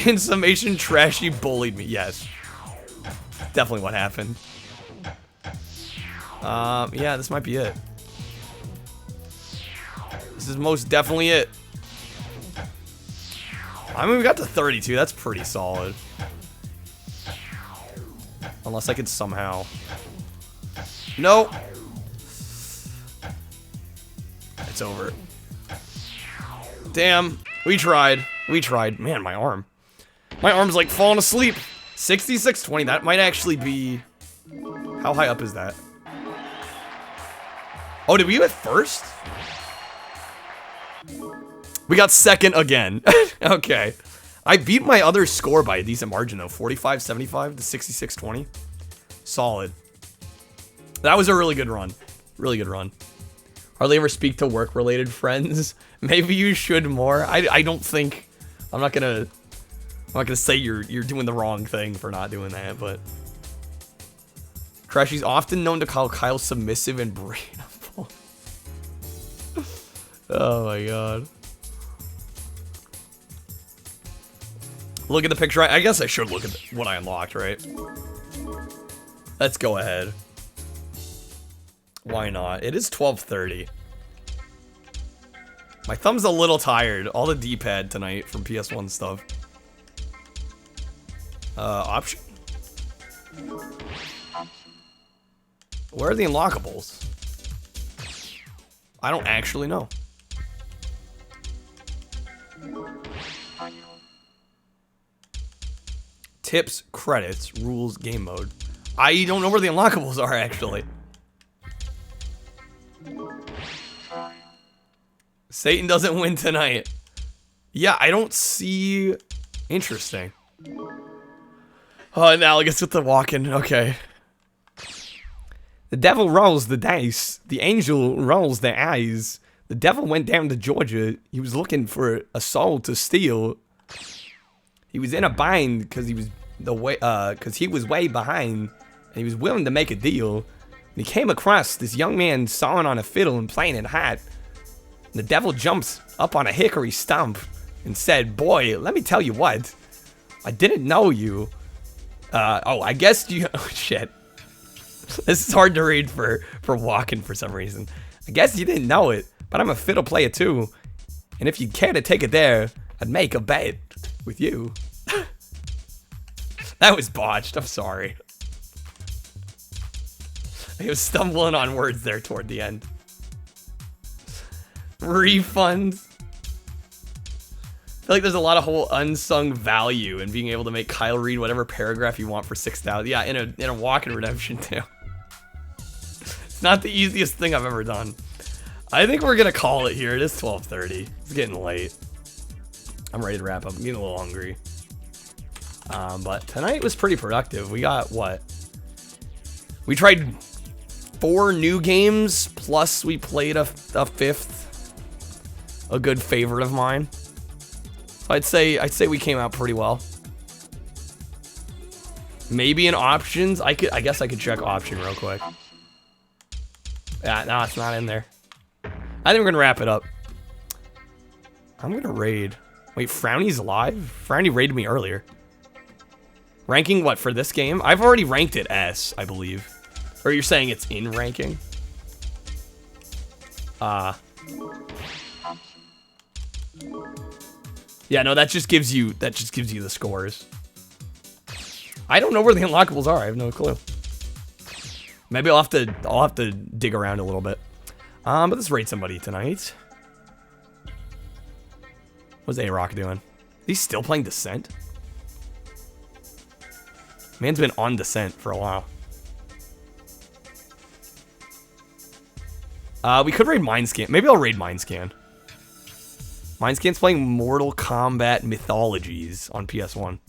In summation, Trashy bullied me. Yes. Definitely what happened. Yeah, this might be it. This is most definitely it. I mean, we got to 32. That's pretty solid. Unless I could somehow... Nope. It's over. Damn. We tried. We tried. Man, my arm. My arm's like falling asleep. 66-20. That might actually be... How high up is that? Oh, did we get first? We got second again. Okay. I beat my other score by a decent margin, though. 45-75 to 66-20. Solid. That was a really good run. Really good run. Hardly ever speak to work-related friends. Maybe you should more. I don't think... I'm not gonna say you're doing the wrong thing for not doing that, but... Trashy's often known to call Kyle submissive and brainable. Oh my god. Look at the picture. I guess I should look at what I unlocked, right? Let's go ahead. Why not? It is 12:30. My thumb's a little tired. All the D-pad tonight from PS1 stuff. Option. Where are the unlockables? I don't actually know. Tips, credits, rules, game mode. I don't know where the unlockables are, actually. Satan doesn't win tonight. Yeah, I don't see... Interesting. Oh, now I guess with the walking. Okay. The devil rolls the dice. The angel rolls the eyes. The devil went down to Georgia. He was looking for a soul to steal. He was in a bind because he was way behind, and he was willing to make a deal. And he came across this young man sawing on a fiddle and playing it hot. And the devil jumps up on a hickory stump and said, "Boy, let me tell you what. I didn't know you. I guess you." Oh shit. This is hard to read for walking for some reason. I guess you didn't know it, but I'm a fiddle player too. And if you care to take it there, I'd make a bet with you. That was botched. I'm sorry. I was stumbling on words there toward the end. Refund. I feel like there's a lot of whole unsung value in being able to make Kyle read whatever paragraph you want for 6,000. Yeah, in a walk-in redemption too. It's not the easiest thing I've ever done. I think we're gonna call it here. It is 12:30. It's getting late. I'm ready to wrap up. I'm getting a little hungry. But tonight was pretty productive. We got what? We tried 4 new games, plus we played a 5th. A good favorite of mine. So I'd say we came out pretty well. Maybe in options, I guess I could check option real quick. Yeah, no, it's not in there. I think we're gonna wrap it up. I'm gonna raid. Wait, Frowny's live? Frowny raided me earlier. Ranking what for this game? I've already ranked it S, I believe. Or you're saying it's in ranking? Yeah, no, that just gives you the scores. I don't know where the unlockables are. I have no clue. Maybe I'll have to dig around a little bit. But let's raid somebody tonight. What's A-Rock doing? He's still playing Descent? Man's been on Descent for a while. We could raid Mindscan. Maybe I'll raid Mindscan. Mindscan's playing Mortal Kombat Mythologies on PS1.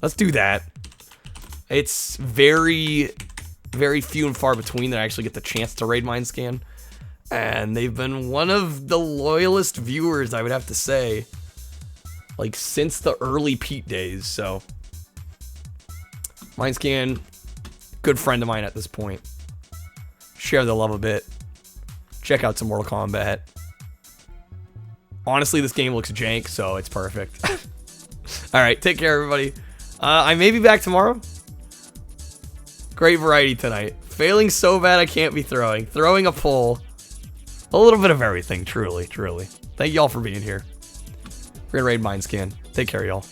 Let's do that. It's very, very few and far between that I actually get the chance to raid Mindscan. And they've been one of the loyalist viewers, I would have to say. Like, since the early Pete days, so. Mindscan, good friend of mine at this point. Share the love a bit. Check out some Mortal Kombat. Honestly, this game looks jank, so it's perfect. Alright, take care, everybody. I may be back tomorrow. Great variety tonight. Failing so bad I can't be throwing. Throwing a pull. A little bit of everything, truly, truly. Thank y'all for being here. We're gonna raid Mindscan. Take care, y'all.